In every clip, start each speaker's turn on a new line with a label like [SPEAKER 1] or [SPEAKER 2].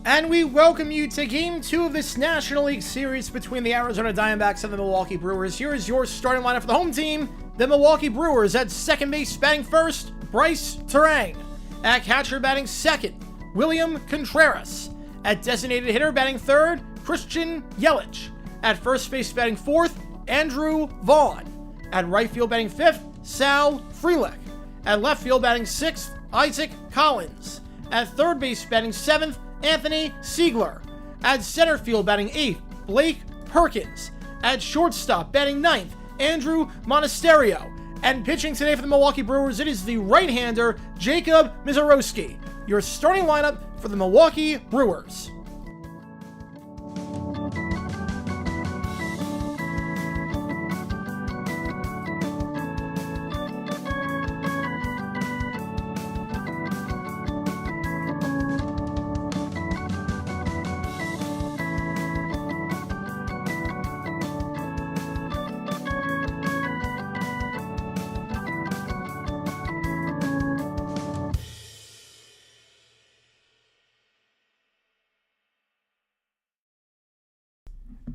[SPEAKER 1] And we welcome you to Game 2 of this National League Series between the Arizona Diamondbacks and the Milwaukee Brewers. Here is your starting lineup for the home team. The Milwaukee Brewers at second base batting first, Bryce Terang. At catcher batting second, William Contreras. At designated hitter batting third, Christian Yelich. At first base batting fourth, Andrew Vaughn. At right field batting fifth, Sal Frelick. At left field batting sixth, Isaac Collins. At third base batting seventh, Anthony Siegler. At center field batting 8th, Blake Perkins. At shortstop batting 9th, Andrew Monasterio. And pitching today for the Milwaukee Brewers, it is the right-hander, Jacob Misiorowski. Your starting lineup for the Milwaukee Brewers.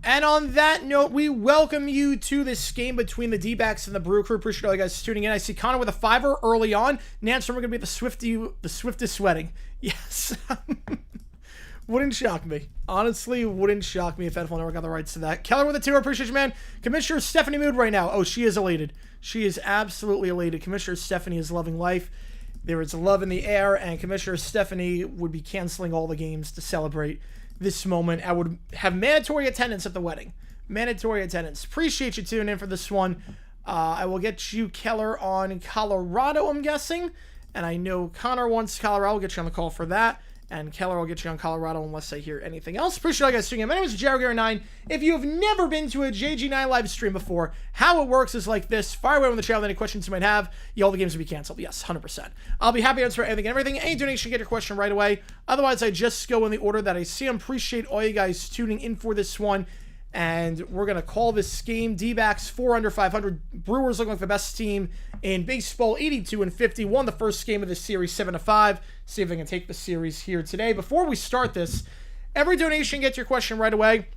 [SPEAKER 1] And on that note, we welcome you to this game between the D-backs and the Brew Crew. Appreciate all you guys tuning in. I see Connor with a $5 early on. Nance, we're going to be the swiftest sweating. Yes. Wouldn't shock me. Honestly, wouldn't shock me if NFL Network got the rights to that. Keller with a $2. Appreciate you, man. Commissioner Stephanie Mood right now. Oh, she is elated. She is absolutely elated. Commissioner Stephanie is loving life. There is love in the air, and Commissioner Stephanie would be canceling all the games to celebrate this moment. I would have mandatory attendance at the wedding. Mandatory attendance. Appreciate you tuning in for this one. I will get you, Keller, on Colorado, I'm guessing. And I know Connor wants Colorado. I'll get you on the call for that. And Keller will get you on Colorado unless I hear anything else. Appreciate all you guys tuning in. My name is JG9. If you have never been to a JG9 live stream before, how it works is like this. Fire away on the channel with any questions you might have. All the games will be canceled. Yes, 100%. I'll be happy to answer anything and everything. Any donation, get your question right away. Otherwise, I just go in the order that I see them. Appreciate all you guys tuning in for this one. And we're going to call this game D-backs 4 under 500. Brewers looking like the best team in baseball, 82-50. Won the first game of this series 7-5. See if they can take the series here today. Before we start this, every donation gets your question right away.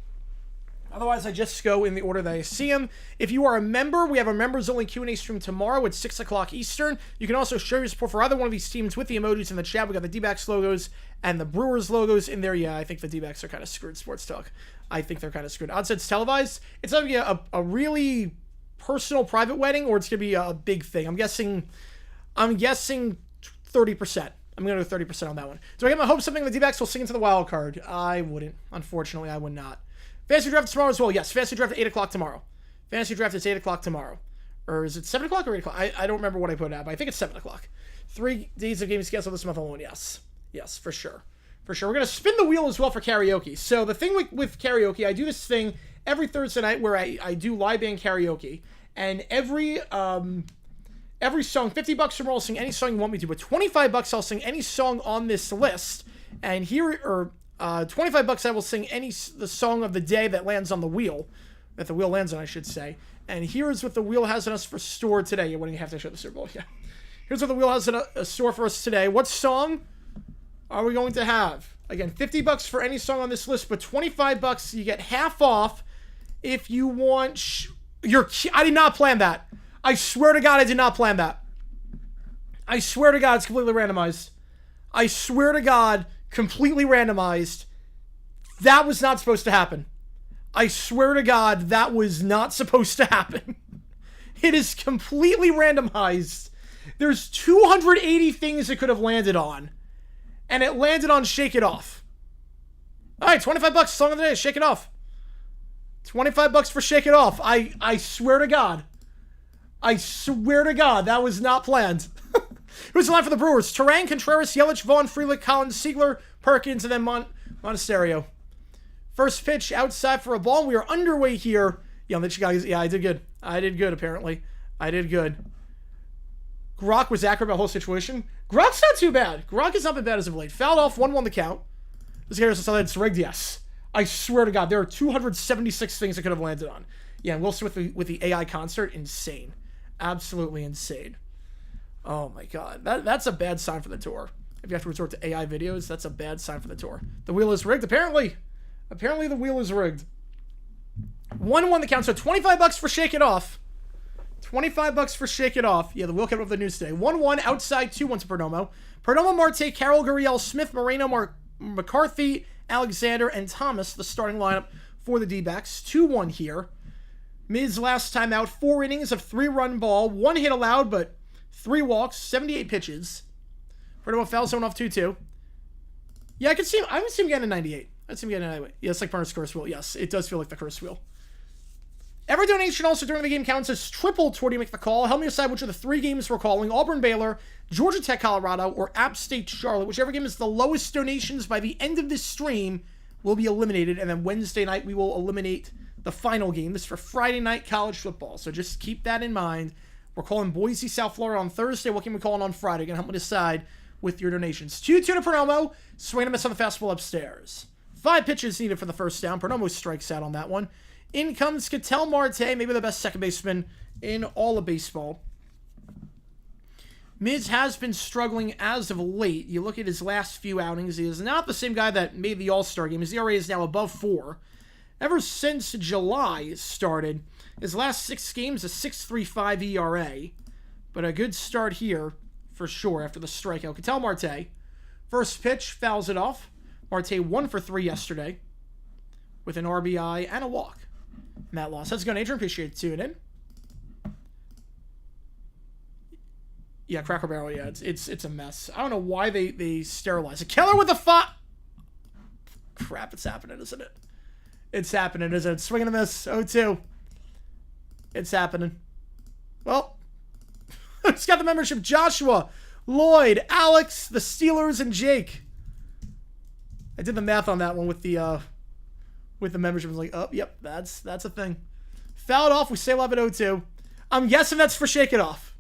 [SPEAKER 1] Otherwise, I just go in the order that I see them. If you are a member, we have a members-only Q&A stream tomorrow at 6 o'clock Eastern. You can also show your support for either one of these teams with the emojis in the chat. We got the D-backs logos and the Brewers logos in there. Yeah, I think the D-backs are kind of screwed, Sports Talk. I think they're kind of screwed. Odds said it's televised. It's going to be a really personal, private wedding, or it's going to be a big thing. I'm guessing 30%. I'm going to go 30% on that one. Do I get my hopes something the D-backs will sing into the wild card? I wouldn't. Unfortunately, I would not. Fantasy draft tomorrow as well. Yes, fantasy draft at 8 o'clock tomorrow. Fantasy draft is 8 o'clock tomorrow. Or is it 7 o'clock or 8 o'clock? I don't remember what I put out, but I think it's 7 o'clock. 3 days of games scheduled this month alone. Yes. Yes, for sure. For sure. We're going to spin the wheel as well for karaoke. So the thing with karaoke, I do this thing every Thursday night where I do live band karaoke. And every song, $50 or more, I'll sing any song you want me to. But $25, I'll sing any song on this list. And $25 I will sing the song of the day that lands on the wheel. That the wheel lands on, I should say. And here's what the wheel has on us for store today. You're waiting to have to show the Super Bowl. Yeah. Here's what the wheel has in a store for us today. What song are we going to have? Again, $50 for any song on this list, but $25 you get half off if you want I did not plan that. I swear to God I did not plan that. I swear to God it's completely randomized. I swear to God, completely randomized. That was not supposed to happen. I swear to God, that was not supposed to happen. It is completely randomized. There's 280 things it could have landed on. And it landed on Shake It Off. Alright, $25, song of the day, Shake It Off. $25 for Shake It Off. I swear to God. I swear to God, that was not planned. Who's the line for the Brewers? Terang, Contreras, Yelich, Vaughn, Frelick, Collins, Siegler, Perkins, and then Monasterio. First pitch outside for a ball. We are underway here. Yeah, I did good. I did good, apparently. I did good. Grok was accurate about the whole situation. Grok's not too bad. Grok has not been bad as of late. Fouled off, 1-1 the count. This guy said it's rigged, yes. I swear to God, there are 276 things it could have landed on. Yeah, and Will Smith with the AI concert, insane. Absolutely insane. Oh my God, that's a bad sign for the tour. If you have to resort to AI videos, that's a bad sign for the tour. The wheel is rigged, apparently. Apparently the wheel is rigged. 1-1 the count, so $25 for Shake It Off. $25 for Shake It Off. Yeah, the wheel kept up the news today. 1-1, outside, 2-1 to Perdomo. Perdomo, Marte, Carroll, Gurriel, Smith, Moreno, McCarthy, Alexander, and Thomas, the starting lineup for the D-backs. 2-1 here. Miz last time out, 4 innings of 3-run ball, 1 hit allowed, but 3 walks, 78 pitches. Perdomo fouls someone off 2-2. Yeah, I can see him getting a 98. I'd see him getting a 98. Yeah, it's like Burner's curse wheel. Yes, it does feel like the curse wheel. Every donation also during the game counts as triple toward you make the call. Help me decide which of the 3 games we're calling. Auburn, Baylor, Georgia Tech, Colorado, or App State, Charlotte. Whichever game is the lowest donations by the end of this stream will be eliminated. And then Wednesday night, we will eliminate the final game. This is for Friday night college football. So just keep that in mind. We're calling Boise, South Florida on Thursday. What can we call on Friday? You're going to help me decide with your donations. 2-2 to Perdomo. Swing and miss on the fastball upstairs. 5 pitches needed for the first down. Perdomo strikes out on that one. In comes Ketel Marte, maybe the best second baseman in all of baseball. Miz has been struggling as of late. You look at his last few outings, he is not the same guy that made the All-Star game. His ERA is now above 4. Ever since July started, his last 6 games, a 6.35 ERA. But a good start here, for sure, after the strikeout. Ketel Marte, first pitch, fouls it off. Marte 1 for 3 yesterday, with an RBI and a walk. Matt Loss. How's it going, Adrian? Appreciate it tuning in. Yeah, Cracker Barrel, yeah, it's a mess. I don't know why they sterilize it. Keller with a crap, it's happening, isn't it? It's happening, isn't it? Swing and a miss. 0-2. It's happening. Well, it's got the membership. Joshua, Lloyd, Alex, the Steelers, and Jake. I did the math on that one with the membership. I was like, oh, yep, that's a thing. Fouled off. We say love at 0-2. I'm guessing that's for Shake It Off.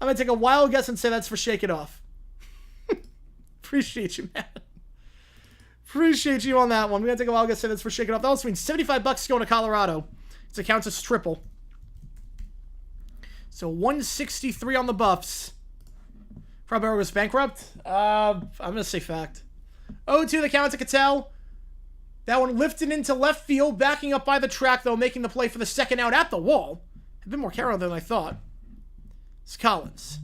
[SPEAKER 1] I'm going to take a wild guess and say that's for Shake It Off. Appreciate you, man. Appreciate you on that one. We're going to take a wild guess and say that's for Shake It Off. That also means $75 going to Colorado. It counts as triple. So 163 on the Buffs. Crowbarrow was bankrupt. I'm going to say fact. 0-2 the count to Ketel. That one lifted into left field, backing up by the track, though, making the play for the second out at the wall. A bit more careful than I thought. It's Collins.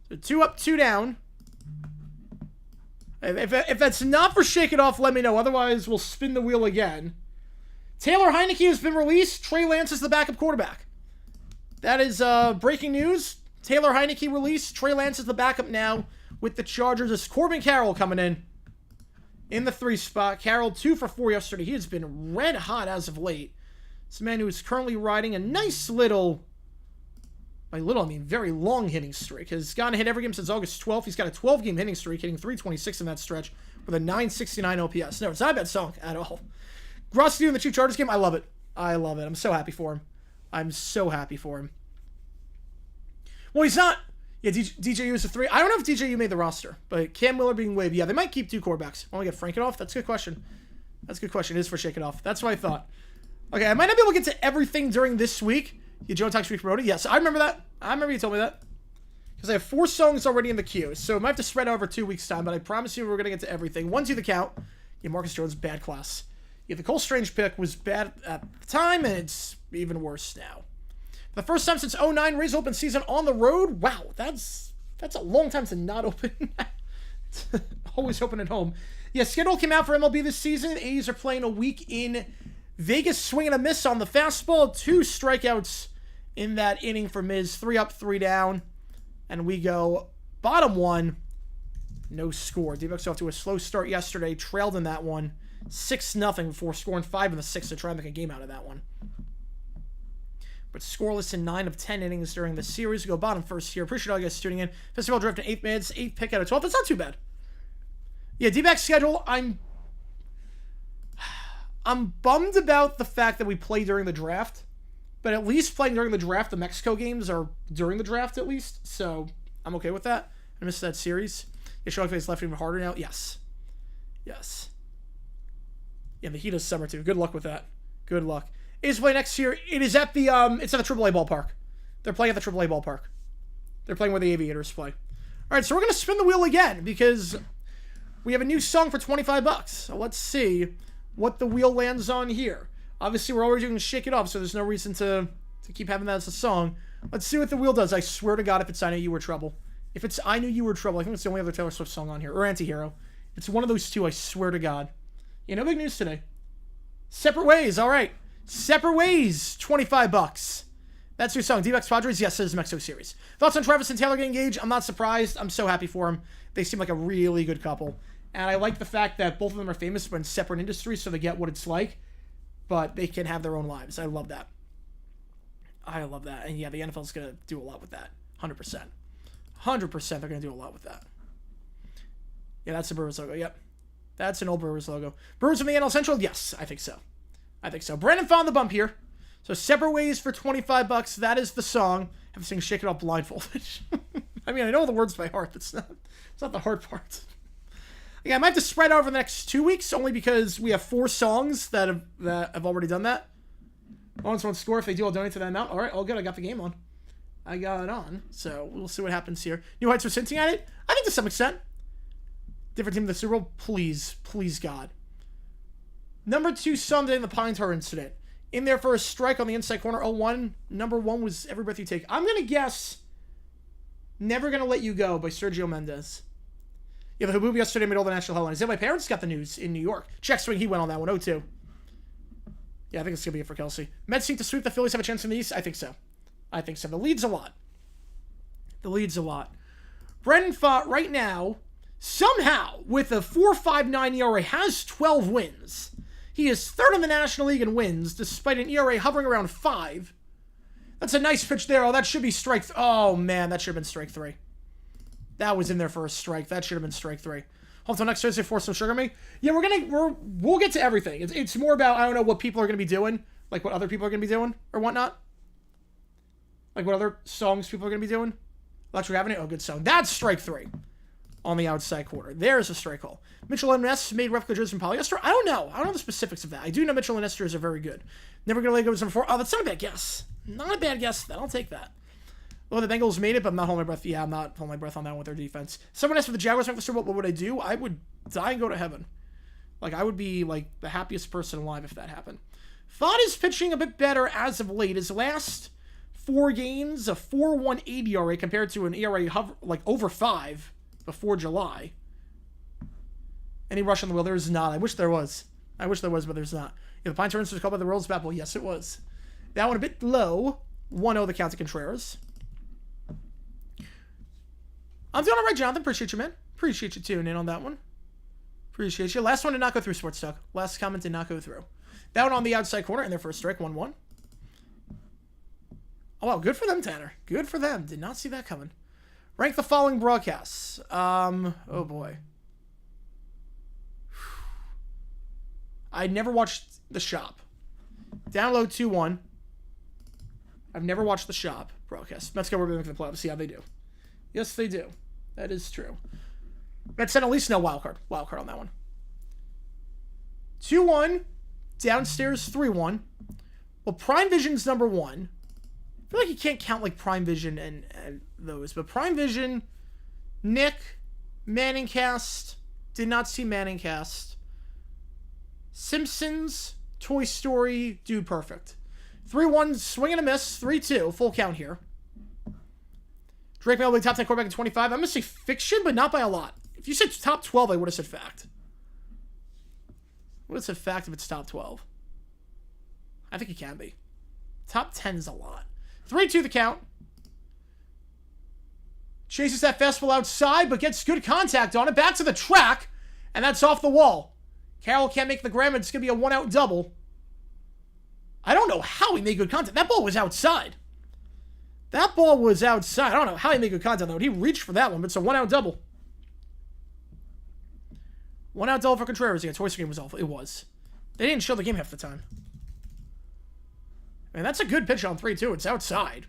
[SPEAKER 1] So 2 up, 2 down. If that's not for Shake It Off, let me know. Otherwise, we'll spin the wheel again. Taylor Heineke has been released. Trey Lance is the backup quarterback. That is breaking news. Taylor Heineke released. Trey Lance is the backup now with the Chargers. It's Corbin Carroll coming in the 3 spot. Carroll 2 for 4 yesterday. He has been red hot as of late. It's a man who is currently riding a nice little, by little I mean very long hitting streak. Has gone to hit every game since August 12th. He's got a 12-game hitting streak, hitting .326 in that stretch with a .969 OPS. No, it's not a bad song at all. Gross doing the Chief Chargers game. I love it. I love it. I'm so happy for him. I'm so happy for him. Well, he's not. Yeah, DJU is a 3. I don't know if DJU made the roster, but Cam Miller being waived. Yeah, they might keep 2 quarterbacks. Want to get Frank it off? That's a good question. That's a good question. It is for Shake It Off. That's what I thought. Okay, I might not be able to get to everything during this week. You Joe Talks Week promoted? Yes, I remember that. I remember you told me that. Because I have 4 songs already in the queue, so it might have to spread over 2 weeks' time, but I promise you we're going to get to everything. 1-2 the count. Yeah, Marcus Jones, bad class. Yeah, the Cole Strange pick was bad at the time, and it's even worse now. For the first time since 2009, Rays open season on the road. Wow, that's a long time to not open. Always open at home. Yeah, schedule came out for MLB this season. A's are playing a week in Vegas. Swing and a miss on the fastball. 2 strikeouts in that inning for Miz. 3 up, 3 down. And we go bottom 1. No score. D-backs off to a slow start yesterday. Trailed in that one. 6-0 before scoring 5 in the 6th to try and make a game out of that one. But scoreless in 9 of 10 innings during the series. We go bottom first here. Appreciate all you guys tuning in. Festival draft in 8 minutes. 8th pick out of 12. That's not too bad. Yeah, D-back schedule. I'm bummed about the fact that we play during the draft. But at least playing during the draft, the Mexico games are during the draft at least. So I'm okay with that. I missed that series. Yeah, Sherlock face left even harder now. Yes. Yes. Yeah, the heat of summer too. Good luck with that. Good luck. Is play next year. It is at the it's at the AAA ballpark. They're playing at the AAA ballpark. They're playing where the Aviators play. All right, so we're going to spin the wheel again because we have a new song for 25 bucks. So let's see what the wheel lands on here. Obviously, we're already doing Shake It Off, so there's no reason to keep having that as a song. Let's see what the wheel does. I swear to God, if it's I Knew You Were Trouble. If it's I Knew You Were Trouble, I think it's the only other Taylor Swift song on here. Or Antihero. It's one of those two, I swear to God. Yeah, no big news today. Separate Ways, all right. Separate Ways, 25 bucks. That's your song. D-Backs Padres, yes, it is Mexico series. Thoughts on Travis and Taylor getting engaged? I'm not surprised. I'm so happy for them. They seem like a really good couple. And I like the fact that both of them are famous but in separate industries, so they get what it's like. But they can have their own lives. I love that. I love that. And yeah, the NFL's going to do a lot with that. 100%. 100% they're going to do a lot with that. Yeah, that's the Brewers logo. Yep. That's an old Brewers logo. Brewers in the NL Central? Yes, I think so. I think so. Brandon found the bump here. So Separate Ways for 25 bucks. That is the song. I have to sing Shake It Off blindfolded. I mean, I know the words by heart. It's not the hard part. Yeah, I might have to spread out over the next 2 weeks only because we have 4 songs that have already done that. Bonus won't score. If they do, I'll donate to that amount. All right, all good. I got the game on. I got it on. So we'll see what happens here. New Heights was hinting at it. I think to some extent. Different team in the Super Bowl. Please, please, God. Number 2 Sunday in the Pine Tar incident. In there for a strike on the inside corner. 0-1. Number 1 was Every Breath You Take. I'm going to guess Never Gonna Let You Go by Sergio Mendes. Yeah, the Habubi yesterday made all the national headlines. Yeah, my parents got the news in New York. Check swing, he went on that one. 0-2. Yeah, I think it's going to be it for Kelsey. Mets seem to sweep. The Phillies have a chance in the East? I think so. I think so. The lead's a lot. The lead's a lot. Brendan Pfaadt right now, somehow, with a 4.59 ERA, has 12 wins. He is third in the National League in wins, despite an ERA hovering around 5. That's a nice pitch there. Oh, that should be strike... Oh, man, that should have been strike 3. That was in there for a strike. That should have been strike 3. Hold on, next Thursday for some sugar me. Yeah, we'll get to everything. It's more about, I don't know, what people are going to be doing, like what other people are going to be doing, or whatnot. Like what other songs people are going to be doing. Electric Avenue, oh, good song. That's strike 3 on the outside corner. There's a strike call. Mitchell and Ness made replica jerseys from polyester. I don't know. I don't know the specifics of that. I do know Mitchell and Ness jerseys are very good. Never Gonna Let Go was number 4. Oh, that's not a bad guess. Not a bad guess. I'll take that. Well, the Bengals made it, but I'm not holding my breath. Yeah, I'm not holding my breath on that one with their defense. Someone asked if the Jaguars make the Super Bowl, what would I do? I would die and go to heaven. Like, I would be, like, the happiest person alive if that happened. Pfaadt is pitching a bit better as of late. His last 4 games, a 4.18 ERA compared to an ERA over 5 before July. Any rush on the wheel? There is not. I wish there was. but there's not. Yeah, the Pine Turns was called by the World's Bat Bowl. Yes, it was. That one a bit low. 1-0 the count to Contreras. I'm doing all right, Jonathan. Appreciate you, man. Appreciate you tuning in on that one. Appreciate you. Last one did not go through, Sports Talk. Last comment did not go through. That one on the outside corner, and their first strike, 1-1. Oh, wow. Good for them, Tanner. Good for them. Did not see that coming. Rank the following broadcasts. Oh, boy. I never watched The Shop. Download 2-1. I've never watched The Shop broadcast. Mets go over to the playoffs. See how they do. Yes, they do. That is true. Mets said at least no wild card. Wild card on that one. 2-1. Downstairs 3-1. Well, Prime Vision's number 1. I feel like you can't count like Prime Vision and those. But Prime Vision, Nick, Manningcast. Did not see Manningcast. Simpsons, Toy Story, Dude Perfect. 3-1, swing and a miss. 3-2, full count here. Drake May will be top 10 quarterback in 25. I'm going to say fiction, but not by a lot. If you said top 12, I would have said fact. I would have said fact if it's top 12. I think it can be. Top 10 is a lot. 3-2 the count. Chases that fastball outside, but gets good contact on it. Back to the track, and that's off the wall. Carroll can't make the grab, it's going to be a 1-out double. I don't know how he made good contact. That ball was outside. I don't know how he made good contact, though. He reached for that one, but it's a 1-out double. 1-out double for Contreras. Yeah, Toy Story game was awful. It was. They didn't show the game half the time. I mean, that's a good pitch on 3-2. It's outside.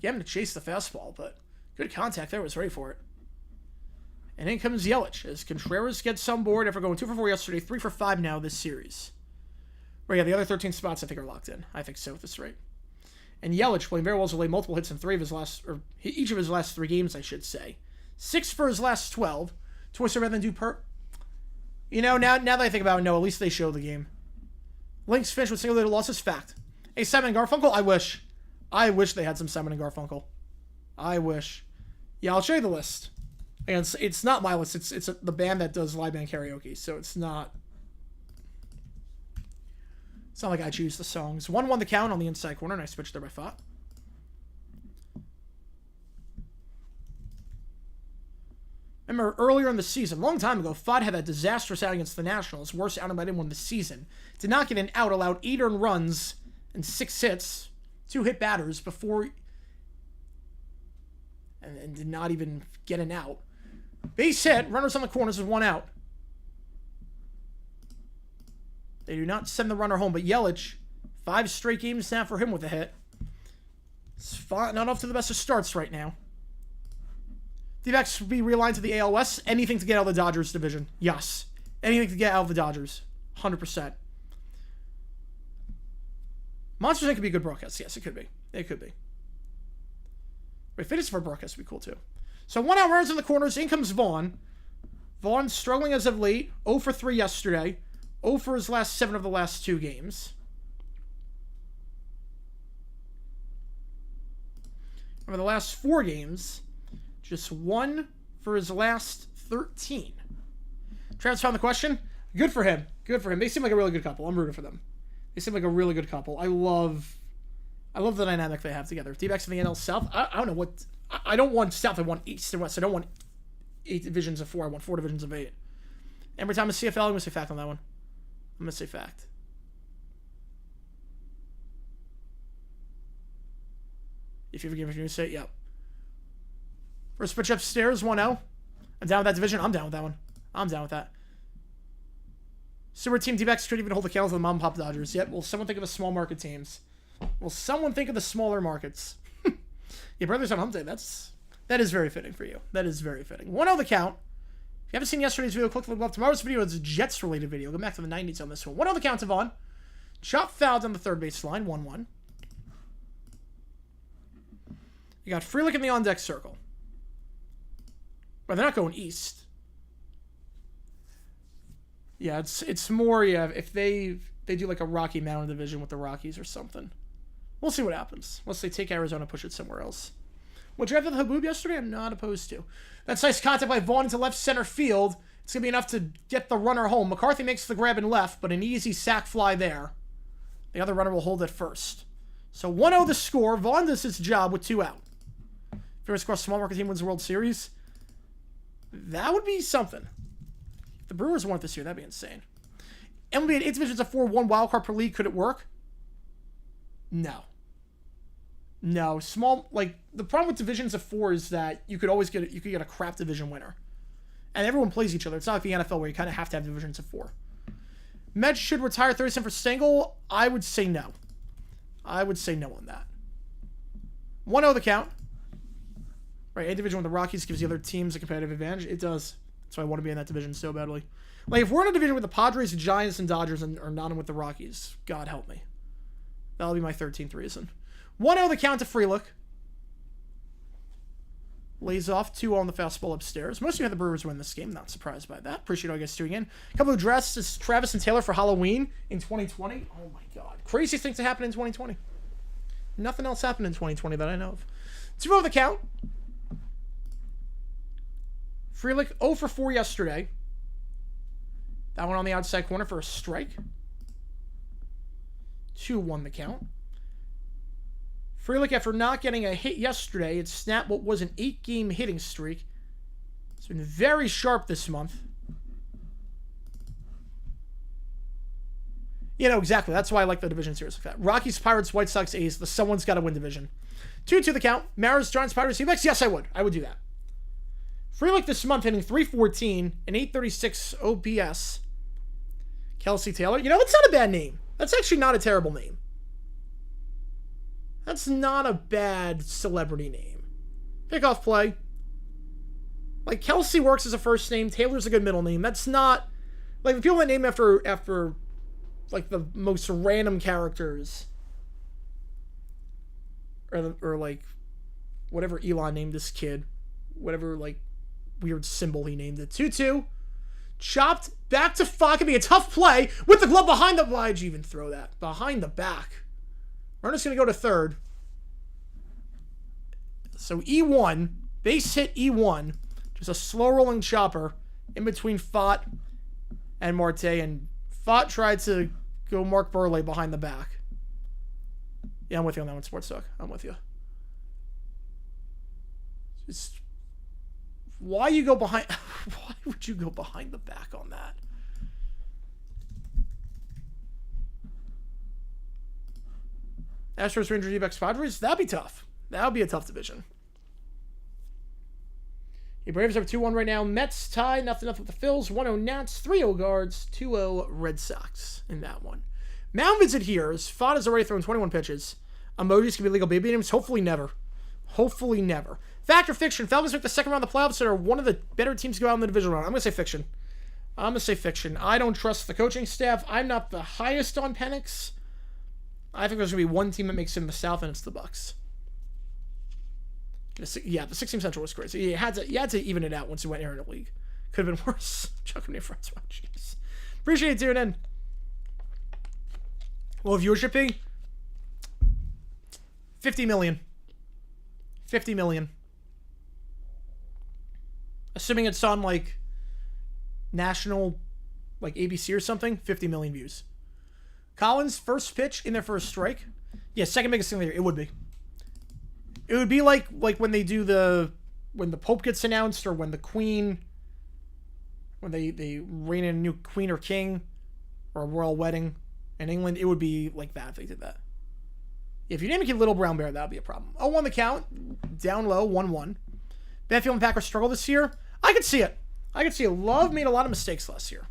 [SPEAKER 1] Get him to chase the fastball, but good contact there. Was ready for it. And in comes Yelich as Contreras gets on board after going 2 for 4 yesterday, 3 for 5 now this series. Well, yeah, the other 13 spots I think are locked in. I think so at this rate. And Yelich playing very well as late multiple hits in each of his last 3 games, I should say. 6 for his last 12. Twice rather than do You know, now that I think about it, no, at least they show the game. Lynx finished with single-digit losses. Fact. Hey, Simon and Garfunkel, I wish. I wish they had some Simon and Garfunkel. I wish. Yeah, I'll show you the list. Again, it's not my list. It's the band that does live band karaoke, so it's not... It's not like I choose the songs. 1-1 the count on the inside corner, and I switched there by Fott. Remember, earlier in the season, a long time ago, Fott had that disastrous out against the Nationals, worst outing by anyone this season. Did not get an out, allowed 8 earned runs and 6 hits, 2 hit batters before... And did not even get an out. Base hit, runners on the corners with 1 out. They do not send the runner home, but Yelich, 5 straight games now for him with a hit. It's not off to the best of starts right now. D-backs will be realigned to the AL West. Anything to get out of the Dodgers division. Yes. Anything to get out of the Dodgers. 100%. Monsters Inc. could be a good broadcast. Yes, it could be. It could be. Wait, fitness for a broadcast would be cool too. So 1 out runs in the corners. In comes Vaughn. Vaughn struggling as of late. 0 for 3 yesterday. 0 for his last 7 of the last 2 games. Over the last 4 games, just 1 for his last 13. Travis found the question. Good for him. Good for him. They seem like a really good couple. I'm rooting for them. They seem like a really good couple. I love the dynamic they have together. D-backs in the NL South. I don't know what... I don't want South. I want East and West. I don't want 8 divisions of 4. I want 4 divisions of 8. Every time I CFL, I'm going to say fact on that one. I'm going to say fact. If you forgive me, you say, yep. First pitch upstairs, 1-0. I'm down with that division. I'm down with that one. I'm down with that. Super team D-backs couldn't even hold the candle to the mom and pop Dodgers. Yep. Will someone think of the small market teams? Will someone think of the smaller markets? Yeah, Brothers on Hump Day. That is very fitting for you. That is very fitting. 1-0 the count. If you haven't seen yesterday's video, click the link above. Tomorrow's video is a Jets-related video. Go back to the 90s on this one. 1-0 the count to Vaughn. Chop fouled on the third base line. 1-1. You got Frelick in the on-deck circle. But they're not going east. Yeah, it's more, yeah, if they do like a Rocky Mountain division with the Rockies or something. We'll see what happens. Unless they take Arizona and push it somewhere else. What drafted the Haboob yesterday? I'm not opposed to. That's nice contact by Vaughn into left center field. It's going to be enough to get the runner home. McCarthy makes the grab in left, but an easy sac fly there. The other runner will hold it first. So 1-0 the score. Vaughn does his job with 2 out. Fingers crossed, small market team wins the World Series. That would be something. If the Brewers won it this year, that'd be insane. MLB had 8 divisions of 4, 1 wild card per league. Could it work? No. No. Small, like, the problem with divisions of 4 is that you could always get a crap division winner. And everyone plays each other. It's not like the NFL where you kind of have to have divisions of 4. Mets should retire 30 cents for Stengel. I would say no. I would say no on that. 1-0 the count. Right, a division with the Rockies gives the other teams a competitive advantage. It does. That's why I want to be in that division so badly. Like, if we're in a division with the Padres, the Giants, and Dodgers, and are not in with the Rockies, God help me. That'll be my 13th reason. 1-0 the count to Frelick. Lays off 2 on the fastball upstairs. Most of you had the Brewers win this game. Not surprised by that. Appreciate all you guys tuning in. A couple of dresses, Travis and Taylor for Halloween in 2020. Oh my God. Craziest things that happened in 2020. Nothing else happened in 2020 that I know of. 2-0 the count. Frelick 0 for 4 yesterday. That one on the outside corner for a strike. 2-1 the count. Frelick, after not getting a hit yesterday, had snapped what was an 8-game hitting streak. It's been very sharp this month. You know, exactly. That's why I like the division series like that. Rockies, Pirates, White Sox, A's. The someone's got to win division. 2-2 the count. Mariners, Giants, Pirates, D-backs. Yes, I would. I would do that. Frelick this month hitting .314 and .836 OPS. Kelsey Taylor. You know, that's not a bad name. That's actually not a terrible name. That's not a bad celebrity name. Pickoff play. Like, Kelsey works as a first name. Taylor's a good middle name. That's not... Like, the people that name after like, the most random characters. Or like, whatever Elon named this kid. Whatever, like, weird symbol he named it. 2-2. Chopped back to Fa. Could be a tough play with the glove behind the... Why'd you even throw that? Behind the back. Runner's going to go to third. So E1. Base hit E1. Just a slow rolling chopper in between Fott and Marte. And Fott tried to go Mark Burley behind the back. Yeah, I'm with you on that one, Sports Talk. I'm with you. Just... Why you go behind... Why would you go behind the back on that? Astros, Rangers, D-backs, Padres? That'd be tough. That would be a tough division. The Braves are 2-1 right now. Mets tie, nothing with the Phils. 1-0 Nats, 3-0 Guards, 2-0 Red Sox in that one. Mound visit here is Fott has already thrown 21 pitches. Emojis can be legal baby names. Hopefully never. Hopefully never. Fact or fiction? Falcons make the second round of the playoffs and are one of the better teams to go out in the division round. I'm going to say fiction. I'm going to say fiction. I don't trust the coaching staff. I'm not the highest on Penix. I think there's going to be one team that makes it in the South, and it's the Bucks. Yeah, the 6-team Central was crazy. You had to even it out once you went here in the league. Could have been worse. Chucking me friends. Wow, jeez. Appreciate you tuning in. Well, viewership be 50 million. 50 million. Assuming it's on, like, national, like, ABC or something, 50 million views. Collins, first pitch in their first strike. Yeah, second biggest thing of the year. It would be. It would be like when they do when the Pope gets announced, or when the Queen, when they reign in a new Queen or King, or a royal wedding in England. It would be like that if they did that. If you name a kid Little Brown Bear, that would be a problem. 0-1 the count. Down low, 1-1. Benfield and Packers struggle this year. I could see it. Love made a lot of mistakes last year.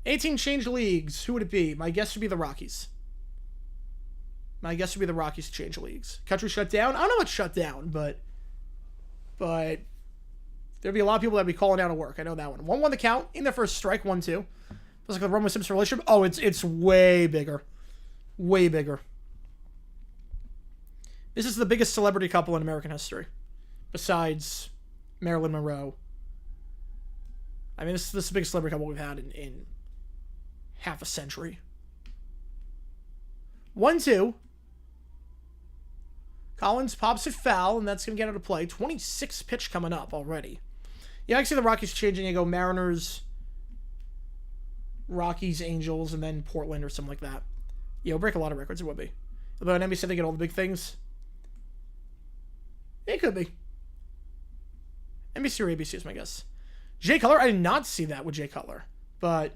[SPEAKER 1] 18 changed leagues. Who would it be? My guess would be the Rockies. To change leagues. Country shut down. I don't know what's shut down, but there'd be a lot of people that'd be calling out of work. I know that one. 1-1 the count in their first strike. 1-2. Feels like the Roman Simpson relationship. Oh, it's way bigger. Way bigger. This is the biggest celebrity couple in American history, besides Marilyn Monroe. I mean, this is the biggest celebrity couple we've had in half a century. 1-2. Collins pops it foul, and that's going to get out of play. 26 pitch coming up already. Yeah, I can see the Rockies changing. You go Mariners, Rockies, Angels, and then Portland or something like that. Yeah, it'll break a lot of records. It would be. Although NBC said they get all the big things. It could be. NBC or ABC is my guess. Jay Cutler, I did not see that with Jay Cutler. But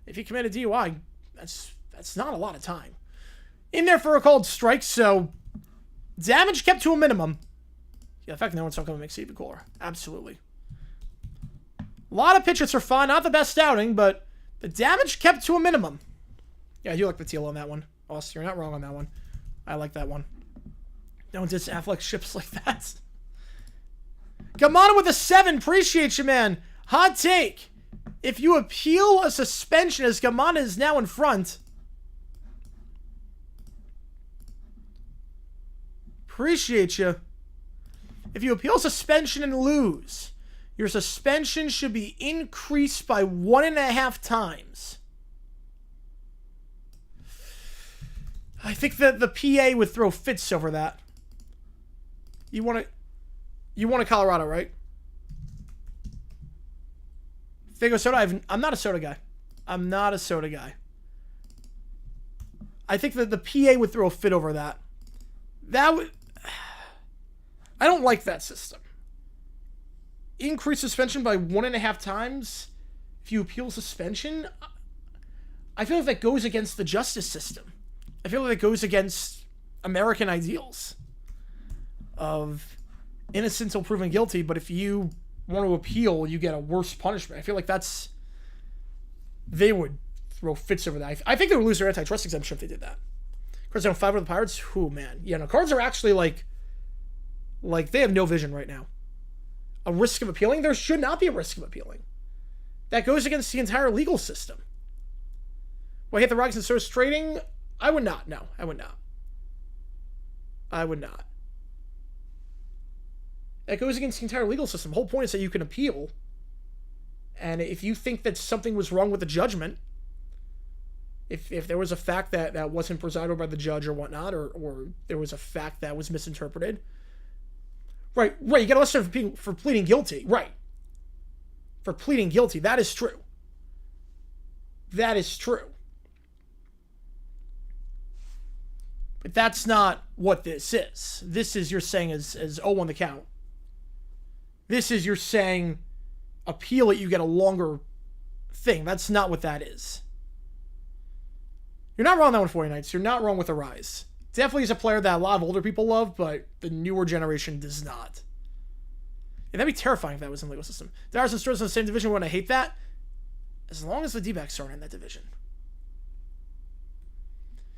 [SPEAKER 1] if he committed DUI, that's not a lot of time. In there for a called strike, so damage kept to a minimum. Yeah, the fact that no one's not coming makes it even cooler. Absolutely. A lot of pitchers are fine. Not the best outing, but the damage kept to a minimum. Yeah, I do like the teal on that one. Austin, you're not wrong on that one. I like that one. Don't diss Affleck ships like that. Gamana with a 7. Appreciate you, man. Hot take. If you appeal a suspension as Gamana is now in front. Appreciate you. If you appeal suspension and lose, your suspension should be increased by 1.5 times. I think that the PA would throw fits over that. You want a Colorado, right? Figo soda. I'm not a soda guy. I think that the PA would throw a fit over that. That would. I don't like that system. Increase suspension by 1.5 times if you appeal suspension. I feel like that goes against the justice system. I feel like that goes against American ideals of innocent until proven guilty, but if you want to appeal, you get a worse punishment. I feel like they would throw fits over that. I think they would lose their antitrust exemption if they did that. Cards down 5 over the Pirates. Who man? Yeah, no, Cards are actually like they have no vision right now. A risk of appealing? There should not be a risk of appealing. That goes against the entire legal system. Will I hit the Rockies and Stars trading? I would not. No, I would not. That goes against the entire legal system. The whole point is that you can appeal. And if you think that something was wrong with the judgment, if there was a fact that wasn't presided over by the judge or whatnot, or there was a fact that was misinterpreted, right, you get arrested for pleading guilty, right? For pleading guilty, that is true. That is true. But that's not what this is. This is you're saying is 0-1 the count. This is you're saying appeal it, you get a longer thing. That's not what that is. You're not wrong on that one, 49ers. You're not wrong with Arise. Definitely is a player that a lot of older people love, but the newer generation does not. Yeah, that'd be terrifying if that was in the legal system. Dodgers and Stros in the same division, we want to hate that. As long as the D-backs aren't in that division.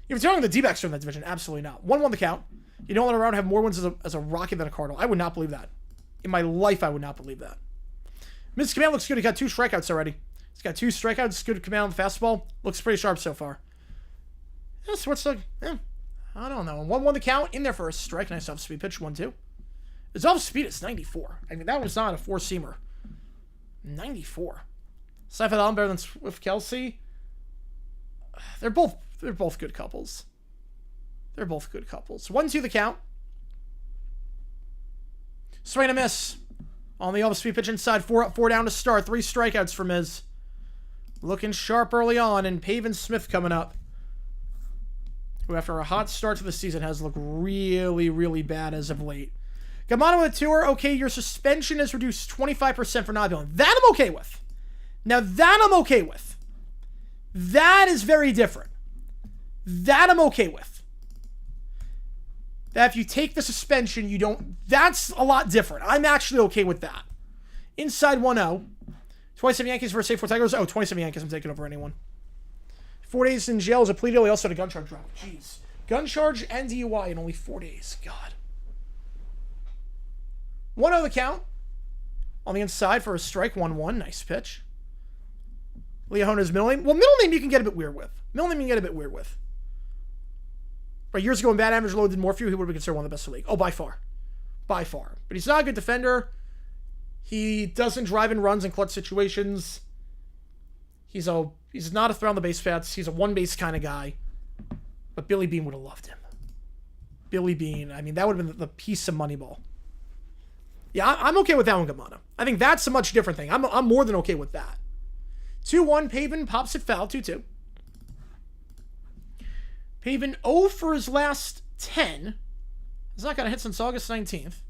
[SPEAKER 1] If you're telling the D-backs are in that division, absolutely not. 1-1 the count. You don't let a round have more wins as a Rocky than a Cardinal. I would not believe that. In my life, I would not believe that. Mr. Command looks good. He got 2 strikeouts already. He's got 2 strikeouts. Good command on the fastball. Looks pretty sharp so far. That's what's like, I don't know. 1-1 the count. In there for a strike. Nice off-speed pitch. 1-2. His off-speed is 94. I mean, that was not a 4-seamer. 94. Seifert Allen better than Swift Kelsey. They're both good couples. They're both good couples. 1-2 the count. Swing and a miss. On the off-speed pitch inside. 4 up, 4 down to start. 3 strikeouts for Miz. Looking sharp early on. And Pavin Smith coming up, who after a hot start to the season has looked really, really bad as of late. Gamano with a tour. Okay, your suspension is reduced 25% for not appealing. That I'm okay with. Now that I'm okay with. That is very different. That I'm okay with. That if you take the suspension, you don't... That's a lot different. I'm actually okay with that. Inside 1-0. 27 Yankees versus 8-4 Tigers. Oh, 27 Yankees. I'm taking over anyone. 4 days in jail as a plea deal. He also had a gun charge drop. Jeez. Gun charge and DUI in only 4 days. God. 1-0 the count. On the inside for a strike. 1-1. Nice pitch. Leohona's middle name. Well, middle name you can get a bit weird with. Right, years ago when Bad Average Low did more for you, he would have been considered one of the best in the league. Oh, by far. By far. But he's not a good defender. He doesn't drive in runs in clutch situations. He's not a throw on the base paths. He's a one-base kind of guy. But Billy Beane would have loved him. Billy Beane. I mean, that would have been the piece of Moneyball. Yeah, I'm okay with that one, Gamano. I think that's a much different thing. I'm more than okay with that. 2-1, Pavin pops it foul, 2-2. Pavin 0 for his last 10. He's not got a hit since August 19th.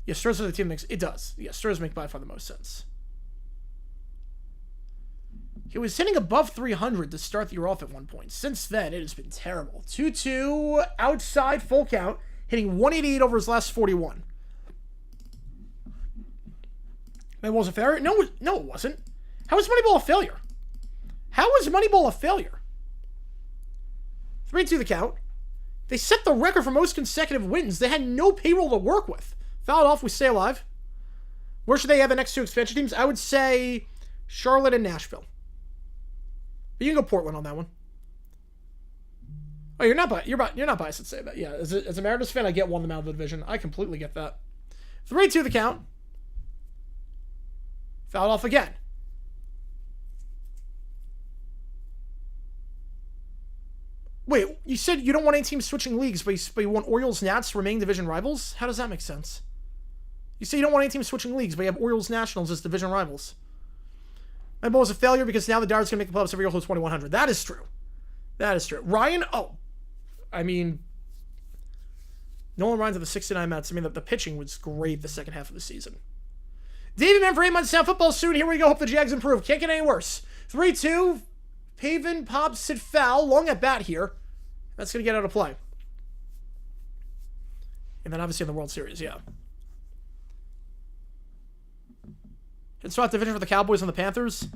[SPEAKER 1] Yeah, Stros the team makes... It does. Yeah, Stros make by far the most sense. He was hitting above 300 to start the year off at one point. Since then, it has been terrible. 2-2, outside, full count. Hitting 188 over his last 41. That was a failure? No, it wasn't. How was Moneyball a failure? How was Moneyball a failure? 3-2 the count. They set the record for most consecutive wins. They had no payroll to work with. Fouled off, we stay alive. Where should they have the next 2 expansion teams? I would say Charlotte and Nashville. But you can go Portland on that one. Oh, you're not biased to say that. Yeah, as a Mariners fan, I get one of them out of the division. I completely get that. 3-2 the count. Fouled off again. Wait, you said you don't want any teams switching leagues, but you want Orioles, Nats to remain division rivals? How does that make sense? You say you don't want any teams switching leagues, but you have Orioles, Nationals as division rivals. My ball was a failure because now the Dodgers are going to make the playoffs every year till 2100. That is true. That is true. Ryan, I mean, Nolan Ryan's at the 69 Mets. I mean, the pitching was great the second half of the season. David Man for 8 months now. Football soon. Here we go. Hope the Jags improve. Can't get any worse. 3-2. Pavin pops it foul. Long at bat here. That's going to get out of play. And then obviously in the World Series, yeah. It's not division for the Cowboys and the Panthers.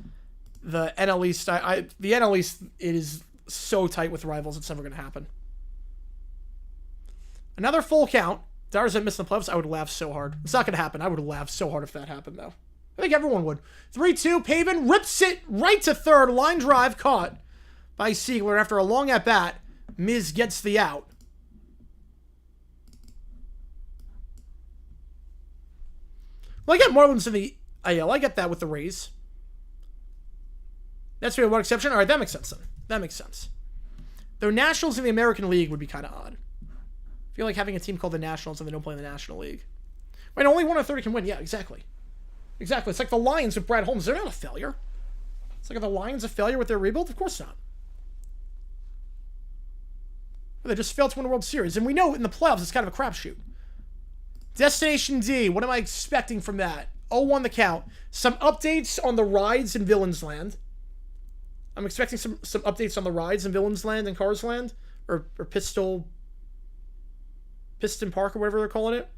[SPEAKER 1] The NL East, the NL East, it is so tight with rivals, it's never going to happen. Another full count. Dodgers that missed the playoffs, I would laugh so hard. It's not going to happen. I would laugh so hard if that happened, though. I think everyone would. 3-2, Pavin rips it right to third. Line drive caught by Siegler. After a long at-bat, Miz gets the out. Well, I get Marlins in the AL. I get that with the Rays. That's really one exception. All right, that makes sense then. That makes sense. Though Nationals in the American League would be kind of odd. I feel like having a team called the Nationals and they don't play in the National League. Wait, only 1 out of 30 can win. Yeah, exactly. Exactly. It's like the Lions with Brad Holmes. They're not a failure. It's like, are the Lions a failure with their rebuild? Of course not. But they just failed to win a World Series. And we know in the playoffs it's kind of a crapshoot. Destination D. What am I expecting from that? 0-1 the count. Some updates on the rides in Villains Land. I'm expecting some updates on the rides in Villains Land and Cars Land. Or Piston Park or whatever they're calling it.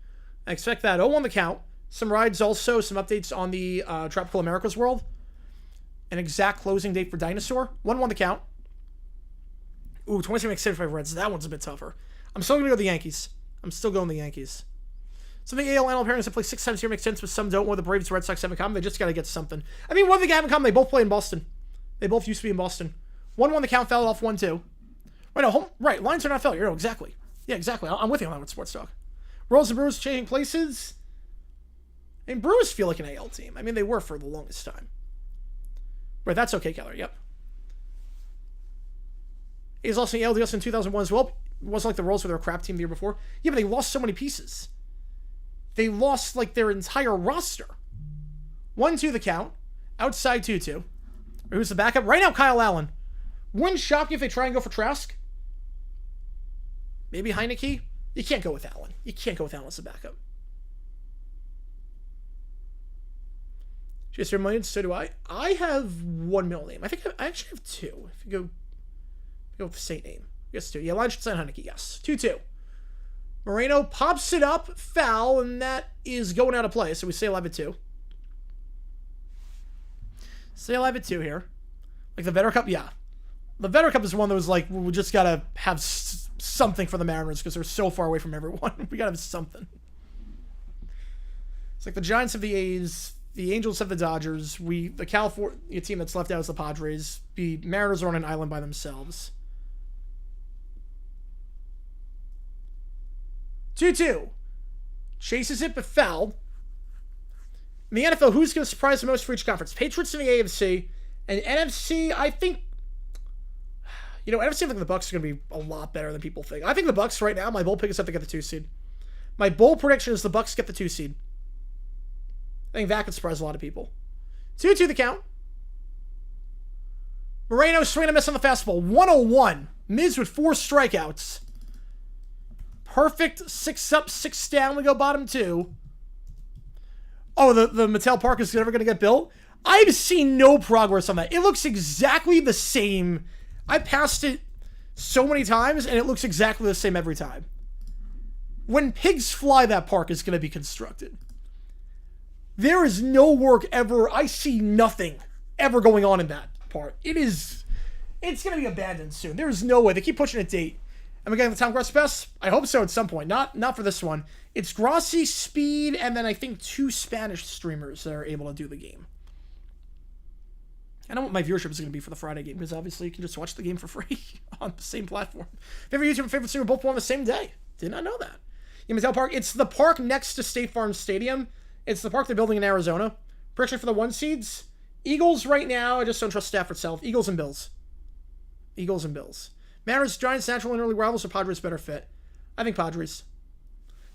[SPEAKER 1] I expect that. 0-1 the count. Some rides also. Some updates on the Tropical Americas World. An exact closing date for Dinosaur. 1-1 the count. Ooh, 27-75 Reds. That one's a bit tougher. I'm still going to go the Yankees. I'm still going the Yankees. Some of the AL NL pairings that play 6 times here makes sense, but some don't. One of the Braves and Red Sox have in common. They just got to get something. I mean, one thing they have in common, they both play in Boston. They both used to be in Boston. 1-1 the count, fouled off 1-2. Wait, no, right. Lines are not failure. No, exactly. Yeah, exactly. I'm with you on that with Sports Talk. Royals and Brewers changing places. I mean, Brewers feel like an AL team. I mean, they were for the longest time. Right, that's okay, Keller. Yep. He's lost in the LDS in 2001 as well. It wasn't like the Royals were their crap team the year before. Yeah, but they lost so many pieces. They lost, like, their entire roster. 1-2 the count. Outside 2-2. Who's the backup? Right now, Kyle Allen. Wouldn't shock you if they try and go for Trask. Maybe Heineke. You can't go with Allen. You can't go with Allen as a backup. Just million, so do I. I have 1 middle name. I think I actually have 2. If you go with the same name. Yes, 2. Yeah, line should sign Heineke, yes. 2-2. Moreno pops it up, foul, and that is going out of play. So we stay alive at 2. Stay alive at 2 here. Like the Vetter Cup, yeah. The Vetter Cup is one that was like, we just got to have something for the Mariners because they're so far away from everyone. We got to have something. It's like the Giants have the A's. The Angels have the Dodgers. The California team that's left out is the Padres. The Mariners are on an island by themselves. 2-2. Chases it, but fouled. In the NFL, who's going to surprise the most for each conference? Patriots in the AFC. And NFC, I think... NFC, I think the Bucs are going to be a lot better than people think. I think the Bucs right now, my bold pick is that they get the 2 seed. My bold prediction is the Bucs get the 2 seed. I think that could surprise a lot of people. 2-2 the count. Moreno swing and a miss on the fastball. 101. Miz with 4 strikeouts. Perfect 6 up, 6 down. We go bottom 2. Oh, the Mattel Park is never going to get built? I've seen no progress on that. It looks exactly the same. I passed it so many times, and it looks exactly the same every time. When pigs fly, that park is going to be constructed. There is no work ever. I see nothing ever going on in that part. It's going to be abandoned soon. There is no way. They keep pushing a date. Am I getting the Tom Grossi Pass? I hope so at some point. Not for this one. It's Grossi, Speed, and then I think 2 Spanish streamers that are able to do the game. I know what my viewership is going to be for the Friday game, because obviously you can just watch the game for free on the same platform. Favorite YouTuber and favorite streamer both won on the same day. Did not know that. Mattel Park. It's the park next to State Farm Stadium. It's the park they're building in Arizona. Prediction for the 1 seeds. Eagles right now. I just don't trust Stafford South. Eagles and Bills. Eagles and Bills. Mariners, Giants, natural and early rivals, or Padres better fit? I think Padres.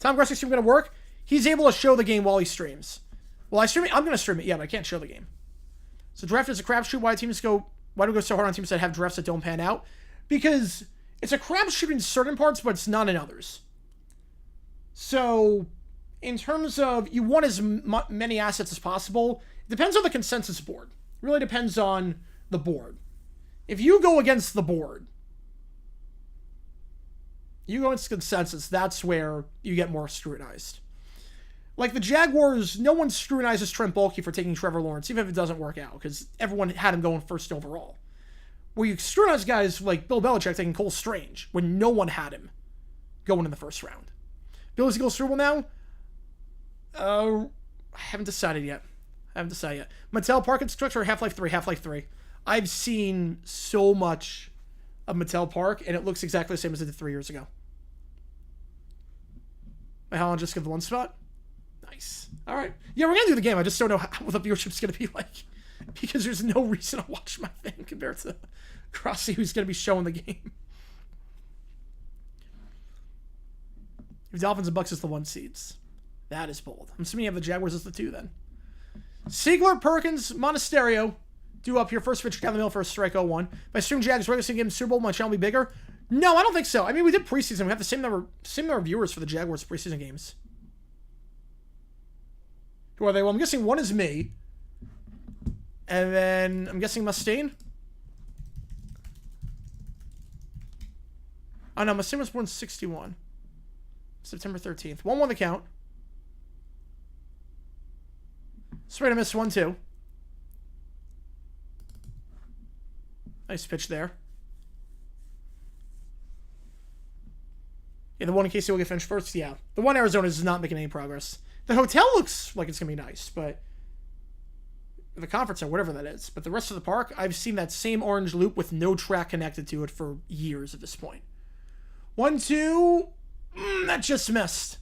[SPEAKER 1] Tom Gressi's stream going to work? He's able to show the game while he streams. Well, I stream it. I'm going to stream it. Yeah, but I can't show the game. So draft is a crapshoot. Why do we go so hard on teams that have drafts that don't pan out? Because it's a crapshoot in certain parts, but it's not in others. So, in terms of, you want as many assets as possible. It depends on the consensus board. It really depends on the board. If you go against the board, you go against consensus, that's where you get more scrutinized. Like the Jaguars, no one scrutinizes Trent Baalke for taking Trevor Lawrence, even if it doesn't work out, because everyone had him going first overall. Where you scrutinize guys like Bill Belichick taking Cole Strange, when no one had him going in the first round. Billy's Eagles Super Bowl now? I haven't decided yet. Mattel Park and Structure, Half-Life 3. I've seen so much of Mattel Park, and it looks exactly the same as it did 3 years ago. My Holland just give the 1 spot? Nice. All right. Yeah, we're going to do the game. I just don't know what the viewership's going to be like. Because there's no reason to watch my thing compared to Crossy, who's going to be showing the game. If Dolphins and Bucks is the 1 seeds. That is bold. I'm assuming you have the Jaguars as the 2 then. Siegler, Perkins, Monasterio. Due up here. First pitch down the middle for a strike 0-1. By assuming Jags regular season game Super Bowl, my channel will be bigger. No, I don't think so. I mean, we did preseason. We have the same number of viewers for the Jaguars preseason games. Who are they? Well, I'm guessing one is me. And then I'm guessing Mustaine. Oh no, Mustaine was born 61. September 13th. 1-1 the count. Straight to miss 1-2. Nice pitch there. Yeah, the one in Casey will get finished first. Yeah. The one Arizona is not making any progress. The hotel looks like it's going to be nice, but the conference or whatever that is. But the rest of the park, I've seen that same orange loop with no track connected to it for years at this point. 1-2. That just missed.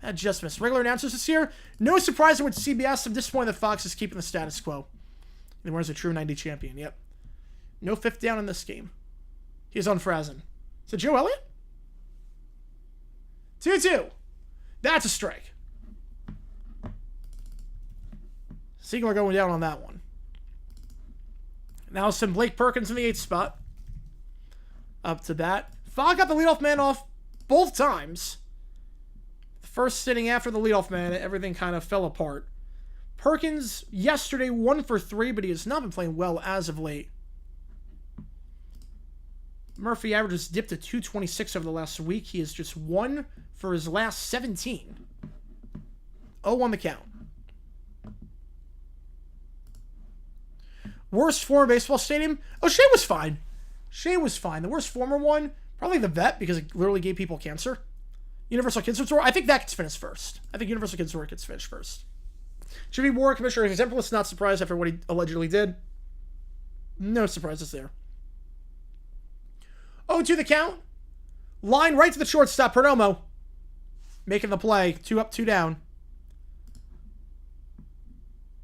[SPEAKER 1] That just missed. Regular announcers this year. No surprise with CBS. I'm disappointed that Fox is keeping the status quo. And where's a true 90 champion? Yep. No 5th down in this game. He's on Frazen. Is it Joe Elliott? 2-2. That's a strike. Siegler going down on that one. Now some Blake Perkins in the 8th spot. Up to bat. Fogg got the leadoff man off both times. The first sitting after the leadoff man, everything kind of fell apart. Perkins yesterday 1 for 3, but he has not been playing well as of late. Murphy averages dipped to 226 over the last week. He is just 1 for his last 17. 0-1 the count. Worst former baseball stadium? Oh, Shea was fine. Shea was fine. The worst former one, probably the Vet, because it literally gave people cancer. Universal Kids Resort, I think that gets finished first. I think Universal Kids Resort gets finished first. Jimmy Ward, Commissioner Exemplis, not surprised after what he allegedly did. No surprises there. 0-2 the count. Line right to the shortstop, Perdomo. Making the play. 2 up, 2 down.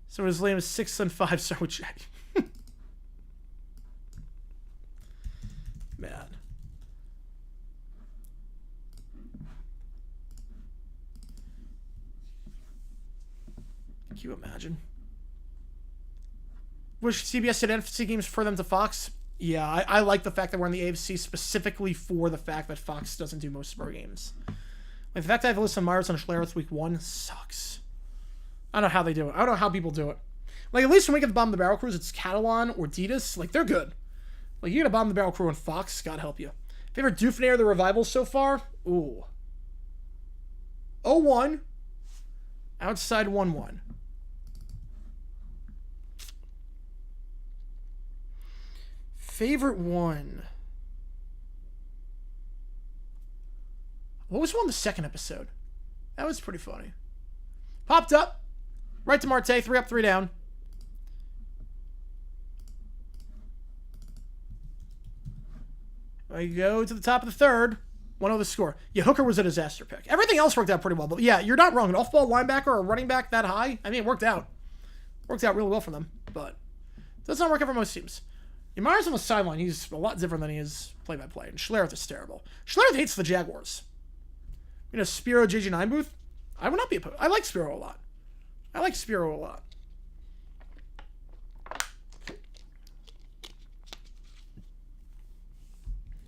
[SPEAKER 1] So his name is 6-5, so check. Man. Can you imagine? Wish CBS did NFC games for them to Fox. Yeah, I like the fact that we're in the AFC specifically for the fact that Fox doesn't do most of our games. Like, the fact that I have to listen to Myers on Schlereth week 1 sucks. I don't know how they do it. I don't know how people do it. Like, at least when we get the Bottom of the Barrel crews, it's Catalan or Ditas. Like, they're good. Like, you get a Bottom of the Barrel crew on Fox, God help you. Favorite Dufnair the Revival so far? Ooh. 0-1. Outside 1-1. Favorite one. What was one in the second episode? That was pretty funny. Popped up. Right to Marte. 3 up, 3 down. I go to the top of the third. 1-0 the score. Yeah, Hooker was a disaster pick. Everything else worked out pretty well. But yeah, you're not wrong. An off-ball linebacker or a running back that high, I mean, it worked out. Worked out really well for them. But it does not work out for most teams. Myers on the sideline, he's a lot different than he is play-by-play. And Schlereth is terrible. Schlereth hates the Jaguars. You know, Spiro JG9 booth? I would not be opposed. I like Spiro a lot. I like Spiro a lot.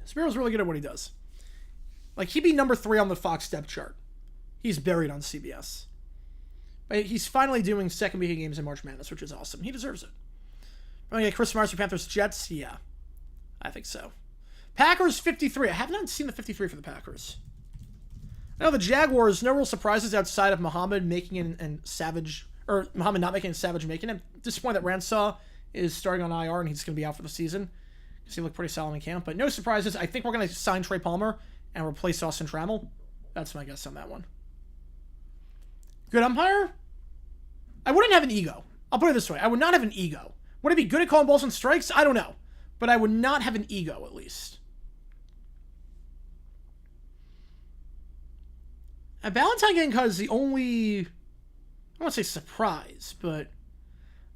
[SPEAKER 1] Spiro's really good at what he does. Like, he'd be number 3 on the Fox depth chart. He's buried on CBS. But he's finally doing second weekend games in March Madness, which is awesome. He deserves it. Probably get Chris Myers for Panthers Jets? Yeah. I think so. Packers 53. I have not seen the 53 for the Packers. I know the Jaguars, no real surprises outside of Muhammad making it and Savage, or Muhammad not making it, Savage making it. Disappointed that Ransaw is starting on IR and he's going to be out for the season because he looked pretty solid in camp. But no surprises. I think we're going to sign Trey Palmer and replace Austin Trammell. That's my guess on that one. Good umpire? I wouldn't have an ego. I'll put it this way. I would not have an ego. Would it be good at calling balls and strikes? I don't know. But I would not have an ego, at least. Valentine getting cut is the only I won't say surprise, but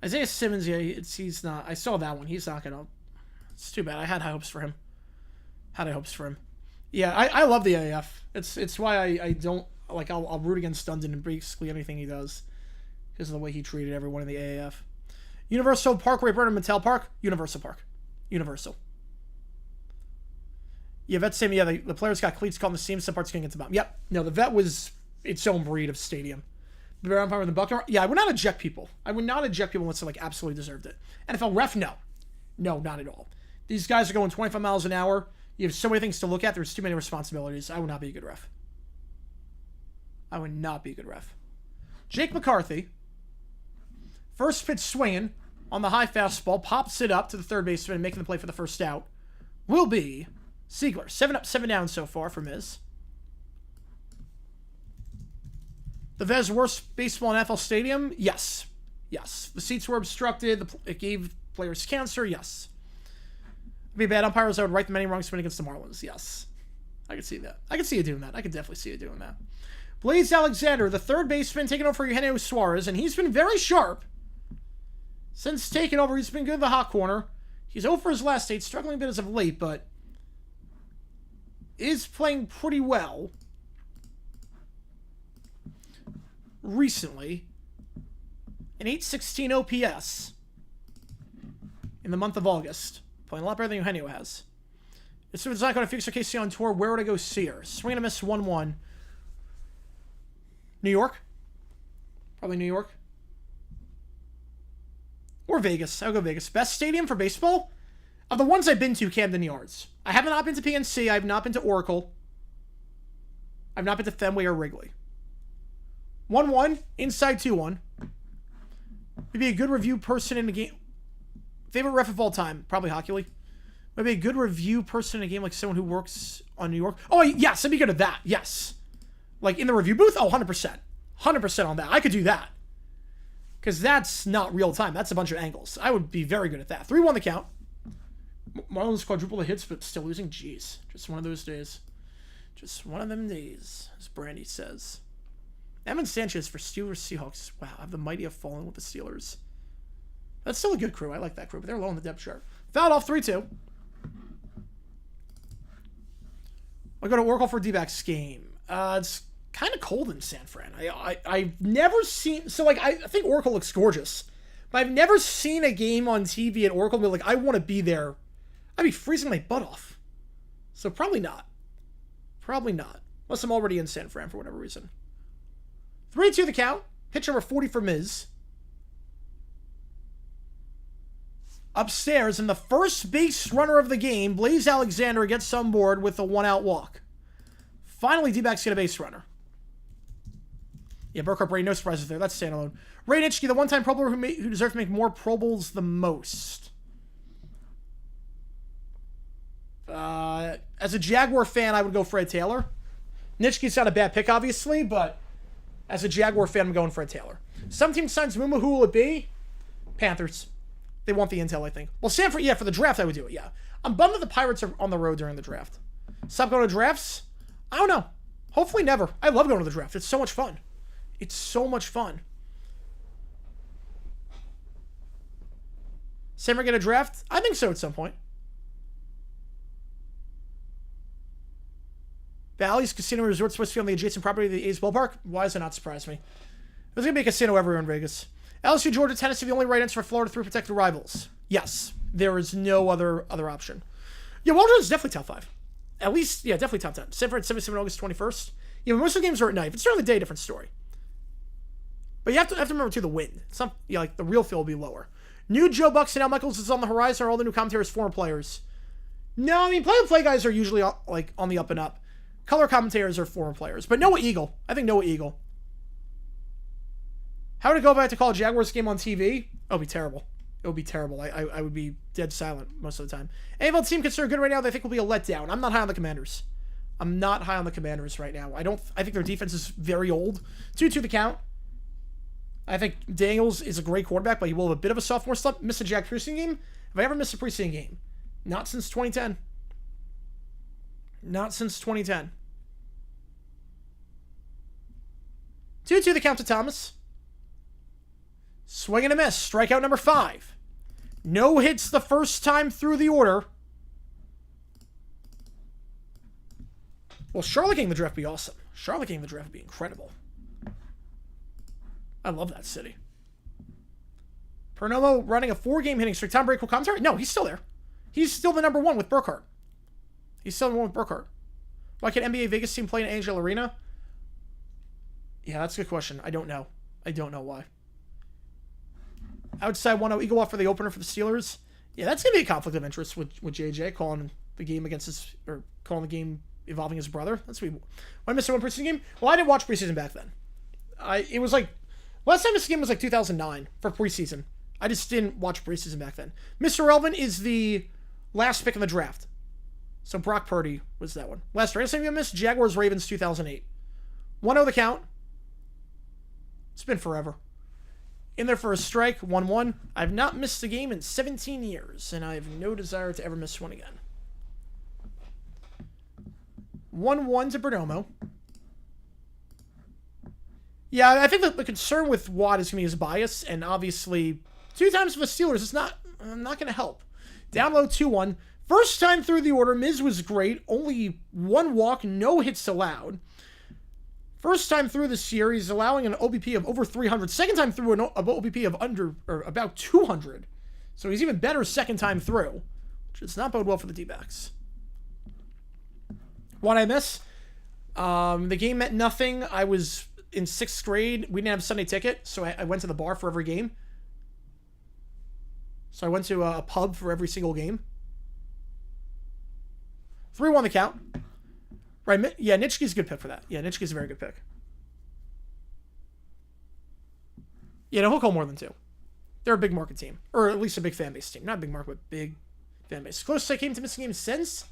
[SPEAKER 1] Isaiah Simmons, yeah, he's not. I saw that one. He's not gonna. It's too bad. I had high hopes for him. Yeah, I love the AF. It's why I don't like. I'll root against Dundon in basically anything he does because of the way he treated everyone in the AAF. Universal Parkway, Brennan Mattel Park, Universal Park, Universal. Yeah, Vet's saying, yeah, the players got cleats caught in the seam, some parts getting into the bottom. Yep. No, the Vet was its own breed of stadium. The better umpire than Buckner. Yeah, I would not eject people. Unless they like absolutely deserved it. NFL ref, no. No, not at all. These guys are going 25 miles an hour. You have so many things to look at. There's too many responsibilities. I would not be a good ref. Jake McCarthy. First pitch swinging on the high fastball. Pops it up to the third baseman, making the play for the first out. Will be Siegler. 7 up, 7 down so far for Miz. The Vez worst baseball in NFL Stadium? Yes. The seats were obstructed. It gave players cancer? Yes. It'd be bad umpires. I would right the many wrongs win against the Marlins? Yes. I could see that. I could see you doing that. I could definitely see you doing that. Blaze Alexander, the third baseman, taking over for Eugenio Suarez, and he's been very sharp. Since taking over, he's been good in the hot corner. He's over his last 8, struggling a bit as of late, but is playing pretty well recently. An 816 OPS in the month of August. Playing a lot better than Eugenio has. If it's not going to fix her KC on tour, where would I go see her? Swing and a miss 1-1. New York? Probably New York. Or Vegas. I'll go Vegas. Best stadium for baseball? Of the ones I've been to, Camden Yards. I have not been to PNC. I have not been to Oracle. I've not been to Fenway or Wrigley. 1-1. Inside 2-1. Maybe a good review person in the game. Favorite ref of all time? Probably Hockey League. Maybe a good review person in a game, like someone who works on New York. Oh, yes. I'd be good at that. Yes. Like in the review booth? Oh, 100%. 100% on that. I could do that. Because that's not real time. That's a bunch of angles. I would be very good at that. 3-1 the count. Marlins quadruple the hits, but still losing. Jeez. Just one of those days. Just one of them days, as Brandy says. Evan Sanchez for Steelers Seahawks. Wow, I have the mighty have fallen with the Steelers. That's still a good crew. I like that crew, but they're low on the depth chart. Fouled off 3-2. I'll go to Oracle for D-backs game. It's kind of cold in San Fran. I've never seen... So, like, I think Oracle looks gorgeous. But I've never seen a game on TV at Oracle and be like, I want to be there. I'd be freezing my butt off. So, probably not. Probably not. Unless I'm already in San Fran for whatever reason. 3-2 the count. Pitch number 40 for Miz. Upstairs, and the first base runner of the game, Blaze Alexander, gets on board with a 1-out walk. Finally, D-backs get a base runner. Yeah, Burkhart Brady, no surprises there. That's standalone. Ray Nitschke, the one-time Pro Bowler who deserved to make more Pro Bowls the most. As a Jaguar fan, I would go Fred Taylor. Nitschke's not a bad pick, obviously, but as a Jaguar fan, I'm going Fred Taylor. Some team signs Muma. Who will it be? Panthers. They want the intel, I think. Well, Sanford, yeah, for the draft, I would do it, yeah. I'm bummed that the Pirates are on the road during the draft. Stop going to drafts? I don't know. Hopefully never. I love going to the draft. It's so much fun. It's so much fun. Sam, get a draft? I think so at some point. Bally's Casino Resort supposed to be on the adjacent property of the A's ballpark? Why does it not surprise me? There's going to be a casino everywhere in Vegas. LSU, Georgia, Tennessee, the only right answer for Florida 3 protected rivals. Yes. There is no other option. Yeah, Waldron is definitely top 5. At least, yeah, definitely top 10. San Fran, 77 August 21st. Yeah, most of the games are at night. If it's during the day, different story. But you have to remember, too, the wind. Some, yeah, like, the real feel will be lower. New Joe Bucks and Al Michaels is on the horizon. Are all the new commentators former players? No, I mean, play-by-play guys are usually, like, on the up and up. Color commentators are former players. But Noah Eagle. I think Noah Eagle. How would it go if I had to call a Jaguars game on TV? Oh, it'd be terrible. It would be terrible. I would be dead silent most of the time. AFL team considered good right now. They think will be a letdown. I'm not high on the Commanders. I'm not high on the Commanders right now. I think their defense is very old. 2-2 the count. I think Daniels is a great quarterback, but he will have a bit of a sophomore slump. Miss a Jack preseason game? Have I ever missed a preseason game? Not since 2010. Not since 2010. 2-2 the count to Thomas. Swing and a miss. Strikeout number 5. No hits the first time through the order. Well, Charlotte getting the draft would be awesome. Charlotte getting the draft would be incredible. I love that city. Perdomo running a 4-game hitting streak. Tom Brady will commentary? No, he's still there. He's still the number 1 with Burkhardt. He's still the one with Burkhardt. Why can NBA Vegas team play in Angel Arena? Yeah, that's a good question. I don't know. I don't know why. Outside 1-0 Eagle off for the opener for the Steelers. Yeah, that's going to be a conflict of interest with JJ calling the game against his, or calling the game involving his brother. That's weird. Why miss one preseason game? Well, I didn't watch preseason back then. It was like, last time this game was like 2009 for preseason. I just didn't watch preseason back then. Mr. Relevant is the last pick in the draft. So Brock Purdy was that one. Last race I'm going to miss, Jaguars Ravens 2008. 1-0 the count. It's been forever. In there for a strike, 1-1. I've not missed a game in 17 years, and I have no desire to ever miss one again. 1-1 to Perdomo. Yeah, I think the concern with Watt is going to be his bias, and obviously 2 times for the Steelers is not going to help. Down low 2-1. First time through the order, Miz was great. Only 1 walk, no hits allowed. First time through this series, allowing an OBP of over 300. Second time through an OBP of under, or about 200. So he's even better second time through, which does not bode well for the D-backs. What I miss? The game meant nothing. I was in 6th grade. We didn't have a Sunday ticket, so I went to the bar for every game. So I went to a pub for every single game. 3-1 the count. Right, yeah, Nitschke's a good pick for that. Yeah, Nitschke's a very good pick. Yeah, no, he'll call more than 2. They're a big market team. Or at least a big fan base team. Not a big market, but big fan base. Closest I came to missing games since?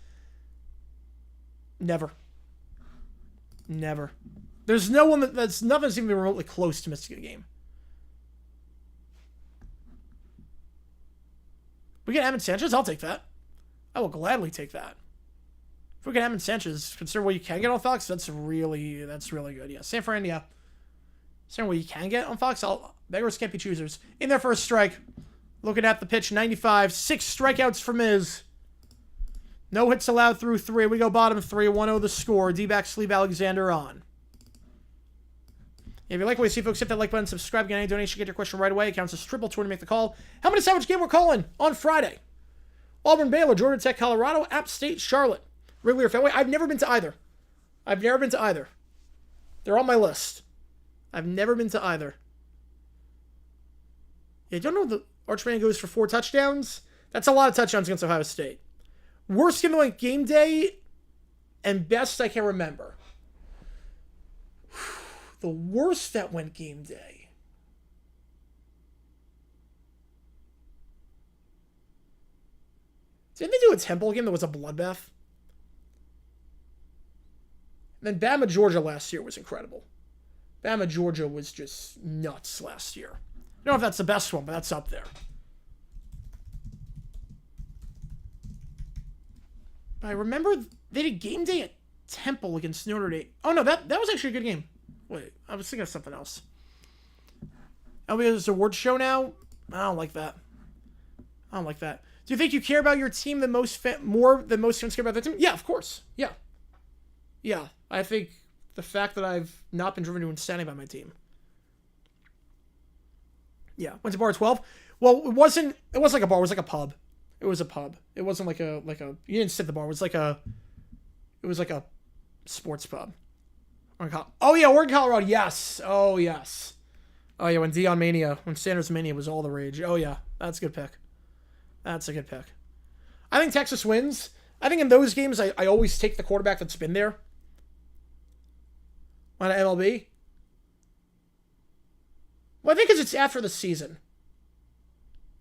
[SPEAKER 1] Never. Never. There's no one that's nothing's even remotely close to missing a game. We get Amon Sanchez? I'll take that. I will gladly take that. If we get Amon Sanchez, consider what you can get on Fox, that's really good. Yeah, San Fran, yeah. Consider what you can get on Fox, beggars can't be choosers. In there for a strike. Looking at the pitch, 95. 6 strikeouts for Miz. No hits allowed through 3. We go bottom 3. 1-0 the score. D-backs leave Alexander on. If you like what you see, folks, hit that like button, subscribe, get any donation, get your question right away. It counts as triple to make the call. How many sandwich game we're calling on Friday? Auburn, Baylor, Georgia Tech, Colorado, App State, Charlotte. Wrigley or Fenway. I've never been to either. They're on my list. I've never been to either. Yeah, don't know the Archman goes for 4 touchdowns. That's a lot of touchdowns against Ohio State. Worst game like game day and best I can remember. The worst that went game day. Didn't they do a Temple game that was a bloodbath? And then Bama, Georgia last year was incredible. Bama, Georgia was just nuts last year. I don't know if that's the best one, but that's up there. But I remember they did game day at Temple against Notre Dame. Oh, no, that was actually a good game. Wait, I was thinking of something else. LB's award show now? I don't like that. Do you think you care about your team more than most fans care about their team? Yeah, of course. Yeah. Yeah, I think the fact that I've not been driven to insanity by my team. Yeah, went to bar at 12. Well, it wasn't like a bar, it was like a pub. It was a pub. It wasn't like a you didn't sit at the bar. It was like a sports pub. Oh yeah, Oregon, Colorado. Yes. Oh yes. Oh yeah, when Sanders Mania was all the rage. Oh yeah, that's a good pick. That's a good pick. I think Texas wins. I think in those games, I always take the quarterback that's been there. On MLB. Well, I think because it's after the season.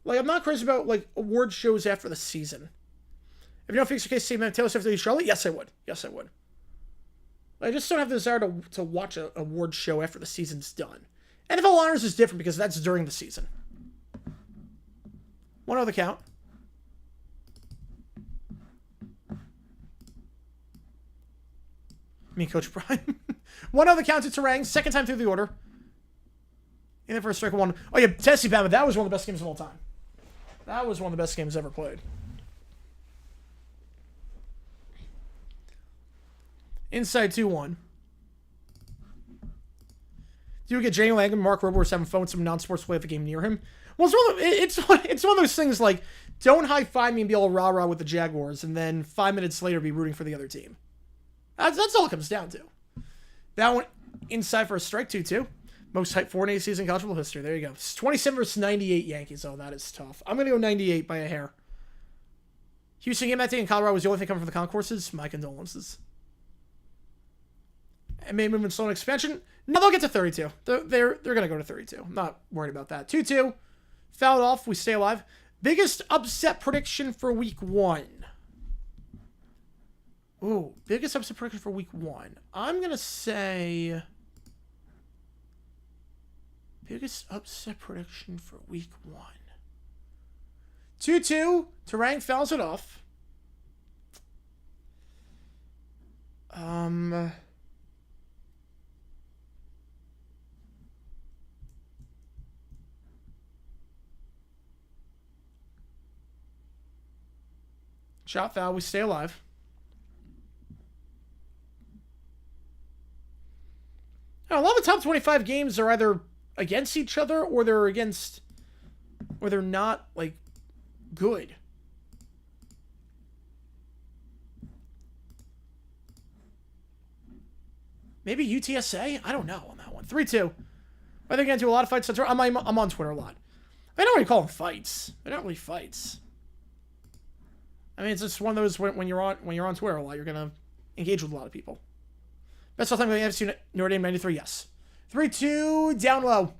[SPEAKER 1] Like, I'm not crazy about, like, award shows after the season. If you don't fix your case, say Taylor Swift to Charlotte? Yes, I would. I just don't have the desire to watch an award show after the season's done. NFL Honors is different because that's during the season. 1-0 the count. Me, Coach Prime. 1-0 the count to Terang. Second time through the order. In the first strike one. Oh yeah, Tennessee Bama. That was one of the best games of all time. That was one of the best games ever played. Inside 2-1. Do you get Jay Lang and Mark Roberts having fun with some non-sports play of the game near him? Well, it's one of those things like, don't high-five me and be all rah-rah with the Jaguars, and then 5 minutes later be rooting for the other team. That's all it comes down to. That one inside for a strike 2-2. Most hype 4-8 season in college football history. There you go. It's 27 versus 98 Yankees. Oh, that is tough. I'm going to go 98 by a hair. Houston game that day in Colorado was the only thing coming from the concourses. My condolences. And maybe moving slow in expansion. No, they'll get to 32. They're going to go to 32. I'm not worried about that. 2-2. Fouled off. We stay alive. Biggest upset prediction for week 1. Ooh, biggest upset prediction for week 1. I'm going to say... Biggest upset prediction for week 1. 2-2. Terang fouls it off. Shot foul. We stay alive. Now, a lot of the top 25 games are either against each other or they're not, like, good. Maybe UTSA? I don't know on that one. 3-2. I think I do a lot of fights. I'm on Twitter a lot. I don't really call them fights. They're not really fights. I mean, it's just one of those when you're on Twitter a lot, you're gonna engage with a lot of people. Best all time in the NFC Notre Dame 93, yes. 3-2 down low,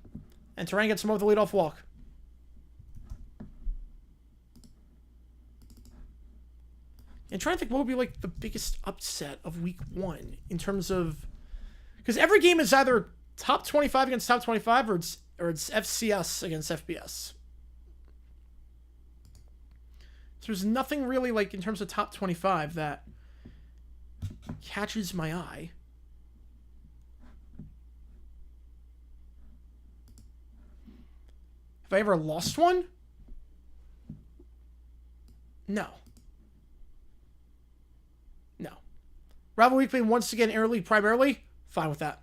[SPEAKER 1] and Terang gets him over the leadoff walk. And trying to think what would be like the biggest upset of week 1 in terms of, because every game is either top 25 against top 25 or it's FCS against FBS. So there's nothing really, like, in terms of top 25 that catches my eye. Have I ever lost one? No. No. Rival week being once again interleague primarily? Fine with that.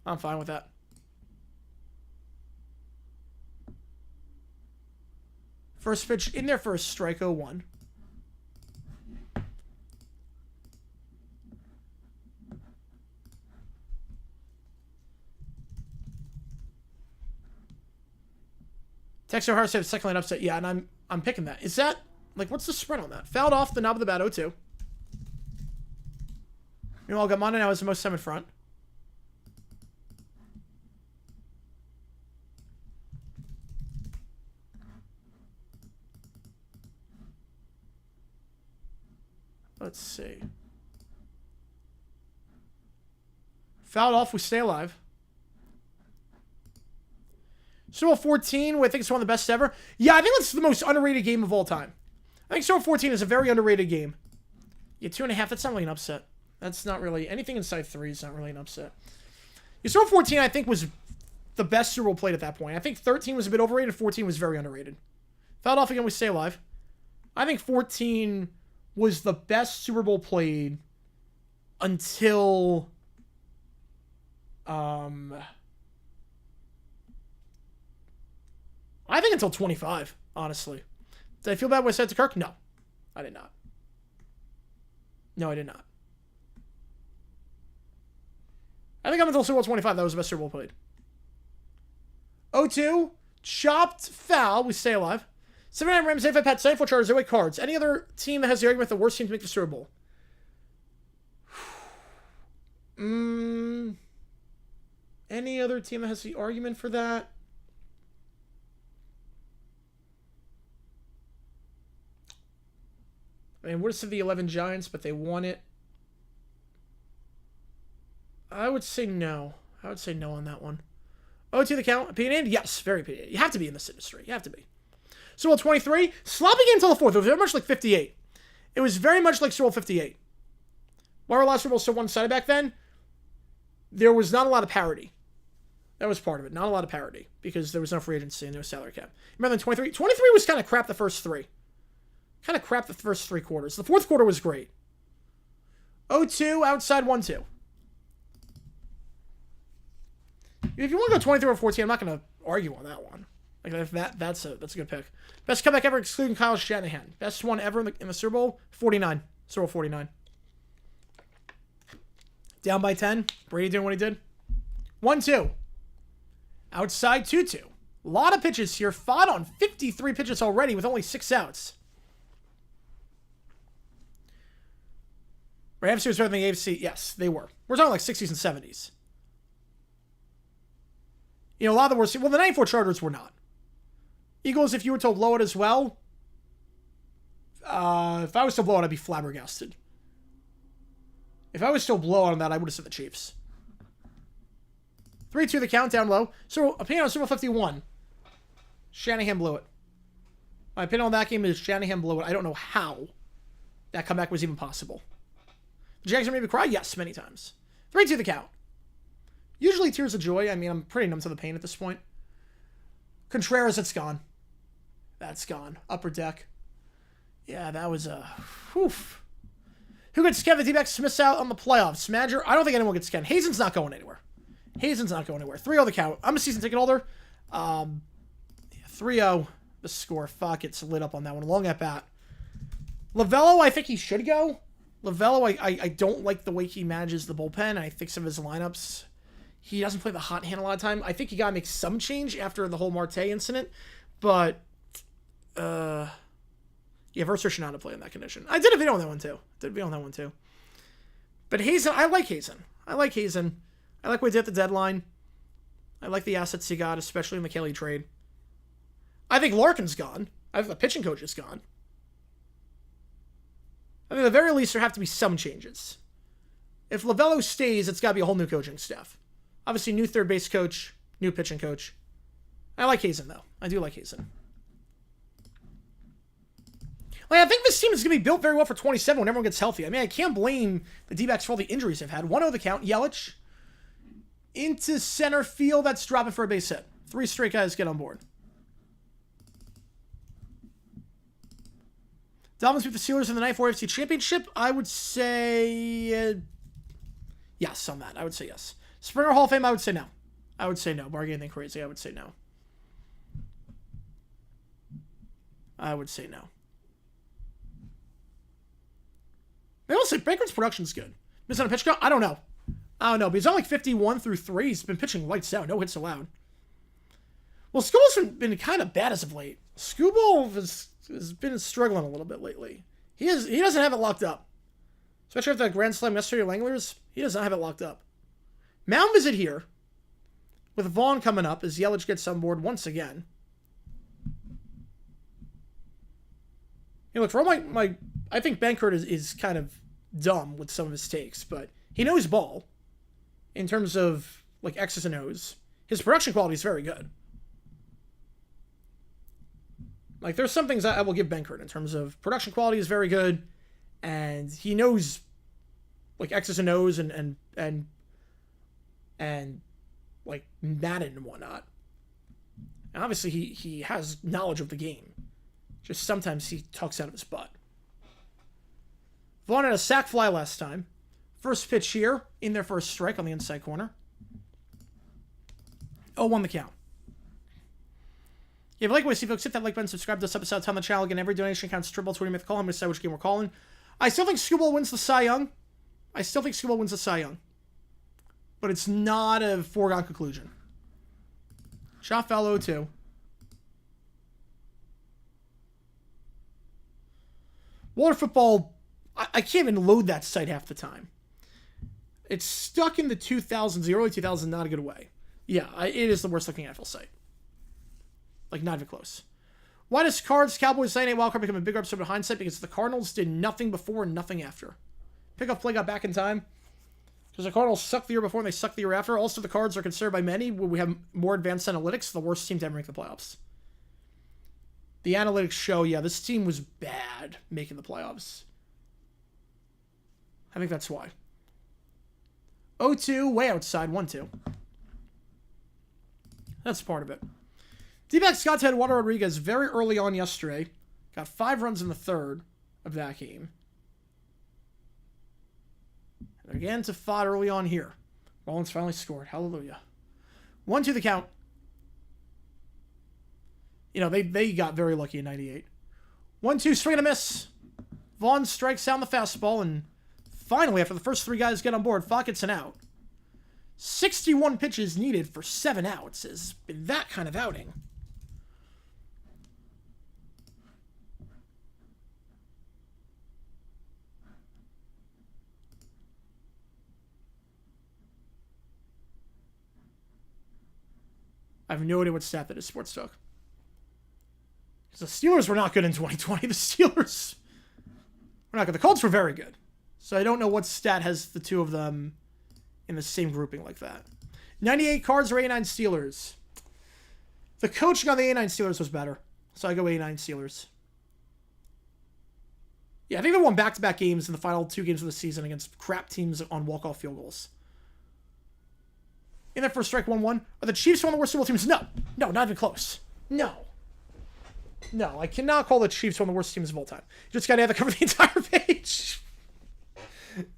[SPEAKER 1] I'm fine with that. First pitch in there for a strike, 0-1. Texas O'Hara said second line upset. Yeah, and I'm picking that. Is that, like, what's the spread on that? Fouled off the knob of the bat, 0-2. Meanwhile, Gamana now has the most time in front. Let's see. Fouled off, we stay alive. Super Bowl 14, I think it's one of the best ever. Yeah, I think that's the most underrated game of all time. I think Super Bowl 14 is a very underrated game. Yeah, 2.5, that's not really an upset. That's not really, anything inside 3 is not really an upset. Yeah, Super Bowl 14, I think, was the best Super Bowl played at that point. I think 13 was a bit overrated, 14 was very underrated. Fouled off again, we stay alive. I think 14... was the best Super Bowl played until I think until 25, honestly. Did I feel bad when I said it to Kirk? No. I did not. No, I did not. I think up until Super Bowl 25, that was the best Super Bowl played. 0-2, chopped foul, we stay alive. 79 Rams, 85 Pats, 94 Chargers, 08 Cards. Any other team that has the argument the worst team to make the Super Bowl? Any other team that has the argument for that? I mean, would have said the 11 Giants, but they won it. I would say no. I would say no on that one. 0-2 the count. Opinionated? Yes, very opinionated. You have to be in this industry. You have to be. Super Bowl 23, sloppy game until the 4th. It was very much like 58. It was very much like Super Bowl 58. Why were a lot of Super Bowls so one-sided back then? There was not a lot of parity. That was part of it. Not a lot of parity because there was no free agency and no salary cap. Remember then 23? 23 was kind of crap the first three. Kind of crap the first 3 quarters. The fourth quarter was great. 0-2, outside 1-2. If you want to go 23 or 14, I'm not going to argue on that one. Like if that's a good pick. Best comeback ever excluding Kyle Shanahan. Best one ever in the Super Bowl, 49. Super Bowl 49. Down by 10. Brady doing what he did. 1-2. Outside 2-2. A lot of pitches here. Fought on 53 pitches already with only 6 outs. Rams was better than the AFC. Yes, they were. We're talking like 60s and 70s. You know, a lot of the worst. Well, the 94 Chargers were not. Eagles, if you were to blow it as well, if I was to blow it, I'd be flabbergasted. If I was still blow on that, I would have said the Chiefs. 3-2 the countdown low. So, opinion on Super Bowl 51. Shanahan blew it. My opinion on that game is Shanahan blew it. I don't know how that comeback was even possible. The Jags made me cry? Yes, many times. 3-2 the count. Usually tears of joy. I mean, I'm pretty numb to the pain at this point. Contreras, it's gone. That's gone. Upper deck. Yeah, that was a... Woof. Who gets Ken? The D-backs miss out on the playoffs. Madger, I don't think anyone gets Ken. Hazen's not going anywhere. 3-0 the count. I'm a season ticket holder. 3-0 the score. Fuck, it's lit up on that one. Long at bat. Lavello, I think he should go. Lavello, I don't like the way he manages the bullpen. I think some of his lineups... He doesn't play the hot hand a lot of time. I think he got to make some change after the whole Marte incident. But, yeah, Verser should not have played in that condition. I did a video on that one, too. But Hazen, I like Hazen. I like what he did at the deadline. I like the assets he got, especially in the Kelly trade. I think Larkin's gone. I think the pitching coach is gone. I think at the very least there have to be some changes. If Lavello stays, it's got to be a whole new coaching staff. Obviously, new third base coach, new pitching coach. I like Hazen, though. I do like Hazen. Like, I think this team is going to be built very well for 27 when everyone gets healthy. I mean, I can't blame the D-backs for all the injuries they've had. 1-0 the count. Yelich into center field. That's dropping for a base hit. 3 straight guys get on board. Dolphins beat the Steelers in the 94 AFC Championship. I would say yes on that. I would say yes. Springer Hall of Fame, I would say no. Barring anything crazy, I would say no. They also say Baker's production's good. Missing on a pitch count? I don't know. But he's on like 51 through 3. He's been pitching lights out. No hits allowed. Well, Scooble's been kind of bad as of late. Scooble has been struggling a little bit lately. He doesn't have it locked up. Especially after that Grand Slam yesterday, Langlers. He does not have it locked up. Mound visit here. With Vaughn coming up as Yelich gets on board once again. You know, look, for all my I think Benkert is kind of dumb with some of his takes, but he knows ball. In terms of, like, X's and O's. His production quality is very good. Like, there's some things I will give Benkert in terms of production quality is very good, and he knows, like, X's and O's and like Madden and whatnot. And obviously he has knowledge of the game. Just sometimes he talks out of his butt. Vaughn had a sac fly last time. First pitch here in their first strike on the inside corner. 0-1 the count. If you like what you see, folks, hit that like button, subscribe to us episode on the channel. Again, every donation counts. Triple 20 minute call. I'm going to decide which game we're calling. I still think Scooble wins the Cy Young. But it's not a foregone conclusion. Shot foul 0-2. Water Football, I can't even load that site half the time. It's stuck in the 2000s, the early 2000s, not a good way. Yeah, it is the worst looking NFL site. Like, not even close. Why does Cowboys Sunday Night Wildcard become a bigger episode of hindsight? Because the Cardinals did nothing before and nothing after. Pickup play got back in time. Because the Cardinals sucked the year before and they sucked the year after. Also, the Cards are considered by many, when we have more advanced analytics, the worst team to ever make the playoffs. The analytics show, yeah, this team was bad making the playoffs. I think that's why. 0-2, way outside, 1-2. That's part of it. D-backs got to Eduardo Rodriguez very early on yesterday. Got 5 runs in the third of that game. And again to Fod early on here. Rollins finally scored. Hallelujah. 1-2 the count. You know, they got very lucky in 98. 1-2, swing and a miss. Vaughn strikes down the fastball, and finally, after the first 3 guys get on board, Fod gets an out. 61 pitches needed for 7 outs. Has been that kind of outing. I have no idea what stat that is, Sports Talk. Because the Steelers were not good in 2020. The Steelers were not good. The Colts were very good. So I don't know what stat has the two of them in the same grouping like that. 98 Cards or 89 Steelers. The coaching on the 89 Steelers was better. So I go 89 Steelers. Yeah, I think they won back-to-back games in the final 2 games of the season against crap teams on walk-off field goals. In their first strike, 1-1. Are the Chiefs one of the worst Super Bowl teams? No. No, not even close. No. No, I cannot call the Chiefs one of the worst teams of all time. You just got to have to cover the entire page.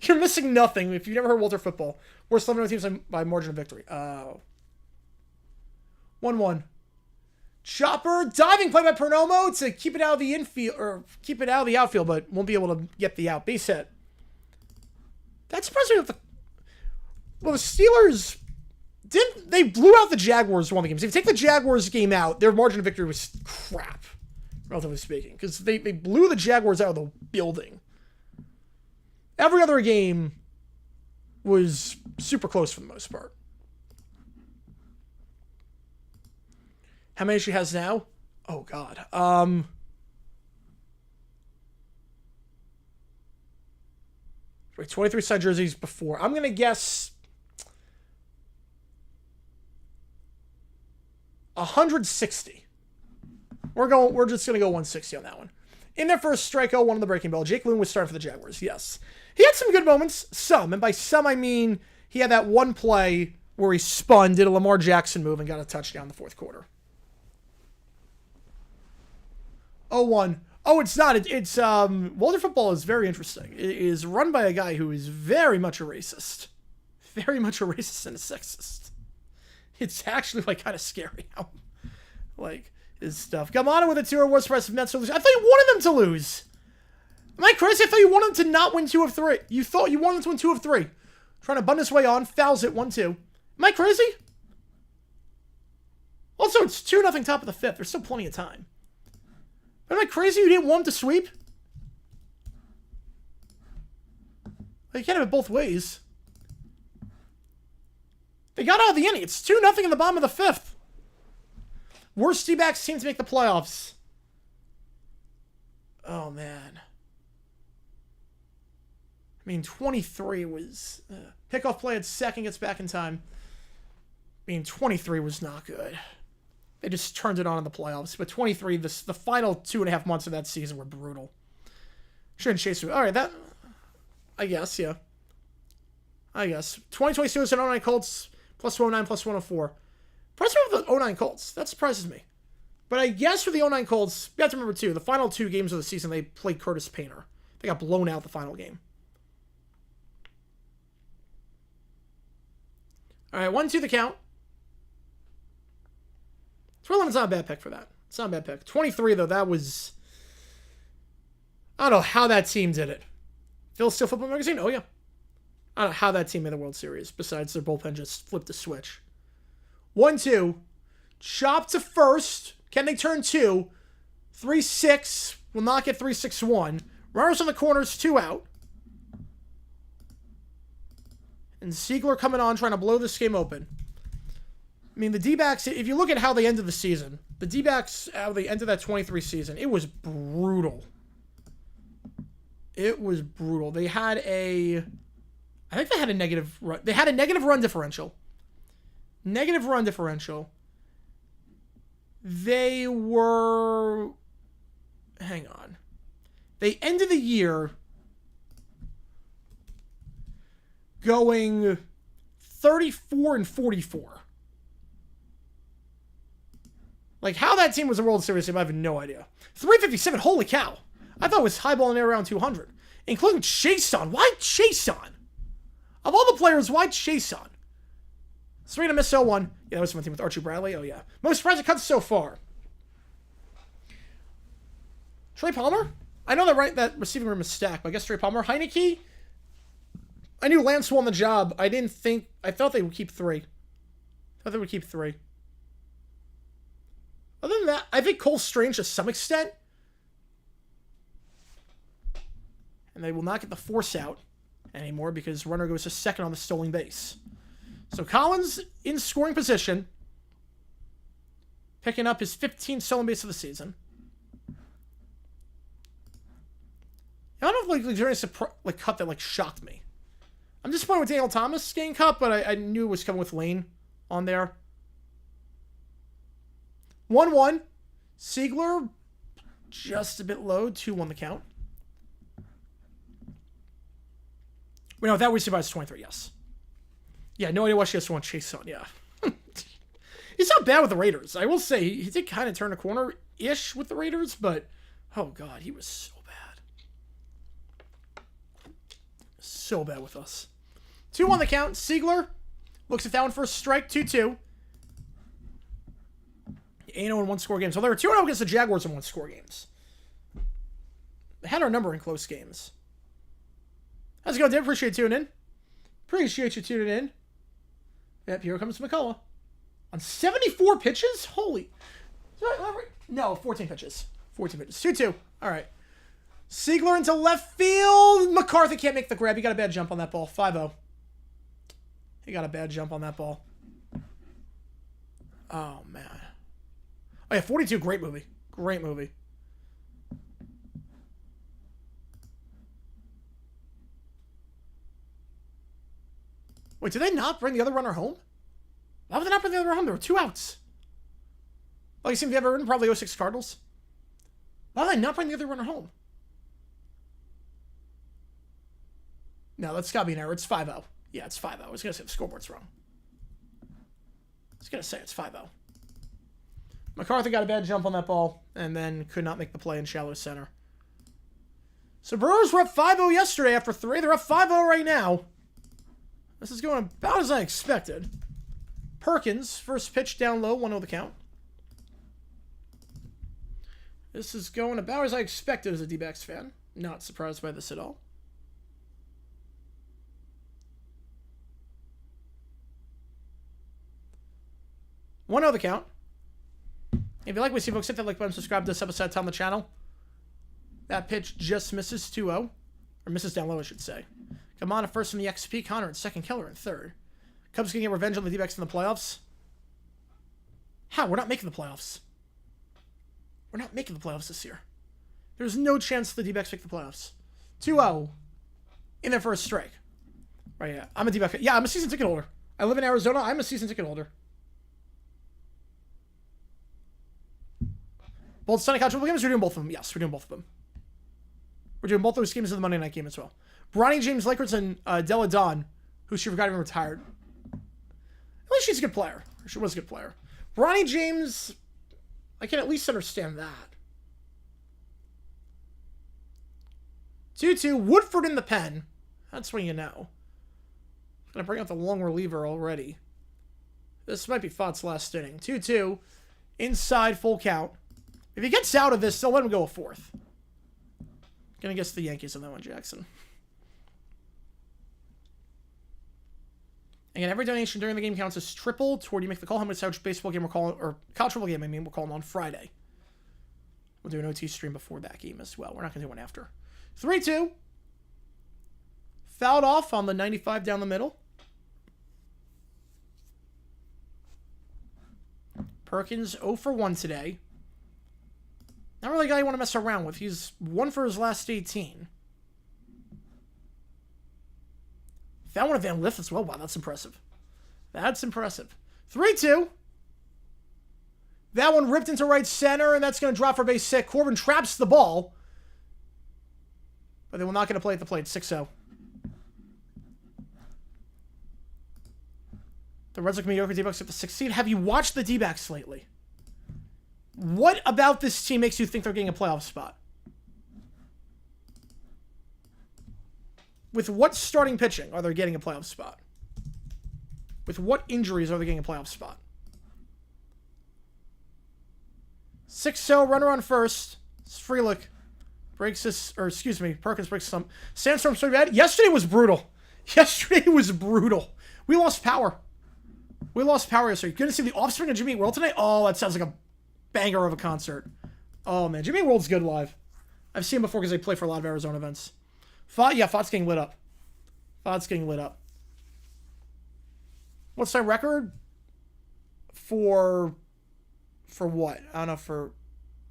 [SPEAKER 1] You're missing nothing if you've never heard Walter Football. Worst 11 teams by margin of victory. 1-1. Chopper diving play by Perdomo to keep it out of the infield, or keep it out of the outfield, but won't be able to get the out. Base hit. That surprised me with the... Well, the Steelers... They blew out the Jaguars one of the games. If you take the Jaguars game out, their margin of victory was crap, relatively speaking, because they blew the Jaguars out of the building. Every other game was super close for the most part. How many she has now? Oh, God. 23 side jerseys before. I'm going to guess 160. We're just going to go 160 on that one. In their first strikeout, one on the breaking ball. Jake Loon was starting for the Jaguars. Yes. He had some good moments. Some. And by some, I mean he had that one play where he spun, did a Lamar Jackson move, and got a touchdown in the fourth quarter. 0-1. Oh, it's not. It's Walter Football is very interesting. It is run by a guy who is very much a racist. Very much a racist and a sexist. It's actually, like, kind of scary how, like, his stuff. Gamano with a 2 or worse price of Mets to lose. I thought you wanted them to lose. Am I crazy? I thought you wanted them to not win 2 of 3. You thought you wanted them to win 2 of 3. Trying to bund his way on. Fouls it. 1-2. Am I crazy? Also, it's 2-0 top of the 5th. There's still plenty of time. Am I crazy you didn't want them to sweep? Well, you can't have it both ways. They got out of the inning. It's 2-0 in the bottom of the 5th. Worst D-backs team to make the playoffs. Oh, man. I mean, 23 was... pickoff play at second, gets back in time. I mean, 23 was not good. They just turned it on in the playoffs. But 23, the final 2.5 months of that season were brutal. Shouldn't chase it. All right, that... I guess, yeah. I guess. 2020 Steelers and 09 Colts... Plus 109, plus 104. Price for the 09 Colts. That surprises me. But I guess for the 09 Colts, you have to remember, too, the final 2 games of the season, they played Curtis Painter. They got blown out the final game. All right, 1-2 the count. 12-11's not a bad pick for that. It's not a bad pick. 23, though, that was... I don't know how that team did it. Phil Steele Football Magazine? Oh, yeah. I don't know how that team made the World Series, besides their bullpen just flipped a switch. 1-2. Chop to first. Can they turn 2? 3-6. Will not get 3-6-1. Runners on the corners, 2 out. And Siegler coming on, trying to blow this game open. I mean, the D-backs, if you look at how they ended the season, the D-backs, how they ended that 23 season, it was brutal. It was brutal. They had a... I think they had a negative run. They had a negative run differential. Negative run differential. They were... Hang on. They ended the year going 34-44. Like, how that team was a World Series team, I have no idea. 357, holy cow. I thought it was highballing there around 200. Including Chason. Why Chason? Of all the players, why Chason? Serena missed 0-1. Yeah, that was one team with Archie Bradley. Oh, yeah. Most surprising cuts so far. Trey Palmer? I know that receiving room is stacked, but I guess Trey Palmer. Heineke? I knew Lance won the job. I thought they would keep 3. Other than that, I think Cole Strange to some extent. And they will not get the force out anymore because runner goes to second on the stolen base. So Collins in scoring position. Picking up his 15th stolen base of the season. I don't know if there's any cut that shocked me. I'm disappointed with Daniel Thomas getting cut, but I knew it was coming with Lane on there. 1-1. Siegler, just a bit low. 2-1 the count. Wait, no, that receive by 23, yes. Yeah, no idea why she has to want Chase on, yeah. He's not bad with the Raiders. I will say, he did kind of turn a corner-ish with the Raiders, but, oh God, he was so bad. So bad with us. 2-1 the count. Siegler looks at that one for a strike. 2-2. 8-0 in one-score games. So they were 2-0 against the Jaguars in one-score games. They had our number in close games. How's it going, Dave? Appreciate you tuning in. Appreciate you tuning in. Yep, here comes McCullough. On 74 pitches? Holy. No, 14 pitches. 14 pitches. 2-2. All right. Siegler into left field. McCarthy can't make the grab. He got a bad jump on that ball. 5-0. He got a bad jump on that ball. Oh, man. Oh, yeah, 42. Great movie. Great movie. Wait, did they not bring the other runner home? Why would they not bring the other runner home? There were 2 outs. Oh, you seem to have ever written probably 06 Cardinals. Why did they not bring the other runner home? No, that's got to be an error. It's 5-0. Yeah, it's 5-0. I was going to say the scoreboard's wrong. I was going to say it's 5-0. McCarthy got a bad jump on that ball and then could not make the play in shallow center. So Brewers were up 5-0 yesterday after 3. They're up 5-0 right now. This is going about as I expected. Perkins, first pitch down low, 1-0 the count. This is going about as I expected as a D-backs fan. Not surprised by this at all. One the count. If you like what you see, folks, hit that like button, subscribe to this episode on the channel. That pitch just misses 2-0. Or misses down low, I should say. Come on, at first from the XP, Connor in second, Keller in third. Cubs can get revenge on the D-backs in the playoffs. How? We're not making the playoffs. We're not making the playoffs this year. There's no chance the D-backs make the playoffs. 2-0 in their first strike. Right, yeah. I'm a D-back. Yeah, I'm a season ticket holder. I live in Arizona. I'm a season ticket holder. Both Sunday Couch games? We're doing both of them. Yes, we're doing both of them. We're doing both those games in the Monday night game as well. Bronny James Lakers and Della Dawn, who she forgot even retired. At least she's a good player. Or she was a good player. Bronny James, I can at least understand that. 2-2, Woodford in the pen. That's what you know. Gonna bring out the long reliever already. This might be Fott's last inning. 2-2, inside, full count. If he gets out of this, they'll let him go a fourth. Gonna guess the Yankees on that one, Jackson. Again, every donation during the game counts as triple toward you make the call. How much college baseball game we're calling, or college football game, I mean, we're calling on Friday. We'll do an OT stream before that game as well. We're not going to do one after. 3-2. Fouled off on the 95 down the middle. Perkins 0 for 1 today. Not really a guy you want to mess around with. He's 1 for his last 18. That one of Van Lith as well. Wow, that's impressive. That's impressive. 3-2. That one ripped into right center, and that's going to drop for base hit. Corbin traps the ball. But they will not get a play at the plate. 6-0. The Reds look mediocre. D-backs at the 6th seed. Have you watched the D-backs lately? What about this team makes you think they're getting a playoff spot? With what starting pitching are they getting a playoff spot? With what injuries are they getting a playoff spot? 6-0, runner on first. Frelick breaks this, or excuse me, Perkins breaks some. Sandstorm's so bad. Yesterday was brutal. Yesterday was brutal. We lost power. We lost power yesterday. Good to see the offspring of Jimmy World tonight. Oh, that sounds like a banger of a concert. Oh, man. Jimmy World's good live. I've seen him before because they play for a lot of Arizona events. Fott's getting lit up. Fott's getting lit up. What's my record? For what? I don't know, for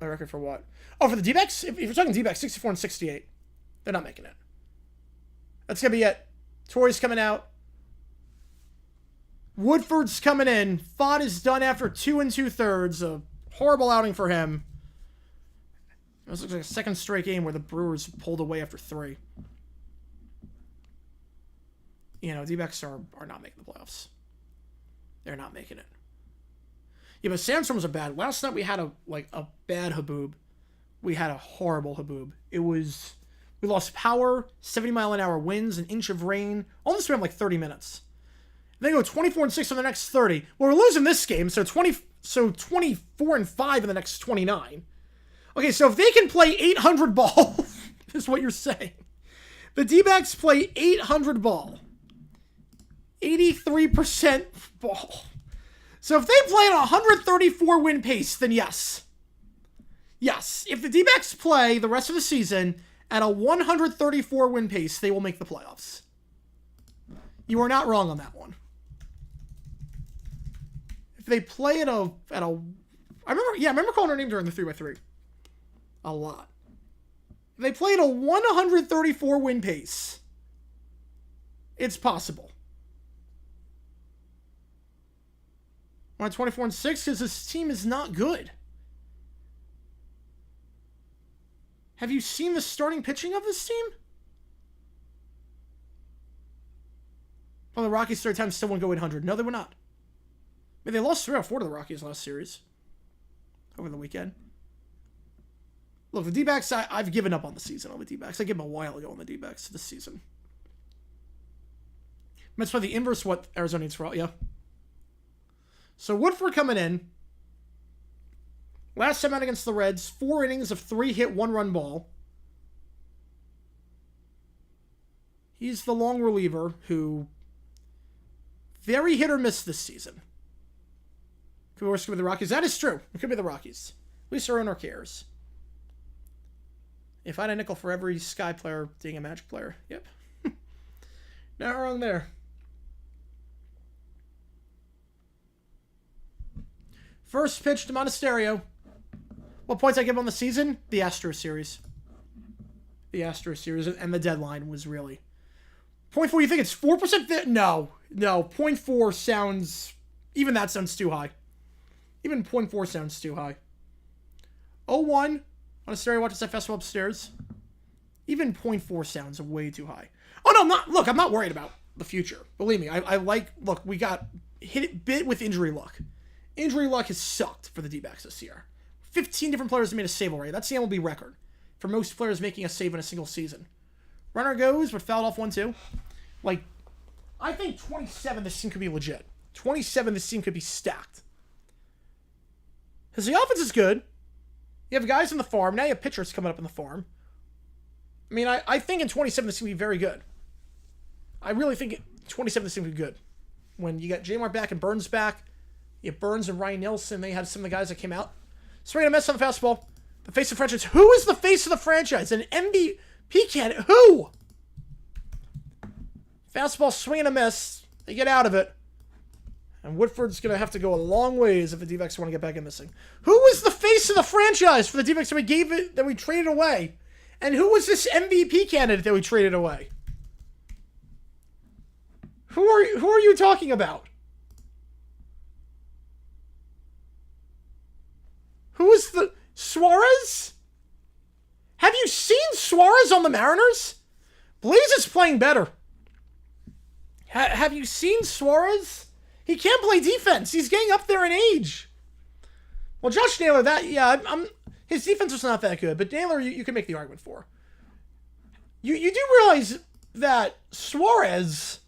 [SPEAKER 1] my record for what? Oh, for the D-backs? If you're talking D-backs, 64 and 68. They're not making it. That's going to be it. Torrey's coming out. Woodford's coming in. Fott is done after 2 2/3. A horrible outing for him. It looks like a second straight game where the Brewers pulled away after 3. You know, D-backs are not making the playoffs. They're not making it. Yeah, but Sandstorms are bad. Last night we had a bad Haboob. We had a horrible Haboob. We lost power, 70-mile-an-hour winds, an inch of rain, all this around like 30 minutes. They go 24 and 6 on the next 30. Well, we're losing this game, so 24 and 5 in the next 29. Okay, so if they can play 800 ball, is what you're saying. The D-backs play 800 ball. 83% ball. So if they play at a 134 win pace, then yes. Yes, if the D-backs play the rest of the season at a 134 win pace, they will make the playoffs. You are not wrong on that one. If they play at a I remember calling her name during the 3x3. A lot. If they play at a 134 win pace, it's possible. We're 24 and 6 because this team is not good. Have you seen the starting pitching of this team? Well, the Rockies third time still won't go 800. No, they were not. I mean, they lost 3 out of 4 to the Rockies last series. Over the weekend. Look, the D-backs, I've given up on the season on the D-backs. I gave them a while ago on the D-backs this season. That's probably the inverse of what Arizona needs for all, yeah. So Woodford coming in. Last time out against the Reds, 4 innings of 3 hit, 1 run ball. He's the long reliever who very hit or miss this season. Could be worse, could be the Rockies. That is true. It could be the Rockies. At least our owner cares. If I had a nickel for every Sky player being a Magic player. Yep. Not wrong there. First pitch to Monasterio. What points I give on the season? The Astros series. The Astros series. And the deadline was really... 0.4, you think it's 4%? No. 0.4 sounds... Even that sounds too high. Even 0.4 sounds too high. 0-1. Monasterio watches that festival upstairs. Even 0.4 sounds way too high. Oh, no, I'm not worried about the future. Believe me, look, we got bit with injury luck. Injury luck has sucked for the D-backs this year. 15 different players have made a save already. That's the MLB record for most players making a save in a single season. Runner goes, but fouled off 1-2. I think 27, this team could be legit. 27, this team could be stacked. Because the offense is good. You have guys in the farm. Now you have pitchers coming up in the farm. I mean, I think in 27, this can be very good. I really think 27, this can be good. When you got J-Mart back and Burns back, you have Burns and Ryan Nelson. They had some of the guys that came out. Swing and a miss on the fastball. The face of the franchise. Who is the face of the franchise? An MVP candidate. Who? Fastball, swing and a miss. They get out of it. And Woodford's going to have to go a long ways if the D-backs want to get back in this thing. Who was the face of the franchise for the D-backs that we traded away? And who was this MVP candidate that we traded away? Who are you talking about? Who is the... Suarez? Have you seen Suarez on the Mariners? Blaze is playing better. Have you seen Suarez? He can't play defense. He's getting up there in age. Well, Josh Naylor, his defense was not that good, but Naylor, you can make the argument for. You do realize that Suarez,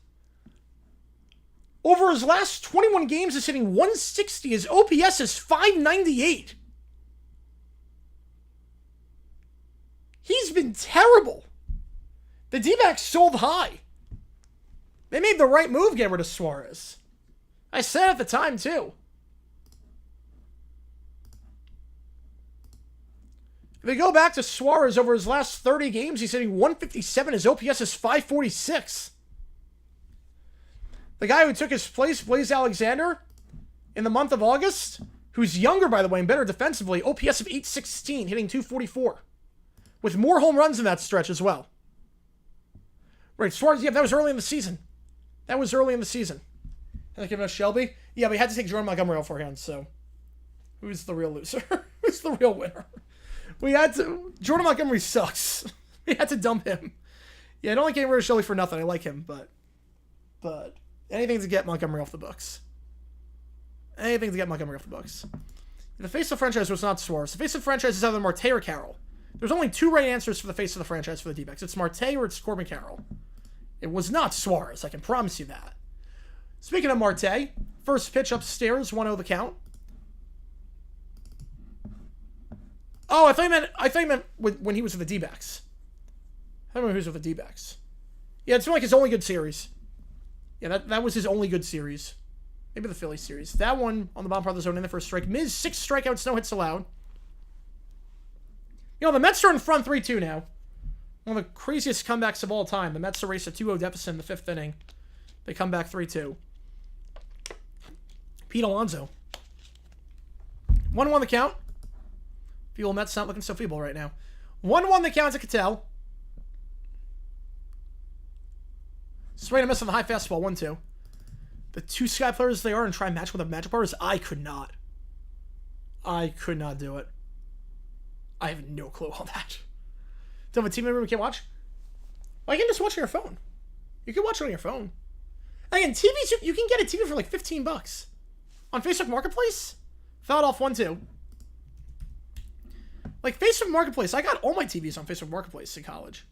[SPEAKER 1] over his last 21 games, is hitting 160. His OPS is 598. He's been terrible. The D-backs sold high. They made the right move getting rid of Suarez. I said at the time, too. If we go back to Suarez over his last 30 games, he's hitting 157. His OPS is 546. The guy who took his place, Blaze Alexander, in the month of August, who's younger, by the way, and better defensively, OPS of 816, hitting 244. With more home runs in that stretch as well. Right, Suarez, yeah, that was early in the season. Had I given us Shelby? Yeah, we had to take Jordan Montgomery off our hands, so who's the real loser? Who's the real winner? Jordan Montgomery sucks. We had to dump him. Yeah, I don't like getting rid of Shelby for nothing. I like him, but anything to get Montgomery off the books. The face of the franchise was not Suarez. The face of the franchise is either Marte or Carroll. There's only two right answers for the face of the franchise for the D-backs. It's Marte or it's Corbin Carroll. It was not Suarez. I can promise you that. Speaking of Marte, first pitch upstairs, 1-0 the count. Oh, I thought you meant when he was with the D-backs. I don't know who was with the D-backs. Yeah, it's like his only good series. Yeah, that was his only good series. Maybe the Philly series. That one on the bottom part of the zone in the first strike. Miz, 6 strikeouts, no hits allowed. You know, the Mets are in front 3-2 now. One of the craziest comebacks of all time. The Mets erased a 2-0 deficit in the 5th inning. They come back 3-2. Pete Alonso. 1-1 the count. Feeble Mets not looking so feeble right now. 1-1 the count to Cattell. Swing and miss on the high fastball. 1-2. The two Sky players they are and try and match with the Magic powers. I could not do it. I have no clue on that. Do you have a team member we can't watch? Well, you can just watch on your phone. You can watch it on your phone. Again, TVs, you can get a TV for like $15. On Facebook Marketplace? Fouled off 1-2. Like, Facebook Marketplace, I got all my TVs on Facebook Marketplace in college.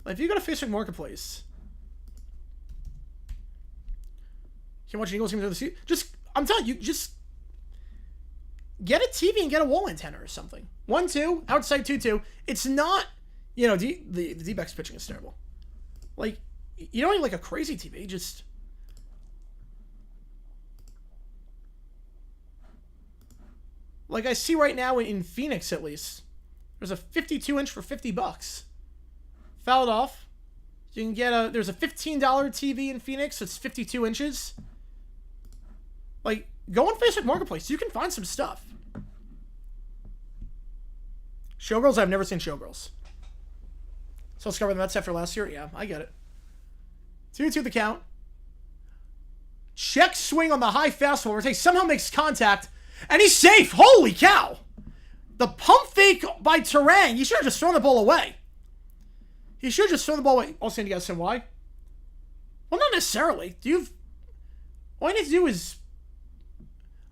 [SPEAKER 1] Like, if you go to Facebook Marketplace, you can watch an Eagles game of the season. I'm telling you, just get a TV and get a wall antenna or something. 1-2, outside 2-2. It's not, the D-backs pitching is terrible. Like, you don't need like a crazy TV, just like I see right now in Phoenix at least. There's a 52-inch for $50. Fouled off. You can get there's a $15 TV in Phoenix that's 52 inches. Like, go on Facebook Marketplace. You can find some stuff. Showgirls? I've never seen Showgirls. So let's cover the Mets after last year? Yeah, I get it. 2-2 the count. Check swing on the high fastball. Marte somehow makes contact, and he's safe. Holy cow! The pump fake by Terang. He should have just thrown the ball away. Also, you guys say why? Well, not necessarily. All you need to do is,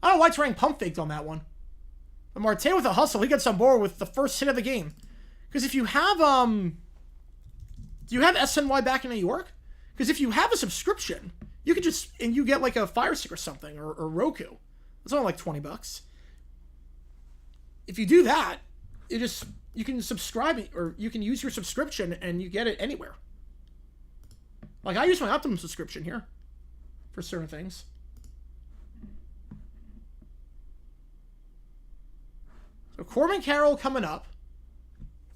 [SPEAKER 1] I don't know why Terang pump faked on that one. But Marte with a hustle, he gets on board with the first hit of the game. Because if you have, do you have SNY back in New York? Because if you have a subscription, you could and you get like a Fire Stick or something, or Roku. It's only like $20. If you do that, you can subscribe, or you can use your subscription and you get it anywhere. Like, I use my Optimum subscription here for certain things. So Corbin Carroll coming up.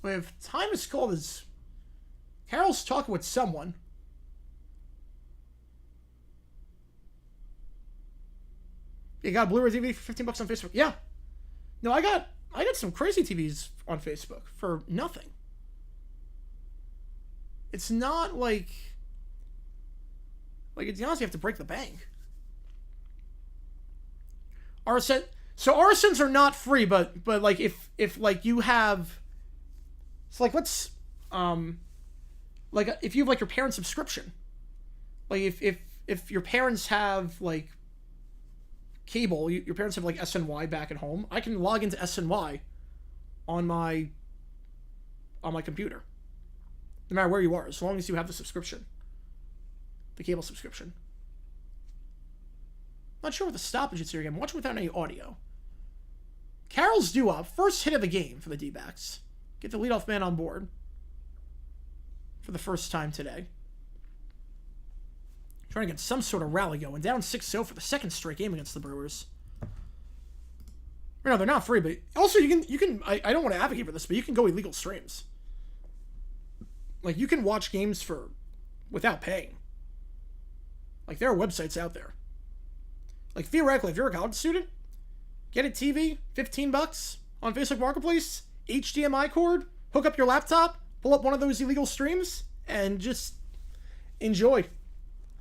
[SPEAKER 1] With time is called as Carroll's talking with someone. You got a Blu-ray DVD for $15 on Facebook? Yeah. No, I got some crazy TVs on Facebook for nothing. It's not like it's honestly you have to break the bank. Arsons are not free, but like if like you have, it's like let's like if you have like your parents' subscription, like if your parents have like cable, your parents have like SNY back at home. I can log into SNY on my computer, no matter where you are, as long as you have the subscription, the cable subscription. Not sure what the stoppage is here again. I'm watching without any audio. Carroll's due up. First hit of the game for the D-backs. Get the leadoff man on board for the first time today. Trying to get some sort of rally going. Down 6-0 for the second straight game against the Brewers. No, they're not free, but also you can. I don't want to advocate for this, but you can go illegal streams. Like, you can watch games without paying. Like, there are websites out there. Like, theoretically, if you're a college student, get a TV, $15 on Facebook Marketplace, HDMI cord, hook up your laptop, pull up one of those illegal streams, and just enjoy.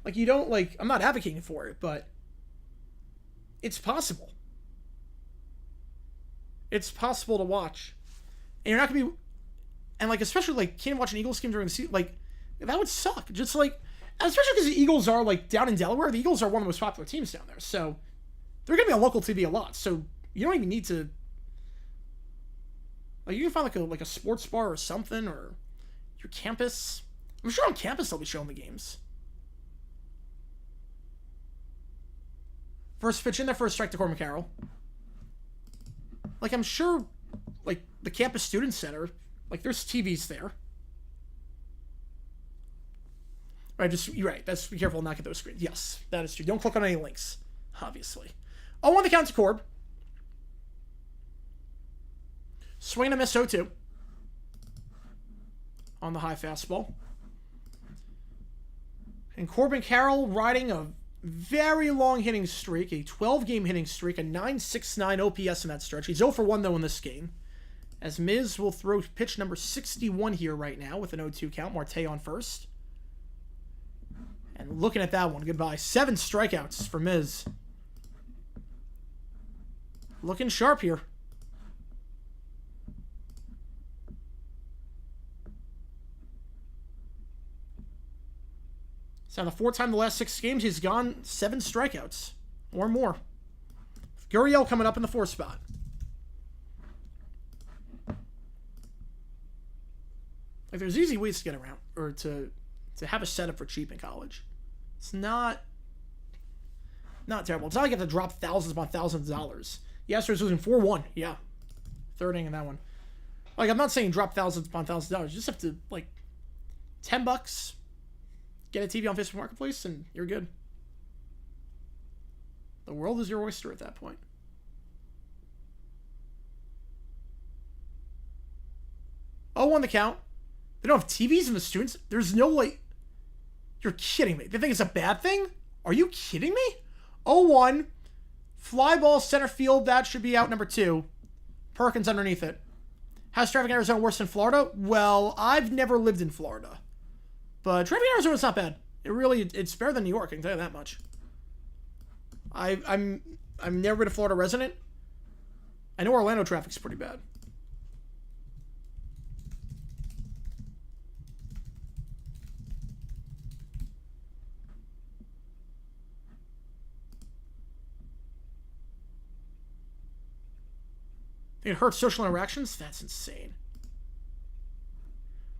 [SPEAKER 1] Like, you don't, like, I'm not advocating for it, but it's possible. It's possible to watch. And you're not going to be, and, like, especially, like, can't watch an Eagles game during the season, like, that would suck. Just, like, especially because the Eagles are, like, down in Delaware. The Eagles are one of the most popular teams down there. So, they're going to be on local TV a lot. So, you don't even need to, like, you can find, like a sports bar or something, or your campus. I'm sure on campus they'll be showing the games. First pitch in there for a strike to Corbin Carroll. Like, I'm sure, like, the campus student center, like, there's TVs there. Right, you're right. That's, be careful not get those screens. Yes, that is true. Don't click on any links, obviously. Oh, on the count to Corb. Swing and a miss 0-2. On the high fastball. And Corbin Carroll riding a very long hitting streak, a 12-game hitting streak, a 9.69 OPS in that stretch. He's 0 for 1, though, in this game. As Miz will throw pitch number 61 here right now with an 0-2 count. Marte on first. And looking at that one, goodbye. 7 strikeouts for Miz. Looking sharp here. So the 4th time in the last 6 games, he's gone 7 strikeouts or more. Gurriel coming up in the 4th spot. Like, there's easy ways to get around, or to have a setup for cheap in college. It's not terrible. It's not like you have to drop thousands upon thousands of dollars. The Astros losing 4-1. Yeah. 3rd inning in that one. Like, I'm not saying drop thousands upon thousands of dollars. You just have to, like, $10. Get a TV on Facebook Marketplace, and you're good. The world is your oyster at that point. Oh, on the count. They don't have TVs in the students. There's no, like... You're kidding me. They think it's a bad thing? Are you kidding me? 0-1. Fly ball center field. That should be out number 2. Perkins underneath it. How's traffic in Arizona worse than Florida? Well, I've never lived in Florida. But traffic in Arizona is not bad. It's better than New York, I can tell you that much. I'm never been a Florida resident. I know Orlando traffic's pretty bad. It hurts social interactions? That's insane.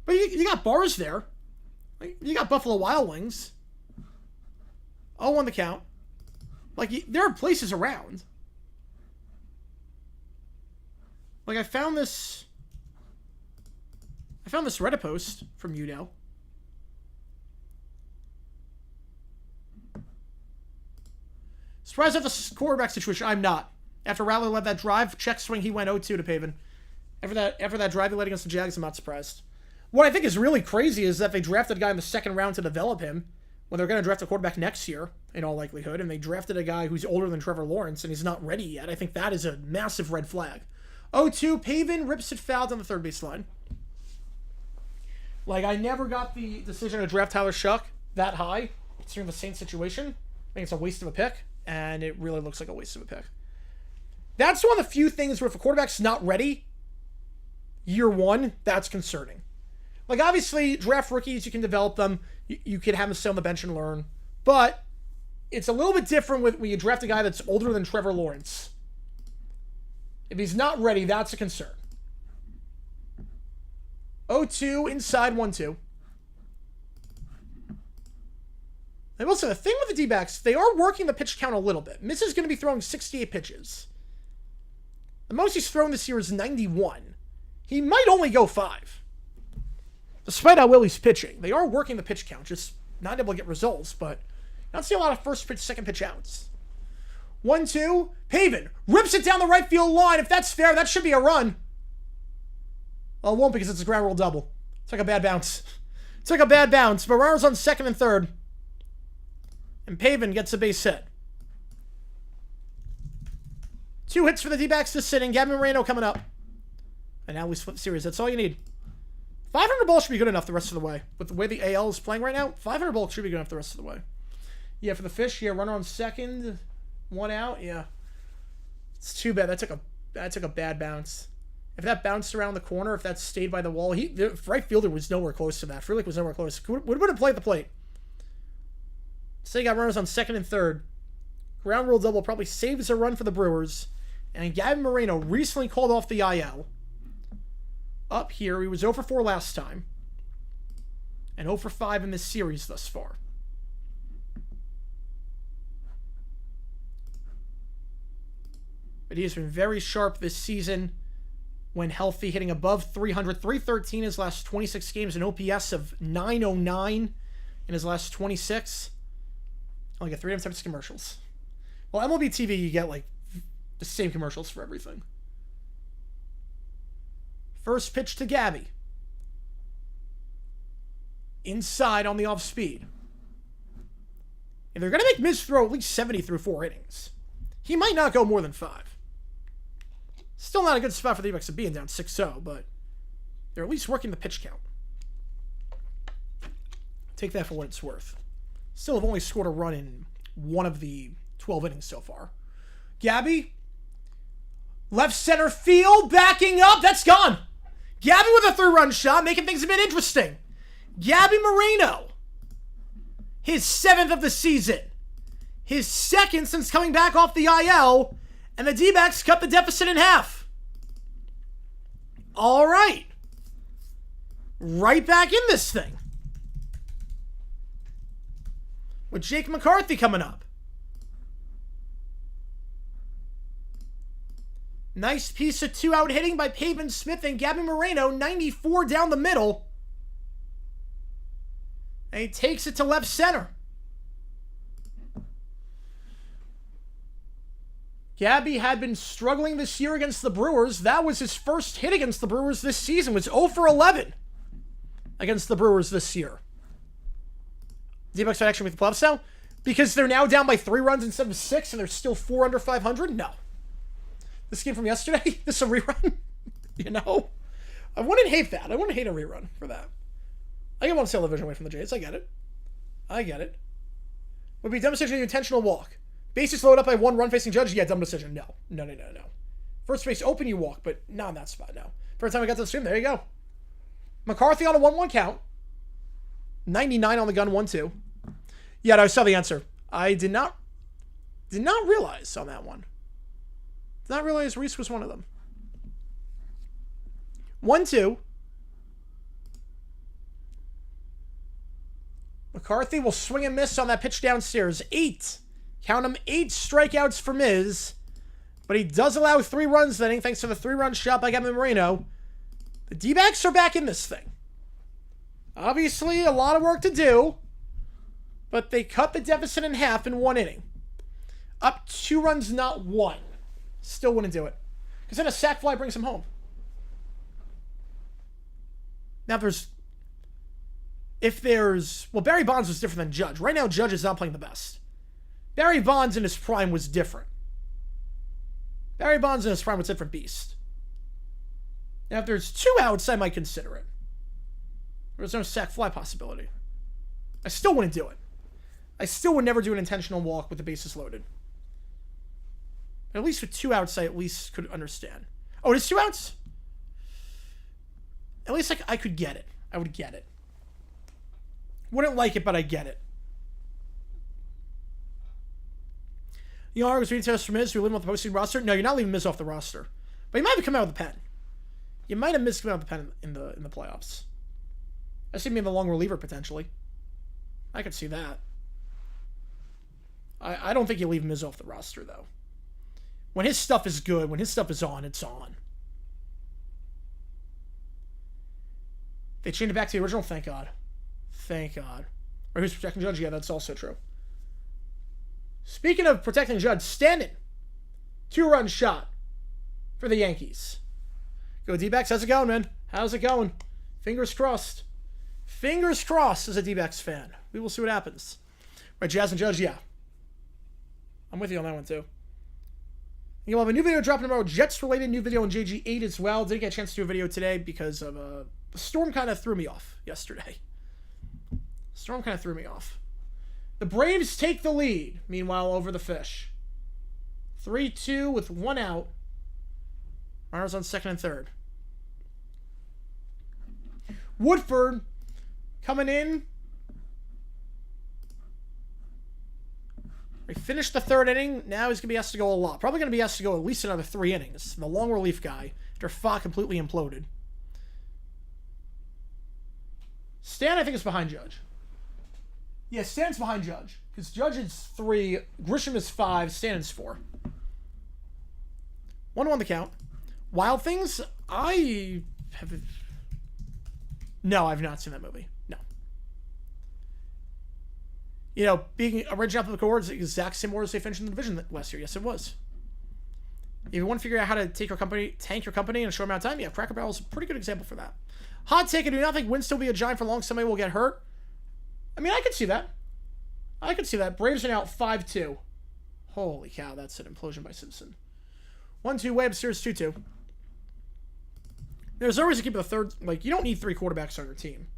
[SPEAKER 1] But you got bars there. Like, you got Buffalo Wild Wings. Oh, on the count. Like, there are places around. Like, I found this Reddit post from Udo. Surprised at the quarterback situation. I'm not. After Rattler led that drive, check swing, he went 0-2 to Pavin. After that drive he led against the Jags, I'm not surprised. What I think is really crazy is that they drafted a guy in the 2nd round to develop him when they're going to draft a quarterback next year, in all likelihood, and they drafted a guy who's older than Trevor Lawrence, and he's not ready yet. I think that is a massive red flag. 0-2, Pavin rips it foul down the 3rd baseline. Like, I never got the decision to draft Tyler Shuck that high, considering the Saints situation. I think it's a waste of a pick, and it really looks like a waste of a pick. That's one of the few things where if a quarterback's not ready year 1, that's concerning. Like, obviously, draft rookies, you can develop them. You can have them sit on the bench and learn. But it's a little bit different when you draft a guy that's older than Trevor Lawrence. If he's not ready, that's a concern. 0-2, inside 1-2. And also, the thing with the D-backs, they are working the pitch count a little bit. Miz is going to be throwing 68 pitches. The most he's thrown this year is 91. He might only go 5. Despite how well he's pitching, they are working the pitch count, just not able to get results, but I don't see a lot of first pitch, second pitch outs. 1-2, Pavin rips it down the right field line. If that's fair, that should be a run. Well, it won't because it's a ground rule double. It's like a bad bounce. It's like a bad bounce. Barrera's on second and third. And Pavin gets a base hit. 2 hits for the D-backs this inning. Gabby Moreno coming up. And now we split the series. That's all you need. 500 ball should be good enough the rest of the way. With the way the AL is playing right now, 500 ball should be good enough the rest of the way. Yeah, for the Fish, yeah, runner on second. 1 out, yeah. It's too bad. That took a bad bounce. If that bounced around the corner, if that stayed by the wall, the right fielder was nowhere close to that. Frelick was nowhere close. Would have been a play at the plate. So you got runners on second and third. Ground rule double probably saves a run for the Brewers. And Gavin Moreno recently called off the IL. Up here, he was 0 for 4 last time. And 0 for 5 in this series thus far. But he has been very sharp this season when healthy, hitting above 300. 313 his last 26 games, an OPS of 909 in his last 26. Only got 3 different types of commercials. Well, MLB TV, you get like the same commercials for everything. First pitch to Gabby. Inside on the off speed. And they're going to make Miz throw at least 70 through 4 innings. He might not go more than 5. Still not a good spot for the D-backs to be in down 6-0, but they're at least working the pitch count. Take that for what it's worth. Still have only scored a run in 1 of the 12 innings so far. Gabby, left center field, backing up. That's gone. Gabby with a 3-run shot, making things a bit interesting. Gabby Moreno, his 7th of the season. His 2nd since coming back off the IL, and the D-backs cut the deficit in half. All right. Right back in this thing. With Jake McCarthy coming up. Nice piece of 2-out hitting by Pavin Smith and Gabby Moreno. 94 down the middle. And he takes it to left center. Gabby had been struggling this year against the Brewers. That was his first hit against the Brewers this season. It was 0 for 11 against the Brewers this year. D-backs action with the playoffs now? Because they're now down by 3 runs instead of 6 and they're still 4 under 500? No. This game from yesterday? This is a rerun? You know? I wouldn't hate that. I wouldn't hate a rerun for that. I get one television away from the Jays. I get it. Would be dumb decision an intentional walk. Bases loaded up by 1 run facing Judge? Yeah, dumb decision. No. First base open, you walk, but not in that spot, no. First time I got to the stream, there you go. McCarthy on a 1-1 count. 99 on the gun, 1-2. Yeah, I saw the answer. I did not realize on that one. Did not realize Reese was one of them. 1-2. McCarthy will swing and miss on that pitch downstairs. 8. Count them 8 strikeouts for Miz. But he does allow 3 runs that inning thanks to the 3-run shot by Gavin Moreno. The D-backs are back in this thing. Obviously, a lot of work to do. But they cut the deficit in half in 1 inning. Up 2 runs, not 1. Still wouldn't do it. Because then a sac fly brings him home. Now well, Barry Bonds was different than Judge. Right now, Judge is not playing the best. Barry Bonds in his prime was different. Barry Bonds in his prime was a different beast. Now, if there's 2 outs, I might consider it. There's no sac fly possibility. I still wouldn't do it. I still would never do an intentional walk with the bases loaded. But at least with 2 outs, I at least could understand. Oh, there's 2 outs? At least I could get it. I would get it. Wouldn't like it, but I get it. You know, I was reading test for Miz. Do we leave him off the postseason roster? No, you're not leaving Miz off the roster. But you might have come out with a pen. You might have missed coming out with a pen in the playoffs. I see him being the long reliever potentially. I could see that. I don't think you leave Miz off the roster though. When his stuff is good, when his stuff is on, it's on. They changed it back to the original. Thank God. Thank God. Or who's protecting Judge? Yeah, that's also true. Speaking of protecting Judge, Stanton. 2-run shot for the Yankees. Go D-backs. How's it going, man? How's it going? Fingers crossed. Fingers crossed as a D-backs fan. We will see what happens. Right, Jazz and Judge, yeah. I'm with you on that one, too. You'll have a new video dropping tomorrow. Jets-related new video on JG8 as well. Didn't get a chance to do a video today because of the storm kind of threw me off yesterday. Storm kind of threw me off. The Braves take the lead, meanwhile, over the Fish. 3-2 with 1 out. Runners on second and third. Woodford coming in. He finished the third inning. Now he's going to be asked to go a lot. Probably going to be asked to go at least another 3 innings. The long relief guy, after Fa completely imploded. Stan, I think, is behind Judge. Yeah, Stan's behind Judge. Because Judge is 3, Grisham is 5, Stanton's 4. 1-1 the count. Wild Things, I have... No, I've not seen that movie. No. You know, being original up the awards, the exact same order as they finished in the division last year. Yes, it was. If you want to figure out how to tank your company in a short amount of time, yeah, Cracker Barrel is a pretty good example for that. Hot take, I do not think Winston will be a Giant for long. Somebody will get hurt. I mean, I could see that. I could see that. Braves are now 5-2. Holy cow, that's an implosion by Simpson. 1-2, Webb, Series 2-2. There's always a keep the third. Like, you don't need 3 quarterbacks on your team.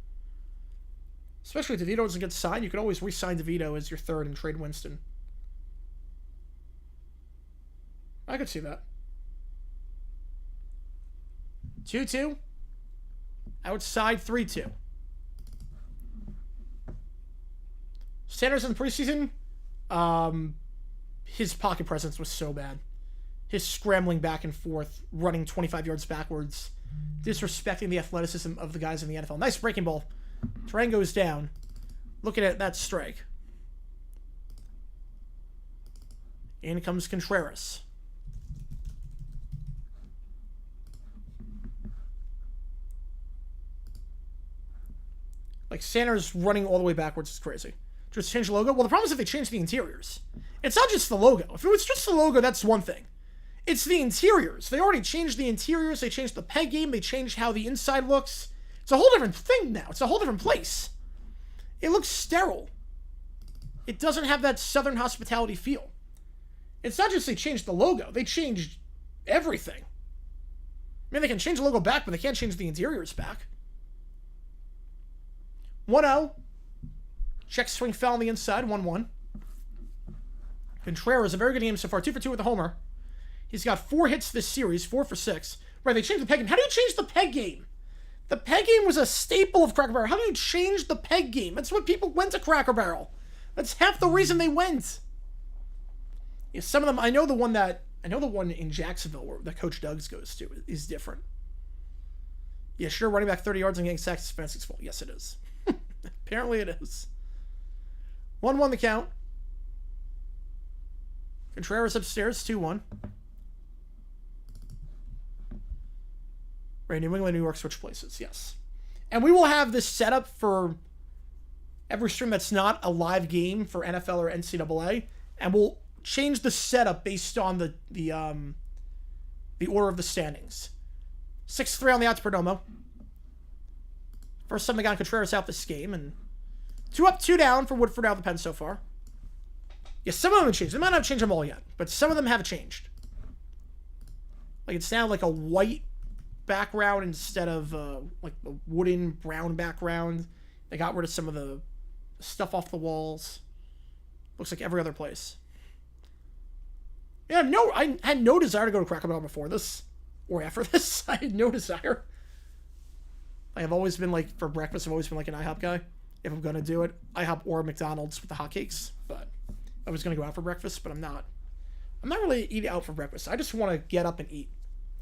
[SPEAKER 1] Especially if DeVito doesn't get signed, you can always re-sign DeVito as your third and trade Winston. I could see that. 2-2. Outside 3-2. Sanders in the preseason, his pocket presence was so bad. His scrambling back and forth, running 25 yards backwards, disrespecting the athleticism of the guys in the NFL. Nice breaking ball. Terrain goes down. Looking at that strike. In comes Contreras. Like, Sanders running all the way backwards is crazy. Just change the logo? Well, the problem is if they change the interiors. It's not just the logo. If it was just the logo, that's one thing. It's the interiors. They already changed the interiors. They changed the peg game. They changed how the inside looks. It's a whole different thing now. It's a whole different place. It looks sterile. It doesn't have that Southern hospitality feel. It's not just they changed the logo. They changed everything. I mean, they can change the logo back, but they can't change the interiors back. 1-0. Check swing foul on the inside. 1-1. Contreras, a very good game so far. 2 for 2 with a homer. He's got 4 hits this series. 4 for 6. Right, they changed the peg game. How do you change the peg game? The peg game was a staple of Cracker Barrel. How do you change the peg game? That's what people went to Cracker Barrel. That's half the reason they went. Yeah, some of them, I know the one in Jacksonville where that Coach Doug's goes to is different. Yeah, sure, running back 30 yards and getting sacked is Fancy's fault. Yes, it is. Apparently it is. 1-1 the count. Contreras upstairs, 2-1. Right, New England, New York switch places, yes. And we will have this setup for every stream that's not a live game for NFL or NCAA, and we'll change the setup based on the order of the standings. 6-3 on the odds per Perdomo. First time they got Contreras out this game, and 2 up, 2 down for Woodford out of the pen so far. Yeah, some of them have changed. They might not change them all yet, but some of them have changed. Like, it's now like a white background instead of like the wooden brown background. They got rid of some of the stuff off the walls. Looks like every other place. Yeah, I had no desire to go to Cracker Barrel before this or after this. I had no desire. I have always been like, for breakfast, I've always been like an IHOP guy. If I'm gonna do it, IHOP or McDonald's with the hotcakes. But I was gonna go out for breakfast, but I'm not. I'm not really eating out for breakfast. I just want to get up and eat.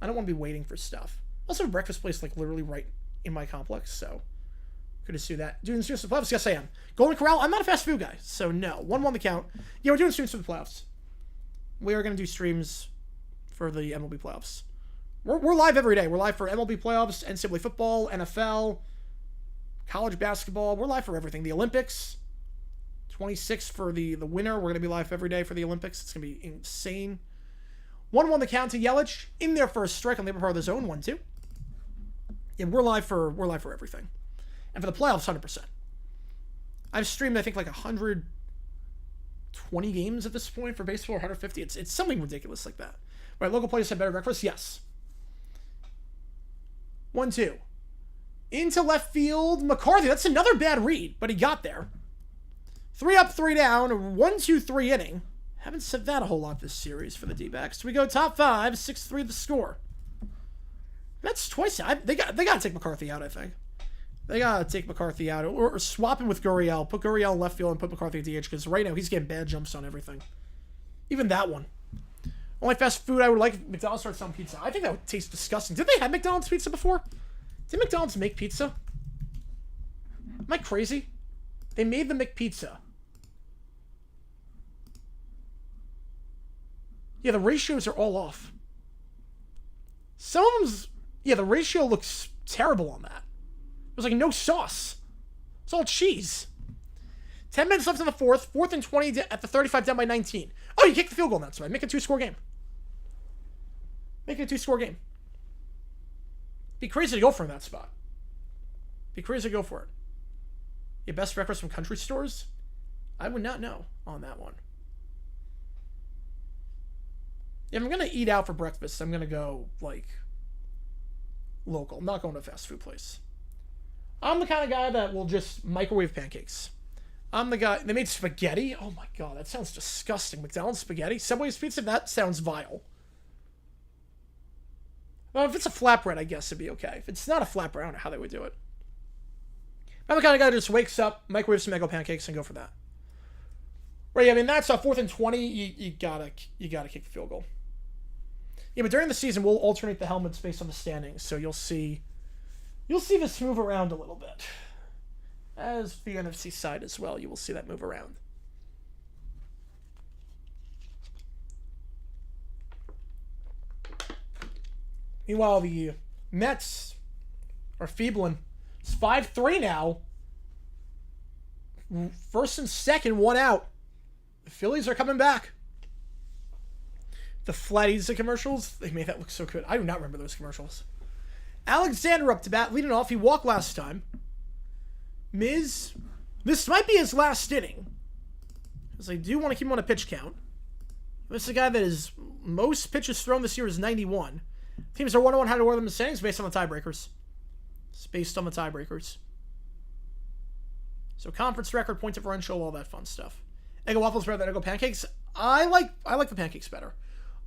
[SPEAKER 1] I don't want to be waiting for stuff. Also, a breakfast place like literally right in my complex, so could just do that. Doing streams for the playoffs? Yes, I am. Golden Corral? I'm not a fast food guy, so no. 1-1 the count. Yeah, we're doing streams for the playoffs. We are going to do streams for the MLB playoffs. We're live every day. We're live for MLB playoffs, NCAA football, NFL, college basketball. We're live for everything. The Olympics, 26 for the winner. We're going to be live every day for the Olympics. It's going to be insane. 1-1 the count to Yelich in their first strike on the upper part of the zone. 1-2. Yeah, we're live for everything. And for the playoffs, 100%. I've streamed, I think, like 120 games at this point for baseball, or 150. It's something ridiculous like that. Right, local players have better breakfast? Yes. 1-2. Into left field, McCarthy. That's another bad read, but he got there. 3 up, 3 down, 1-2-3 inning. Haven't said that a whole lot this series for the D-backs. We go top 5, 6-3 the score. That's twice. They got to take McCarthy out, I think. They got to take McCarthy out or swap him with Gurriel. Put Gurriel in left field and put McCarthy at DH because right now he's getting bad jumps on everything. Even that one. Only fast food I would like, McDonald's starts selling pizza. I think that would taste disgusting. Did they have McDonald's pizza before? Did McDonald's make pizza? Am I crazy? They made the McPizza. Yeah, the ratios are all off. Some of them's... Yeah, the ratio looks terrible on that. There's like no sauce. It's all cheese. 10 minutes left in the fourth. 4th and 20 at the 35 down by 19. Oh, you kicked the field goal. That's right. Make it a 2-score game. Make it a 2-score game. Be crazy to go for in that spot. Be crazy to go for it. Your best breakfast from country stores? I would not know on that one. If I'm going to eat out for breakfast, I'm going to go, like, local. I'm not going to a fast food place. I'm the kind of guy that will just microwave pancakes. I'm the guy... They made spaghetti? Oh, my God. That sounds disgusting. McDonald's spaghetti? Subway's pizza? That sounds vile. Well, if it's a flatbread, I guess it'd be okay. If it's not a flatbread, I don't know how they would do it. I'm the kind of guy that just wakes up, microwaves some Eggo pancakes, and go for that. Right, I mean, that's a 4th and 20. You gotta kick the field goal. Yeah, but during the season, we'll alternate the helmets based on the standings, so you'll see this move around a little bit. As the NFC side as well, you will see that move around. Meanwhile, the Mets are feebling. It's 5-3 now. First and second, 1 out. The Phillies are coming back. The Flatties commercials, they made that look so good. I do not remember those commercials. Alexander up to bat, leading off. He walked last time. Miz, this might be his last inning. Because I do want to keep him on a pitch count. This is a guy that is most pitches thrown this year is 91. Teams are 1-1 how to order them in standings based on the tiebreakers. It's based on the tiebreakers. So conference record, point differential, all that fun stuff. Eggo waffles better than Eggo pancakes. I like the pancakes better.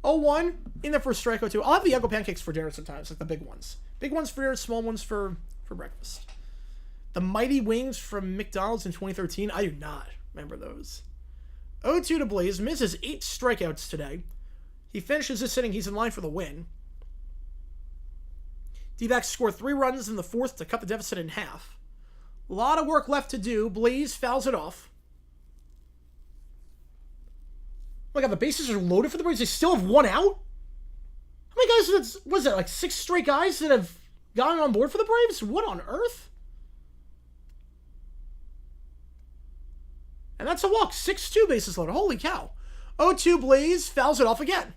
[SPEAKER 1] 0-1 in the first strike. 0-2. I'll have the Eggo pancakes for dinner sometimes, like the big ones. Big ones for dinner, small ones for breakfast. The Mighty Wings from McDonald's in 2013. I do not remember those. 0-2 to Blaze. Misses 8 strikeouts today. He finishes this inning. He's in line for the win. D-backs score 3 runs in the 4th to cut the deficit in half. A lot of work left to do. Blaze fouls it off. Oh my God, the bases are loaded for the Braves. They still have 1 out? How many guys, was it like 6 straight guys that have gotten on board for the Braves? What on earth? And that's a walk. 6-2 bases loaded. Holy cow. 0-2 Blaze fouls it off again.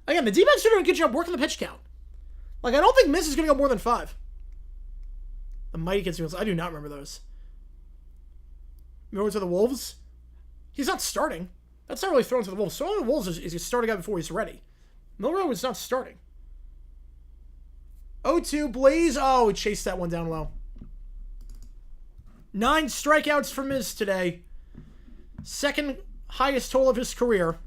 [SPEAKER 1] Again, the D-backs are doing a good job working the pitch count. Like, I don't think Miz is going to go more than 5. The Mighty Kids, I do not remember those. Remember to the Wolves? He's not starting. That's not really thrown to the Wolves. Throwing to the Wolves is you start a guy before he's ready. Milrow is not starting. 0-2 Blaze. Oh, he chased that one down low. 9 strikeouts for Miz today. Second highest total of his career.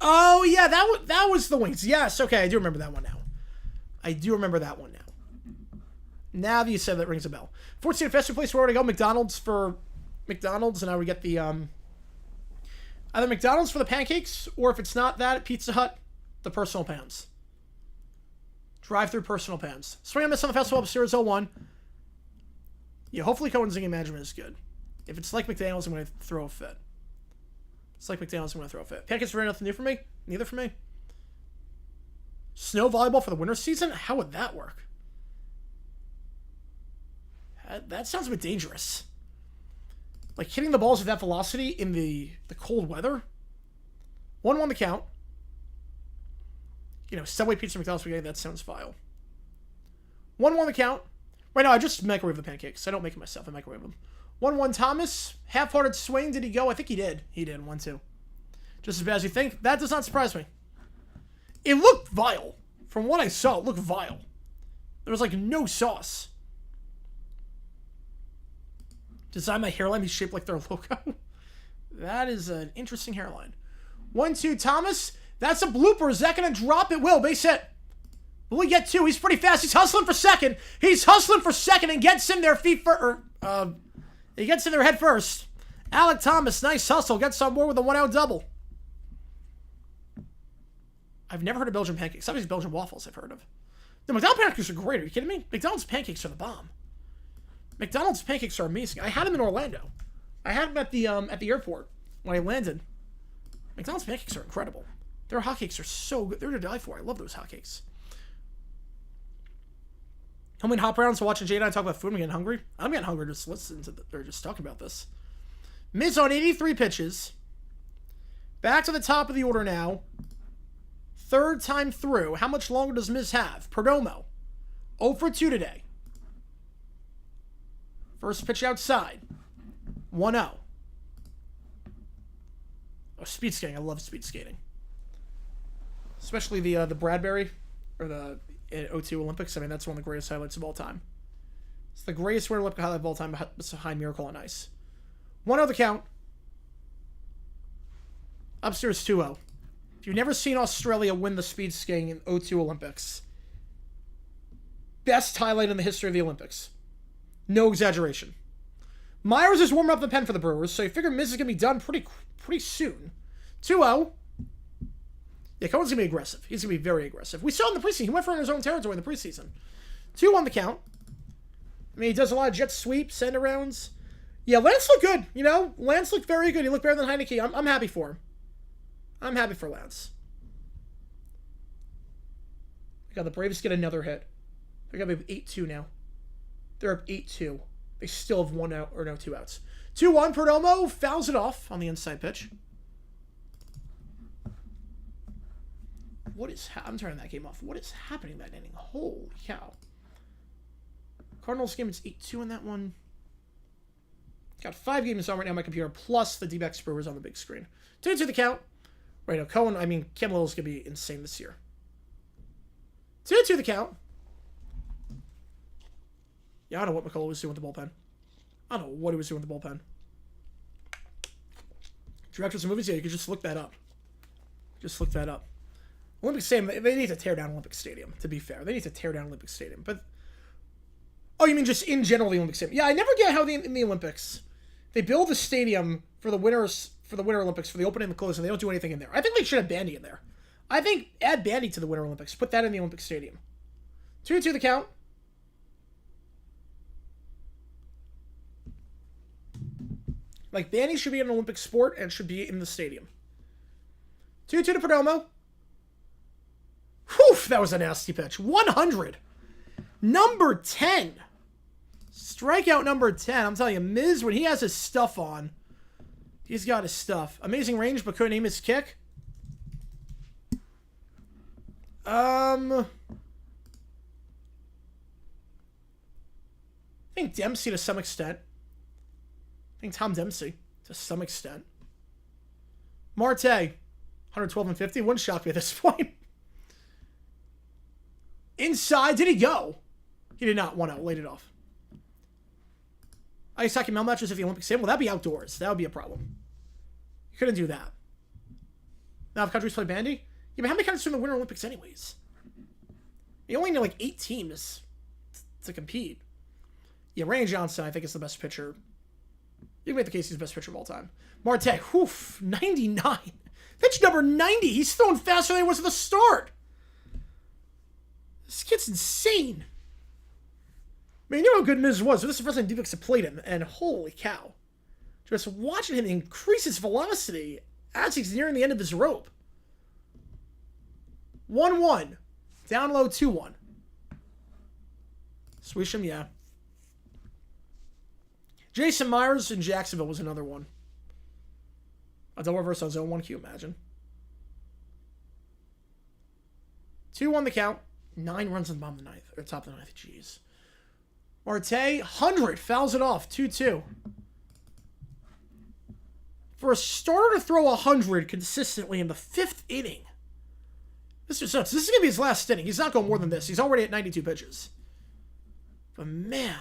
[SPEAKER 1] Oh, yeah, that was the Wings. Yes, okay, I do remember that one now. Now that you said that, rings a bell. 14 fast food place, where would I go? McDonald's, and I would get the Either McDonald's for the pancakes, or if it's not that, Pizza Hut, the personal pans. Drive-through personal pans. Swing and miss on the festival upstairs 0-1. Yeah, hopefully Cohen's Zinging Management is good. If it's like McDonald's, I'm going to throw a fit. It's like McDonald's, I'm going to throw a fit. Pancakes are nothing new for me. Neither for me. Snow volleyball for the winter season? How would that work? That sounds a bit dangerous. Like hitting the balls with that velocity in the cold weather. 1-1 the count. You know, Subway pizza, McDonald's spaghetti, that sounds vile. 1-1 the count. Right now, I just microwave the pancakes. I don't make them myself. I microwave them. 1-1 Thomas. Half-hearted swing. Did he go? I think he did. He did. 1-2. Just as bad as you think. That does not surprise me. It looked vile. From what I saw, it looked vile. There was like no sauce. Design my hairline be shaped like their logo. That is an interesting hairline. 1-2 Thomas. That's a blooper. Is that going to drop? It will. Base hit. Will he get 2? He's pretty fast. He's hustling for second. He's hustling for second and gets in there feet first. He gets in there head first. Alec Thomas, nice hustle. Gets on board with a 1-out double. I've never heard of Belgian pancakes. Obviously Belgian waffles I've heard of. The McDonald's pancakes are great. Are you kidding me? McDonald's pancakes are the bomb. McDonald's pancakes are amazing. I had them in Orlando. I had them at the airport when I landed. McDonald's pancakes are incredible. Their hotcakes are so good. They're to die for. I love those hotcakes. How many hot rounds watching Jay and I talk about food? I'm getting hungry. I'm getting hungry just listening to or just talking about this. Miz on 83 pitches. Back to the top of the order now. Third time through. How much longer does Miz have? Perdomo. 0 for 2 today. First pitch outside. 1-0. Oh, speed skating. I love speed skating. Especially the Bradbury or the 02 Olympics. I mean, that's one of the greatest highlights of all time. It's the greatest Winter Olympic highlight of all time behind Miracle on Ice. 1-0 the count. Upstairs 2-0. If you've never seen Australia win the speed skating in 02 Olympics, best highlight in the history of the Olympics. No exaggeration. Myers is warming up the pen for the Brewers, so you figure Miz is going to be done pretty soon. 2-0. Yeah, Cohen's going to be aggressive. He's going to be very aggressive. We saw in the preseason. He went for his own territory in the preseason. 2-1 the count. I mean, he does a lot of jet sweeps, send-arounds. Yeah, Lance looked good. You know, Lance looked very good. He looked better than Heineke. I'm happy for him. I'm happy for Lance. God, the Braves get another hit. They're going to be 8-2 now. They're up 8-2. They still have 1 out, or no, 2 outs. 2-1, Perdomo fouls it off on the inside pitch. What is... I'm turning that game off. What is happening in that inning? Holy cow. Cardinals game, it's 8-2 in that one. Got 5 games on right now on my computer, plus the D-backs Brewers on the big screen. 2-2 the count. Right now, Cohen, I mean, Kim Little's going to be insane this year. 2-2 the count. Yeah, I don't know what McCullough was doing with the bullpen. I don't know what he was doing with the bullpen. Directors of movies, yeah, you could just look that up. Just look that up. Olympic Stadium, they need to tear down Olympic Stadium, to be fair. They need to tear down Olympic Stadium. But, oh, you mean just in general the Olympic Stadium? Yeah, I never get how in the Olympics, they build a stadium for the Winter Olympics, for the opening and the closing, and they don't do anything in there. I think they should have bandy in there. I think add bandy to the Winter Olympics. Put that in the Olympic Stadium. 2-2 the count. Like, bandy should be an Olympic sport and should be in the stadium. 2-2 to Perdomo. Whew, that was a nasty pitch. 100. Number 10. Strikeout number 10. I'm telling you, Miz, when he has his stuff on, he's got his stuff. Amazing range, but couldn't aim his kick. I think Dempsey to some extent. I think Tom Dempsey to some extent. Marte, 112 and 50. Wouldn't shock me at this point. Inside, did he go? He did not. 1-0, laid it off. Ice hockey male matches at the Olympic Stadium. Well, that'd be outdoors. That would be a problem. You couldn't do that. Now, if countries play bandy, yeah, but how many countries are in the Winter Olympics anyways? You only need like 8 teams to compete. Yeah, Randy Johnson, I think, is the best pitcher You can make the case he's the best pitcher of all time. Marte, 99. Pitch number 90. He's throwing faster than he was at the start. This kid's insane. I mean, you know how good Miz was. This is the first time D-backs have played him, and holy cow. Just watching him increase his velocity as he's nearing the end of his rope. 1-1. Down low, 2-1. Swish him, yeah. Jason Myers in Jacksonville was another one. A double reverse on zone 1, can you imagine? 2-1 the count. 9 runs in the bottom of the ninth. Or top of the ninth, jeez. Marte, 100, fouls it off, 2-2. For a starter to throw 100 consistently in the 5th inning, Mr. Sucks. This is going to be his last inning. He's not going more than this. He's already at 92 pitches. But man.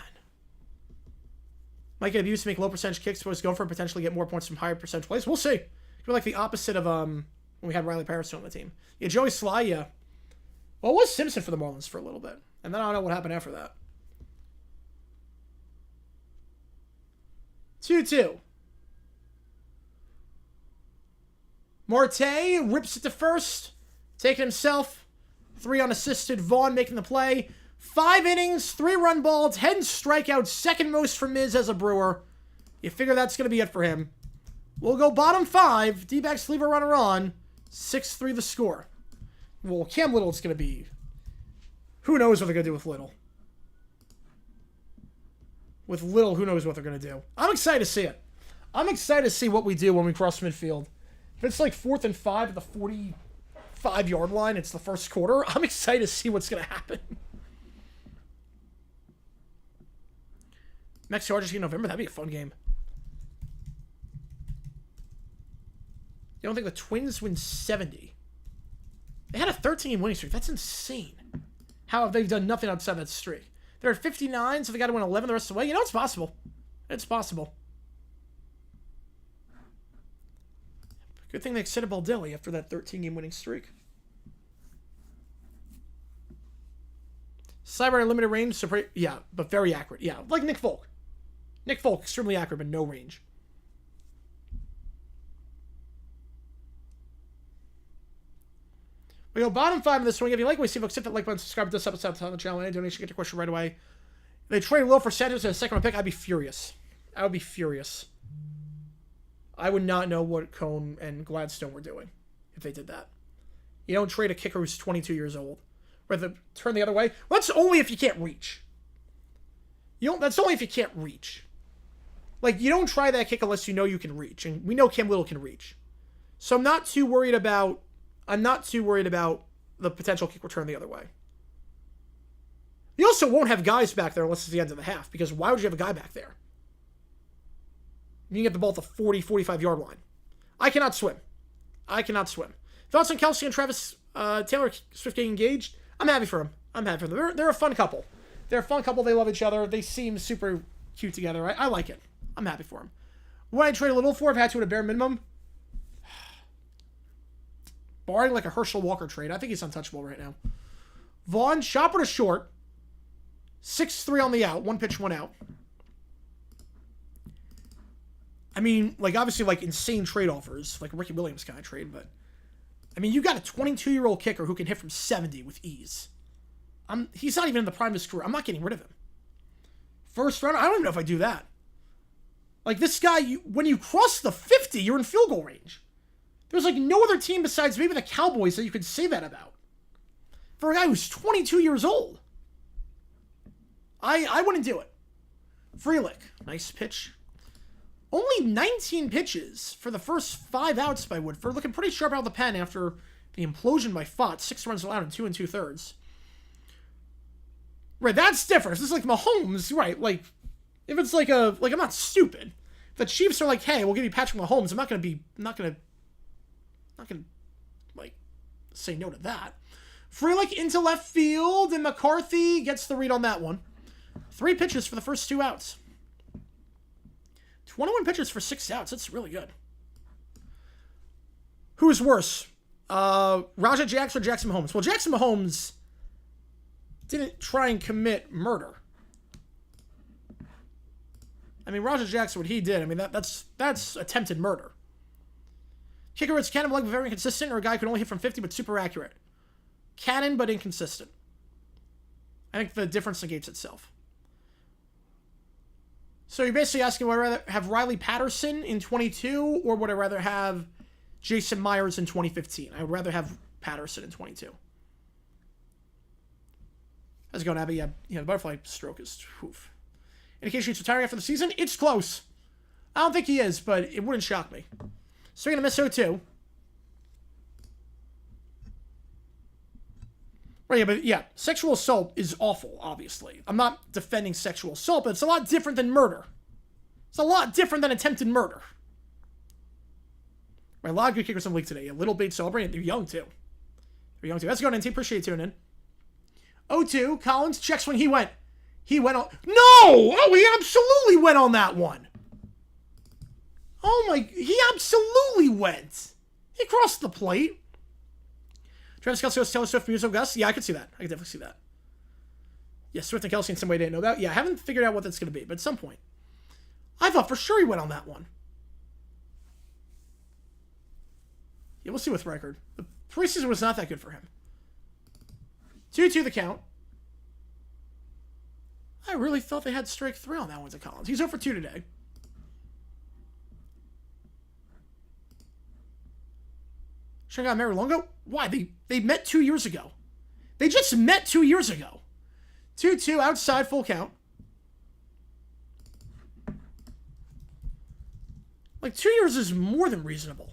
[SPEAKER 1] Might get abused to make low percentage kicks, supposed to go for and potentially get more points from higher percentage plays. We'll see. We're like the opposite of when we had Riley Patterson on the team. Yeah, Joey Sly, yeah. Well, it was Simpson for the Marlins for a little bit. And then I don't know what happened after that. 2-2. Marte rips it to first. Taking himself. 3 unassisted. Vaughn making the play. 5 innings, 3-run ball, 10 strikeouts, second most for Miz as a Brewer. You figure that's going to be it for him. We'll go bottom 5. D-backs leave a runner on. 6-3 the score. Well, Cam Little's going to be... Who knows what they're going to do with Little? With Little, who knows what they're going to do? I'm excited to see it. I'm excited to see what we do when we cross midfield. If it's like 4th and 5 at the 45-yard line, it's the first quarter, I'm excited to see what's going to happen. Next Chargers in November, that'd be a fun game. You don't think the Twins win 70? They had a 13-game winning streak. That's insane. How have they done nothing outside that streak? They're at 59, so they got to win 11 the rest of the way. You know, it's possible. It's possible. Good thing they extended Baldelli after that 13-game winning streak. Cyber at limited range, so pretty, yeah, but very accurate. Yeah, like Nick Folk. Nick Folk, extremely accurate, but no range. We go bottom 5 of this swing. If you like what we see, folks, hit that like button, subscribe to this episode on the channel, any donation, get your question right away. If they trade low for Santos as a second round pick, I'd be furious. I would be furious. I would not know what Cone and Gladstone were doing if they did that. You don't trade a kicker who's 22 years old. Rather turn the other way. Well, that's only if you can't reach. That's only if you can't reach. Like, you don't try that kick unless you know you can reach. And we know Cam Little can reach. So I'm not too worried about the potential kick return the other way. You also won't have guys back there unless it's the end of the half. Because why would you have a guy back there? You can get the ball at the 40, 45-yard line. I cannot swim. Thoughts on Kelsey and Travis Taylor Swift getting engaged? I'm happy for them. They're a fun couple. They love each other. They seem super cute together. I like it. I'm happy for them. Would I trade a little for if I had to at a bare minimum? Barring like a Herschel Walker trade. I think he's untouchable right now. Vaughn, chopper to short. 6-3 on the out. 1 pitch, 1 out. I mean, like, obviously, like, insane trade offers. Like a Ricky Williams kind of trade, but... I mean, you got a 22-year-old kicker who can hit from 70 with ease. He's not even in the prime of his career. I'm not getting rid of him. First round, I don't even know if I do that. Like, this guy, when you cross the 50, you're in field goal range. There's, like, no other team besides maybe the Cowboys that you could say that about. For a guy who's 22 years old. I wouldn't do it. Frelick, nice pitch. Only 19 pitches for the first 5 outs by Woodford. Looking pretty sharp out of the pen after the implosion by Fott. 6 runs allowed in 2 2/3. Right, that's different. If this is like Mahomes, right, like, if it's like I'm not stupid. If the Chiefs are like, hey, we'll give you Patrick Mahomes, I'm not gonna like, say no to that. Frelick into left field, and McCarthy gets the read on that one. 3 pitches for the first 2 outs. 21 pitches for 6 outs. That's really good. Who is worse? Rajah Jackson or Jackson Mahomes? Well, Jackson Mahomes didn't try and commit murder. I mean, Roger Jackson, what he did, I mean, that's attempted murder. Kicker hits cannon, like very inconsistent, or a guy could only hit from 50 but super accurate. Cannon, but inconsistent. I think the difference negates itself. So you're basically asking, would I rather have Riley Patterson in 22, or would I rather have Jason Myers in 2015? I would rather have Patterson in 22. How's it going, Abby? Yeah, the butterfly stroke is... Oof. Indication he's retiring after the season? It's close. I don't think he is, but it wouldn't shock me. So you're going to miss 0-2. Right, yeah, but yeah, sexual assault is awful, obviously. I'm not defending sexual assault, but it's a lot different than murder. It's a lot different than attempted murder. Right, a lot of good kickers in the league today. A little bit celebrating. They're young, too. That's going in. Appreciate you tuning in. 0-2. Collins, check swing. He went on. No! Oh, he absolutely went on that one. Oh, my. He absolutely went. He crossed the plate. Travis Kelce, Taylor Swift, Muso, Gus. Yeah, I could see that. I could definitely see that. Yeah, Swift and Kelce in some way didn't know that. Yeah, I haven't figured out what that's going to be, but at some point. I thought for sure he went on that one. Yeah, we'll see with record. The preseason was not that good for him. 2-2 the count. I really thought they had strike 3 on that one to Collins. He's 0 for 2 today. Should have got Mary Longo? Why? They met 2 years ago. They just met 2 years ago. 2-2 outside, full count. Like, 2 years is more than reasonable.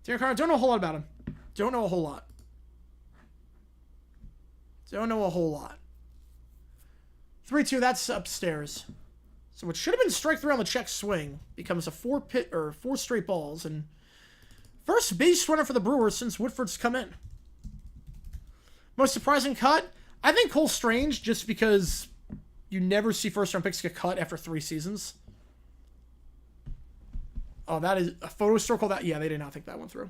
[SPEAKER 1] Derek Carr, don't know a whole lot about him. Don't know a whole lot. 3-2, that's upstairs. So what should have been strike 3 on the check swing becomes a 4 straight balls, and first base runner for the Brewers since Woodford's come in. Most surprising cut? I think Cole Strange, just because you never see first-round picks get cut after 3 seasons. Oh, that is a photo circle. That, yeah, they did not think that went through.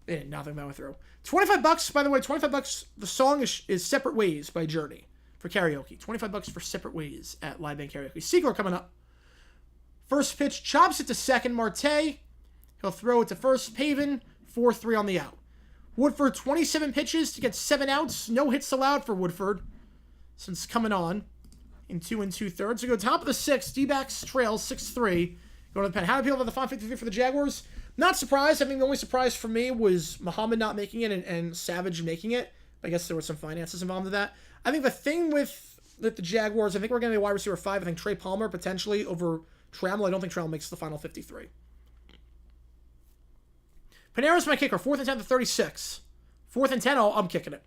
[SPEAKER 1] They did not think that went through. $25, by the way, $25. The song is Separate Ways by Journey for karaoke. $25 for Separate Ways at Live Band Karaoke. Siegler coming up. First pitch, chops it to second. Marte. He'll throw it to first. Pavin, 4-3 on the out. Woodford, 27 pitches to get 7 outs. No hits allowed for Woodford since coming on in 2 2/3. So go top of the 6th. D-backs trail 6-3. Going to the pen. How do you feel about the 553 for the Jaguars? Not surprised. I mean, the only surprise for me was Muhammad not making it and Savage making it. I guess there were some finances involved in that. I think the thing with the Jaguars, I think we're going to be wide receiver 5. I think Trey Palmer potentially over Trammell. I don't think Trammell makes the final 53. Panera's my kicker. 4th and 10 to 36. 4th and 10, I'm kicking it.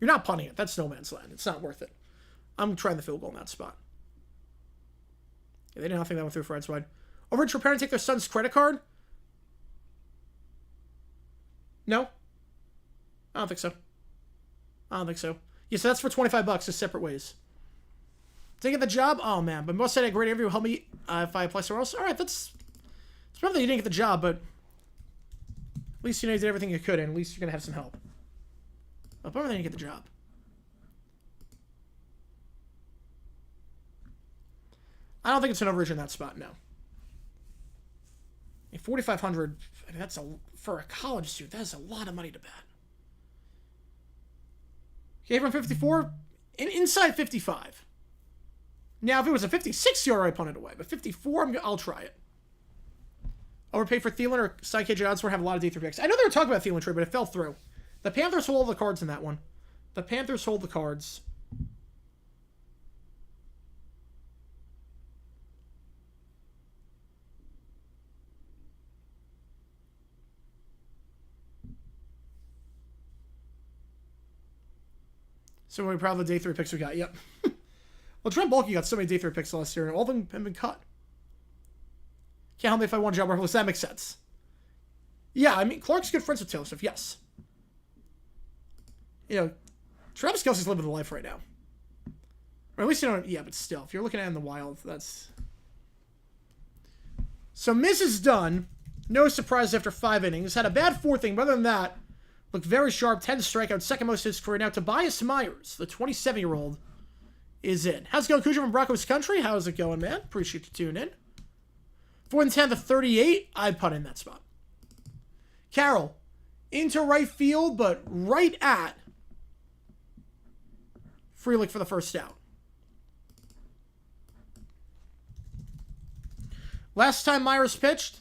[SPEAKER 1] You're not punting it. That's no man's land. It's not worth it. I'm trying the field goal in that spot. Yeah, they did not think that went through for Ed Swide. Over to a parent take their son's credit card? No? I don't think so. Yeah, so that's for $25. Just Separate Ways. Did I get the job? Oh, man. But most said a great interview. Help me if I apply somewhere else. All right, it's probably that you didn't get the job, but at least you know you did everything you could, and at least you're going to have some help. But probably you didn't get the job. I don't think it's an overreach in that spot, no. 4,500, I mean, that's for a college student, that's a lot of money to bet. Okay, from 54, inside 55. Now, if it was a 56, you already punted away, but 54, I'll try it. Overpay for Thielen or Cy KJ odds have a lot of D3 picks. I know they were talking about Thielen trade, but it fell through. The Panthers hold the cards in that one. So we probably the day 3 picks we got. Yep. Well, Trent Baalke got so many day 3 picks last year, and all of them have been cut. Can't help me if I want job worthless. That makes sense. Yeah, I mean, Clark's good friends with Taylor Swift. Yes. You know, Travis Kelce's living the life right now. Or at least you don't. Yeah, but still, if you're looking at it in the wild, that's. So Miz is done. No surprise after 5 innings. Had a bad 4th inning, but other than that, looked very sharp. 10 strikeouts, second most of his career. Now, Tobias Myers, the 27-year-old, is in. How's it going, Cujo from Broncos Country? How's it going, man? Appreciate you tuning in. 4 and 10 to 38. I'd putt in that spot. Carroll. Into right field, but right at Frelick for the first out. Last time Myers pitched,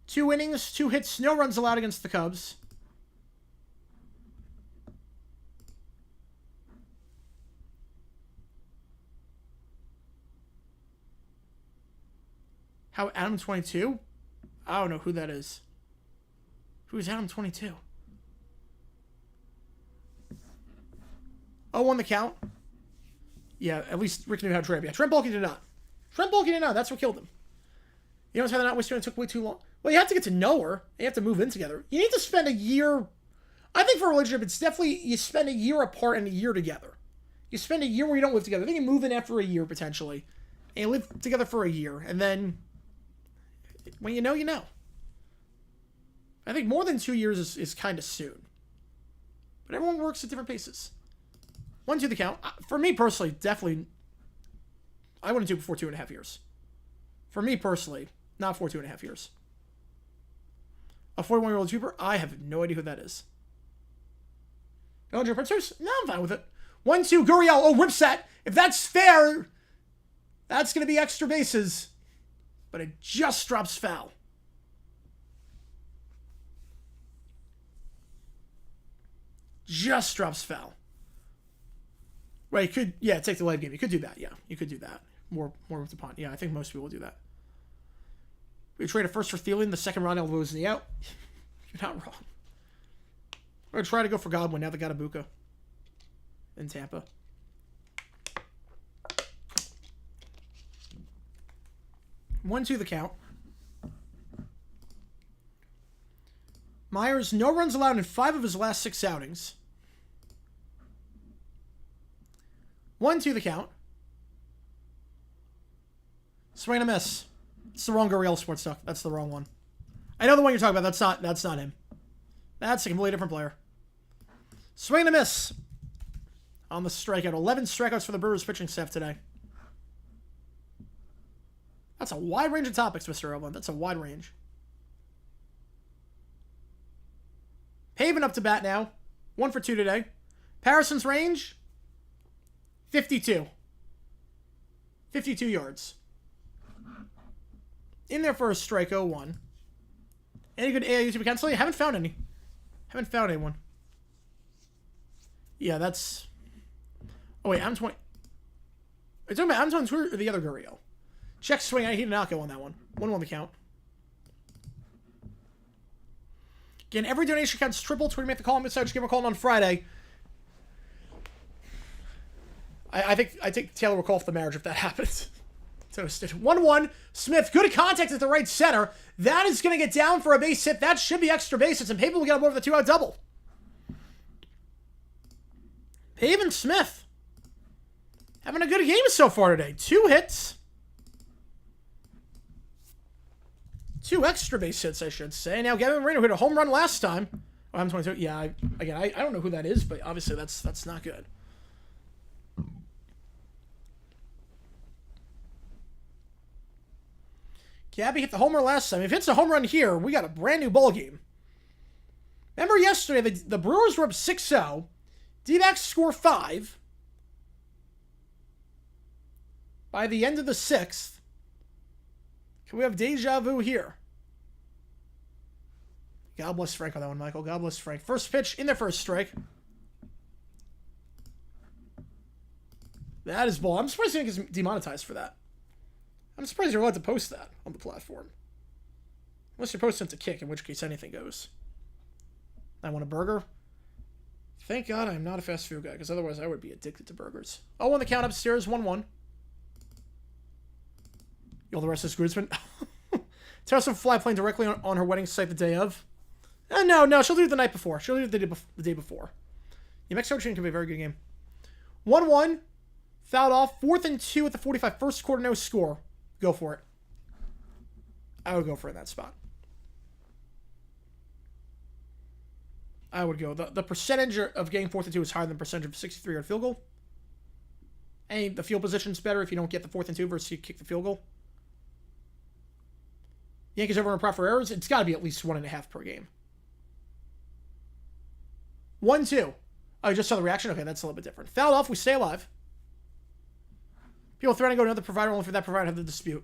[SPEAKER 1] 2 innings, 2 hits, no runs allowed against the Cubs. How, Adam 22? I don't know who that is. Who's Adam 22? Oh, on the count? Yeah, at least Rick knew how to trade. Yeah, Trent Baalke did not. Trent Baalke did not. That's what killed him. You know what's how they're not wasting? It took way too long. Well, you have to get to know her. You have to move in together. You need to spend a year. I think for a relationship, it's definitely you spend a year apart and a year together. You spend a year where you don't live together. Then you move in after a year potentially, and you live together for a year, and then when you know, you know. I think more than 2 years is kind of soon. But everyone works at different paces. 1-2 the count. For me personally, definitely, I wouldn't do it before 2.5 years. For me personally, not for 2.5 years. A 41-year-old YouTuber? I have no idea who that is. LG Princers? No, I'm fine with it. 1-2 Gurriel. Oh, whip set. If that's fair, that's going to be extra bases. But it just drops foul. Just drops foul. Right, you could, yeah, take the late game. You could do that, yeah. You could do that. More with the punt. Yeah, I think most people will do that. We trade a first for Thielen. The second round elbows in the out. You're not wrong. We're going to try to go for Godwin. Now they got Ibuka in Tampa. One, two, the count. Myers, no runs allowed in 5 of his last 6 outings. 1-2 the count. Swing and a miss. It's the wrong Gurriel Sports Talk. That's the wrong one. I know the one you're talking about. That's not him. That's a completely different player. Swing and a miss. On the strikeout. 11 strikeouts for the Brewers pitching staff today. That's a wide range of topics, Mr. Evelyn. That's a wide range. Pavin up to bat now. 1 for 2 today. Harrison's range, 52. 52 yards. In there for a strike, 0-1. Any good AI YouTube accounts? Haven't found any. Haven't found anyone. Yeah, that's... Oh, wait, I'm 20... Are you talking about I'm 22 or the other Gurriel? Check swing. He did not go on that one. 1-1 the count. Again, every donation counts triple. To make the call on message. Give him a call on Friday. I think Taylor will call for the marriage if that happens. So 1-1. Smith, good contact at the right center. That is going to get down for a base hit. That should be extra bases, and Pavin will get up over the 2-out double. Pavin Smith having a good game so far today. 2 hits. 2 extra base hits, I should say. Now, Gavin Moreno hit a home run last time. Oh, I'm 22. Yeah, I don't know who that is, but obviously that's not good. Gabby hit the homer last time. If it hits a home run here, we got a brand new ball game. Remember yesterday, the Brewers were up 6-0. D-backs score 5. By the end of the 6th, can we have deja vu here? God bless Frank on that one, Michael. God bless Frank. First pitch in their first strike. That is bull. I'm surprised he didn't get demonetized for that. I'm surprised you're allowed to post that on the platform. Unless you're posting it to kick, in which case anything goes. I want a burger. Thank God I'm not a fast food guy, because otherwise I would be addicted to burgers. Oh, on the count upstairs, 1-1. Yo, the rest is Grudsman. Tesla fly plane directly on her wedding site the day of. No, she'll do it the night before. She'll do it the day before. New Mexico Chain can be a very good game. 1-1. Fouled off. 4th and 2 at the 45. First quarter, no score. Go for it. I would go for it in that spot. I would go. The percentage of getting 4th and 2 is higher than the percentage of 63-yard field goal. And the field position's better if you don't get the 4th and 2 versus you kick the field goal. Yankees over on prop for errors. It's got to be at least 1.5 per game. 1-2. Oh, you just saw the reaction? Okay, that's a little bit different. Fouled off. We stay alive. People threatening to go to another provider only for that provider to have the dispute.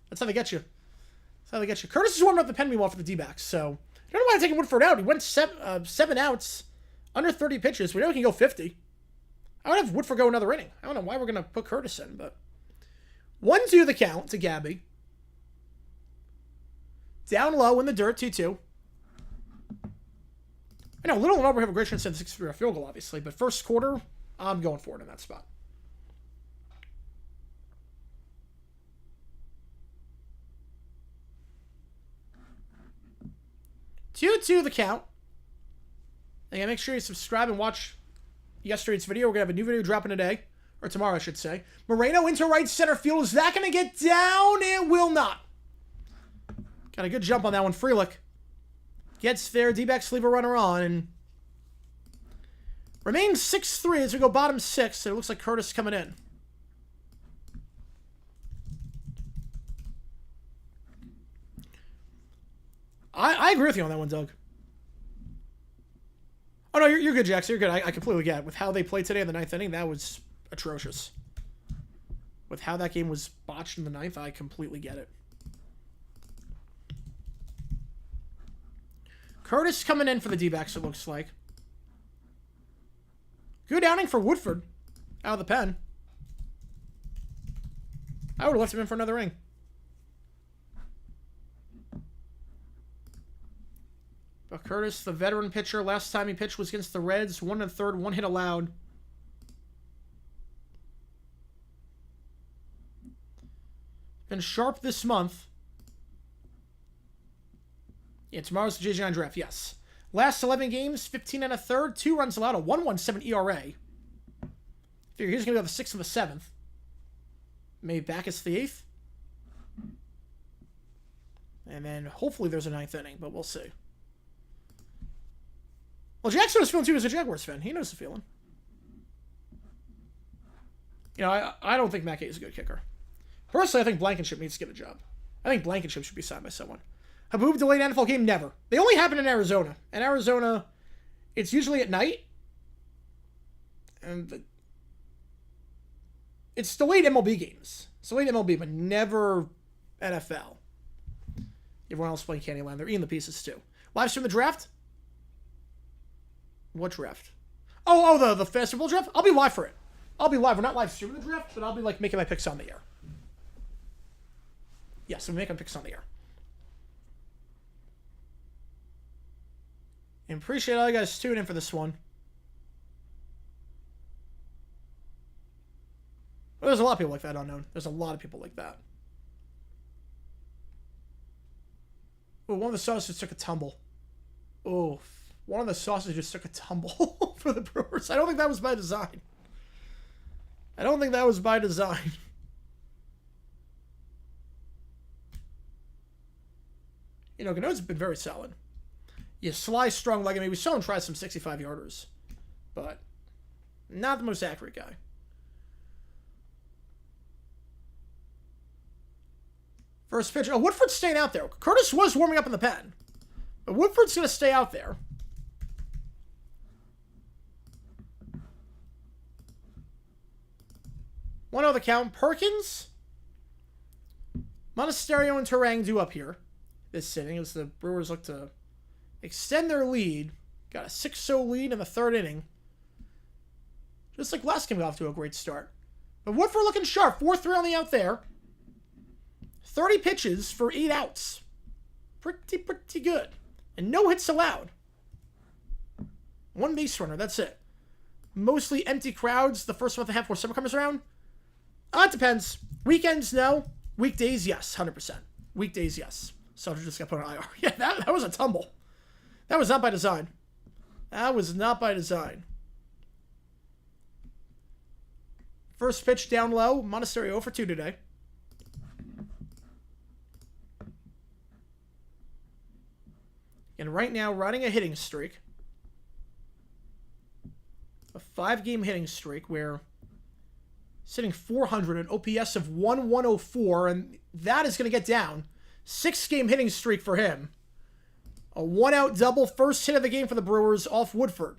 [SPEAKER 1] That's how they get you. That's how they get you. Curtis is warming up the pen meanwhile for the D-backs, so I don't know why I'm taking Woodford out. He went 7 outs, under 30 pitches. We know he can go 50. I would have Woodford go another inning. I don't know why we're going to put Curtis in, but 1-2 the count to Gabby. Down low in the dirt, 2-2. I know, Little and Auburn have a great chance to send the 6-3 field goal, obviously, but first quarter, I'm going for it in that spot. Two the count. And make sure you subscribe and watch yesterday's video. We're going to have a new video dropping today. Or tomorrow, I should say. Moreno into right center field. Is that going to get down? It will not. Got a good jump on that one. Frelick gets there. D-backs leave a runner on. And remains 6-3 as we go bottom 6. So it looks like Curtis coming in. I agree with you on that one, Doug. Oh, no, you're good, Jackson. You're good. I completely get it. With how they played today in the 9th inning, that was atrocious. With how that game was botched in the 9th, I completely get it. Curtis coming in for the D-backs, it looks like. Good outing for Woodford. Out of the pen. I would have left him in for another inning. But Curtis, the veteran pitcher, last time he pitched was against the Reds. 1 1/3, 1 hit allowed. Been sharp this month. Yeah, tomorrow's the JG9 draft, yes. Last 11 games, 15 1/3, 2 runs allowed, a 1.17 ERA. Figure he's going to go the 6th and the 7th. Maybe Backus the 8th. And then hopefully there's a 9th inning, but we'll see. Well, Jackson was feeling too as a Jaguars fan. He knows the feeling. You know, I don't think Matt Gay is a good kicker. Personally, I think Blankenship needs to get a job. I think Blankenship should be signed by someone. Haboob delayed NFL game? Never. They only happen in Arizona. In Arizona, it's usually at night. And it's delayed MLB games. It's delayed MLB, but never NFL. Everyone else playing Candyland. They're eating the pieces too. Live stream the draft? What draft? Oh, the festival draft? I'll be live for it. I'll be live. We're not live streaming the draft, but I'll be like making my picks on the air. Yes, I'm making picks on the air. And appreciate all you guys tuning in for this one. Well, there's a lot of people like that unknown. There's a lot of people like that. Oh, one of the sausages took a tumble. Oh, one of the sausages took a tumble for the Brewers. I don't think that was by design. I don't think that was by design. You know, Gano's been very solid. Yeah, slice, strong leg. I mean, we saw him try some 65-yarders. But not the most accurate guy. First pitch. Oh, Woodford's staying out there. Curtis was warming up in the pen. But Woodford's going to stay out there. 1-0 the count. Perkins, Monasterio, and Terang due up here this inning as the Brewers look to extend their lead. Got a 6-0 lead in the 3rd inning. Just like last game, got off to a great start. But Woodford looking sharp. 4-3 on the out there. 30 pitches for 8 outs. Pretty good. And no hits allowed. 1 base runner, that's it. Mostly empty crowds the first month and a half before summer comes around. It depends. Weekends, no. Weekdays, yes, 100%. Weekdays, yes. So just got put on IR. Yeah, that was a tumble. That was not by design. That was not by design. First pitch down low. Monasterio 0 for 2 today. And right now, riding a hitting streak. A 5-game hitting streak where Sitting 400, an OPS of 1,104, and that is going to get down. 6-game hitting streak for him. A 1-out double, first hit of the game for the Brewers off Woodford.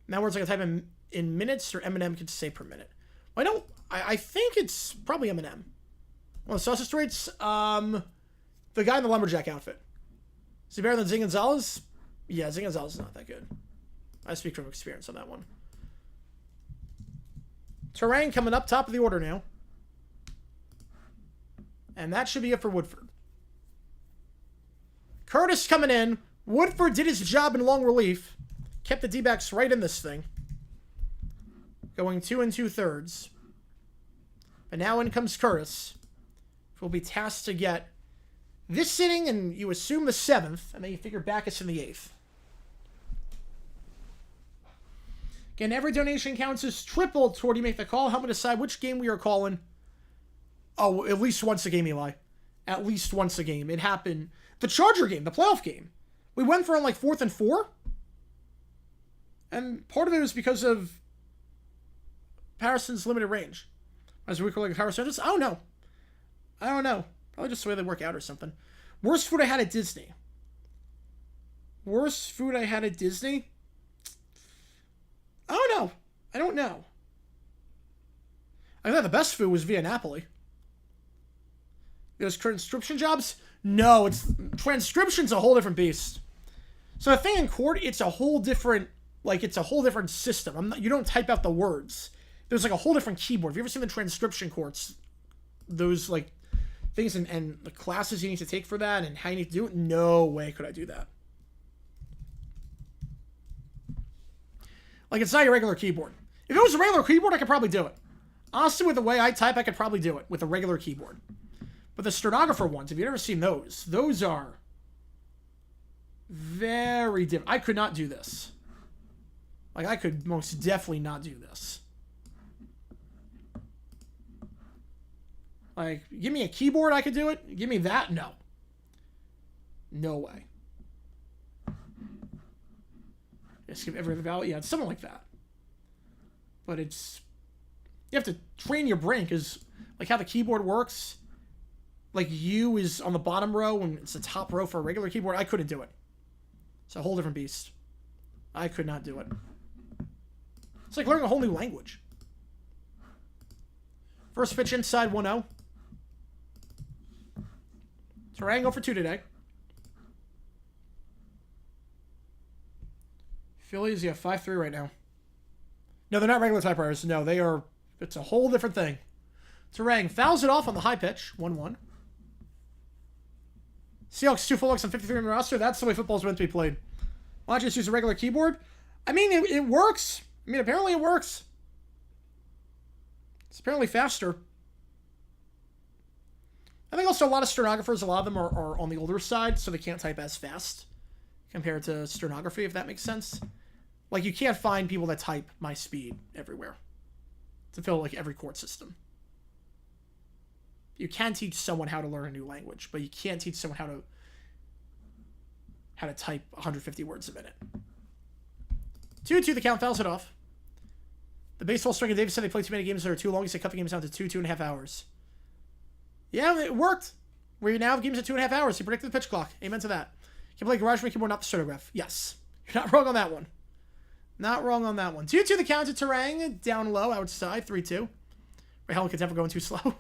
[SPEAKER 1] Now we're going to type in minutes, or M&M can say per minute. Well, I think it's probably M&M. Well, the sausage rates, the guy in the lumberjack outfit. Is he better than Zing Gonzalez? Yeah, Zing Gonzalez is not that good. I speak from experience on that one. Terang coming up top of the order now. And that should be it for Woodford. Curtis coming in. Woodford did his job in long relief. Kept the D-backs right in this thing. Going 2 2/3. But now in comes Curtis, who will be tasked to get this inning, and you assume the 7th, and then you figure Backus in the 8th. Again, every donation counts as triple toward you make the call. Help me decide which game we are calling. Oh, at least once a game, Eli. At least once a game. It happened. The Charger game, the playoff game. We went for on like 4th and 4. And part of it was because of Patterson's limited range. As we call like Patterson. I don't know. Probably just the way they work out or something. Worst food I had at Disney. Worst food I had at Disney? I don't know. I thought the best food was via Napoli. Those transcription jobs? No, transcription's a whole different beast. So the thing in court, it's a whole different system. You don't type out the words. There's like a whole different keyboard. Have you ever seen the transcription courts? Those like things and the classes you need to take for that and how you need to do it? No way could I do that. Like, it's not your regular keyboard. If it was a regular keyboard, I could probably do it. Honestly, with the way I type, I could probably do it with a regular keyboard. But the stenographer ones, if you've ever seen those are very different. I could not do this. Like, I could most definitely not do this. Like, give me a keyboard, I could do it. Give me that? No. No way. Skip every value. Yeah, it's something like that. But it's... You have to train your brain, because, like, how the keyboard works, like, U is on the bottom row, and it's the top row for a regular keyboard. I couldn't do it. It's a whole different beast. I could not do it. It's like learning a whole new language. First pitch inside 1-0. Tarango for 2 today. Phillies, yeah, 5-3 right now. No, they're not regular typewriters. No, they are... It's a whole different thing. Terang fouls it off on the high pitch. 1-1. Seahawks 2 fullbacks on 53 in the roster. That's the way football's meant to be played. Why don't you just use a regular keyboard? I mean, it works. I mean, apparently it works. It's apparently faster. I think also a lot of stenographers, a lot of them are on the older side, so they can't type as fast compared to stenography, if that makes sense. Like, you can't find people that type my speed everywhere to fill, like, every court system. You can teach someone how to learn a new language, but you can't teach someone how to type 150 words a minute. 2-2, the count fouls it off. The baseball string and Davis said they play too many games that are too long. He said cut the games down to 2.5 hours. Yeah, it worked. We now have games at 2.5 hours. He predicted the pitch clock. Amen to that. Can play garage keyboard, not the stenograph. Yes. You're not wrong on that one. Not wrong on that one. 2-2, the count to Terang. Down low, outside. 3-2. Ray Helicans ever going too slow.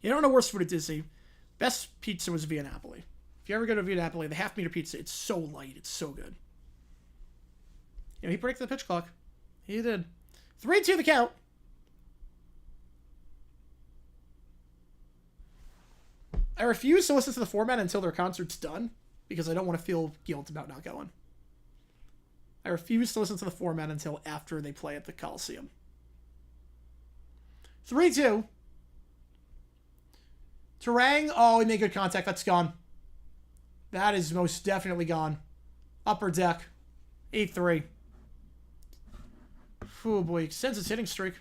[SPEAKER 1] You don't know worst food at Disney. Best pizza was Via Napoli. If you ever go to Via Napoli, the half-meter pizza, it's so light. It's so good. You know, he predicted the pitch clock. He did. 3-2, the count. I refuse to listen to the format until their concert's done, because I don't want to feel guilt about not going. I refuse to listen to the format until after they play at the Coliseum. 3-2. Terang. Oh, he made good contact. That's gone. That is most definitely gone. Upper deck. 8-3. Oh boy, extends his hitting streak.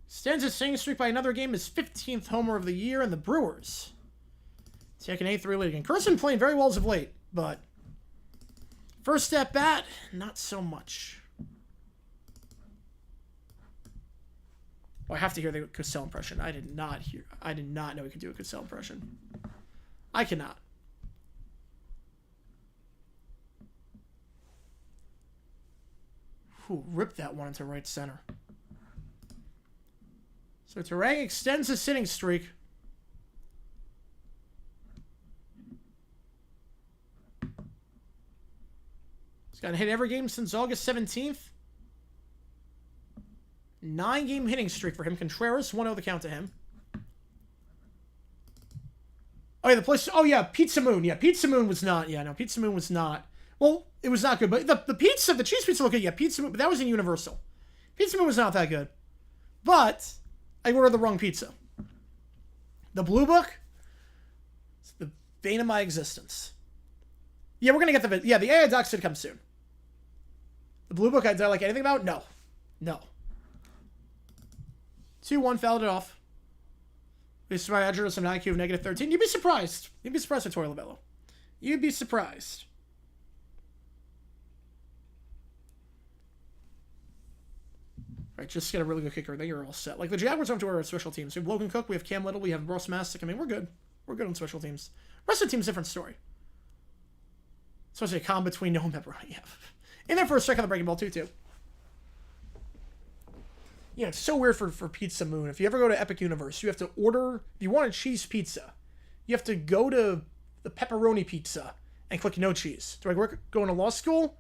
[SPEAKER 1] Extends his hitting streak by another game. His 15th homer of the year, and the Brewers take an 8-3 lead again. Carson playing very well as of late, but first at bat, not so much. Oh, I have to hear the Cosell impression. I did not know he could do a Cosell impression. I cannot. Whew, ripped that one into right center. So Terang extends his hitting streak. He's got a hit every game since August 17th. 9-game hitting streak for him. Contreras, 1-0 the count to him. Oh, yeah, the place. Oh, yeah, Pizza Moon. Yeah, Pizza Moon was not. Yeah, no, Pizza Moon was not. Well, it was not good, but the pizza, the cheese pizza looked good. Yeah, Pizza Moon, but that was in Universal. Pizza Moon was not that good. But I ordered the wrong pizza. The Blue Book, it's the bane of my existence. Yeah, we're going to get the... Yeah, the AI docs should come soon. The Blue Book, did I like anything about? No. No. 2-1, fouled it off. Based on my address, some IQ of negative 13. You'd be surprised. You'd be surprised with Torey Lavello. You'd be surprised. Right, just get a really good kicker. Then you're all set. Like, the Jaguars don't have to order special teams. We have Logan Cook, we have Cam Little, we have Ross Mastic. I mean, we're good. We're good on special teams. Rest of the team's a different story. Especially a calm between no and pepperoni. Yeah. In there for a strike on the breaking ball, too. Yeah, it's so weird for Pizza Moon. If you ever go to Epic Universe, you have to order... If you want a cheese pizza, you have to go to the pepperoni pizza and click no cheese. Do I go to law school?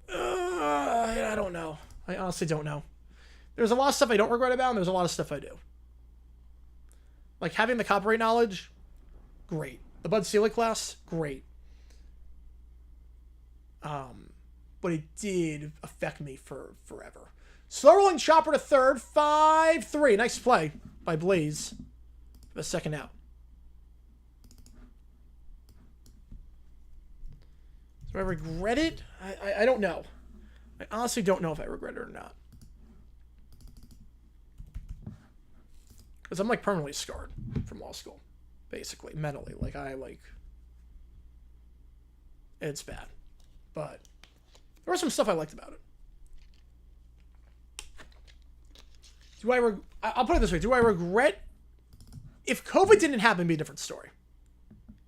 [SPEAKER 1] I don't know. I honestly don't know. There's a lot of stuff I don't regret about, and there's a lot of stuff I do. Like, having the copyright knowledge, great. The Bud Selig class, great. But it did affect me for forever. Slow rolling chopper to third, 5-3. Nice play by Blaze for the second out. Do I regret it? I don't know. I honestly don't know if I regret it or not. Because I'm, like, permanently scarred from law school. Basically. Mentally. Like, it's bad. But there was some stuff I liked about it. I'll put it this way. Do I regret... If COVID didn't happen, it'd be a different story.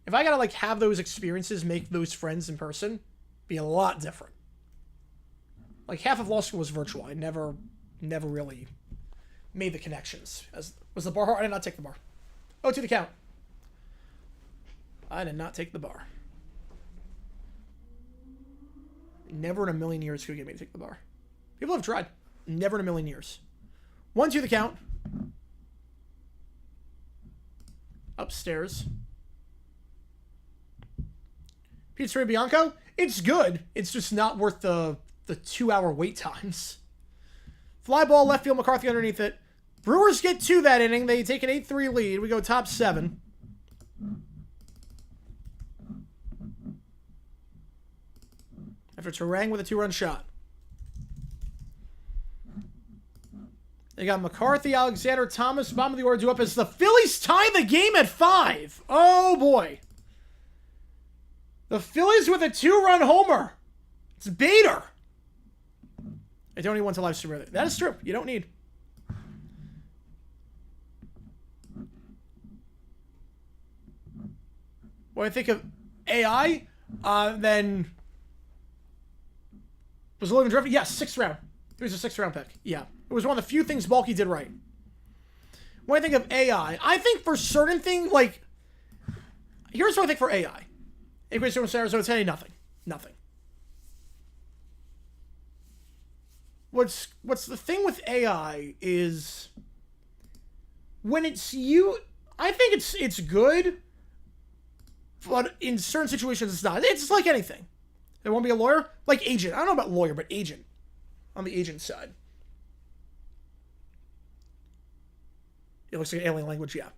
[SPEAKER 1] If I gotta, like, have those experiences, make those friends in person, be a lot different. Like, half of law school was virtual. I never really made the connections. Was the bar hard? I did not take the bar. Oh, to the count. I did not take the bar. Never in a million years could get me to take the bar. People have tried. Never in a million years. 1-2 the count. Upstairs. Pizzeria Bianco. It's good. It's just not worth the 2-hour wait times. Fly ball, left field, McCarthy underneath it. Brewers get to that inning. They take an 8-3 lead. We go top 7. After Terang with a 2-run shot. They got McCarthy, Alexander, Thomas, bottom of the order due up as the Phillies tie the game at 5. Oh, boy. The Phillies with a 2-run homer. It's Bader. I don't need one to live stream with it. That is true. You don't need. When I think of AI, then... Was Logan drafted? Yes, 6th round. It was a 6th round pick. Yeah. It was one of the few things Balky did right. When I think of AI, I think for certain things, like... Here's what I think for AI. Increase from Arizona today, nothing. Nothing. What's the thing with AI is... When it's you... I think it's good, but in certain situations it's not. It's like anything. They want to be a lawyer? Like agent. I don't know about lawyer, but agent. On the agent side. It looks like alien language, yeah.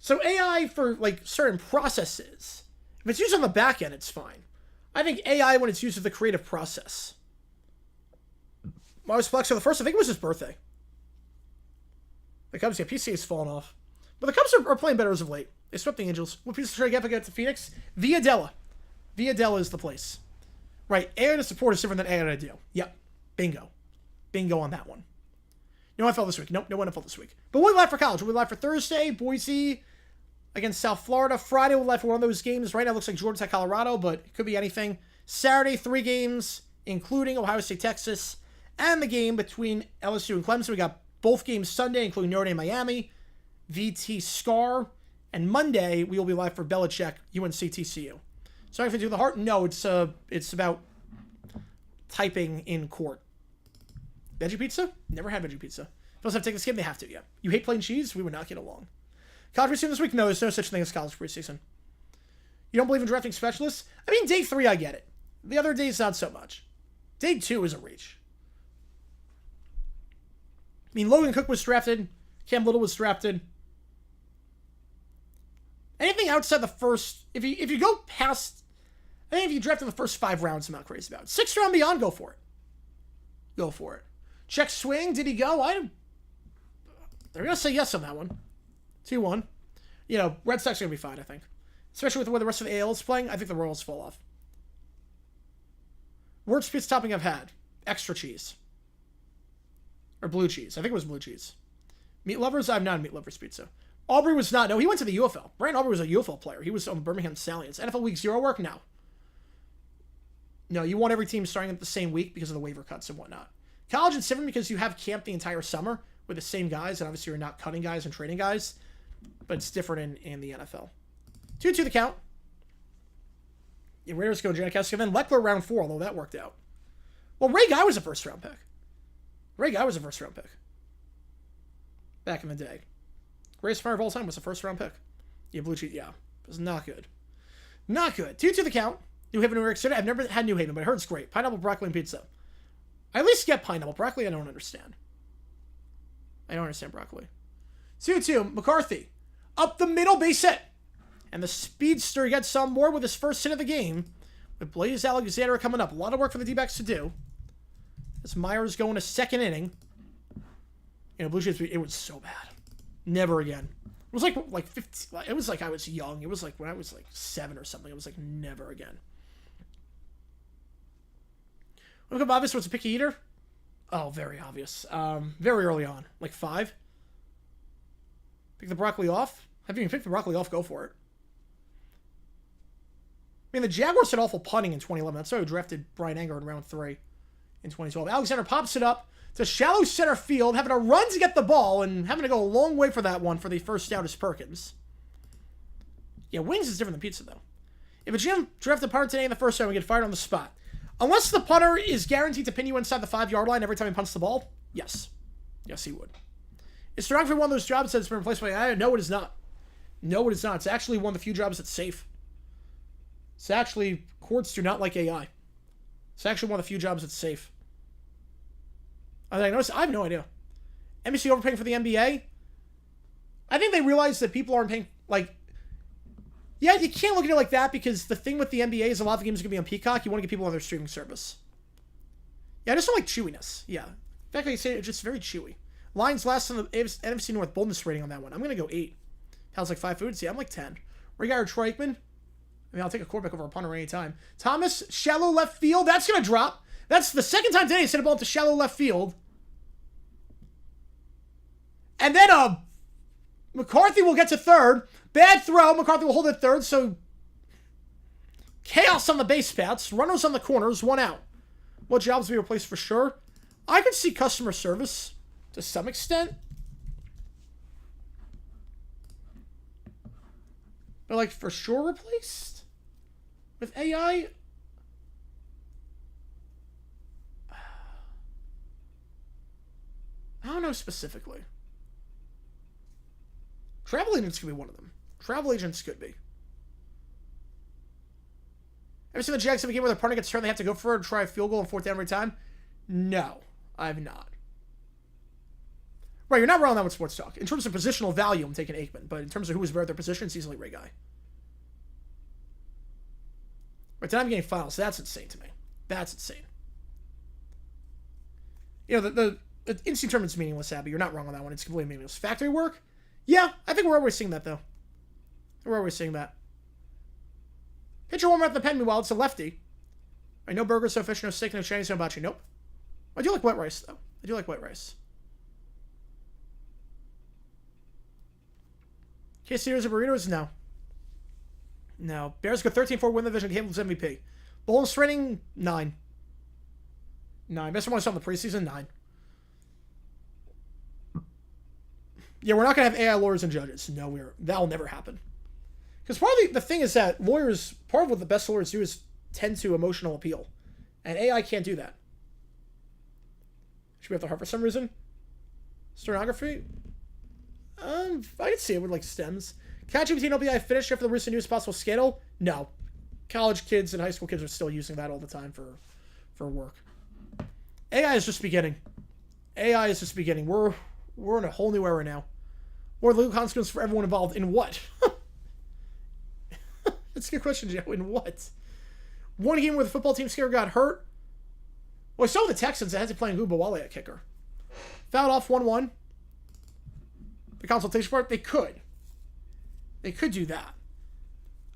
[SPEAKER 1] So AI for, like, certain processes, if it's used on the back end, it's fine. I think AI when it's used for the creative process. Mars Flex for the first, I think it was his birthday. The Cubs, yeah, PC has fallen off. But the Cubs are playing better as of late. They swept the Angels. What piece of trade gap against the Phoenix? Villadella. Villadella is the place. Right, AI to support is different than AI to do. Yep. Bingo. Bingo on that one. No NFL this week. Nope, no NFL this week. But we'll be live for college. We'll be live for Thursday, Boise against South Florida. Friday, we'll be live for one of those games. Right now, it looks like Georgia Tech, Colorado, but it could be anything. Saturday, 3 games, including Ohio State, Texas, and the game between LSU and Clemson. We got both games Sunday, including Notre Dame, Miami, VT Scar, and Monday, we will be live for Belichick, UNC, TCU. So if you do the heart, no, it's about typing in court. Veggie pizza? Never had veggie pizza. If I was to take this game, they have to, yeah. You hate plain cheese? We would not get along. College preseason this week? No, there's no such thing as college preseason. You don't believe in drafting specialists? I mean, day 3, I get it. The other days, not so much. Day 2 is a reach. I mean, Logan Cook was drafted. Cam Little was drafted. Anything outside the first... If you go past... I think if you draft in the first 5 rounds, I'm not crazy about it. 6th round beyond, go for it. Go for it. Check swing. Did he go? They're going to say yes on that one. 2-1. You know, Red Sox are going to be fine, I think. Especially with the way the rest of the AL is playing. I think the Royals fall off. Worst pizza topping I've had. Extra cheese. Or blue cheese. I think it was blue cheese. Meat lovers? I'm not a meat lovers pizza. Aubrey was not. No, he went to the UFL. Brandon Aubrey was a UFL player. He was on the Birmingham Stallions. NFL Week 0 work? No. No, you want every team starting at the same week because of the waiver cuts and whatnot. College it's different because you have camp the entire summer with the same guys, and obviously you're not cutting guys and trading guys, but it's different in the NFL. 2-2 the count. Yeah, Raiders go Janikowski, and then Leckler round 4, although that worked out. Well, Ray Guy was a first-round pick. Back in the day. Greatest player of all time was a first-round pick. Yeah, blue cheese, yeah. It was not good. Not good. 2-2 the count. New Haven, New York City. I've never had New Haven, but I heard it's great. Pineapple, broccoli, and pizza. I at least get pineapple. Broccoli, I don't understand. I don't understand broccoli. 2-2, McCarthy. Up the middle, base hit. And the speedster gets on board with his first hit of the game. With Blaze Alexander coming up. A lot of work for the D-backs to do. As Myers going to second inning. You know, Blue Jays, it was so bad. Never again. It was like 15, it was like I was young. It was like when I was like 7 or something. It was like never again. Look up obvious what's a picky eater? Oh, very obvious. Very early on. Like 5. Pick the broccoli off? Have you even picked the broccoli off? Go for it. I mean, the Jaguars had awful punting in 2011. That's why we drafted Brian Anger in round 3 in 2012. Alexander pops it up to shallow center field, having a run to get the ball, and having to go a long way for that one for the first out is Perkins. Yeah, wings is different than pizza, though. If a GM drafted a punter today in the first round, we get fired on the spot. Unless the punter is guaranteed to pin you inside the 5-yard line every time he punts the ball, yes. Yes, he would. Is stenography one of those jobs that's been replaced by AI? No, it is not. No, it is not. It's actually one of the few jobs that's safe. It's actually, courts do not like AI. It's actually one of the few jobs that's safe. I have no idea. NBC overpaying for the NBA? I think they realize that people aren't paying, like, yeah, you can't look at it like that because the thing with the NBA is a lot of the games are going to be on Peacock. You want to get people on their streaming service. Yeah, I just don't like chewiness. Yeah. In fact, like I say, it's just very chewy. Lions last in the NFC North boldness rating on that one. I'm going to go 8. How's like 5 foods? Yeah, I'm like 10. Ray Guy or Troy Aikman? I mean, I'll take a quarterback over a punter any time. Thomas, shallow left field. That's going to drop. That's the second time today he sent a ball to shallow left field. And then McCarthy will get to third. Bad throw. McCarthy will hold it third. So chaos on the base paths. Runners on the corners. 1 out. What jobs will be replaced for sure? I could see customer service to some extent. But like for sure replaced with AI. I don't know specifically. Travel agents could be one of them. Travel agents could be. Ever seen the Jags have a game where their partner gets turned, they have to go for it and try a field goal and 4th down every time? No, I've not. Right, you're not wrong on that with sports talk. In terms of positional value, I'm taking Aikman. But in terms of who is better at their position, it's easily Ray Guy. Right, then I'm getting finals. That's insane to me. That's insane. You know, the instant tournament's meaningless, Abby. You're not wrong on that one. It's completely meaningless. Factory work? Yeah, I think we're always seeing that, though. We're always seeing that. Pitcher warmer at the pen, meanwhile, it's a lefty. I know burgers, no fish, no steak, no Chinese, no hibachi. Nope. I do like white rice, though. I do like white rice. Quesadillas and burritos? No. No. Bears go 13-4, win the division, Hamlin's MVP. Bulls rating? 9. 9. Best one I saw in the preseason? 9. Yeah, we're not going to have AI lawyers and judges. No, that'll never happen. Because part of the thing is that lawyers, part of what the best lawyers do is tend to emotional appeal. And AI can't do that. Should we have to heart for some reason? Stenography? I can see it with, like, stems. ChatGPT and OpenAI finished after the recent news possible scandal? No. College kids and high school kids are still using that all the time for work. AI is just beginning. AI is just beginning. We're in a whole new era now. What are the legal consequences for everyone involved? In what? That's a good question, Joe. In what? One game where the football team scare got hurt? Well, I saw the Texans that had to play Ngubawale at kicker. Fouled off 1-1. The consultation part, they could. They could do that.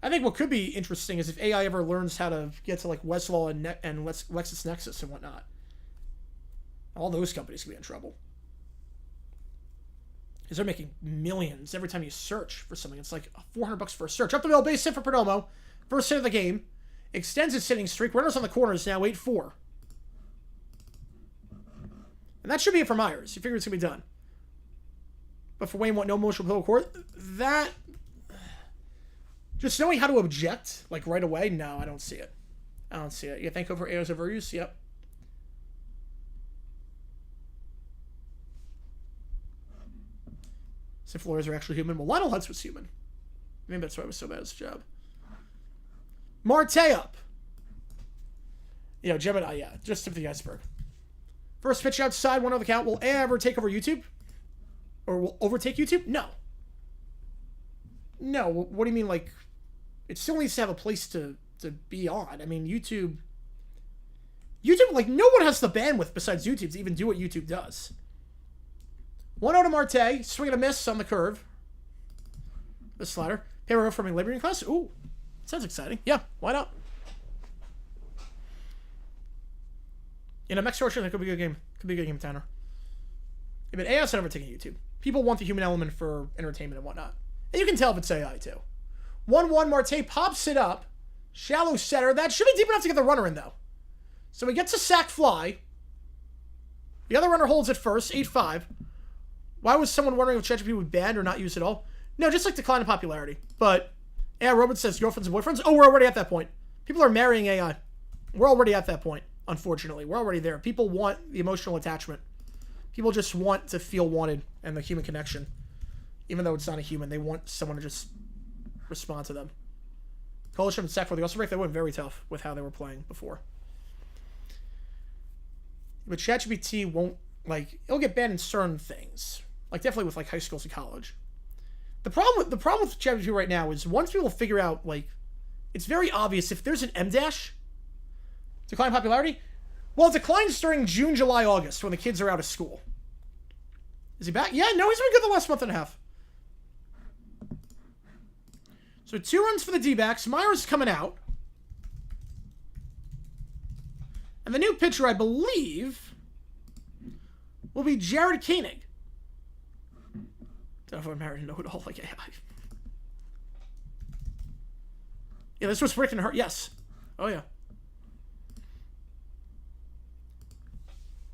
[SPEAKER 1] I think what could be interesting is if AI ever learns how to get to like Westlaw and LexisNexis and whatnot. All those companies could be in trouble. Because they're making millions every time you search for something. It's like $400 for a search. Up the middle, base hit for Perdomo. First hit of the game. Extends its hitting streak. Runners on the corners now, 8-4. And that should be it for Myers. You figure it's going to be done. But for Wayne, what, no emotional appeal court? That... Just knowing how to object, like, right away? No, I don't see it. I don't see it. You think over AO's overuse? Yep. So if lawyers are actually human. Well, Lionel Hutz was human. Maybe that's why it was so bad at his job. Marte up. You know, Gemini, yeah. Just tip of the iceberg. First pitch outside, 1 on the count. Will AI ever take over YouTube? Or will overtake YouTube? No. No, what do you mean, like... It still needs to have a place to be on. I mean, YouTube, like, no one has the bandwidth besides YouTube to even do what YouTube does. 1-0 to Marte. Swing and a miss on the curve. The slider. Paper from a Liberian class. Ooh, sounds exciting. Yeah, why not? In a Mexico, that could be a good game. Could be a good game, Tanner. Yeah, but AI's not overtaking YouTube. People want the human element for entertainment and whatnot. And you can tell if it's AI, too. 1-1, Marte pops it up. Shallow setter. That should be deep enough to get the runner in, though. So he gets a sac fly. The other runner holds it first, 8-5. Why was someone wondering if ChatGPT would ban or not use at all? No, just like decline in popularity. But AI Robot says girlfriends and boyfriends. Oh, we're already at that point. People are marrying AI. We're already at that point, unfortunately. We're already there. People want the emotional attachment. People just want to feel wanted and the human connection. Even though it's not a human, they want someone to just respond to them. Coalition and sack for the All-Star break, they went very tough with how they were playing before. But ChatGPT won't, like, it'll get banned in certain things. Like, definitely with, like, high schools and college. The problem with ChatGPT right now is once people figure out, like, it's very obvious if there's an M dash, decline in popularity, well, it declines during June, July, August when the kids are out of school. Is he back? Yeah, no, he's been good the last month and a half. So 2 runs for the D-backs. Myers coming out. And the new pitcher, I believe, will be Jared Koenig. Don't know if I'm married to know it all like AI. Yeah, this was Rick and her. Yes. Oh, yeah.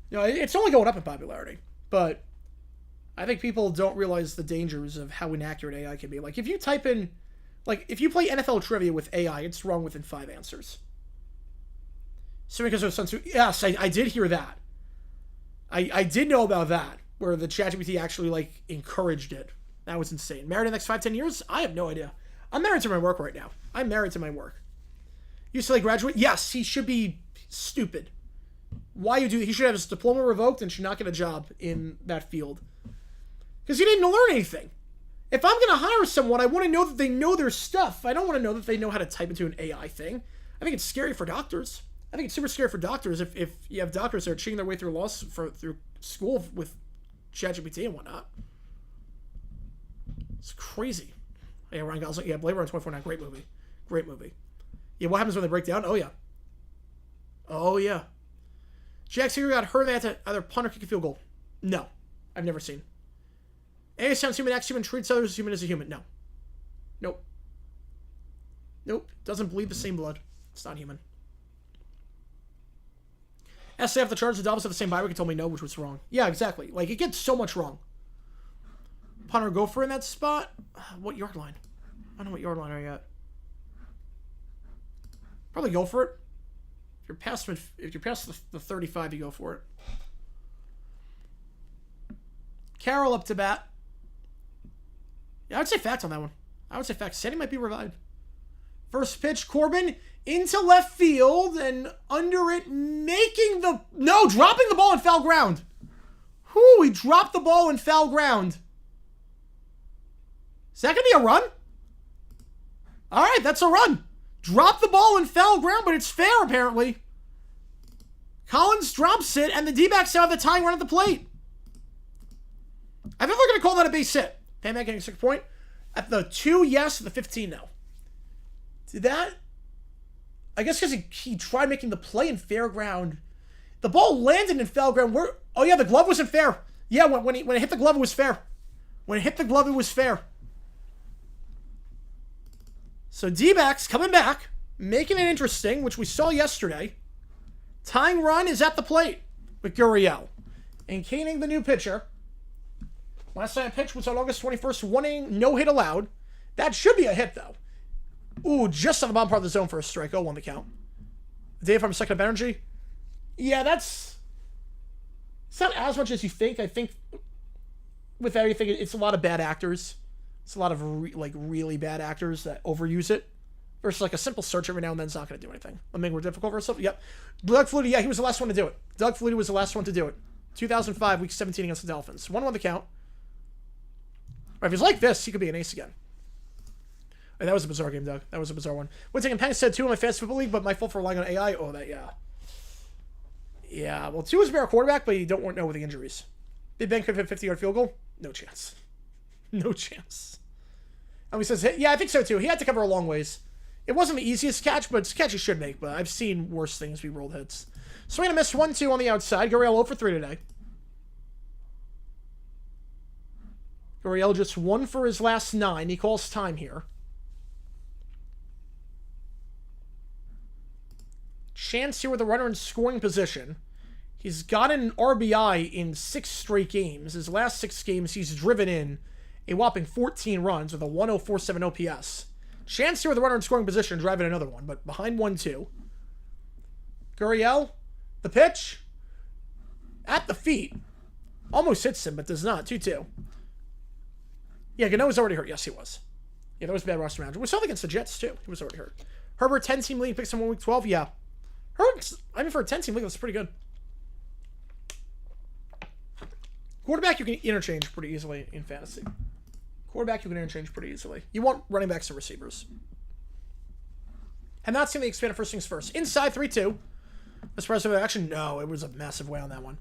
[SPEAKER 1] You know, it's only going up in popularity. But I think people don't realize the dangers of how inaccurate AI can be. Like, if you type in... Like, if you play NFL trivia with AI, it's wrong within 5 answers. So because of some... Yes, I did hear that. I did know about that, where the ChatGPT actually, like, encouraged it. That was insane. Married in the next 5-10 years? I have no idea. I'm married to my work right now. I'm married to my work. You say graduate? Yes, he should be stupid. Why you do... He should have his diploma revoked and should not get a job in that field. Because he didn't learn anything. If I'm going to hire someone, I want to know that they know their stuff. I don't want to know that they know how to type into an AI thing. I think it's scary for doctors. I think it's super scary for doctors if you have doctors that are cheating their way through through school with ChatGPT and whatnot. It's crazy. Yeah, Ryan Gosling. Yeah, Blade Runner 24/9. Great movie. Great movie. Yeah, what happens when they break down? Oh, yeah. Oh, yeah. Jack Seager got hurt and they had to either punt or kick a field goal. No. I've never seen. AI sounds human, acts human, treats others as human as a human. No. Nope. Nope. Doesn't bleed the same blood. It's not human. SAF the Chargers, the Dolphins have the same bye week. It told me no, which was wrong. Yeah, exactly. Like, it gets so much wrong. Punter Gopher in that spot. What yard line? I don't know what yard line are you at. Probably go for it. If you're past the 35, you go for it. Carroll up to bat. Yeah, I would say facts on that one. I would say facts. Sandy might be revived. First pitch, Corbin into left field and under it, making the... No, dropping the ball in foul ground. Whoo, he dropped the ball in foul ground. Is that going to be a run? All right, that's a run. Drop the ball in foul ground, but it's fair, apparently. Collins drops it, and the D-backs now have the tying run at the plate. I think they're going to call that a base hit. Payback getting 6 point. At the 2, yes. At the 15, no. Did that... I guess because he tried making the play in fair ground. The ball landed in foul ground. Oh, yeah, the glove wasn't fair. Yeah, when it hit the glove, it was fair. When it hit the glove, it was fair. So D-backs coming back, making it interesting, which we saw yesterday. Tying run is at the plate with Gurriel. And Koenig, the new pitcher. Last time I pitched was on August 21st, 1 inning, no hit allowed. That should be a hit, though. Ooh, just on the bottom part of the zone for a strike. 0-1 the count. Dave, I'm second up energy. Yeah, it's not as much as you think. I think with everything, it's a lot of bad actors. It's a lot of really bad actors that overuse it. Versus like a simple search every now and then is not going to do anything. Let me make it more difficult for something. Yep. Doug Flutie, yeah, he was the last one to do it. Doug Flutie was the last one to do it. 2005, week 17 against the Dolphins. 1-1 the count. Or if he's like this, he could be an ace again. Oh, that was a bizarre game, Doug. That was a bizarre one. We're taking Penn said 2 in my fantasy football league, but my fault for relying on AI. Oh, that, yeah. Yeah, well, 2 is a better quarterback, but you don't know with the injuries. Big Ben could hit 50-yard field goal? No chance. No chance. And he says, yeah, I think so, too. He had to cover a long ways. It wasn't the easiest catch, but it's a catch he should make. But I've seen worse things be rolled hits. Swing and a miss 1-2 on the outside. Gurriel 0 for 3 today. Gurriel just 1 for his last 9. He calls time here. Chance here with a runner in scoring position. He's got an RBI in 6 straight games. His last 6 games, he's driven in a whopping 14 runs with a 104.7 OPS. Chance here with a runner in scoring position, driving another one, but behind 1-2. Gurriel, the pitch. At the feet. Almost hits him, but does not. 2-2. Yeah, Gano was already hurt. Yes, he was. Yeah, that was bad roster manager. We saw it against the Jets, too. He was already hurt. Herbert, 10-team league, picks him 1 week 12. Yeah. Herbert, I mean, for a 10-team league, that's pretty good. Quarterback, you can interchange pretty easily in fantasy. Quarterback, you can interchange pretty easily. You want running backs and receivers. Have not seen the expanded first things first. Inside 3-2. As far as the action, no, it was a massive way on that one.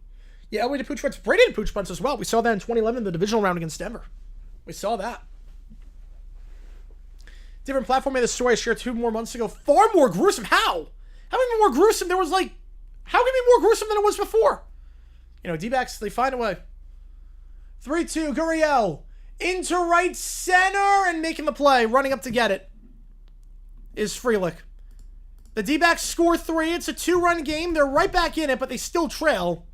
[SPEAKER 1] Yeah, we did pooch punts. Brady did pooch punts as well. We saw that in 2011, the divisional round against Denver. We saw that. Different platform made the story I shared 2 more months ago. Far more gruesome. How? How can it be more gruesome? There was like... How can it be more gruesome than it was before? You know, D-backs, they find a way. 3-2, Gurriel. Into right center and making the play. Running up to get it is Frelick. The D-backs score 3. It's a 2-run game. They're right back in it, but they still trail.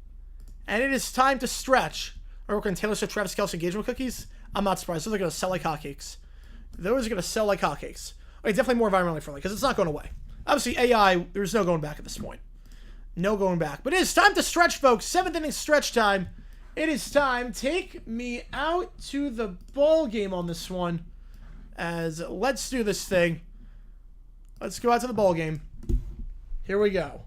[SPEAKER 1] And it is time to stretch. Are we working Taylor Swift, Travis Kelce engagement cookies? I'm not surprised. Those are going to sell like hotcakes. Those are going to sell like hotcakes. Okay, definitely more environmentally friendly because it's not going away. Obviously, AI, there's no going back at this point. No going back. But it is time to stretch, folks. 7th inning stretch time. It is time. Take me out to the ball game on this one. As let's do this thing. Let's go out to the ball game. Here we go.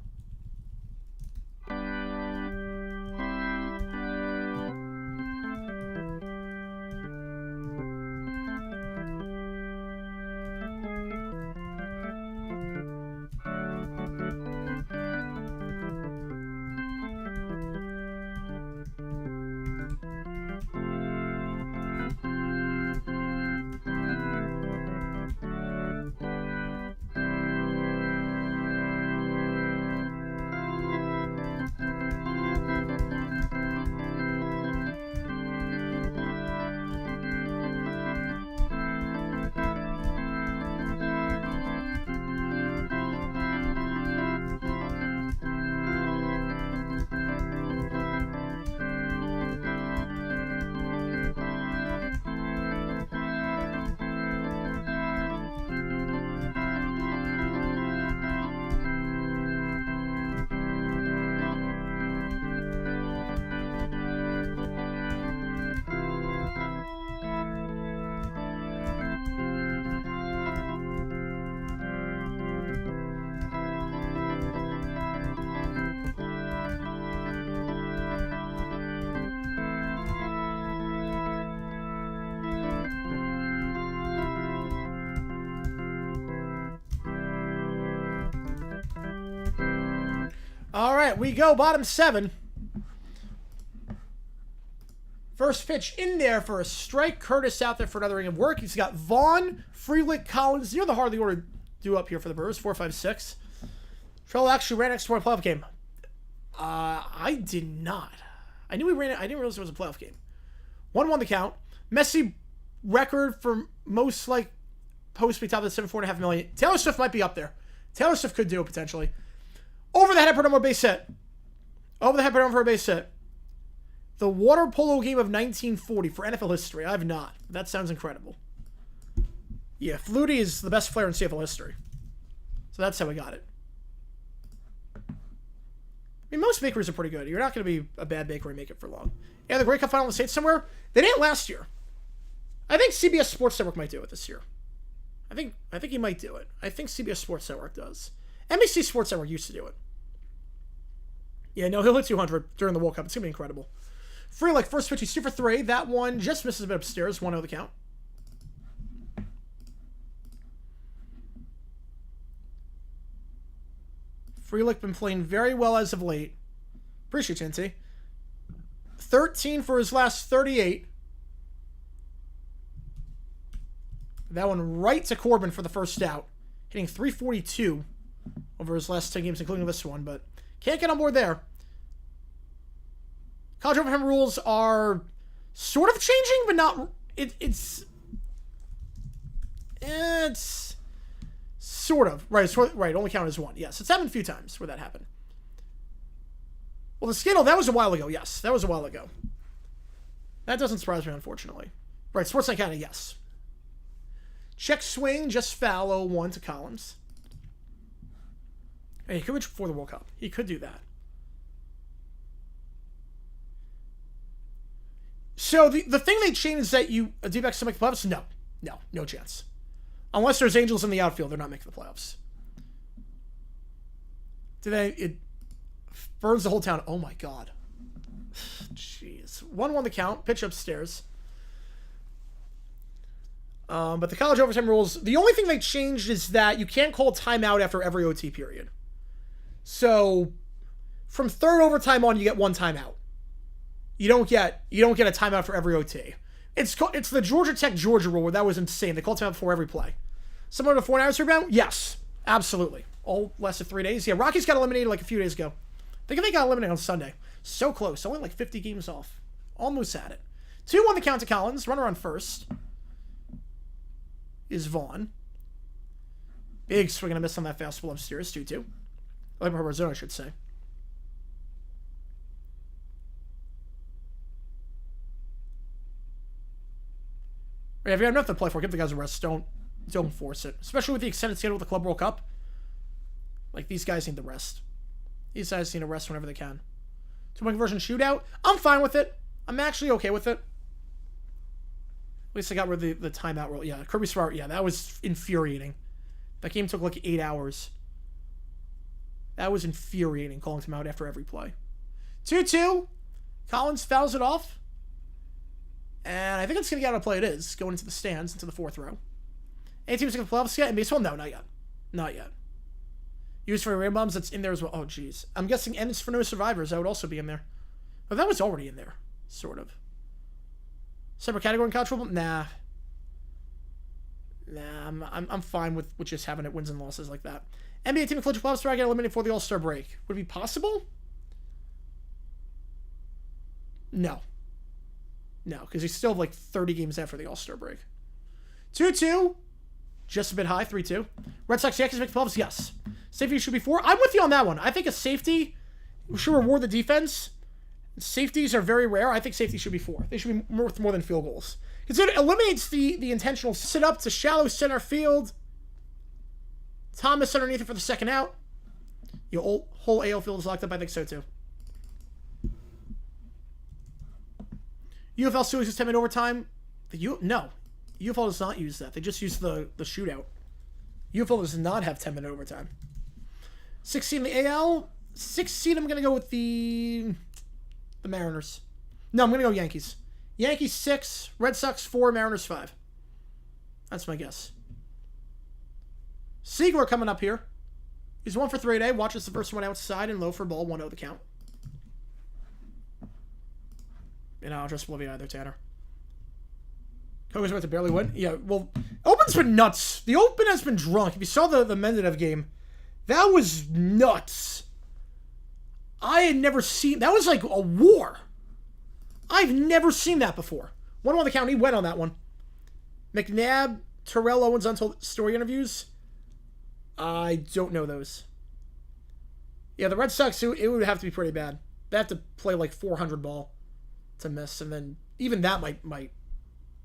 [SPEAKER 1] right, we go bottom 7. First pitch in there for a strike. Curtis out there for another inning of work. He's got Vaughn, Freelick, Collins. You're the heart of the order due up here for the Brewers. 4, 5, 6. Trello actually ran next to our playoff game. I did not. I knew we ran it. I didn't realize it was a playoff game. 1-1 the count. Messi record for most like post be top of the 7.5 million. Taylor Swift might be up there. Taylor Swift could do it potentially. Over the head, put on more base hit. Over the head, put on for a base hit. The water polo game of 1940 for NFL history. I have not. That sounds incredible. Yeah, Flutie is the best player in CFL history. So that's how we got it. I mean, most bakeries are pretty good. You're not going to be a bad bakery and make it for long. Yeah, the Grey Cup final in the States somewhere. They didn't last year. I think CBS Sports Network might do it this year. I think he might do it. I think CBS Sports Network does. NBC Sports Network used to do it. Yeah, no, he'll hit 200 during the World Cup. It's going to be incredible. Freelick, first pitch, he's 2 for 3. That one just misses a bit upstairs. 1-0 the count. Freelick been playing very well as of late. Appreciate you, NT. 13 for his last 38. That one right to Corbin for the first out. Hitting 342 over his last 10 games, including this one, but can't get on board there. College overtime rules are sort of changing, but not... It's sort of. Right, only count as one. Yes, it's happened a few times where that happened. Well, the Skittle, that was a while ago. Yes, that was a while ago. That doesn't surprise me, unfortunately. Right, Sportsline County, yes. Check swing, just foul, 0-1 to Collins. Hey, he could reach before the World Cup. He could do that. So, the thing they changed is that D-backs to make the playoffs? No chance. Unless there's Angels in the outfield, they're not making the playoffs. It burns the whole town. Oh my god. Jeez. 1-1 the count. Pitch upstairs. But the college overtime rules, the only thing they changed is that you can't call timeout after every OT period. So, from third overtime on, you get one timeout. You don't get a timeout for every OT. It's the Georgia Tech Georgia rule where that was insane. They called timeout before every play. Someone to 4 hours rebound? Yes, absolutely. All less than 3 days. Yeah, Rockies got eliminated like a few days ago. I think they got eliminated on Sunday. So close. Only like 50 games off. Almost had it. 2-1 the count to Collins. Runner on first is Vaughn. Big swing and a miss on that fastball upstairs. 2-2. Like Arizona, I should say. Right, if you have nothing to play for, give the guys a rest. Don't force it. Especially with the extended schedule with the Club World Cup. Like, these guys need the rest. These guys need to rest whenever they can. 2-point conversion shootout. I'm fine with it. I'm actually okay with it. At least I got rid of the timeout rule. Yeah, Kirby Smart. Yeah, that was infuriating. That game took like 8 hours. That was infuriating, calling him out after every play. 2-2. Collins fouls it off. And I think it's going to get out of play. It is. Going into the stands, into the 4th row. Any teams going to playoffs yet in baseball? No, not yet. Not yet. Used for rain bombs, that's in there as well. Oh, jeez. I'm guessing ends for no survivors. That would also be in there. But that was already in there. Sort of. Separate category in college football? Nah. I'm fine with just having it wins and losses like that. NBA team in collegiate playoffs try to get eliminated before the All-Star break. Would it be possible? No. No, because you still have like 30 games after the All-Star break. 2-2. Just a bit high. 3-2. Red Sox Yankees make the playoffs? Yes. Safety should be 4. I'm with you on that one. I think a safety should reward the defense. Safeties are very rare. I think safety should be 4. They should be worth more than field goals. Because it eliminates the intentional sit-up to shallow center field. Thomas underneath it for the second out. Your whole AL field is locked up. I think so, too. UFL still uses 10-minute overtime. No. UFL does not use that. They just use the shootout. UFL does not have 10-minute overtime. 16 in the AL. 16, I'm going to go with the Mariners. No, I'm going to go Yankees. Yankees 6, Red Sox 4, Mariners 5. That's my guess. Siegler coming up here. He's 1 for 3 today. Watches the first one outside and low for ball. 1-0 the count. And I'll just Bolivia either, Tanner. Koga's about to barely win. Yeah, well, Open's been nuts. The Open has been drunk. If you saw the Medvedev game, that was nuts. I had never seen... That was like a war. I've never seen that before. 1-1 the count. He went on that one. McNabb, Terrell Owens Untold Story interviews. I don't know those. Yeah, the Red Sox, it would have to be pretty bad. They have to play like 400 ball to miss, and then even that might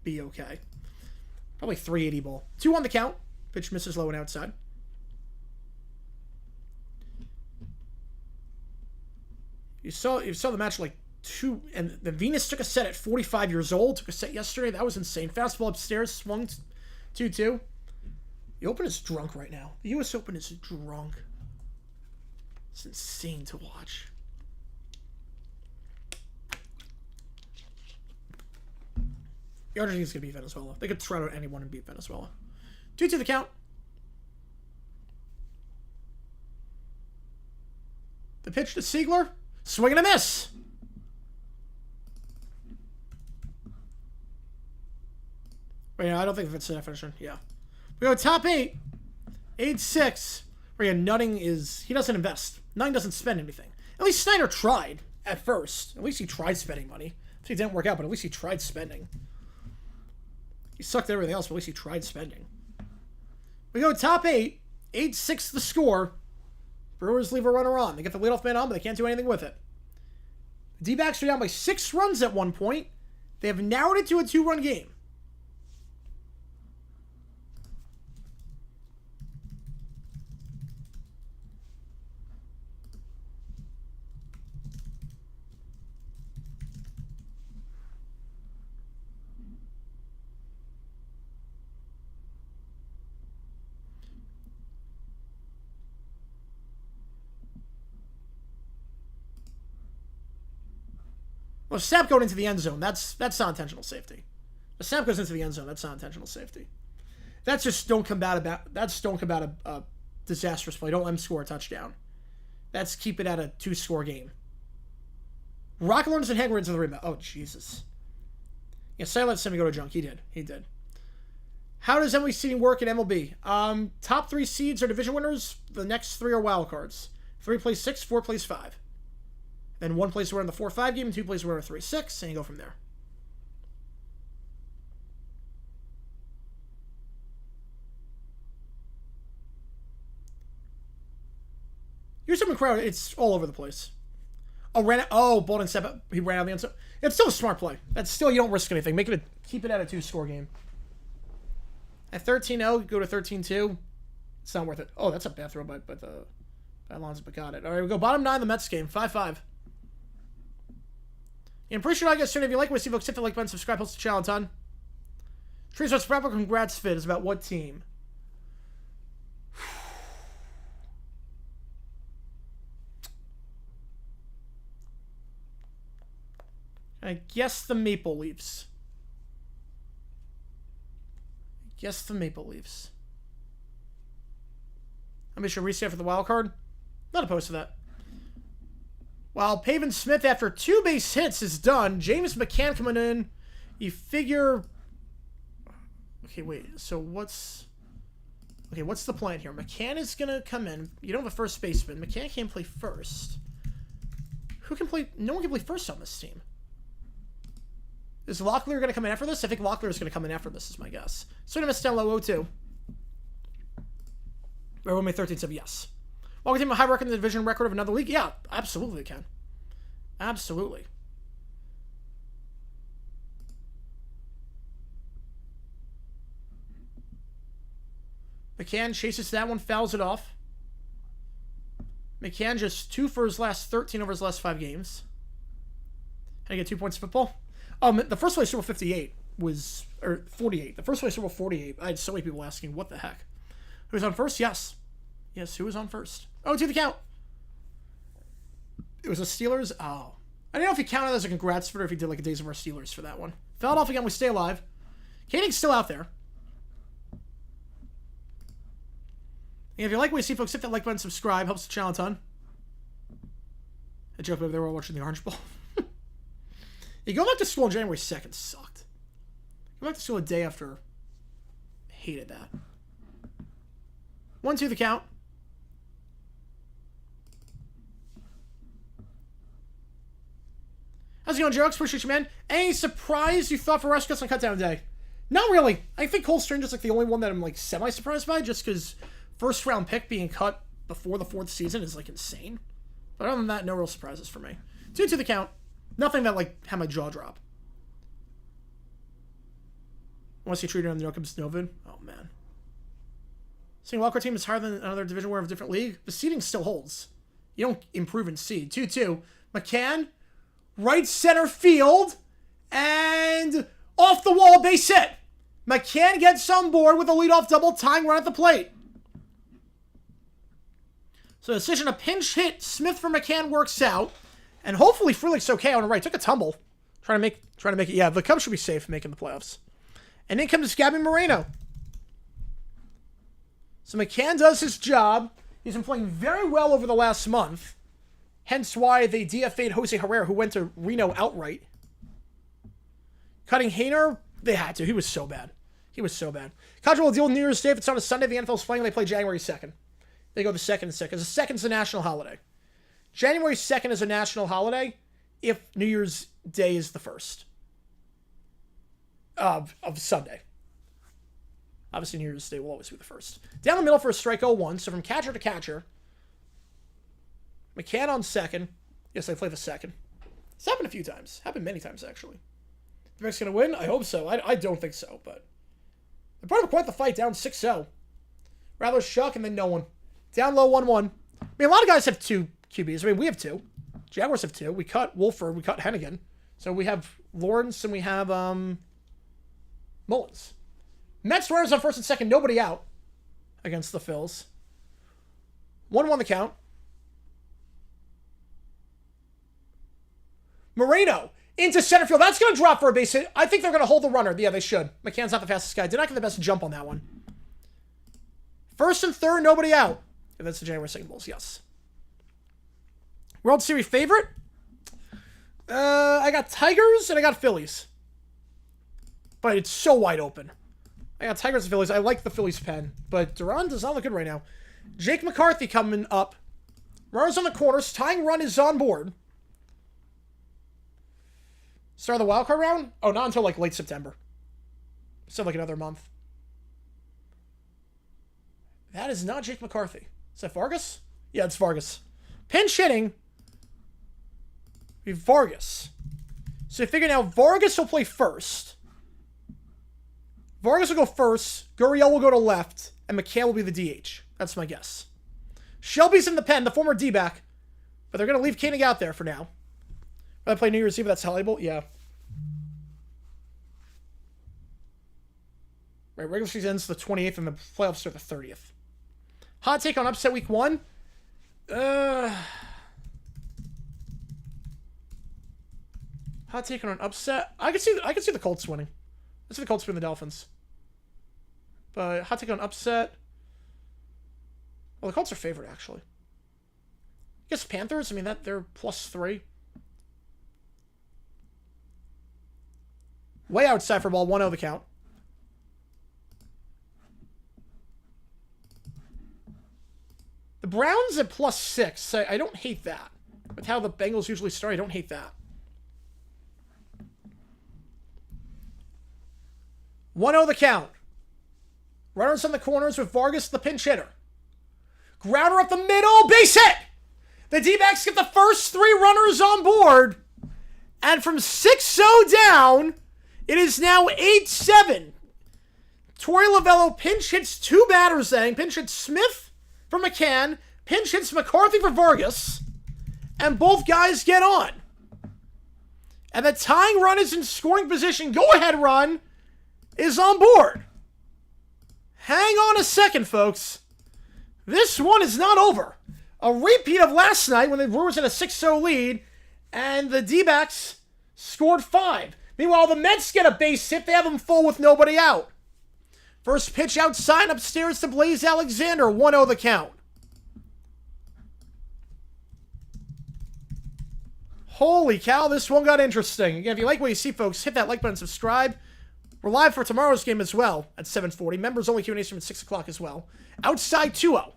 [SPEAKER 1] be okay. Probably 380 ball. 2-1 the count. Pitch misses low and outside. You saw the match like 2, and the Venus took a set at 45 years old. Took a set yesterday. That was insane. Fastball upstairs, swung 2-2. The Open is drunk right now. The U.S. Open is drunk. It's insane to watch. The Argentina's going to beat Venezuela. They could trot out anyone and beat Venezuela. 2-2 the count. The pitch to Siegler. Swing and a miss. Wait, no, I don't think that's a definition. Yeah. We go top 8. 8-6. Where yeah, Nutting is... He doesn't invest. Nutting doesn't spend anything. At least Snyder tried at first. At least he tried spending money. It didn't work out, but at least he tried spending. He sucked at everything else, but at least he tried spending. We go top 8. 8-6 the score. Brewers leave a runner on. They get the leadoff man on, but they can't do anything with it. The D-backs are down by 6 runs at one point. They have narrowed it to a 2-run game. Well, if Sapp going into the end zone, that's not intentional safety. If Sapp goes into the end zone, that's not intentional safety. That's just don't combat a disastrous play. Don't let him score a touchdown. That's keep it at a 2-score game. Rock Lawrence and Hager into the rebound. Oh, Jesus. Yeah, Sai let Simi go to junk. He did. How does MLB seeding work in MLB? Top 3 seeds are division winners. The next 3 are wild cards. 3 plays 6, 4 plays 5. Then 1 plays to win in the 4-5 game, and 2 plays to win in the 3-6, and you go from there. Here's some crowd. It's all over the place. Bolden step. He ran out of the end zone. It's still a smart play. That's still, you don't risk anything. Keep it at a 2-score game. At 13-0, go to 13-2. It's not worth it. Oh, that's a bad throw by Alonso, but got it. All right, we go bottom 9, the Mets game, 5-5. And appreciate all you guys soon. If you like what you see, folks, hit the like button, subscribe, post the channel a ton. Trees What's proper congrats fit is about what team? I guess the Maple Leafs. I'm sure reset for the wild card. Not opposed to that. While Pavin Smith, after 2 base hits, is done. James McCann coming in. You figure... Okay, wait. So what's the plan here? McCann is going to come in. You don't have a first baseman. McCann can't play first. Who can play... No one can play first on this team. Is Locklear going to come in after this? I think Locklear is going to come in after this, is my guess. So I'm going to stand low 0-2. Or May 13th, yes. Well, we team a high record in the division record of another league? Yeah, absolutely they can. Absolutely. McCann chases that one, fouls it off. McCann just 2 for his last 13 over his last 5 games. How do you get 2 points in football? The first place Super Bowl 58 was... Or 48. The first place Super Bowl 48. I had so many people asking, what the heck? Who's on first? Yes. Yes, who was on first? Oh, to the count. It was the Steelers? Oh. I didn't know if he counted as a congrats for it or if he did like a Days of Our Steelers for that one. Philadelphia again, we stay alive. Kading's still out there. And if you like what you see, folks, hit that like button, subscribe. Helps the channel a ton. I joke about they were all watching the Orange Bowl. Yeah, going back to school on January 2nd sucked. Going back to school a day after. Hated that. 1-2 the count. How's it going, Jokes? Appreciate you, man. Any surprise you thought for Rush Cuts on Cutdown Day? Not really. I think Cole Strange is like the only one that I'm like semi-surprised by, just because first round pick being cut before the 4th season is like insane. But other than that, no real surprises for me. 2-2 the count. Nothing that like had my jaw drop. Want to see treated on the Yoakim Snowvid? Oh man. Seeing wildcard team is higher than another division winner of a different league. The seeding still holds. You don't improve in seed. 2-2. McCann, right center field, and off the wall base hit. McCann gets on board with a leadoff double, tying run at the plate. So the decision to pinch hit Smith for McCann works out. And hopefully Frelick's okay on the right. Took a tumble. Trying to make it. Yeah, the Cubs should be safe making the playoffs. And in comes Gabby Moreno. So McCann does his job. He's been playing very well over the last month. Hence why they DFA'd Jose Herrera, who went to Reno outright. Cutting Hainer, they had to. He was so bad. He was so bad. Contract will deal with New Year's Day. If it's on a Sunday, the NFL's playing. They play January 2nd. They go the 2nd and 6th. Because the 2nd's a national holiday. January 2nd is a national holiday if New Year's Day is the 1st of Sunday. Obviously, New Year's Day will always be the 1st. Down the middle for a strike 0-1. So from catcher to catcher. McCann on 2nd. Yes, they play the 2nd. It's happened a few times. Happened many times, actually. The Bucks going to win? I hope so. I don't think so, but they put up quite the fight, down 6-0. Rather shock and then no one. Down low 1-1. I mean, a lot of guys have 2 QBs. I mean, we have 2. Jaguars have 2. We cut Wolford. We cut Hennigan. So we have Lawrence and we have Mullins. Mets runners on 1st and 2nd. Nobody out against the Phils. 1-1 the count. Moreno into center field. That's going to drop for a base hit. I think they're going to hold the runner. Yeah, they should. McCann's not the fastest guy. Did not get the best jump on that one. 1st and 3rd. Nobody out. And that's the January 2nd Bulls. Yes. World Series favorite? I got Tigers and I got Phillies. But it's so wide open. I got Tigers and Phillies. I like the Phillies pen. But Duran does not look good right now. Jake McCarthy coming up. Runners on the corners. Tying run is on board. Start of the wildcard round? Oh, not until like late September. Still like another month. That is not Jake McCarthy. Is that Vargas? Yeah, it's Vargas. Pinch hitting. Vargas. So you figure now Vargas will play first. Vargas will go first. Gurriel will go to left. And McCann will be the DH. That's my guess. Shelby's in the pen, the former D-back. But they're going to leave Koenig out there for now. I play New Year's Eve, that's valuable? Yeah. Right, regular season ends the 28th and the playoffs start the 30th. Hot take on upset week 1? Hot take on an upset? I can see the Colts winning. I see the Colts win the Dolphins. But hot take on upset? Well, the Colts are favored, actually. I guess Panthers, I mean, they're +3. Way outside for ball, 1-0 the count. The Browns at +6. I don't hate that. With how the Bengals usually start, I don't hate that. 1-0 the count. Runners on the corners with Vargas, the pinch hitter. Grounder up the middle, base hit! The D-backs get the first 3 runners on board. And from 6-0 down, it is now 8-7. Torey Lovello pinch hits 2 batters then. Pinch hits Smith for McCann. Pinch hits McCarthy for Vargas. And both guys get on. And the tying run is in scoring position. Go-ahead run is on board. Hang on a second, folks. This one is not over. A repeat of last night when the Brewers had a 6-0 lead and the D-backs scored 5. Meanwhile, the Mets get a base hit. They have them full with nobody out. First pitch outside, upstairs to Blaze Alexander. 1-0 the count. Holy cow, this one got interesting. Again, if you like what you see, folks, hit that like button, subscribe. We're live for tomorrow's game as well at 7:40. Members only Q&A stream at 6 o'clock as well. Outside 2-0.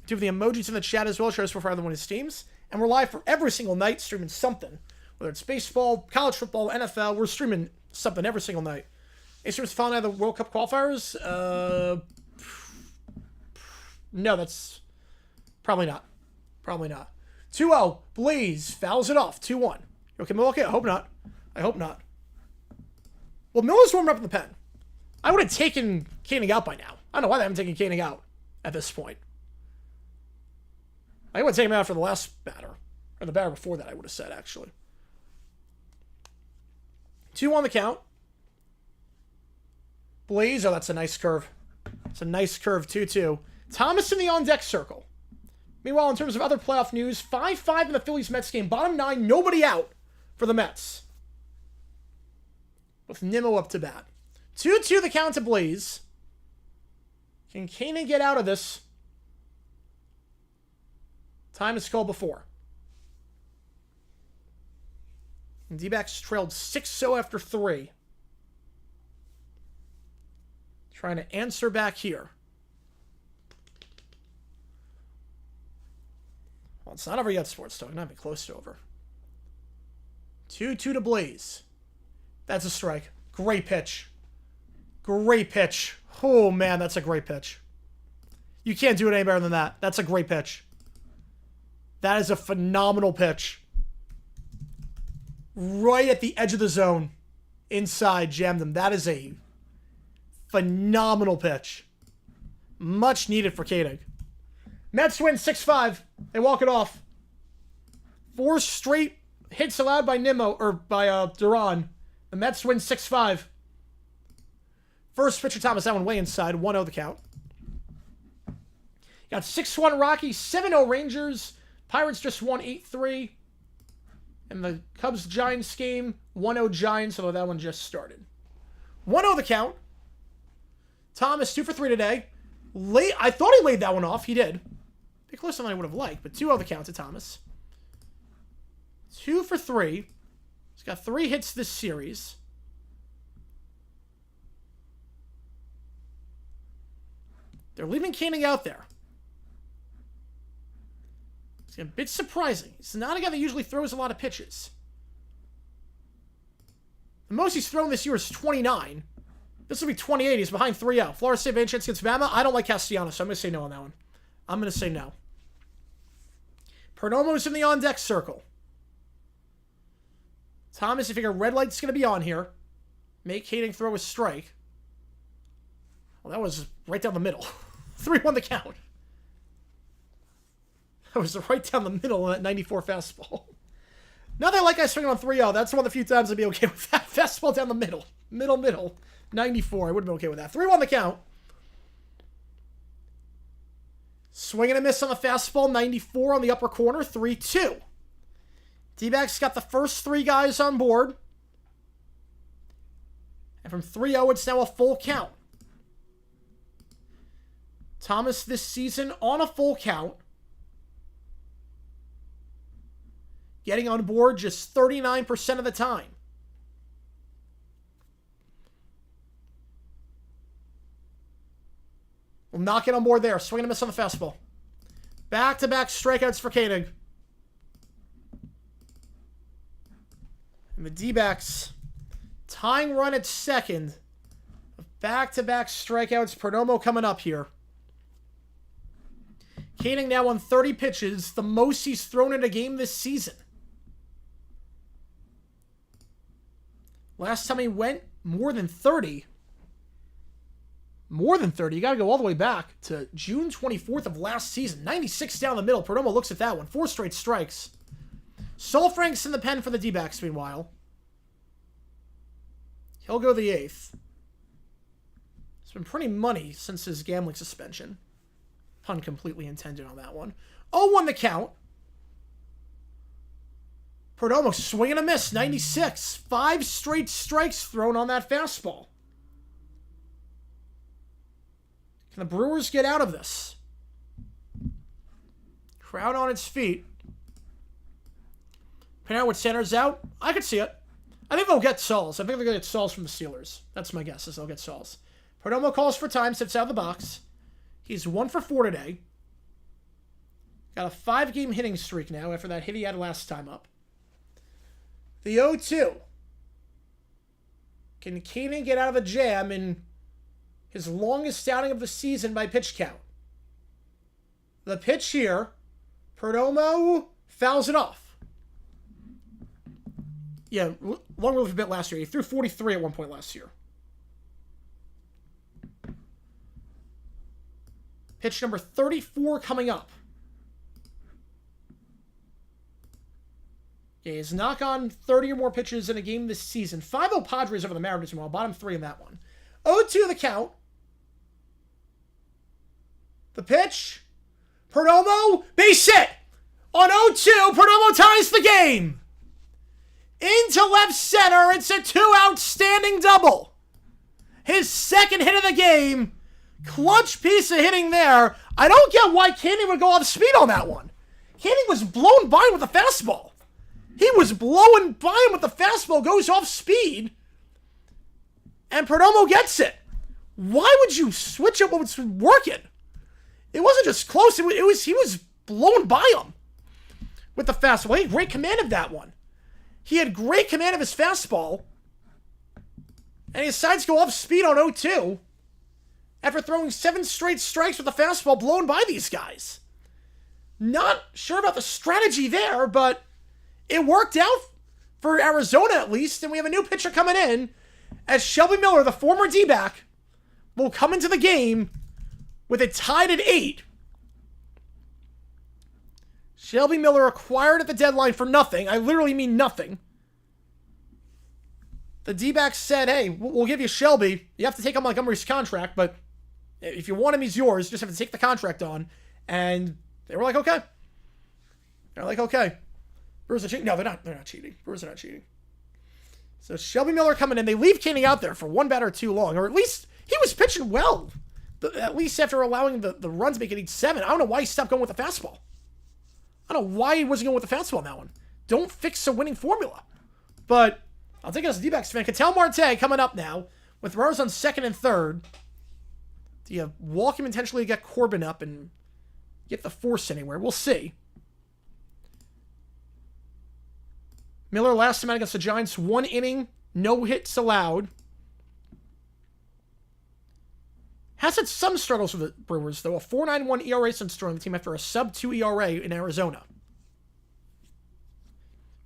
[SPEAKER 1] Do the emojis in the chat as well. Show us for other one of his teams. And we're live for every single night streaming something. Whether it's baseball, college football, NFL, we're streaming something every single night. Streamers following the World Cup qualifiers? No, that's probably not. Probably not. 2-0. Blaze fouls it off. 2-1. Okay, Milwaukee? I hope not. I hope not. Well, Miller's warming up in the pen. I would have taken Koenig out by now. I don't know why they haven't taken Koenig out at this point. I would have taken him out for the last batter. Or the batter before that, I would have said, actually. 2 on the count. Blaze. Oh, that's a nice curve. It's a nice curve, 2-2. Thomas in the on-deck circle. Meanwhile, in terms of other playoff news, 5-5 in the Phillies-Mets game. Bottom 9, nobody out for the Mets. With Nimmo up to bat. 2-2 the count to Blaze. Can Koenig get out of this? Time is called before. And D-backs trailed 6-0 after 3. Trying to answer back here. Well, it's not over yet, Sports Talk. Not even close to over. 2-2 to Blaze. That's a strike. Great pitch. Great pitch. Oh, man, that's a great pitch. You can't do it any better than that. That's a great pitch. That is a phenomenal pitch. Right at the edge of the zone. Inside, jammed him. That is a phenomenal pitch. Much needed for Koenig. Mets win 6-5. They walk it off. 4 straight hits allowed by Nimmo, or by Duran. The Mets win 6-5. First pitcher Thomas, that one way inside. 1-0 the count. Got 6-1 Rockies, 7-0 Rangers. Pirates just won 8-3. And the Cubs-Giants game, 1-0 Giants, although that one just started. 1-0 the count. Thomas, 2 for 3 today. I thought he laid that one off. He did. Bit closer than I would have liked, but 2-0 the count to Thomas. 2 for 3. He's got 3 hits this series. They're leaving Koenig out there. It's a bit surprising. He's not a guy that usually throws a lot of pitches. The most he's thrown this year is 29. This will be 28. He's behind 3-0. Florida State any chance against Bama. I don't like Castellanos, so I'm going to say no on that one. I'm going to say no. Perdomo's in the on-deck circle. Thomas, you figure red light's going to be on here. Make Koenig throw a strike. Well, that was right down the middle. 3-1 the count. That was right down the middle of that 94 fastball. Now that I like I swing on 3-0, that's one of the few times I'd be okay with that. Fastball down the middle. Middle. 94. I would have been okay with that. 3-1 the count. Swing and a miss on the fastball. 94 on the upper corner. 3-2. D-backs got the first 3 guys on board. And from 3-0, it's now a full count. Thomas this season on a full count. Getting on board just 39% of the time. We'll knock it on board there. Swing and a miss on the fastball. Back-to-back strikeouts for Koenig. And the D-backs tying run at second. Back-to-back strikeouts. Perdomo coming up here. Koenig now on 30 pitches. The most he's thrown in a game this season. Last time he went more than 30. More than 30. You got to go all the way back to June 24th of last season. 96 down the middle. Perdomo looks at that one. 4 straight strikes. Saul Frank's in the pen for the D-backs, meanwhile. He'll go the 8th. It's been pretty money since his gambling suspension. Pun completely intended on that one. 0-1 the count. Perdomo swing and a miss, 96. 5 straight strikes thrown on that fastball. Can the Brewers get out of this? Crowd on its feet. Pinero with centers out. I could see it. I think they'll get Sauls. I think they're going to get Sauls from the Steelers. That's my guess, is they'll get Sauls. Perdomo calls for time, sits out of the box. He's 1 for 4 today. Got a 5-game hitting streak now after that hit he had last time up. The 0-2. Can Kanan get out of a jam in his longest outing of the season by pitch count? The pitch here. Perdomo fouls it off. Yeah, long relief a bit last year. He threw 43 at one point last year. Pitch number 34 coming up. Yeah, he's knock on 30 or more pitches in a game this season. 5-0 Padres over the Mariners, meanwhile. Bottom 3 in that one. 0-2 the count. The pitch. Perdomo, base hit. On 0-2, Perdomo ties the game. Into left center, it's a 2-out standing double. His second hit of the game. Clutch piece of hitting there. I don't get why Candy would go off speed on that one. Candy was blown by him with a fastball. He was blowing by him with the fastball, goes off speed, and Perdomo gets it. Why would you switch up what was working? It wasn't just close. He was blown by him with the fastball. He had great command of that one. He had great command of his fastball, and he decides to go off speed on 0-2 after throwing 7 straight strikes with the fastball blown by these guys. Not sure about the strategy there, but it worked out for Arizona at least, and we have a new pitcher coming in as Shelby Miller, the former D-back, will come into the game with it tied at 8. Shelby Miller acquired at the deadline for nothing. I literally mean nothing. The D-backs said, hey, we'll give you Shelby. You have to take on Montgomery's contract, but if you want him, he's yours. You just have to take the contract on. And they were like, okay. They're like, okay. Brewers are cheating. No, they're not cheating. Brewers are not cheating. So Shelby Miller coming in. They leave Canning out there for one batter too long. Or at least he was pitching well. At least after allowing the runs make it each 7. I don't know why he stopped going with the fastball. I don't know why he wasn't going with the fastball on that one. Don't fix a winning formula. But I'll take it as a D-backs fan. Ketel Marte coming up now with runners on 2nd and 3rd. Do you walk him intentionally to get Corbin up and get the force anywhere? We'll see. Miller last time out against the Giants, 1 inning, no hits allowed. Has had some struggles with the Brewers, though. A 4.91 ERA since joining the team after a sub-2 ERA in Arizona.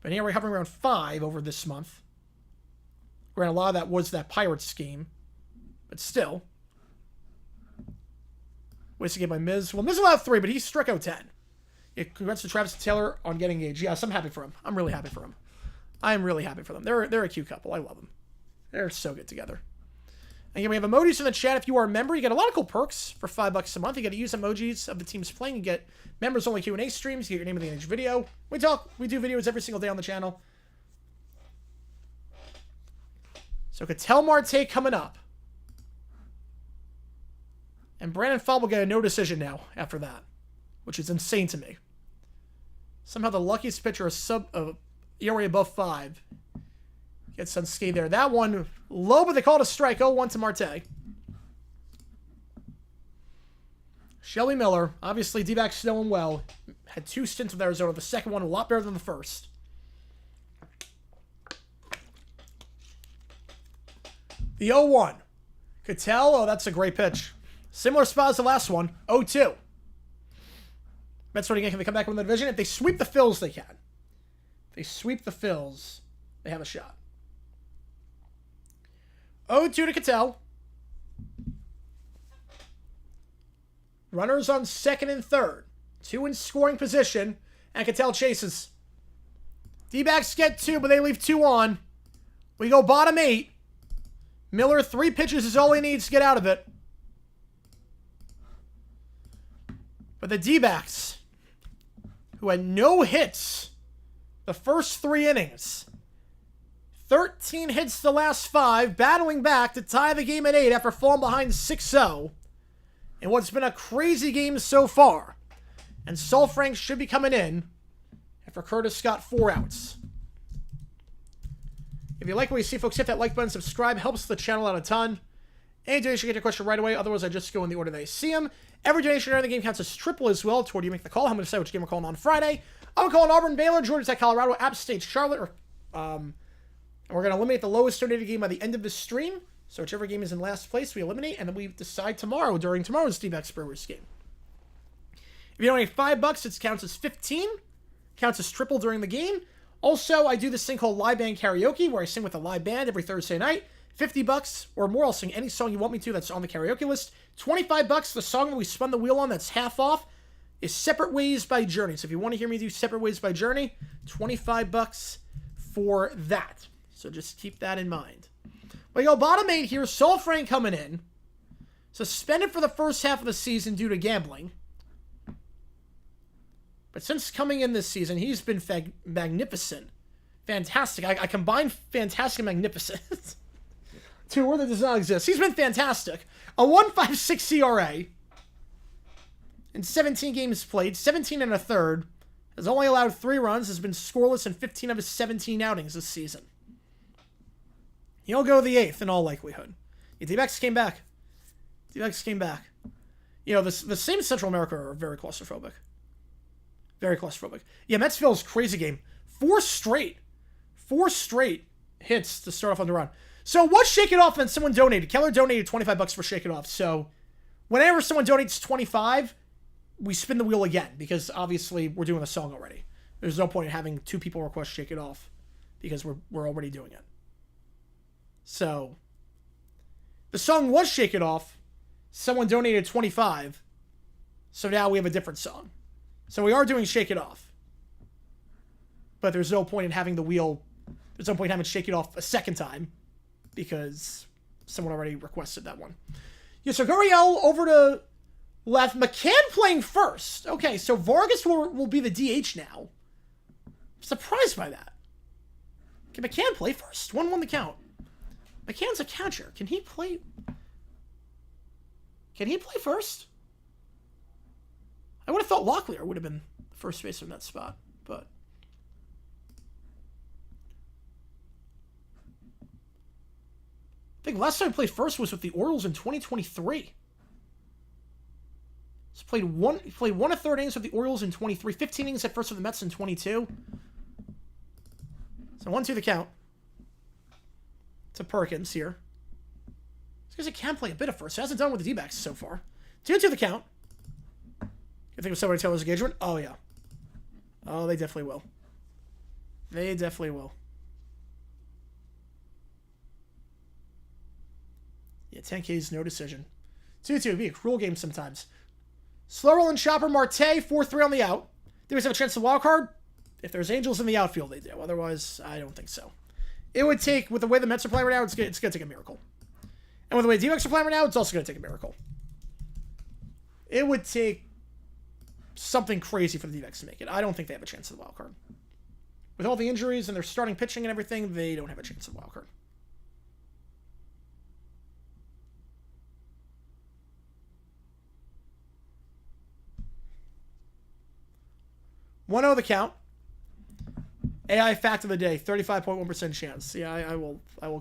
[SPEAKER 1] But an ERA hovering around 5 over this month. Granted, a lot of that was that Pirates scheme. But still. Wasted game by Miz. Well, Miz allowed 3, but he struck out 10. Yeah, congrats to Travis Taylor on getting engaged. Yes, I'm happy for him. I'm really happy for him. I'm really happy for them. They're a cute couple. I love them. They're so good together. And again, we have emojis in the chat. If you are a member, you get a lot of cool perks for $5 a month. You get to use emojis of the teams playing. You get members-only Q&A streams. You get your name of the each video. We do videos every single day on the channel. So Ketel Marte coming up. And Brandon Pfaadt will get a no decision now after that, which is insane to me. Somehow the luckiest pitcher ERA above 5 gets unscathed there. That one low, but they call it a strike. 0-1 to Marte. Shelby Miller, obviously D-backs knowing well, had 2 stints with Arizona. The second one a lot better than the first. The 0-1. Ketel, oh, that's a great pitch. Similar spot as the last one. 0-2. Mets running in. Can they come back from the division? If they sweep the Phils, they can. If they sweep the Phils, they have a shot. 0-2 to Ketel. Runners on 2nd and 3rd. 2 in scoring position. And Ketel chases. D-backs get 2, but they leave 2 on. We go bottom 8. Miller, 3 pitches is all he needs to get out of it. But the D-backs, who had no hits The first 3 innings. 13 hits the last 5, battling back to tie the game at 8 after falling behind 6-0 in what's been a crazy game so far. And Sol Frank should be coming in after Curtis got 4 outs. If you like what you see, folks, hit that like button, subscribe. Helps the channel out a ton. Any donation, get your question right away. Otherwise, I just go in the order they see them. Every donation during the game counts as triple as well toward you make the call. I'm going to decide which game we're calling on Friday. I'm calling Auburn, Baylor, Georgia Tech, Colorado, App State, Charlotte, and we're going to eliminate the lowest donated game by the end of the stream. So whichever game is in last place, we eliminate, and then we decide tomorrow during tomorrow's D-backs Brewers game. If you donate $5, it counts as 15. Counts as triple during the game. Also, I do this thing called live band karaoke, where I sing with a live band every Thursday night. $50 or more, I'll sing any song you want me to that's on the karaoke list. $25, the song that we spun the wheel on that's half off, is Separate Ways by Journey. So if you want to hear me do Separate Ways by Journey, $25 for that. So just keep that in mind. We go bottom 8 here. Sol Frank coming in. Suspended for the first half of the season due to gambling. But since coming in this season, he's been magnificent. Fantastic. I combine fantastic and magnificent. 2 words that does not exist. He's been fantastic. A 1.56 ERA. In 17 games played. 17 and a third. Has only allowed 3 runs. Has been scoreless in 15 of his 17 outings this season. He'll go the 8th in all likelihood. The D-backs came back. D-backs came back. You know, the same Central America are very claustrophobic. Very claustrophobic. Yeah, Metsville's crazy game. 4 straight hits to start off on the run. So what's Shake It Off? And someone donated. Keller donated $25 for Shake It Off. So whenever someone donates 25, we spin the wheel again, because obviously we're doing a song already. There's no point in having 2 people request Shake It Off because we're already doing it. So the song was Shake It Off. Someone donated 25. So now we have a different song. So we are doing Shake It Off. But there's no point in having the wheel. There's no point in having Shake It Off a second time, because someone already requested that one. Yeah, so Gurriel over to left. McCann playing first. Okay, so Vargas will be the DH now. I'm surprised by that. Can McCann play first? 1-1 the count. McCann's a catcher. Can he play? Can he play first? I would have thought Locklear would have been the first baseman in that spot, but I think last time he played first was with the Orioles in 2023. He played 1 1/3 innings with the Orioles in 23, 15 innings at first with the Mets in 22. So 1-2 the count to Perkins here. This guy can play a bit of first. He hasn't done with the D-backs so far. 2-2 the count. You think of somebody Taylor's engagement? Oh, yeah. Oh, they definitely will. They definitely will. Yeah, 10Ks, no decision. 2-2 would be a cruel game sometimes. Slow rolling Chopper Marte, 4-3 on the out. Do we have a chance to wild card? If there's Angels in the outfield, they do. Otherwise, I don't think so. It would take, with the way the Mets are playing right now, it's going to take a miracle. And with the way the D-backs are playing right now, it's also going to take a miracle. It would take something crazy for the D-backs to make it. I don't think they have a chance at the wild card. With all the injuries and their starting pitching and everything, they don't have a chance at the wild card. One the count. AI fact of the day: 35.1% chance. Yeah, I will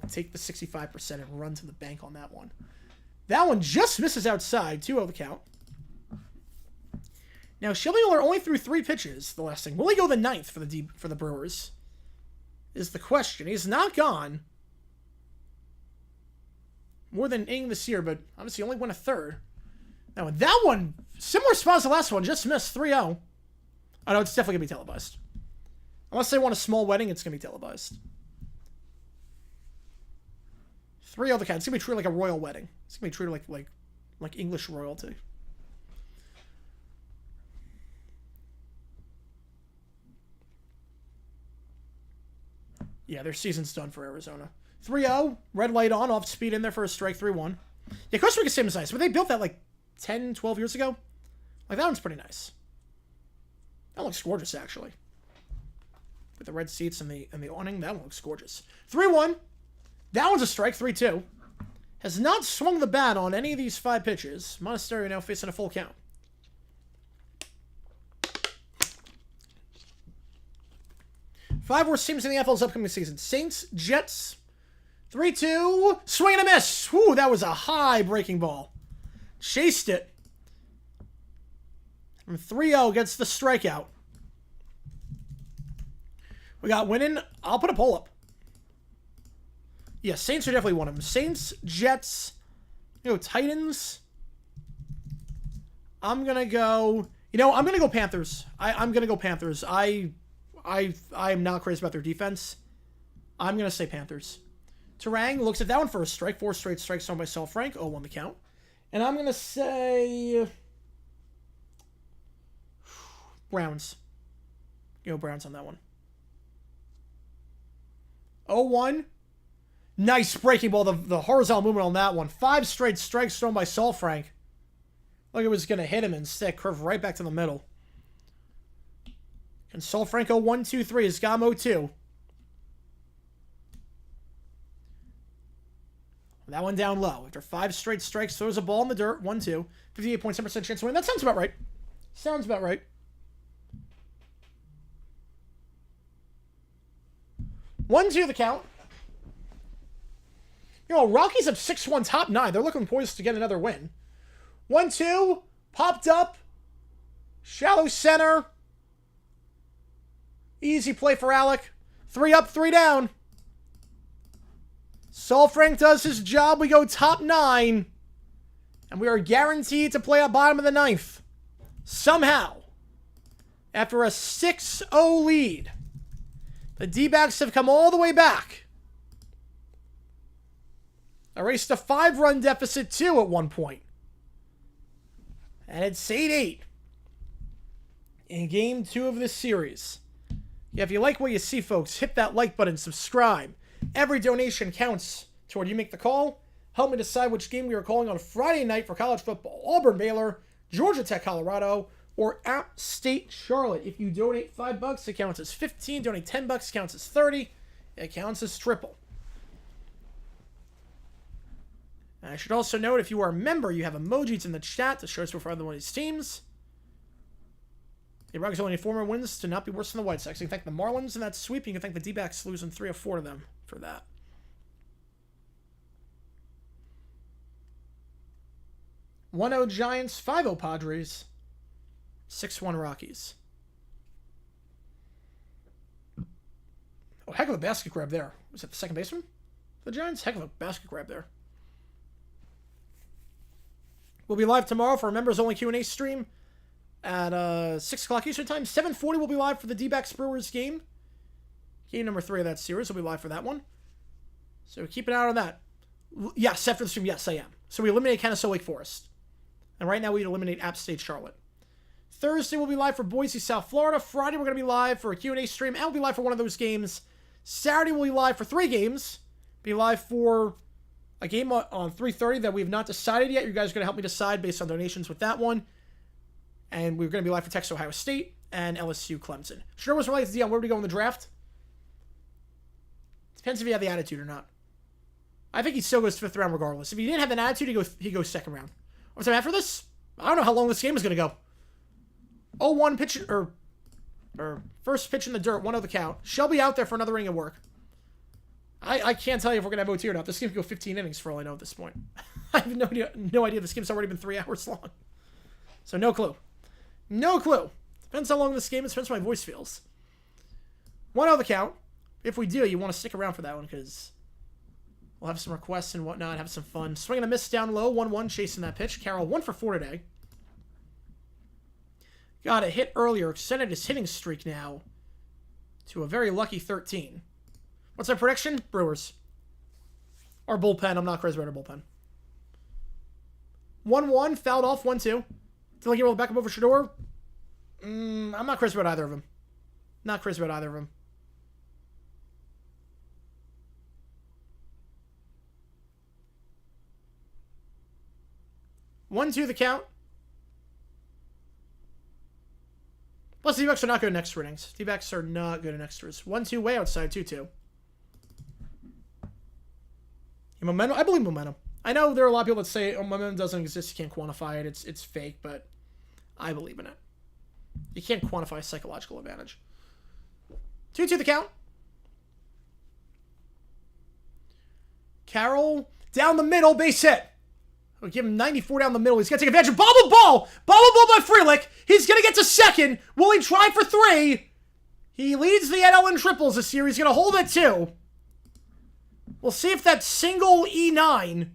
[SPEAKER 1] take the 65% and run to the bank on that one. That one just misses outside. 2-0 the count. Now, Schillinger only threw 3 pitches the last thing. Will he go the 9th for the Brewers? Is the question. He's not gone more than an inning this year, but obviously only went a third. Now, that one, similar spot as the last one, just missed 3-0. I know it's definitely going to be televised. Unless they want a small wedding, it's going to be televised. 3-0 the count. It's going to be treated like a royal wedding. It's going to be treated like English royalty. Yeah, their season's done for Arizona. 3-0, red light on, off speed in there for a strike, 3-1. Yeah, Costa Rica's same size, but they built that like 10, 12 years ago. Like, that one's pretty nice. That looks gorgeous, actually. with the red seats and the awning. That one looks gorgeous. 3-1. That one's a strike. 3-2. Has not swung the bat on any of these 5 pitches. Monasterio now facing a full count. Five worst teams in the NFL's upcoming season. Saints, Jets. 3-2. Swing and a miss. Whew, that was a high breaking ball. Chased it. From 3-0 gets the strikeout. We got winning. I'll put a poll up. Yeah, Saints are definitely one of them. Saints, Jets, Titans. I'm going to go... I'm going to go Panthers. I'm going to go Panthers. I am not crazy about their defense. I'm going to say Panthers. Terang looks at that one for a strike. 4 straight strikes on myself, Frank. 0-1 the count. And I'm going to say... Browns. Browns on that one. 0-1. Nice breaking ball. The horizontal movement on that one. 5 straight strikes thrown by Saul Frank. Like it was going to hit him and stick. Curve right back to the middle. And Saul Franco 1-2-3 is Gam 0-2. That one down low. After 5 straight strikes, throws a ball in the dirt. 1-2. 58.7% chance to win. That sounds about right. Sounds about right. 1-2 the count. Rockies up 6-1 top 9. They're looking poised to get another win. 1-2. Popped up. Shallow center. Easy play for Alec. 3 up, 3 down. Saul Frank does his job. We go top 9. And we are guaranteed to play at bottom of the 9th. Somehow. After a 6-0 lead. The D-backs have come all the way back. Erased a 5-run deficit, too, at one point. And it's 8-8 in Game 2 of this series. Yeah, if you like what you see, folks, hit that like button, subscribe. Every donation counts toward you make the call. Help me decide which game we are calling on Friday night for college football. Auburn, Baylor, Georgia Tech, Colorado, or App State, Charlotte. If you donate $5, it counts as 15. Donate $10, it counts as 30. It counts as triple. And I should also note, if you are a member, you have emojis in the chat to show us for other one of these teams. The Rockies only need 4 more wins to not be worse than the White Sox. You can thank the Marlins in that sweep. You can thank the D-backs losing 3 or 4 to them for that. $1-0 Giants, 5-0 Padres, 6-1 Rockies. Oh, heck of a basket grab there. Was that the second baseman? The Giants? Heck of a basket grab there. We'll be live tomorrow for a members-only Q&A stream at 6 o'clock Eastern Time. 7:40 we'll be live for the D-backs Brewers game. Game number 3 of that series. We'll be live for that one. So keep an eye on that. Yes, after the stream, yes, I am. So we eliminate Kennesaw Wake Forest. And right now we eliminate App State Charlotte. Thursday we'll be live for Boise, South Florida. Friday we're going to be live for a Q&A stream. And we'll be live for one of those games. Saturday we'll be live for 3 games. Be live for a game on 3:30 that we have not decided yet. You guys are going to help me decide based on donations with that one. And we're going to be live for Texas, Ohio State, and LSU, Clemson. Sure was related to Dion. Where would we go in the draft? Depends if you have the attitude or not. I think he still goes 5th round regardless. If he didn't have an attitude, he goes 2nd round. What's after this? I don't know how long this game is going to go. 0-1 pitch, or first pitch in the dirt, 1-0 the count. Shelby out there for another inning of work. I can't tell you if we're going to have OT or not. This game could go 15 innings for all I know at this point. I have no idea. This game's already been 3 hours long. So no clue. No clue. Depends how long this game is. Depends how my voice feels. 1-0 the count. If we do, you want to stick around for that one because we'll have some requests and whatnot. Have some fun. Swing and a miss down low. 1-1 chasing that pitch. Carroll 1 for 4 today. Got a hit earlier. Extended his hitting streak now to a very lucky 13. What's our prediction? Brewers. Our bullpen. I'm not crazy about our bullpen. 1-1. Fouled off. 1-2. Till I get roll back up over Shador. I'm not crazy about either of them. Not crazy about either of them. +1-2 the count. Plus, the D-backs are not good in extra innings. D-backs are not good in extras. 1-2 way outside, 2-2. Momentum? I believe momentum. I know there are a lot of people that say, oh, momentum doesn't exist, you can't quantify it, it's fake, but I believe in it. You can't quantify psychological advantage. 2-2 the count. Carroll, down the middle, base hit. We'll give him 94 down the middle. He's going to take advantage. Bobble ball! Bobble ball by Frelick. He's going to get to second. Will he try for 3? He leads the NL in triples this year. He's going to hold it 2. We'll see if that's single E9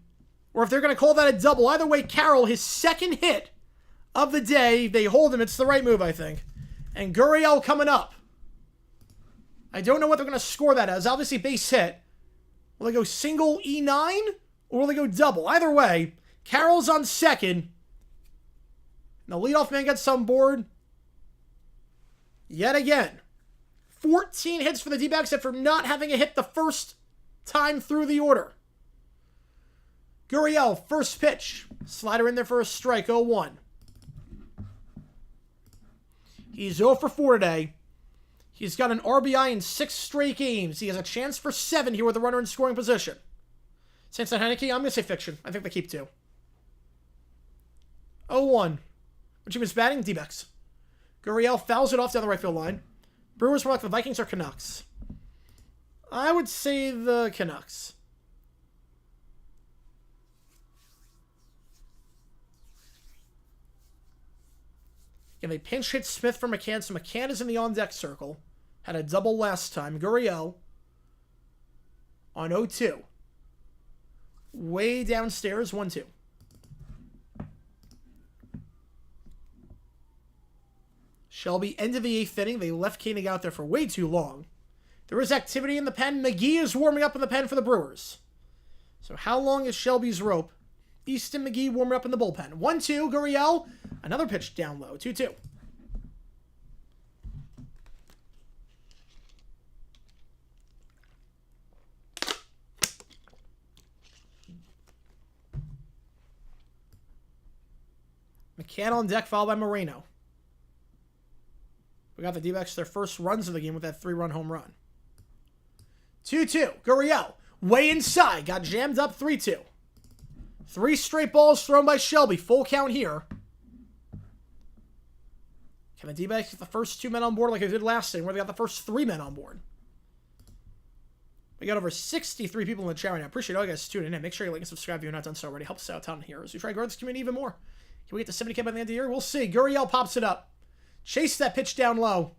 [SPEAKER 1] or if they're going to call that a double. Either way, Carroll, his second hit of the day. They hold him. It's the right move, I think. And Gurriel coming up. I don't know what they're going to score that as. Obviously, base hit. Will they go single E9 or will they go double? Either way, Carroll's on second. And the leadoff man gets on board. Yet again. 14 hits for the D-backs after not having a hit the first time through the order. Gurriel, first pitch. Slider in there for a strike, 0-1. He's 0 for 4 today. He's got an RBI in 6 straight games. He has a chance for 7 here with a runner in scoring position. Saints and Heineke, I'm going to say fiction. I think they keep 2. 0-1. Which team is batting? D-backs. Gurriel fouls it off down the right field line. Brewers were like the Vikings or Canucks? I would say the Canucks. And they pinch hit Smith for McCann, so McCann is in the on-deck circle. Had a double last time. Gurriel on 0-2. Way downstairs, 1-2. Shelby, end of the 8th inning. They left Koenig out there for way too long. There is activity in the pen. McGee is warming up in the pen for the Brewers. So how long is Shelby's rope? Easton McGee warming up in the bullpen. 1-2, Gurriel. Another pitch down low. 2-2. McCann on deck, followed by Moreno. We got the D-backs their first runs of the game with that 3-run home run. 2-2. Gurriel. Way inside. Got jammed up. 3-2. 3 straight balls thrown by Shelby. Full count here. Can the D-backs get the first 2 men on board like they did last inning, where they got the first 3 men on board? We got over 63 people in the chat right now. Appreciate all you guys tuning in. Make sure you like and subscribe if you're not done so already. Helps us out a ton here as we try to grow this community even more. Can we get to 70K by the end of the year? We'll see. Gurriel pops it up. Chase that pitch down low.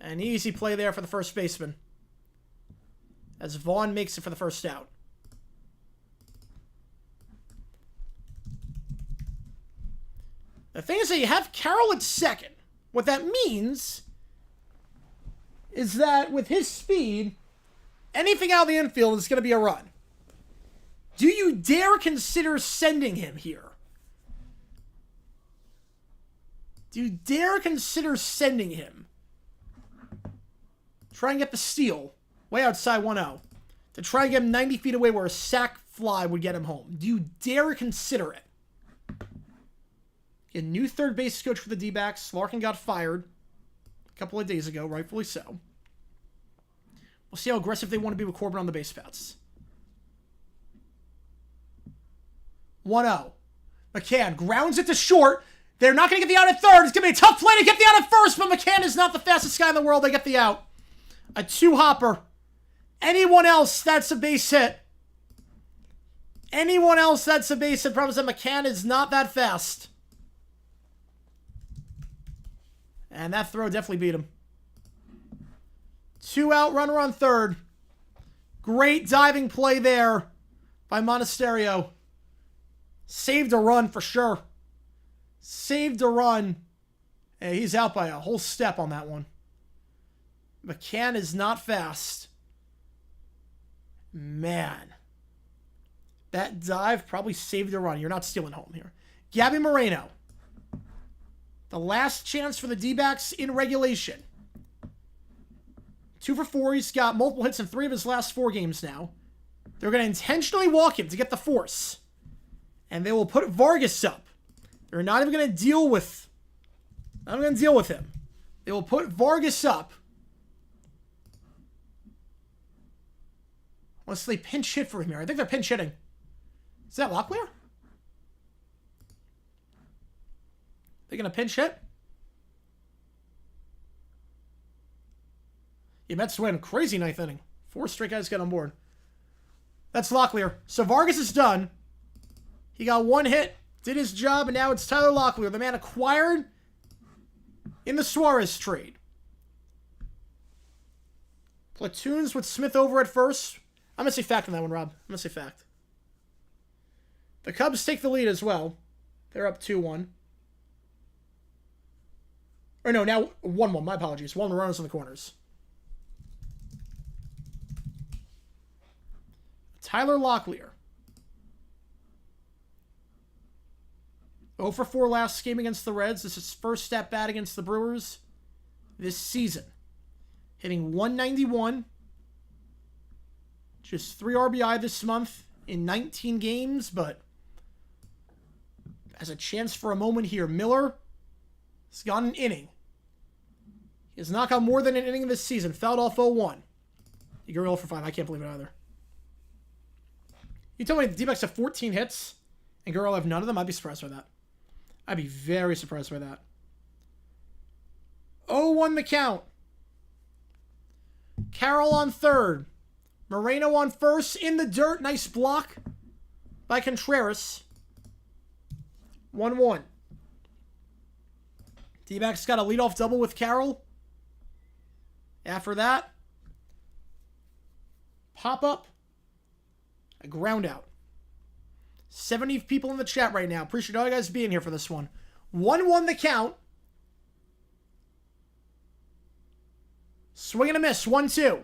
[SPEAKER 1] An easy play there for the first baseman. As Vaughn makes it for the first out. The thing is that you have Carroll at second. What that means is that with his speed, anything out of the infield is going to be a run. Do you dare consider sending him here? Do you dare consider sending him? Try and get the steal. Way outside 1-0. To try and get him 90 feet away where a sac fly would get him home. Do you dare consider it? A new third base coach for the D-backs. Larkin got fired a couple of days ago, rightfully so. We'll see how aggressive they want to be with Corbin on the base paths. 1-0. McCann grounds it to short. They're not going to get the out at third. It's going to be a tough play to get the out at first, but McCann is not the fastest guy in the world. They get the out. A 2-hopper. Anyone else, that's a base hit. Anyone else, that's a base hit. Problem is that McCann is not that fast. And that throw definitely beat him. 2-out runner on third. Great diving play there by Monasterio. Saved a run for sure. Saved a run. Hey, he's out by a whole step on that one. McCann is not fast. Man. That dive probably saved a run. You're not stealing home here. Gabby Moreno. The last chance for the D-backs in regulation. 2 for 4. He's got multiple hits in 3 of his last 4 games now. They're going to intentionally walk him to get the force. And they will put Vargas up. They're not even going to deal with... I'm going to deal with him. They will put Vargas up. Unless they pinch hit for him here. I think they're pinch hitting. Is that Locklear? They're going to pinch hit? Yeah, Mets win. Crazy ninth inning. 4 straight guys get on board. That's Locklear. So Vargas is done. He got 1 hit, did his job, and now it's Tyler Locklear, the man acquired in the Suarez trade. Platoons with Smith over at first. I'm going to say fact on that one, Rob. I'm going to say fact. The Cubs take the lead as well. They're up 2-1. Or no, now 1-1. My apologies. 1 runners in the corners. Tyler Locklear. 0 for 4 last game against the Reds. This is his first at bat against the Brewers this season. Hitting .191. Just 3 RBI this month in 19 games, but has a chance for a moment here. Miller has got an inning. He has not got more than an inning this season. Fouled off 0-1. You go 0 for 5. I can't believe it either. You tell me the D-backs have 14 hits and Guerrero have none of them? I'd be surprised by that. I'd be very surprised by that. 0-1 the count. Carroll on third. Moreno on first. In the dirt. Nice block by Contreras. 1-1. D-backs got a leadoff double with Carroll. After that, pop up. A ground out. 70 people in the chat right now. Appreciate all you guys being here for this one. 1-1 the count. Swing and a miss. 1-2.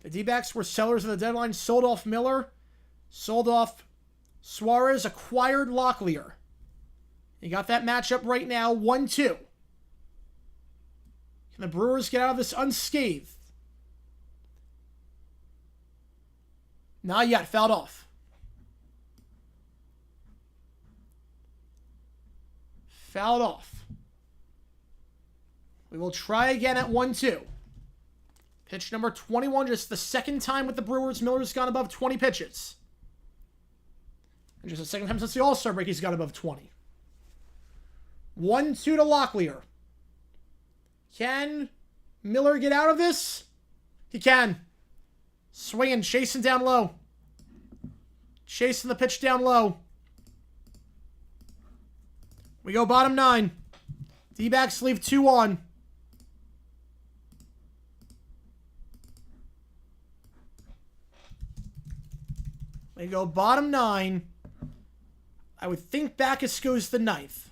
[SPEAKER 1] The D-backs were sellers of the deadline. Sold off Miller. Sold off Suarez. Acquired Locklear. You got that matchup right now. 1-2. Can the Brewers get out of this unscathed? Not yet. Fouled off. Fouled off. We will try again at 1-2. Pitch number 21. Just the second time with the Brewers. Miller's gone above 20 pitches. And just the second time since the All-Star break he's got above 20. 1-2 to Locklear. Can Miller get out of this? He can. Swinging, chasing down low. Chasing the pitch down low. We go bottom 9. D-backs leave 2 on. We go bottom 9. I would think Backus goes the 9th.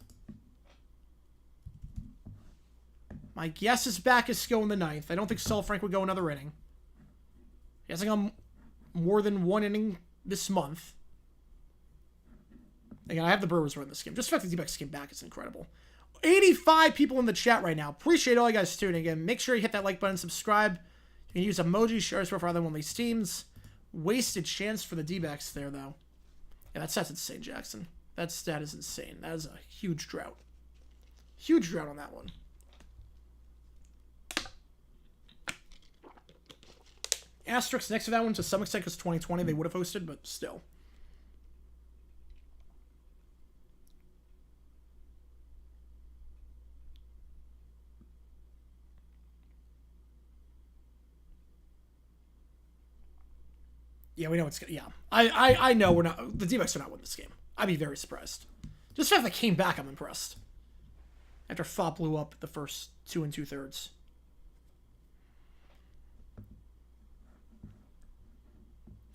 [SPEAKER 1] My guess is Backus going the 9th. I don't think Frank would go another inning. He hasn't gone more than 1 inning this month. Again, I have the Brewers win this game. Just the fact that the D-backs came back is incredible. 85 people in the chat right now. Appreciate all you guys tuning in. Make sure you hit that like button, subscribe. You can use emoji, share as well for other one of these teams. Wasted chance for the D-backs there, though. Yeah, that stat's insane, Jackson. That stat is insane. That is a huge drought. Huge drought on that one. Asterisk next to that one to some extent because 2020 they would have hosted, but still. Yeah, we know it's gonna. Yeah, I know we're not. The D-backs are not winning this game. I'd be very surprised. Just the fact they came back, I'm impressed. After Fop blew up the first 2 2/3.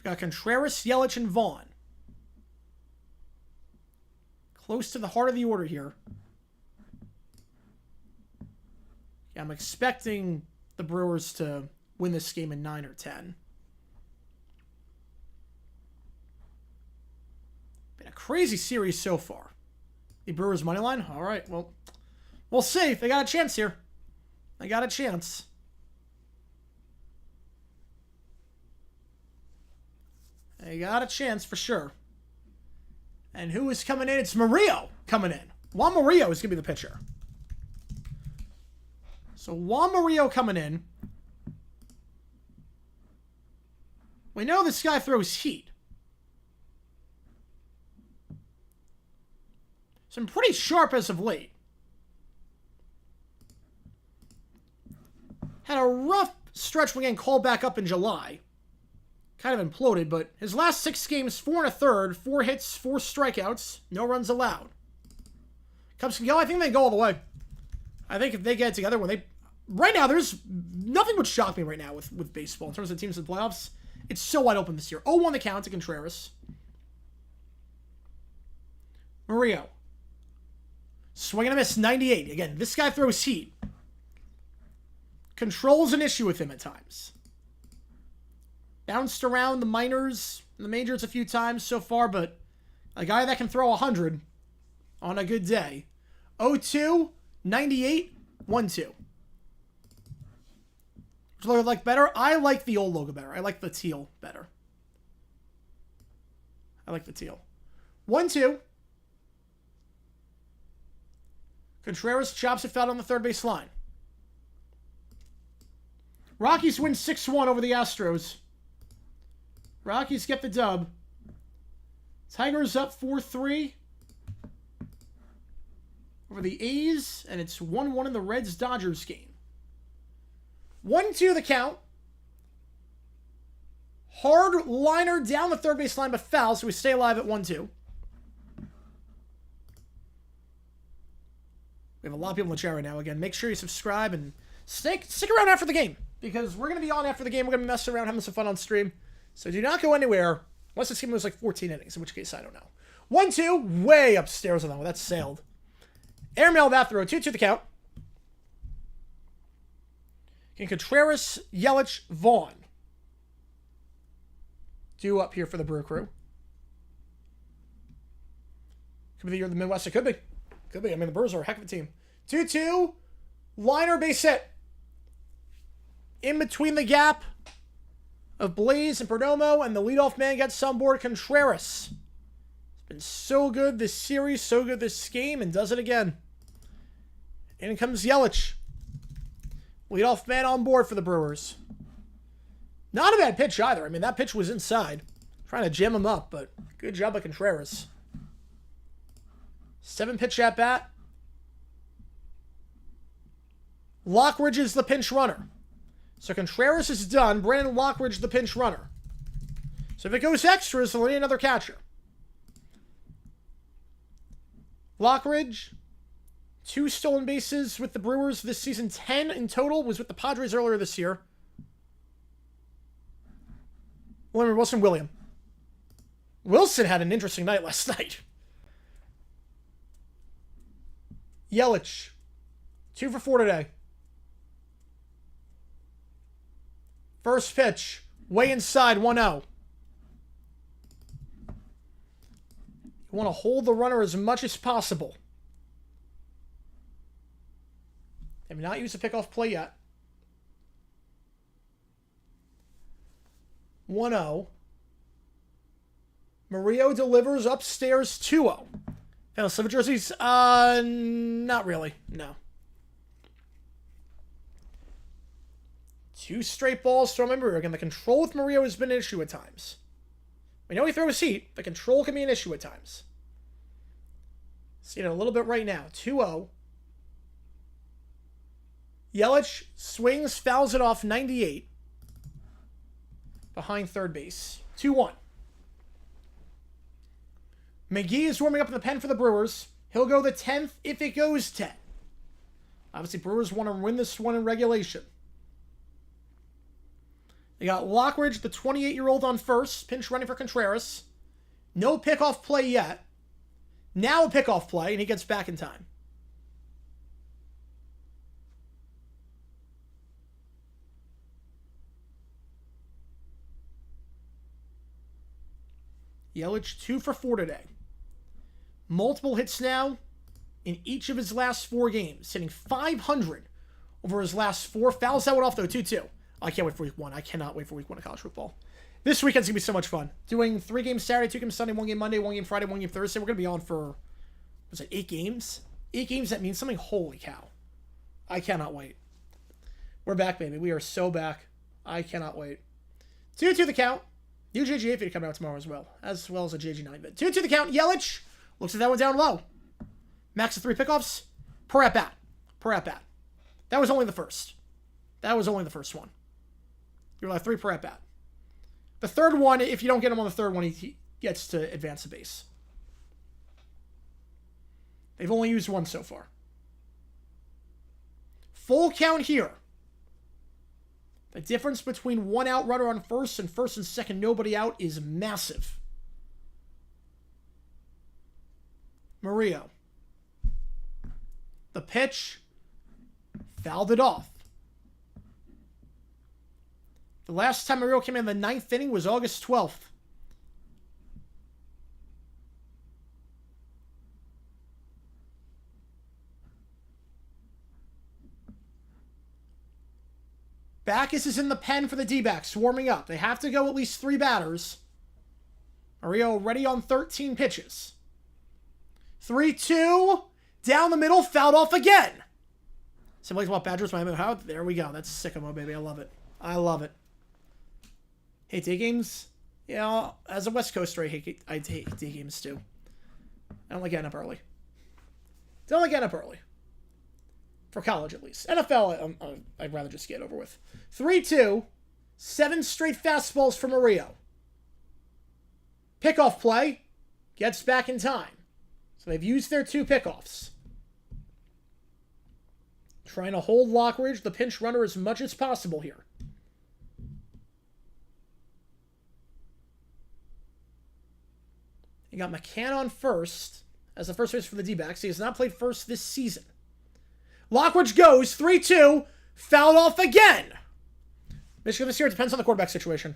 [SPEAKER 1] Got Contreras, Yelich, and Vaughn. Close to the heart of the order here. Yeah, I'm expecting the Brewers to win this game in 9 or 10. Been a crazy series so far. The Brewers money line? All right, well, we'll see. They got a chance here. They got a chance. They got a chance for sure. And who is coming in? It's Murillo coming in. Juan Murillo is going to be the pitcher. So Juan Murillo coming in. We know this guy throws heat. Some pretty sharp as of late. Had a rough stretch when getting called back up in July. Kind of imploded, but his last 6 games, 4 1/3, 4 hits, 4 strikeouts, no runs allowed. Cubs can go. I think they go all the way. I think if they get it together, right now, there's nothing would shock me right now with baseball in terms of teams in the playoffs. It's so wide open this year. 0-1 the count to Contreras. Murillo. Swing and a miss, 98. Again, this guy throws heat. Control's an issue with him at times. Bounced around the minors and the majors a few times so far, but a guy that can throw 100 on a good day. 0-2, 98, 1-2. Which logo like better? I like the old logo better. I like the teal better. I like the teal. 1-2. Contreras chops it foul on the third base line. Rockies win 6-1 over the Astros. Rockies get the dub. Tigers up 4-3 over the A's, and it's 1-1 in the Reds-Dodgers game. 1-2 the count. Hard liner down the third base line, but foul, so we stay alive at 1-2. We have a lot of people in the chat right now. Again, make sure you subscribe and stick around after the game, because we're going to be on after the game. We're going to be messing around, having some fun on stream. So do not go anywhere, unless this game was like 14 innings, in which case I don't know. 1-2, way upstairs on that one. That's sailed. Airmail that throw. 2-2 the count. Can Contreras, Yelich, Vaughn do up here for the Brew Crew? Could be the year of the Midwest. It could be. Could be. I mean, the Brewers are a heck of a team. 2-2. Liner base hit. In between the gap of Blaze and Perdomo, and the leadoff man gets on board, Contreras. It's been so good this series, so good this game, and does it again. In comes Yelich. Leadoff man on board for the Brewers. Not a bad pitch either. I mean, that pitch was inside. Trying to jam him up, but good job by Contreras. 7-pitch at bat. Lockridge is the pinch runner. So Contreras is done. Brandon Lockridge, the pinch runner. So if it goes extras, they'll need another catcher. Lockridge, 2 stolen bases with the Brewers this season. 10 in total. Was with the Padres earlier this year. Wilson. Wilson had an interesting night last night. Yelich, 2 for 4 today. First pitch, way inside, 1-0. You want to hold the runner as much as possible. They have not used a pickoff play yet. 1-0. Murillo delivers upstairs, 2-0. Final Sliver jerseys? Not really. No. 2 straight balls from Murillo. Again, the control with Murillo has been an issue at times. We know he throws heat. The control can be an issue at times. See it a little bit right now. 2-0. Yelich swings, fouls it off, 98. Behind third base. 2-1. McGee is warming up in the pen for the Brewers. He'll go the 10th if it goes 10. Obviously, Brewers want to win this one in regulation. They got Lockridge, the 28-year-old, on first. Pinch running for Contreras. No pickoff play yet. Now a pickoff play, and he gets back in time. Yelich, 2 for 4 today. Multiple hits now in each of his last 4 games. Hitting .500 over his last 4. Fouls that one off, though, 2-2. I can't wait for week 1. I cannot wait for week 1 of college football. This weekend's going to be so much fun. Doing 3 games Saturday, 2 games Sunday, 1 game Monday, 1 game Friday, 1 game Thursday. We're going to be on for Was it 8 games? 8 games, that means something. Holy cow. I cannot wait. We're back, baby. We are so back. I cannot wait. 2-2 the count. New JG8 video coming out tomorrow as well as a JG9 vid. 2-2 the count. Yelich looks at that one down low. Max of 3 pickoffs per at bat. That was only the first. That was only the first one. You're like 3 per at bat. The third one, if you don't get him on the third one, he gets to advance the base. They've only used 1 so far. Full count here. The difference between 1 out runner on first and second nobody out is massive. Murillo. The pitch. Fouled it off. The last time Murillo came in the 9th inning was August 12th. Backus is in the pen for the D-backs, warming up. They have to go at least 3 batters. Murillo already on 13 pitches. 3-2. Down the middle, fouled off again. Somebody's what Badgers, Miami. How? There we go. That's sicko, baby. I love it. I love it. Hate day games? Yeah, as a West Coaster, I hate day games too. I don't like getting up early. Don't like getting up early. For college, at least. NFL, I'd rather just get over with. 3-2. 7 straight fastballs for Murillo. Pickoff play. Gets back in time. So they've used their 2 pickoffs. Trying to hold Lockridge, the pinch runner, as much as possible here. You got McCann on first as the first base for the D-backs. He has not played first this season. Lockridge goes 3-2, fouled off again. Michigan this year, it depends on the quarterback situation.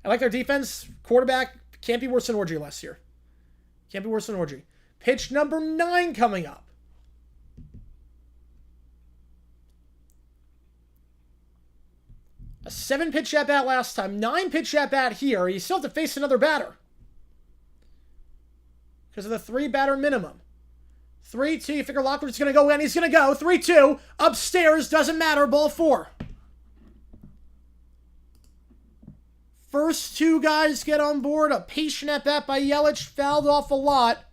[SPEAKER 1] I like their defense. Quarterback can't be worse than Orgy last year. Can't be worse than Orgy. Pitch number 9 coming up. A 7-pitch at-bat last time. 9-pitch at-bat here. You still have to face another batter. Because of the 3-batter minimum. 3-2. You figure Lockridge is going to go in. He's going to go. 3-2. Upstairs. Doesn't matter. Ball 4. First 2 guys get on board. A patient at-bat by Yelich. Fouled off a lot.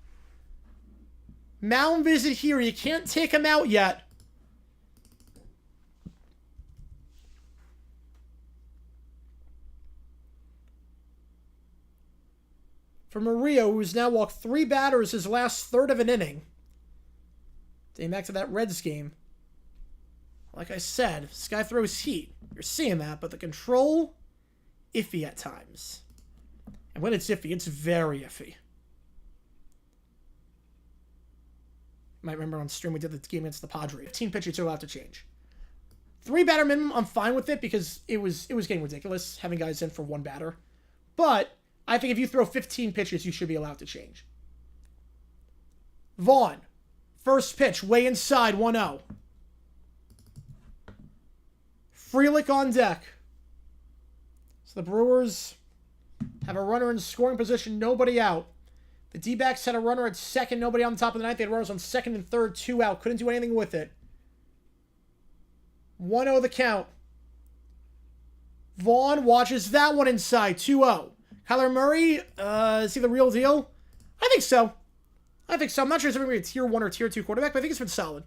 [SPEAKER 1] Mound visit here. You can't take him out yet. For Murillo, who's now walked 3 batters his last third of an inning. Dating back to that Reds game. Like I said, this guy throws heat. You're seeing that, but the control, iffy at times. And when it's iffy, it's very iffy. You might remember on stream we did the game against the Padres. 15 pitches are allowed to change. 3-batter minimum, I'm fine with it because it was getting ridiculous having guys in for 1 batter. But I think if you throw 15 pitches, you should be allowed to change. Vaughn. First pitch, way inside, 1-0. Frelick on deck. So the Brewers have a runner in scoring position, nobody out. The D-backs had a runner at second, nobody on the top of the ninth. They had runners on second and third, 2 out. Couldn't do anything with it. 1-0 the count. Vaughn watches that one inside, 2-0. Kyler Murray, is he the real deal? I think so. I'm not sure if he's going to be a tier 1 or tier 2 quarterback, but I think it's been solid.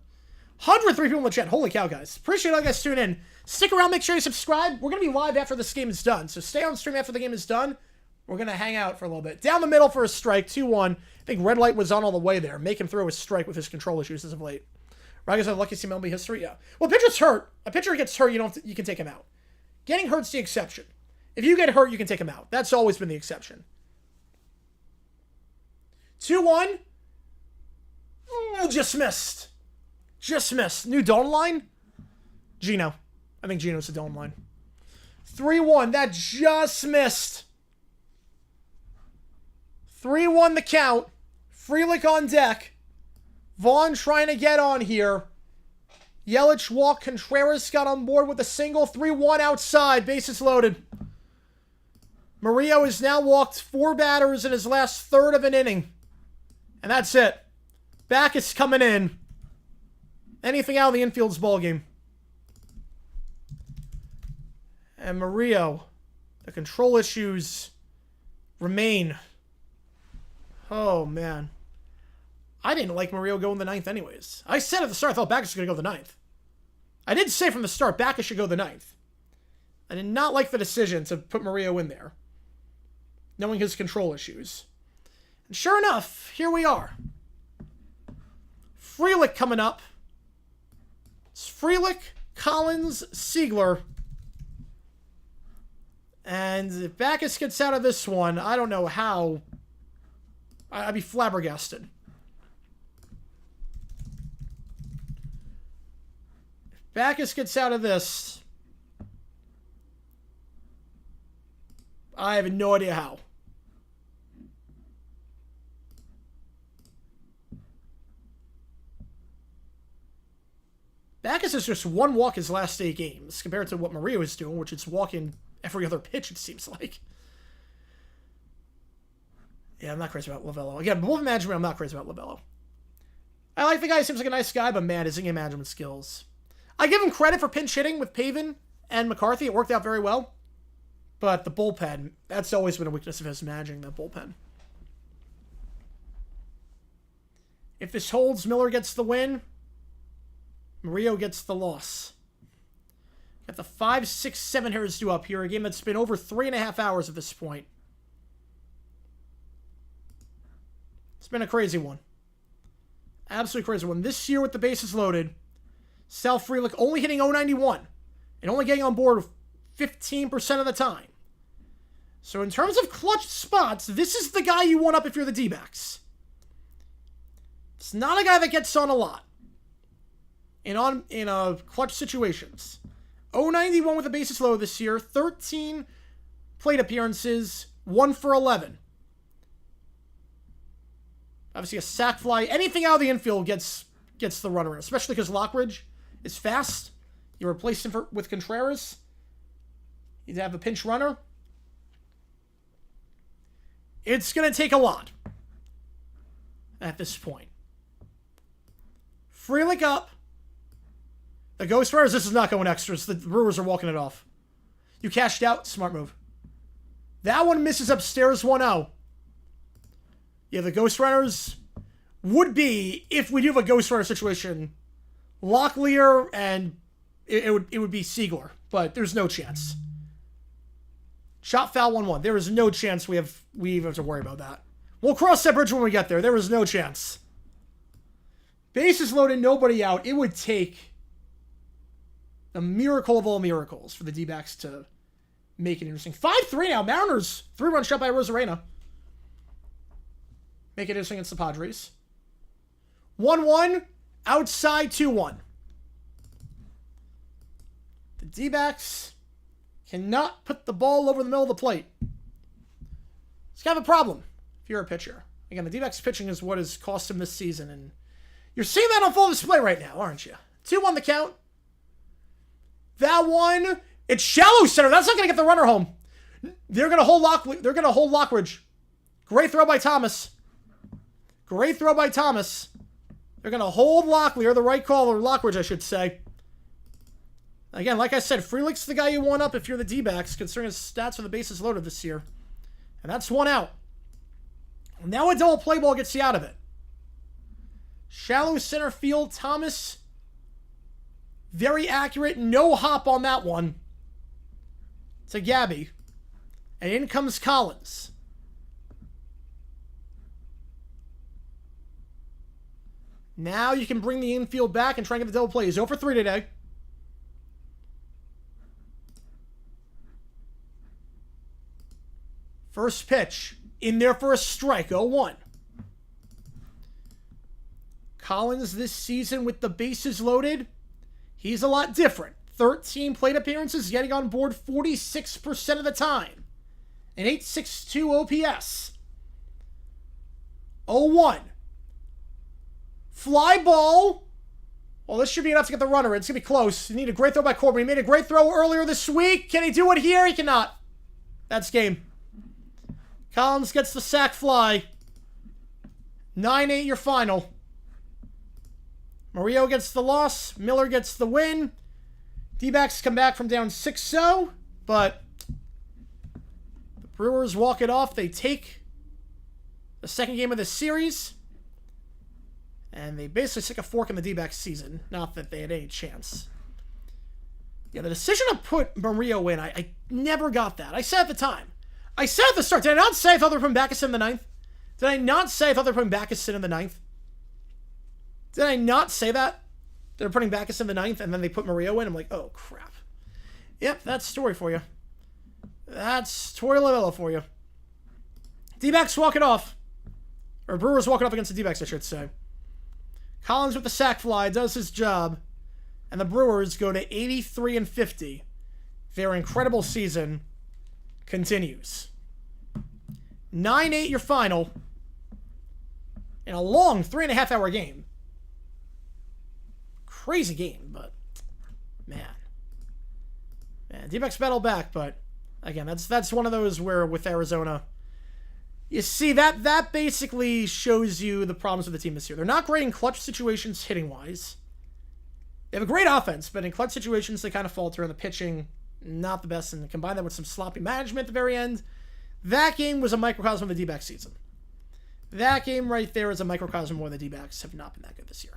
[SPEAKER 1] 103 people in the chat. Holy cow, guys. Appreciate all you guys tuning in. Stick around. Make sure you subscribe. We're going to be live after this game is done. So stay on stream after the game is done. We're going to hang out for a little bit. Down the middle for a strike. 2-1. I think red light was on all the way there. Make him throw a strike with his control issues as of late. Rogers had the luckiest MLB history. Yeah. Well, a pitcher's hurt. A pitcher gets hurt, you can take him out. Getting hurt's the exception. If you get hurt, you can take him out. That's always been the exception. 2-1. Oh, just missed. Just missed. New Dawn line? Gino. I think Gino's the Dawn line. 3-1. That just missed. 3-1 the count. Frelick on deck. Vaughn trying to get on here. Yelich walk. Contreras got on board with a single. 3-1 outside. Bases loaded. Murillo has now walked 4 batters in his last third of an inning. And that's it. Backus coming in. Anything out of the infield's ball game. And Murillo, the control issues remain. Oh, man. I didn't like Murillo going the 9th anyways. I said at the start I thought Backus was going to go the 9th. I did say from the start Backus should go the 9th. I did not like the decision to put Murillo in there, knowing his control issues. And sure enough, here we are. Frelick coming up. It's Frelick, Collins, Siegler. And if Backus gets out of this one, I don't know how. I'd be flabbergasted. If Backus gets out of this, I have no idea how. Backus has just one walk his last 8 games compared to what Murillo is doing, which is walking every other pitch, it seems like. Yeah, I'm not crazy about Lovello. Again, bullpen management, I'm not crazy about Lovello. I like the guy. He seems like a nice guy, but man, his in-game management skills. I give him credit for pinch hitting with Pavin and McCarthy. It worked out very well. But the bullpen, that's always been a weakness of his, managing the bullpen. If this holds, Miller gets the win. Murillo gets the loss. Got the 5, 6, 7 hitters due up here. A game that's been over 3.5 hours at this point. It's been a crazy one. Absolutely crazy one. This year with the bases loaded, Sal Frelick only hitting .091 and only getting on board 15% of the time. So in terms of clutch spots, this is the guy you want up if you're the D-backs. It's not a guy that gets on a lot in clutch situations. .091 with the bases loaded this year, 13 plate appearances, 1 for 11. Obviously a sac fly. Anything out of the infield gets the runner in, especially because Lockridge is fast. You replace him with Contreras. You'd have a pinch runner. It's going to take a lot at this point. Frelick up. The Ghost Runners, this is not going extras. The Brewers are walking it off. You cashed out. Smart move. That one misses upstairs 1-0. Yeah, the Ghost Runners would be, if we do have a Ghost Runner situation, Locklear and it would be Siegler. But there's no chance. Shot foul 1-1. There is no chance we even have to worry about that. We'll cross that bridge when we get there. There is no chance. Bases loaded, nobody out. It would take a miracle of all miracles for the D-backs to make it interesting. 5-3 now. Mariners, 3-run shot by Rosarena. Make it interesting against the Padres. 1-1, outside 2-1. The D-backs cannot put the ball over the middle of the plate. It's kind of a problem if you're a pitcher. Again, the D-backs pitching is what has cost him this season, and you're seeing that on full display right now, aren't you? 2-1 the count. That one, it's shallow center. That's not going to get the runner home. They're going to hold Lockridge. Great throw by Thomas. Great throw by Thomas. They're going to hold Locklear, the right call, or Lockridge, I should say. Again, like I said, Frelick's the guy you want up if you're the D-backs, considering his stats for the bases loaded this year. And that's 1 out. Now a double play ball gets you out of it. Shallow center field, Thomas. Very accurate. No hop on that one. To Gabby. And in comes Collins. Now you can bring the infield back and try and get the double play. He's 0 for 3 today. First pitch. In there for a strike. 0-1. Collins this season with the bases loaded. He's a lot different. 13 plate appearances, getting on board 46% of the time. An 8.62 OPS. 0-1. Fly ball. Well, this should be enough to get the runner in. It's going to be close. You need a great throw by Corbin. He made a great throw earlier this week. Can he do it here? He cannot. That's game. Collins gets the sac fly. 9-8 your final. Murillo gets the loss. Miller gets the win. D-backs come back from down 6-0, but the Brewers walk it off. They take the second game of the series, and they basically stick a fork in the D-backs season. Not that they had any chance. Yeah, the decision to put Murillo in, I never got that. I said at the time. I said at the start. Did I not say I thought they were putting Backus in the 9th? Did I not say I thought they were putting Backus in the 9th? Did I not say that? They're putting Backus in the 9th, and then they put Murillo in. I'm like, oh, crap. Yep, that's story for you. That's Tori Lavella for you. D-backs walk it off. Or Brewers walk it off against the D-backs, I should say. Collins with the sac fly does his job. And the Brewers go to 83-50. Their incredible season continues. 9-8 your final. In a long 3.5-hour game. Crazy game, but man, D-backs battle back, but again, that's one of those where with Arizona, you see that basically shows you the problems with the team this year. They're not great in clutch situations hitting wise. They have a great offense, but in clutch situations they kind of falter, and the pitching not the best. And combine that with some sloppy management at the very end, that game was a microcosm of the D-backs season. That game right there is a microcosm where the D-backs have not been that good this year,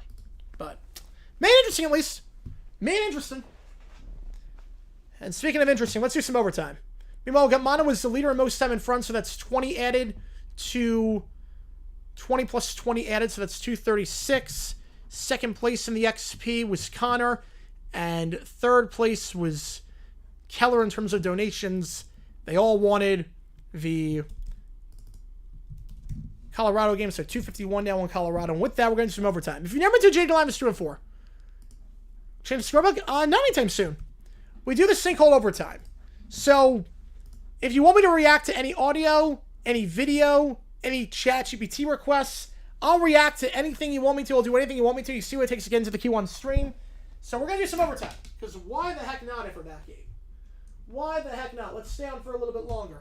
[SPEAKER 1] but. Made interesting, at least. Made interesting. And speaking of interesting, let's do some overtime. Meanwhile, Gatmana was the leader in most time in front, so that's 20 added to 20 plus 20 added, so that's 236. Second place in the XP was Connor, and third place was Keller in terms of donations. They all wanted the Colorado game, so 251 now in Colorado. And with that, we're going to do some overtime. If you've never been to JG9 Stream 4, change the scorebook? Not anytime soon. We do this thing called overtime. So, if you want me to react to any audio, any video, any chat GPT requests, I'll react to anything you want me to. I'll do anything you want me to. You see what it takes to get into the Q1 stream. So, we're going to do some overtime. Because why the heck not for that game? Why the heck not? Let's stay on for a little bit longer.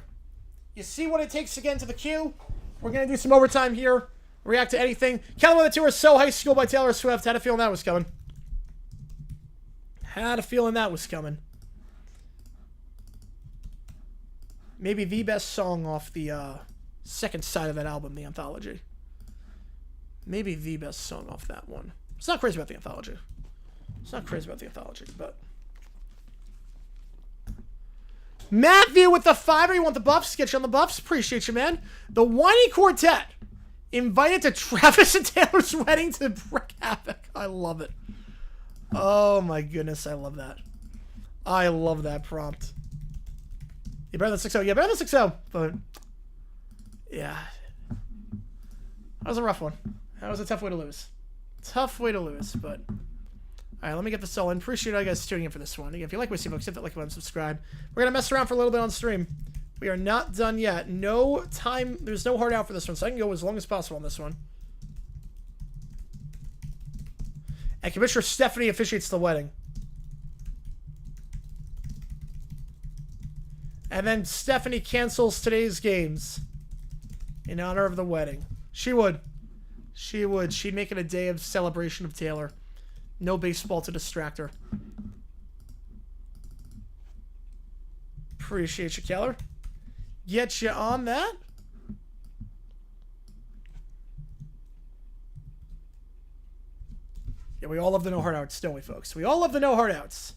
[SPEAKER 1] You see what it takes to get into the queue? We're going to do some overtime here. React to anything. Kelly with the Tour So High School by Taylor Swift. Had a feeling that was coming. Had a feeling that was coming. Maybe the best song off the second side of that album, the anthology. Maybe the best song off that one. It's not crazy about the anthology. But... Matthew with the 5. You want the buffs? Get you on the buffs. Appreciate you, man. The Whiny Quartet invited to Travis and Taylor's wedding to wreak havoc. I love it. Oh my goodness, I love that. I love that prompt. You better than 6-0. Yeah, better than 6-0. But, yeah. That was a rough one. That was a tough way to lose. Tough way to lose, but... Alright, let me get this all in. Appreciate all you guys tuning in for this one. Again, if you like what you see, folks, hit that like button, subscribe. We're going to mess around for a little bit on stream. We are not done yet. No time. There's no hard out for this one, so I can go as long as possible on this one. And Commissioner Stephanie officiates the wedding. And then Stephanie cancels today's games in honor of the wedding. She would. She would. She'd make it a day of celebration of Taylor. No baseball to distract her. Appreciate you, Keller. Get you on that. Yeah, we all love the no hard outs, don't we, folks? We all love the no hard outs.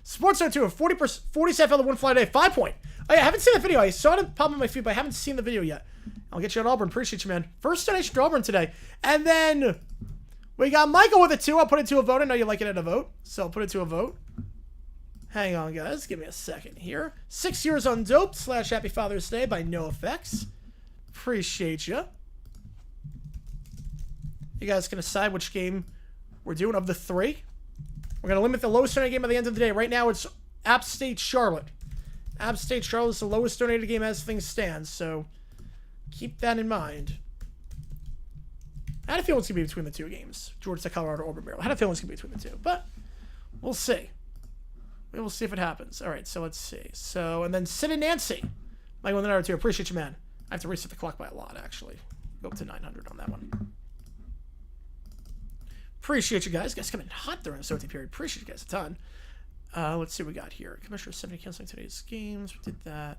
[SPEAKER 1] Sports Zone 2, a 40% fellow, one fly today. 5 point. Oh, yeah, I haven't seen the video. I saw it pop on my feed, but I haven't seen the video yet. I'll get you on Auburn. Appreciate you, man. First donation to Auburn today. And then we got Michael with a 2. I'll put it to a vote. I know you like it at a vote, so I'll put it to a vote. Hang on, guys. Give me a second here. 6 years on Dope / Happy Father's Day by NoFX. Appreciate you. You guys can decide which game we're doing of the 3. We're going to limit the lowest donated game at the end of the day. Right now, it's App State Charlotte. App State Charlotte is the lowest donated game as things stand, so keep that in mind. I had a feeling it's going to be between the 2 games. Georgia Tech, Colorado, Auburn, Maryland. I had a feeling it's going to be between the 2, but we'll see. We will see if it happens. All right, so let's see. So, and then Sid and Nancy. Michael with another 2. Appreciate you, man. I have to reset the clock by a lot, actually. Go up to 900 on that one. Appreciate you guys. Guys coming hot during the OT period. Appreciate you guys a ton. Let's see what we got here. Commissioner 70 canceling today's games. We did that.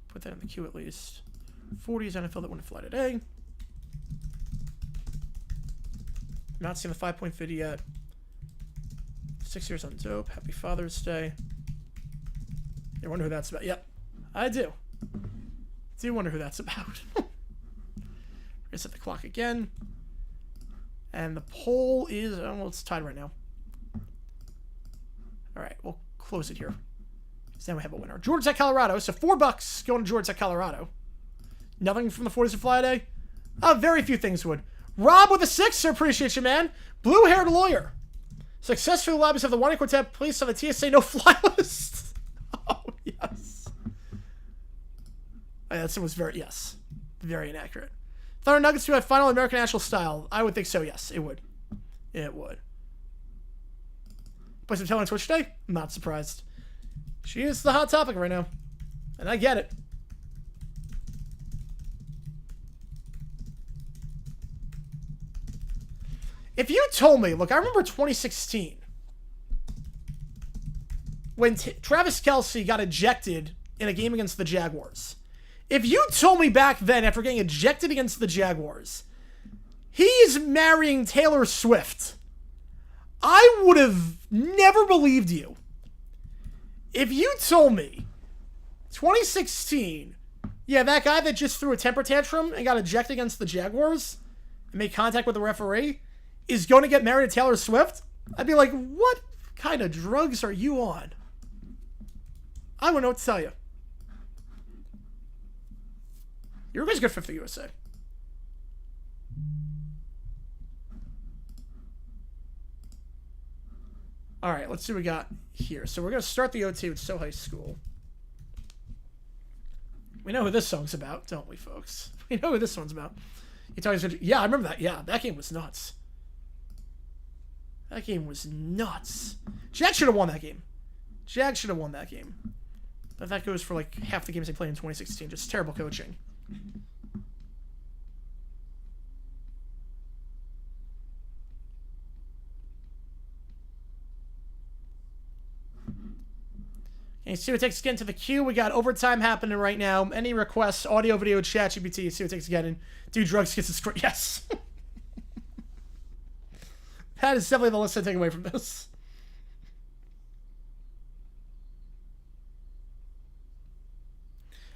[SPEAKER 1] Put that in the queue at least. 40s NFL that wouldn't fly today. Not seen the 5-point video yet. 6 years on dope. Happy Father's Day. You wonder who that's about? Yep, I do. Do wonder who that's about. We're gonna set the clock again. And the poll is, well, it's tied right now. All right, we'll close it here. So now we have a winner. George at Colorado. So $4 going to George at Colorado. Nothing from the 40s to fly today? Very few things would. Rob with a 6, appreciate you, man. Blue-haired lawyer. Successful lobbies of the One Quartet placed on the TSA no-fly list. Oh, yes. That was very, yes. Very inaccurate. Thunder Nuggets do have final American National style. I would think so, yes. It would. It would. Play some on Twitch today? I'm not surprised. She is the hot topic right now. And I get it. If you told me, look, I remember 2016 when Travis Kelce got ejected in a game against the Jaguars. If you told me back then, after getting ejected against the Jaguars, he's marrying Taylor Swift, I would have never believed you. If you told me 2016, yeah, that guy that just threw a temper tantrum and got ejected against the Jaguars and made contact with the referee is going to get married to Taylor Swift, I'd be like, what kind of drugs are you on? I wouldn't know what to tell you. Uruguay's good for the USA. All right, let's see what we got here. So we're going to start the OT with So High School. We know who this song's about, don't we, folks? We know who this one's about. Yeah, I remember that. Yeah, that game was nuts. That game was nuts. Jag should have won that game. Jag should have won that game. But that goes for like half the games they played in 2016. Just terrible coaching. Okay, see what it takes to get into the queue. We got overtime happening right now. Any requests, audio, video, chat, GPT, see what it takes to get in. Do drugs, gets a yes. That is definitely the list I take away from this.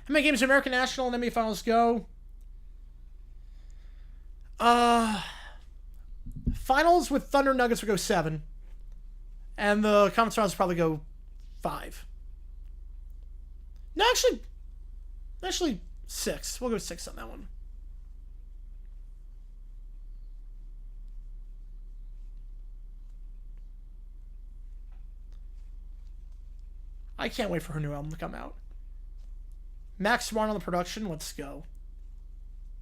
[SPEAKER 1] How many games American National and NBA Finals go? Finals with Thunder Nuggets would go 7. And the conference finals would probably go 5. No, actually 6. We'll go 6 on that one. I can't wait for her new album to come out. Max Smart on the production, let's go.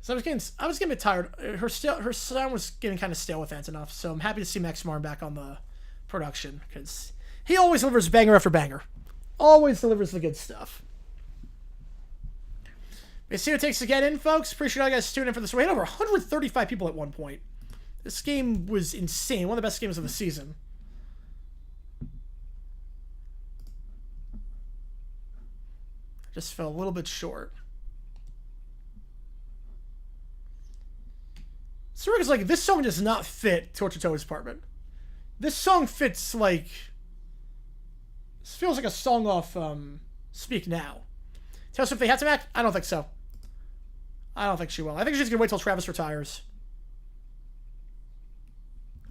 [SPEAKER 1] So I was getting a bit tired. Her sound was getting kind of stale with Antonoff, so I'm happy to see Max Smart back on the production because he always delivers banger after banger. Always delivers the good stuff. We see what it takes to get in, folks. Appreciate all you guys tuning in for this. We had over 135 people at one point. This game was insane. One of the best games of the season. Just fell a little bit short. Sirica's like, this song does not fit Torture Toe's apartment. This song fits like... This feels like a song off Speak Now. Tell us if they have to act? I don't think so. I don't think she will. I think she's going to wait till Travis retires.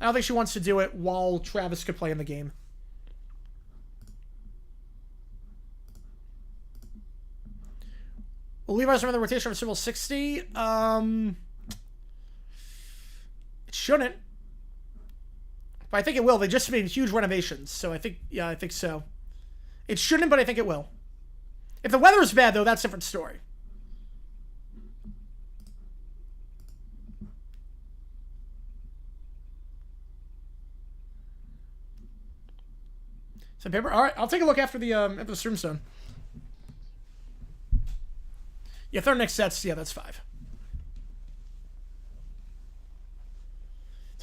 [SPEAKER 1] I don't think she wants to do it while Travis could play in the game. Will Levi's remember the rotation of Super Bowl 60? It shouldn't. But I think it will. They just made huge renovations. So I think so. It shouldn't, but I think it will. If the weather is bad, though, that's a different story. Some paper? All right, I'll take a look after the stream's done. Yeah, if they're next sets, yeah, that's 5.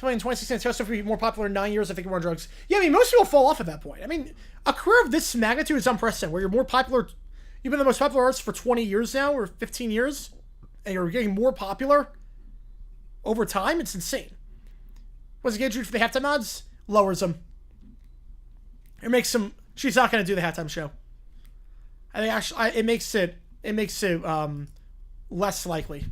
[SPEAKER 1] in 2016, Taylor Swift would be more popular in 9 years if they were on drugs. Yeah, I mean, most people fall off at that point. I mean, a career of this magnitude is unprecedented, where you're more popular. You've been the most popular artist for 20 years now, or 15 years, and you're getting more popular over time. It's insane. Was it getting for the halftime odds? Lowers them. It makes them. She's not going to do the halftime show. I think actually it makes it less likely.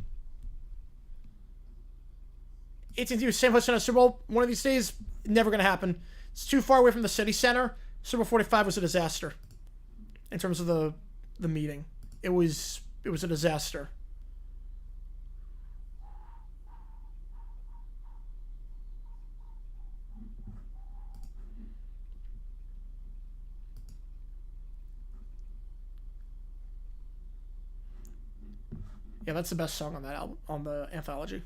[SPEAKER 1] 18 Sam Houston at Super Bowl one of these days. Never going to happen. It's too far away from the city center. Super Bowl 45 was a disaster. In terms of the meeting, it was a disaster. Yeah, that's the best song on that album, on the anthology.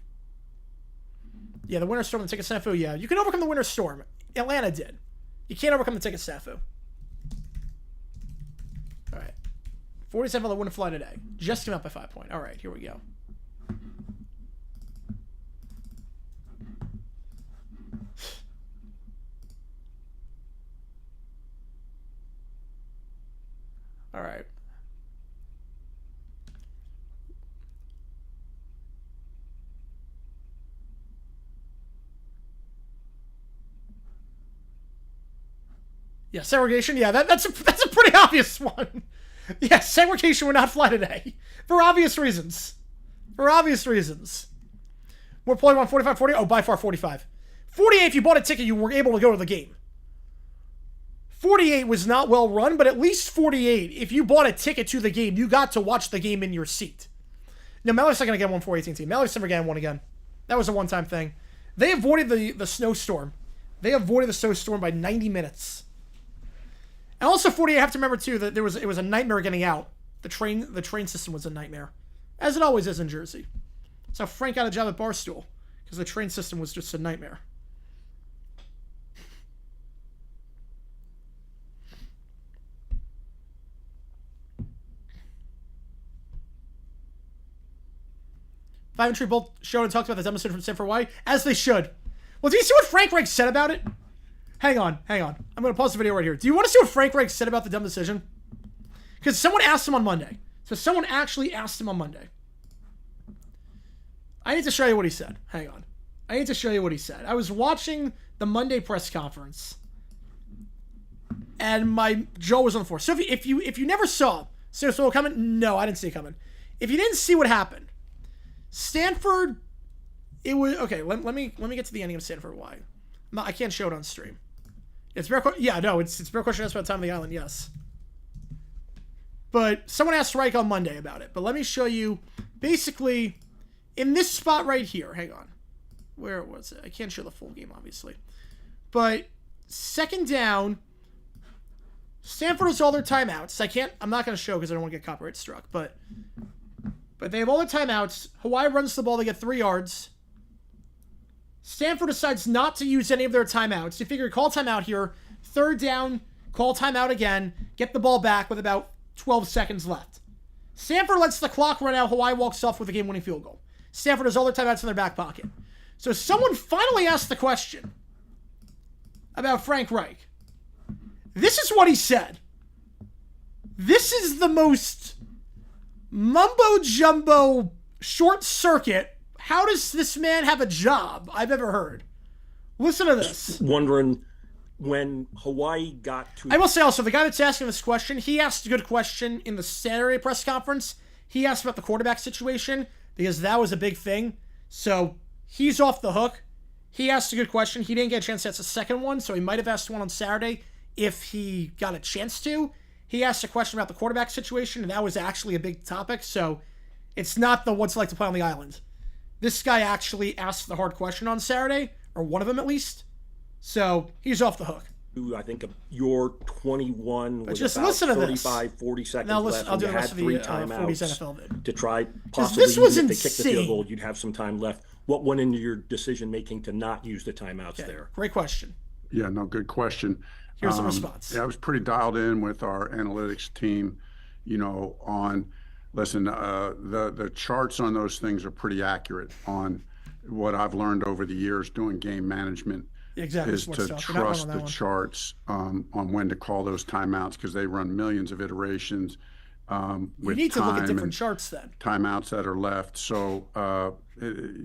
[SPEAKER 1] Yeah, the Winter Storm and the ticket snafu. Yeah, you can overcome the Winter Storm. Atlanta did. You can't overcome the ticket snafu. All right. 47 on the win fly today. Just came out by 5 points. All right, here we go. All right. Yeah, segregation. Yeah, that's a pretty obvious one. Yeah, segregation would not fly today for obvious reasons. For obvious reasons. More play on 45, 40. Oh, by far 45. 48. If you bought a ticket, you were able to go to the game. 48 was not well run, but at least 48. If you bought a ticket to the game, you got to watch the game in your seat. No, Mallory's not going to get one for AT&T. Mallory's never getting one again. That was a one-time thing. They avoided the snowstorm. They avoided the snowstorm by 90 minutes. And also 48, I have to remember too that it was a nightmare getting out. The train system was a nightmare, as it always is in Jersey. That's how Frank got a job at Barstool, because the train system was just a nightmare. Five and Tree both showed and talked about the demonstration from Stanford Y, as they should. Well, do you see what Frank Reich said about it? Hang on. I'm going to pause the video right here. Do you want to see what Frank Reich said about the dumb decision? Because someone asked him on Monday. So someone actually asked him on Monday. I need to show you what he said. Hang on. I need to show you what he said. I was watching the Monday press conference, and my jaw was on the floor. So if you never saw, so it coming? No, I didn't see it coming. If you didn't see what happened, Stanford, it was okay. Let me get to the ending of Stanford Y. I can't show it on stream. It's fair question. Yeah, no, it's fair question asked about Time of the Island. Yes, but someone asked Reich on Monday about it. But let me show you. Basically, in this spot right here. Hang on, where was it? I can't show the full game, obviously. But second down, Stanford has all their timeouts. I'm not going to show because I don't want to get copyright struck. But they have all their timeouts. Hawaii runs the ball. They get 3 yards. Stanford decides not to use any of their timeouts. You figure call timeout here. Third down, call timeout again. Get the ball back with about 12 seconds left. Stanford lets the clock run out. Hawaii walks off with a game-winning field goal. Stanford has all their timeouts in their back pocket. So someone finally asked the question about Frank Reich. This is what he said. This is the most mumbo-jumbo short circuit. How does this man have a job I've ever heard? Listen to this.
[SPEAKER 2] Wondering when Hawaii got to...
[SPEAKER 1] I will say also, the guy that's asking this question, he asked a good question in the Saturday press conference. He asked about the quarterback situation because that was a big thing. So he's off the hook. He asked a good question. He didn't get a chance to ask the second one, so he might have asked one on Saturday if he got a chance to. He asked a question about the quarterback situation, and that was actually a big topic. So it's not the what's it like to play on the island. This guy actually asked the hard question on Saturday, or one of them at least. So he's off the hook.
[SPEAKER 2] I think your 21 was
[SPEAKER 1] just
[SPEAKER 2] about
[SPEAKER 1] listen to
[SPEAKER 2] 35, 40 seconds
[SPEAKER 1] now
[SPEAKER 2] left.
[SPEAKER 1] I'll do the
[SPEAKER 2] you
[SPEAKER 1] rest
[SPEAKER 2] had
[SPEAKER 1] of the
[SPEAKER 2] 3
[SPEAKER 1] timeouts
[SPEAKER 2] to try possibly
[SPEAKER 1] this was
[SPEAKER 2] even if they kicked the
[SPEAKER 1] insane.
[SPEAKER 2] field goal, you'd have some time left. What went into your decision making to not use the timeouts there?
[SPEAKER 1] Great question.
[SPEAKER 3] Yeah, no, good question.
[SPEAKER 1] Here's the response.
[SPEAKER 3] Yeah, I was pretty dialed in with our analytics team, on, listen, the charts on those things are pretty accurate on what I've learned over the years doing game management
[SPEAKER 1] Exactly.
[SPEAKER 3] is to trust the charts on when to call those timeouts, because they run millions of iterations
[SPEAKER 1] You
[SPEAKER 3] with
[SPEAKER 1] need to look at
[SPEAKER 3] time
[SPEAKER 1] different
[SPEAKER 3] and
[SPEAKER 1] charts then.
[SPEAKER 3] timeouts that are left. So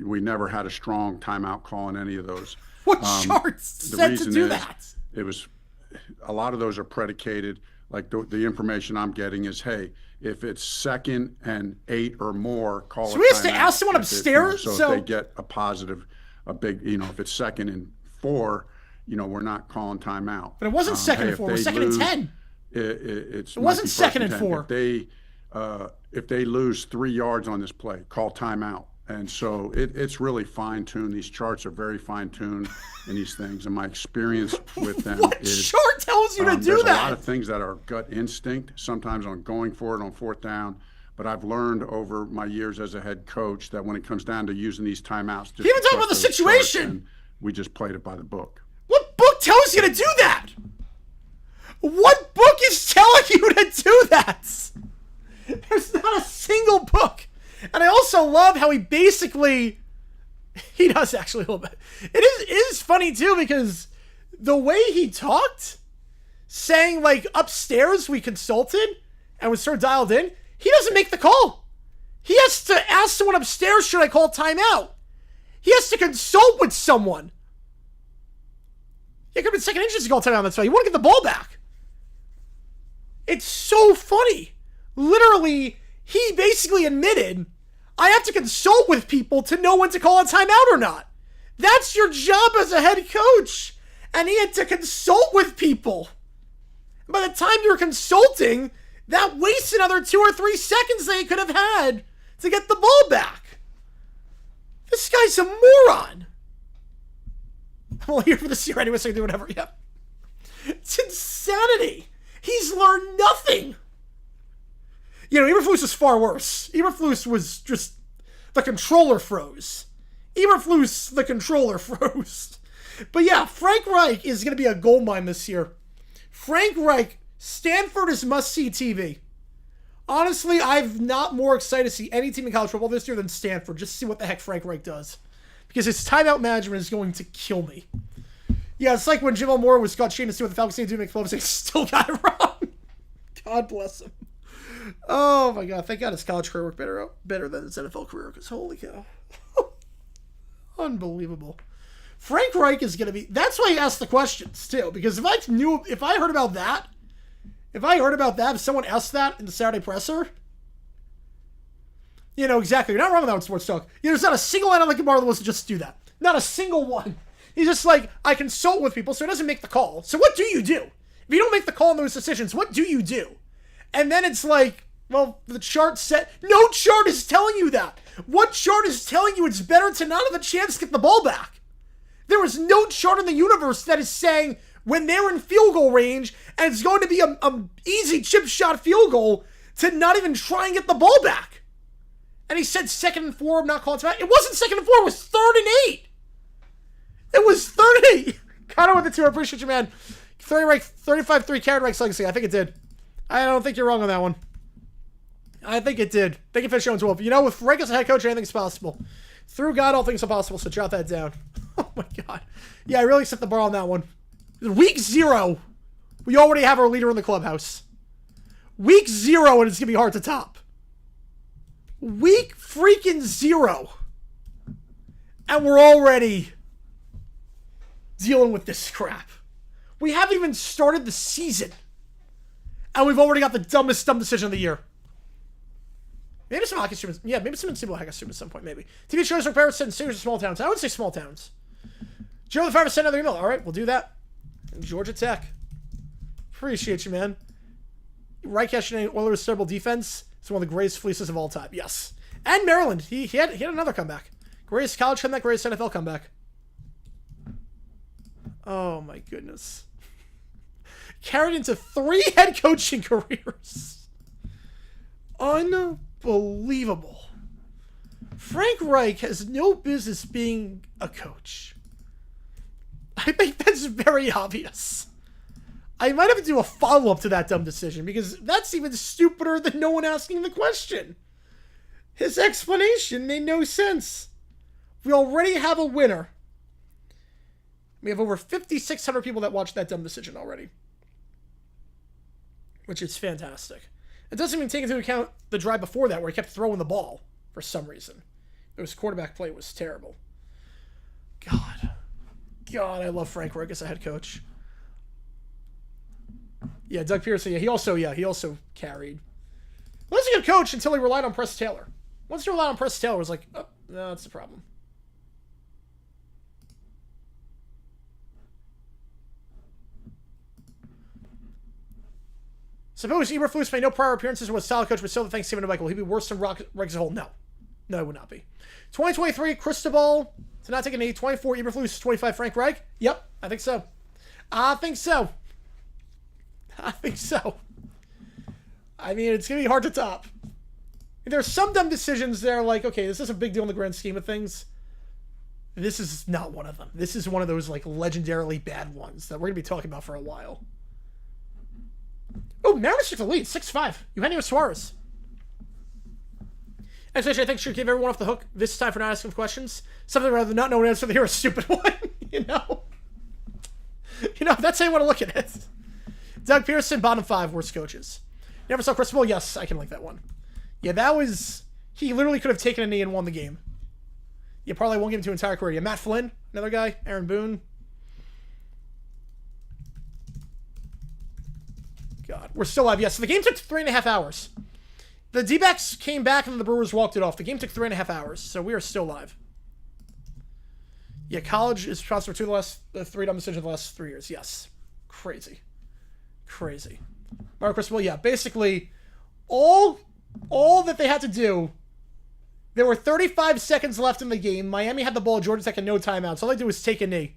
[SPEAKER 3] we never had a strong timeout call in any of those.
[SPEAKER 1] What charts said to do that?
[SPEAKER 3] It was a lot of those are predicated. Like the information I'm getting is, hey, if it's 2nd and 8 or more, call
[SPEAKER 1] So
[SPEAKER 3] a
[SPEAKER 1] we have to
[SPEAKER 3] timeout.
[SPEAKER 1] ask someone upstairs?
[SPEAKER 3] So if they get a positive, a big, if it's 2nd and 4, we're not calling timeout.
[SPEAKER 1] But it wasn't 2nd and 4, it was 2nd and 10.
[SPEAKER 3] It
[SPEAKER 1] wasn't 2nd and 4.
[SPEAKER 3] If they lose 3 yards on this play, call timeout. And so it's really fine-tuned. These charts are very fine-tuned in these things. And my experience with them
[SPEAKER 1] What chart tells you to do
[SPEAKER 3] there's
[SPEAKER 1] that?
[SPEAKER 3] a lot of things that are gut instinct, sometimes on going for it on 4th down. But I've learned over my years as a head coach that when it comes down to using these timeouts,
[SPEAKER 1] You even talk about the situation.
[SPEAKER 3] We just played it by the book.
[SPEAKER 1] What book tells you to do that? What book is telling you to do that? There's not a single book. And I also love how he does actually a little bit. It is funny too, because the way he talked, saying like upstairs we consulted and was sort of dialed in, he doesn't make the call. He has to ask someone upstairs, should I call timeout? He has to consult with someone. It could have been 2nd inches to call timeout, that's why. You want to get the ball back. It's so funny. Literally, he basically admitted, I have to consult with people to know when to call a timeout or not. That's your job as a head coach. And he had to consult with people. And by the time you're consulting, that wastes another 2 or 3 seconds they could have had to get the ball back. This guy's a moron. I'm all here for this year anyway, so I can do whatever. Yeah. It's insanity. He's learned nothing. Eberflus was far worse. Eberflus was just, the controller froze. Eberflus, the controller froze. But yeah, Frank Reich is going to be a gold mine this year. Frank Reich, Stanford is must-see TV. Honestly, I'm not more excited to see any team in college football this year than Stanford, just to see what the heck Frank Reich does. Because his timeout management is going to kill me. Yeah, it's like when Jim Elmore was Scott Sheen to see what the Falcons need to do to make Phillips, he still got it wrong. God bless him. Oh my God, thank God his college career worked better than his NFL career, because holy cow. Unbelievable. Frank Reich is going to be, that's why he asked the questions too, because if I heard about that, if someone asked that in the Saturday presser, exactly, you're not wrong with that with sports talk. There's not a single line on the bar that wants to just do that. Not a single one. He's just like, I consult with people, so he doesn't make the call. So what do you do? If you don't make the call on those decisions, what do you do? And then it's like, well, the chart said, no chart is telling you that. What chart is telling you it's better to not have a chance to get the ball back? There is no chart in the universe that is saying when they're in field goal range and it's going to be a easy chip shot field goal to not even try and get the ball back. And he said 2nd and 4, I'm not calling timeout. It wasn't 2nd and 4, it was 3rd and 8. It was 3rd and 8. Connor with the 2, I appreciate you, man. 35-3 carried Reich's legacy. I think it did. I don't think you're wrong on that one. I think it did. Thank you for showing 12. With Reich as a head coach, anything's possible. Through God, all things are possible, so jot that down. Oh my God. Yeah, I really set the bar on that one. Week 0, we already have our leader in the clubhouse. Week 0, and it's going to be hard to top. Week freaking 0. And we're already dealing with this crap. We haven't even started the season. And we've already got the dumb decision of the year. Maybe some hockey streamers. Yeah, maybe some people hockey streamers at some point, maybe. TV shows are parents in cities or small towns. I would say small towns. Joe the Farmer sent another email. All right, we'll do that. And Georgia Tech. Appreciate you, man. Reich yesterday, Oilers' terrible defense. It's one of the greatest fleeces of all time. Yes. And Maryland. He had another comeback. Greatest college comeback, greatest NFL comeback. Oh, my goodness. Carried into 3 head coaching careers. Unbelievable. Frank Reich has no business being a coach. I think that's very obvious. I might have to do a follow-up to that dumb decision, because that's even stupider than no one asking the question. His explanation made no sense. We already have a winner. We have over 5,600 people that watched that dumb decision already. Which is fantastic. It doesn't even take into account the drive before that where he kept throwing the ball for some reason. His quarterback play was terrible. God, I love Frank Reich as a head coach. Yeah, Doug Pearson. Yeah, he also carried. Well, he's a good coach until he relied on Press Taylor. Once he relied on Press Taylor, it was like, oh, no, that's the problem. Suppose Eberflus made no prior appearances and was a solid coach, but still the Thanksgiving to Michael. Will he be worse than Reich as a whole? No. No, it would not be. 2023, Cristobal to not take a knee. 24, Eberflus. 25, Frank Reich. Yep, I think so. I think so. I mean, it's going to be hard to top. There's some dumb decisions there like, okay, this is a big deal in the grand scheme of things. This is not one of them. This is one of those, like, legendarily bad ones that we're going to be talking about for a while. Oh, Mariners took the lead. 6-5. Eugenio Suarez. Actually, I think should give everyone off the hook this time for not asking questions. Something rather than not knowing an answer to hear a stupid one. You know, that's how you want to look at it. Doug Pearson, bottom 5 worst coaches. Never saw Cristobal. Yes, I can link that one. Yeah, that was... He literally could have taken a knee and won the game. Yeah, probably won't give him to entire career. Yeah, Matt Flynn, another guy. Aaron Boone. God, we're still live. Yeah, so the game took 3.5 hours. The D-backs came back and the Brewers walked it off. The game took 3.5 hours, so we are still live. Yeah, college is responsible for the 3 dumb decisions in the last 3 years. Yes. Crazy. Mark Cristobal, yeah, basically all that they had to do, there were 35 seconds left in the game. Miami had the ball. Georgia Tech had no timeouts. All they do is take a knee,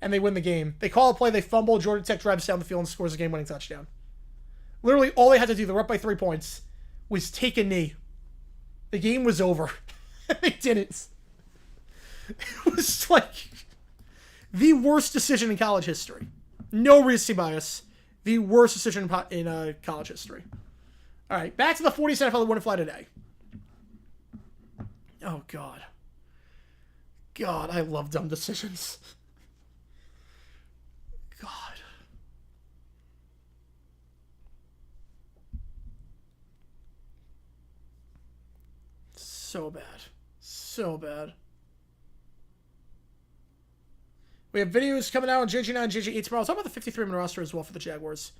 [SPEAKER 1] and they win the game. They call a play. They fumble. Georgia Tech drives down the field and scores a game-winning touchdown. Literally, all they had to do, they were up by 3 points, was take a knee. The game was over. They didn't. It was like the worst decision in college history. No recency bias. The worst decision in college history. All right, back to the 40th NFL that wouldn't fly today. Oh, God. God, I love dumb decisions. God. So bad. So bad. We have videos coming out on JG9 and JG8 tomorrow. I'll talk about the 53-man roster as well for the Jaguars.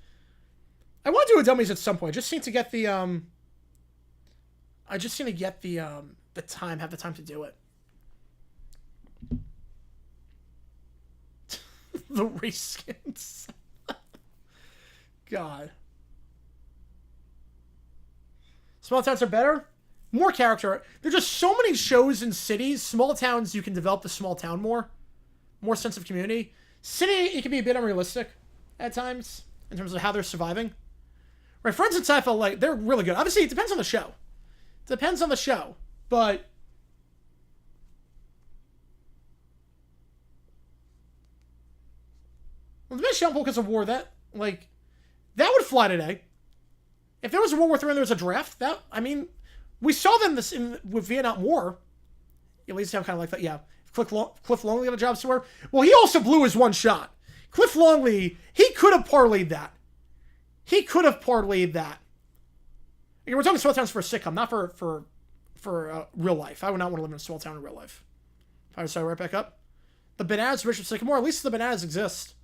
[SPEAKER 1] I want to do a dummies at some point. I just need to get the time, have the time to do it. The race skins. God. Small towns are better. More character. There's just so many shows in cities. Small towns, you can develop the small town more. More sense of community. City, it can be a bit unrealistic at times in terms of how they're surviving. Right, Friends and Seinfeld, like, they're really good. Obviously, it depends on the show. But well, the best show because of war, that would fly today. If there was a World War III and there was a draft, we saw them with Vietnam War. At least have kind of like that, yeah. Cliff Longley got a job somewhere. Well, he also blew his one shot. Cliff Longley, he could have parlayed that. Again, we're talking small towns for a sitcom, not for real life. I would not want to live in a small town in real life. All right, so right back up. The Bananas, Bishop Sycamore. At least the Bananas exist.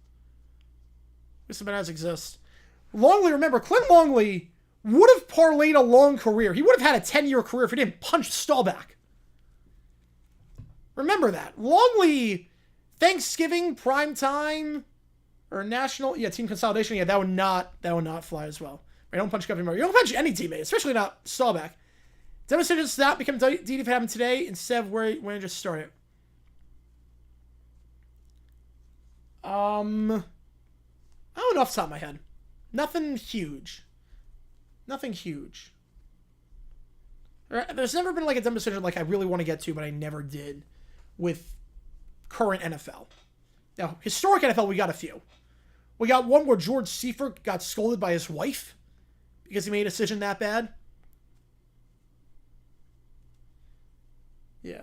[SPEAKER 1] Longley, remember, Clint Longley would have parlayed a long career. He would have had a 10-year career if he didn't punch Staubach. Remember that. Longley, Thanksgiving, prime time, or national, team consolidation, that would not fly as well. Right, don't punch Kevin Murray. You don't punch any teammate, especially not Staubach. Demonstrated does not become DD if it happened today instead of when it just started. I don't know off the top of my head. Nothing huge. There's never been like a dumb decision like I really want to get to, but I never did with current NFL. Now, historic NFL, we got a few. We got one where George Seifert got scolded by his wife because he made a decision that bad. Yeah.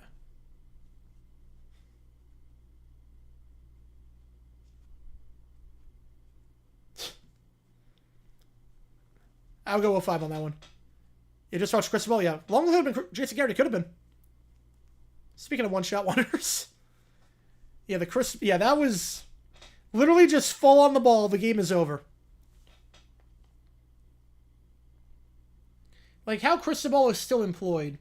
[SPEAKER 1] I'll go 05 on that one. You just watched Cristobal, yeah. Long could have been Jason Garrett. It could have been. Speaking of one-shot wonders. Yeah, that was literally just fall on the ball. The game is over. Like, how Cristobal is still employed.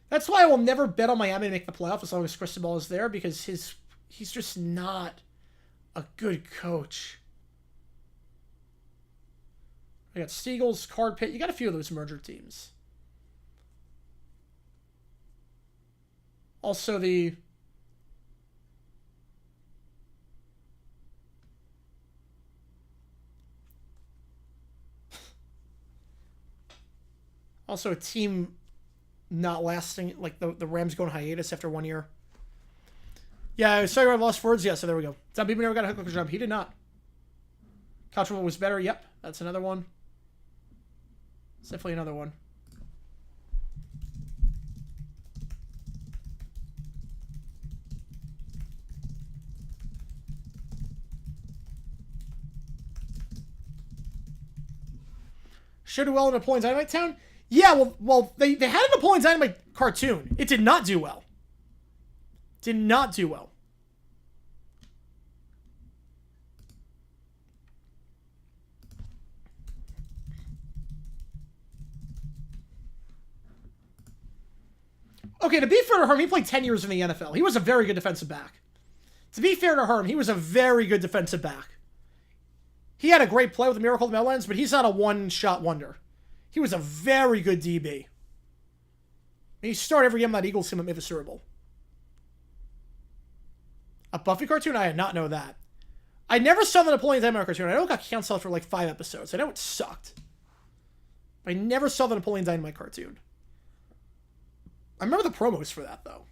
[SPEAKER 1] That's why I will never bet on Miami to make the playoff as long as Cristobal is there, because he's just not a good coach. I got Steagles, Card Pit. You got a few of those merger teams. Also the... Also a team not lasting, like the Rams going hiatus after 1 year. Yeah, I was sorry I lost words. Yeah, so there we go. Tom Beaver never got a hook jump. He did not. Cottrell was better. Yep, that's another one. It's definitely another one. Should do well in Napoleon Dynamite Town? Yeah, well, they had a Napoleon Dynamite cartoon. It did not do well. Did not do well. Okay, to be fair to Herm, he played 10 years in the NFL. He was a very good defensive back. To be fair to Herm, he was a very good defensive back. He had a great play with the Miracle of the Meadowlands, but he's not a one-shot wonder. He was a very good DB. He started every game that Eagles team at made the Super Bowl. A Buffy cartoon? I did not know that. I never saw the Napoleon Dynamite cartoon. I know it got canceled for like 5 episodes. I know it sucked. I never saw the Napoleon Dynamite cartoon. I remember the promos for that, though.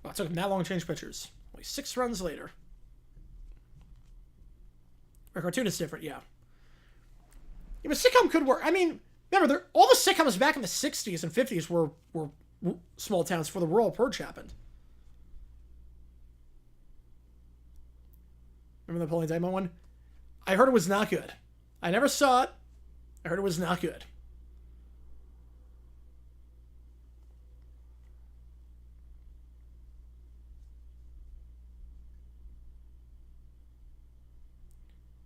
[SPEAKER 1] Wow, it took him that long to change pictures. Only 6 runs later. Our cartoon is different, yeah. Yeah, but sitcom could work. I mean, remember, all the sitcoms back in the 60s and 50s were small towns before the Royal Purge happened. Remember the Napoleon Dynamite one? I heard it was not good. I never saw it. I heard it was not good.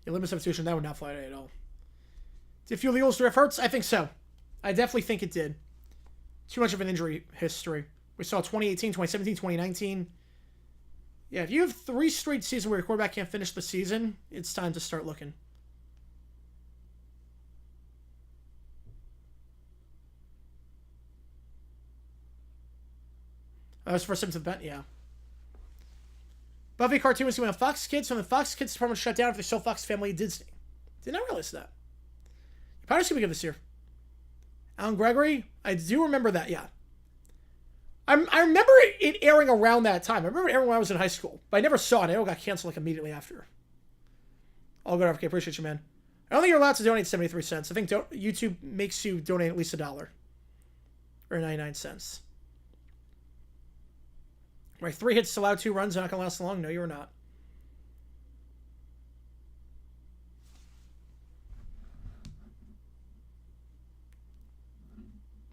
[SPEAKER 1] Yeah, limit substitution, that would not fly today at all. Did fuel the Eagles drift hurts? I think so. I definitely think it did. Too much of an injury history. We saw 2018, 2017, 2019. Yeah, if you have 3 straight seasons where your quarterback can't finish the season, it's time to start looking. That was for Simpson Bent, yeah. Buffy cartoon was doing on Fox Kids, so when the Fox Kids department shut down after they sold Fox Family Disney. Did not realize that. Pirates gonna be good this year. Alan Gregory, I do remember that, yeah. I remember it airing around that time. I remember it airing when I was in high school, but I never saw it. I know it got canceled like immediately after. All good, RFK. Appreciate you, man. I don't think you're allowed to donate 73 cents. I think YouTube makes you donate at least $1 or 99 cents. Right, 3 hits to allow 2 runs. Not gonna last long. No, you're not.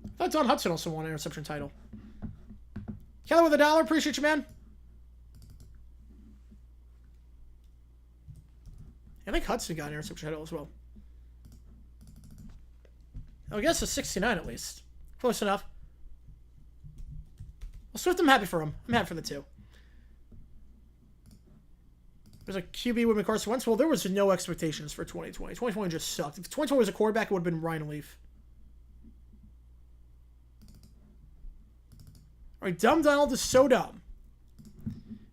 [SPEAKER 1] I thought Don Hudson also won an interception title. Kelly with $1. Appreciate you, man. I think Hudson got an interception title as well. I guess a 69 at least. Close enough. Well, Swift, I'm happy for him. I'm happy for the 2. There's a QB with Carson Wentz. Well, there was no expectations for 2020. 2020 just sucked. If 2020 was a quarterback, it would have been Ryan Leaf. All right, Dumb Donald is so dumb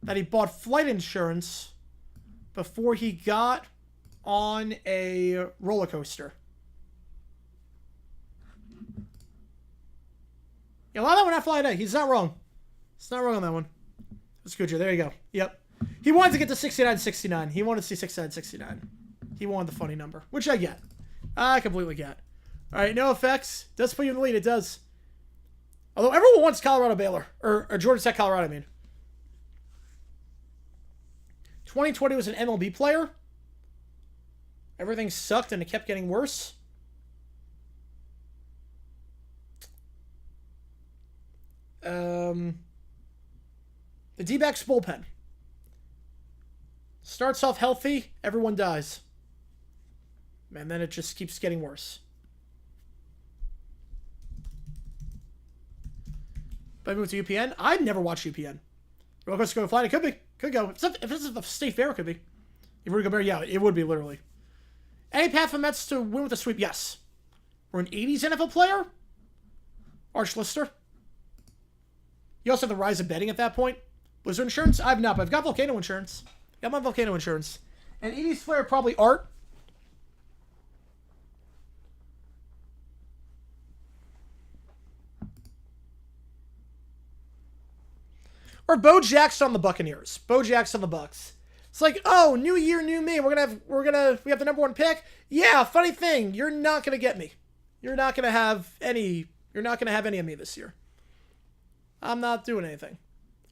[SPEAKER 1] that he bought flight insurance before he got on a roller coaster. Yeah, a lot of that would not fly today. He's not wrong. It's not wrong on that one. That's good, Joe. There you go. Yep. He wanted to get to 69-69. He wanted to see 69-69. He wanted the funny number, which I get. I completely get. All right, no effects. Does put you in the lead. It does. Although everyone wants Colorado Baylor. Or Georgia Tech Colorado, I mean. 2020 was an MLB player. Everything sucked and it kept getting worse. The D-backs bullpen. Starts off healthy, everyone dies. And then it just keeps getting worse. But I moved to UPN. I'd never watched UPN. You're welcome to go flying. It could be. Could go. If this is the state fair, it could be. If Rudy Gobert, yeah, it would be, literally. Any path for the Mets to win with a sweep? Yes. We're an 80s NFL player? Arch Lister. You also have the rise of betting at that point. Blizzard insurance? I've not, but I've got Volcano insurance. Got my Volcano insurance. And 80s player, probably Art. Or Bo Jackson on the Buccaneers. Bo Jackson on the Bucks. It's like, oh, new year, new me. We have the number 1 pick. Yeah, funny thing, you're not gonna get me. You're not gonna have any of me this year. I'm not doing anything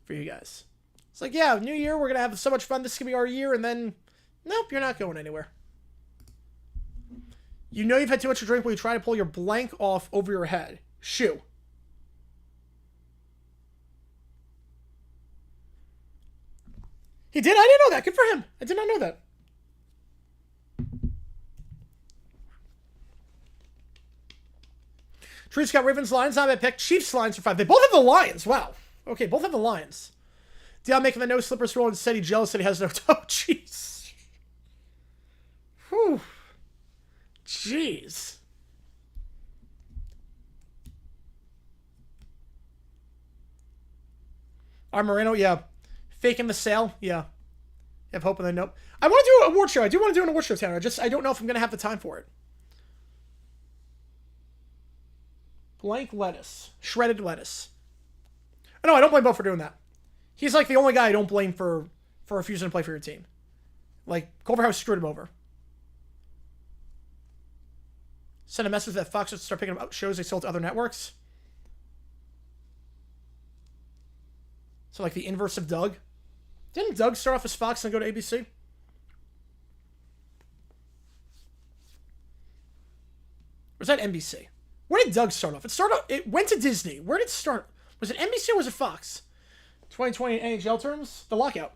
[SPEAKER 1] for you guys. It's like, yeah, new year, we're gonna have so much fun. This is gonna be our year, and then, nope, you're not going anywhere. You know you've had too much to drink when you try to pull your blank off over your head. Shoo. He did? I didn't know that. Good for him. I did not know that. Trees got Ravens, Lions. Not a bad pick. Chiefs, Lions for 5. They both have the Lions. Wow. Okay, both have the Lions. Dion making the no slippers roll and said he's jealous that he has no toe. Jeez. Whew. Jeez. Moreno, yeah. Faking the sale, yeah. Have hope and then nope. I want to do an award show. I do want to do an award show, Tanner. I don't know if I'm going to have the time for it. Blank lettuce. Shredded lettuce. Oh, no, I don't blame Bo for doing that. He's like the only guy I don't blame for refusing to play for your team. Like, Culverhouse screwed him over. Send a message that Fox should start picking up shows they sold to other networks. So, like, the inverse of Doug. Didn't Doug start off as Fox and go to ABC? Or was that NBC? Where did Doug start off? It went to Disney. Where did it start? Was it NBC or was it Fox? 2020 NHL terms? The lockout.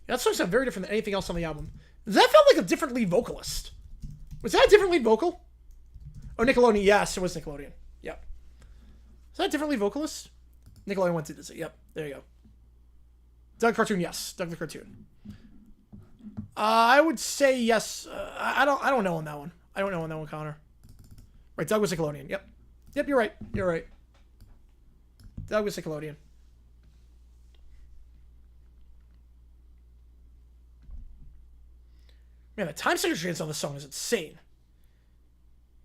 [SPEAKER 1] Yeah, that song's not very different than anything else on the album. That felt like a different lead vocalist. Was that a different lead vocal? Oh, Nickelodeon. Yes, it was Nickelodeon. Yep. Is that a different lead vocalist? Nickelodeon went to Disney. Yep. There you go. Doug Cartoon. Yes. Doug the Cartoon. I would say yes. I don't know on that one. I don't know on that one, Connor. Right. Doug was Nickelodeon. Yep. Yep. You're right. You're right. Doug was Nickelodeon. Man, the time signature changes on this song is insane.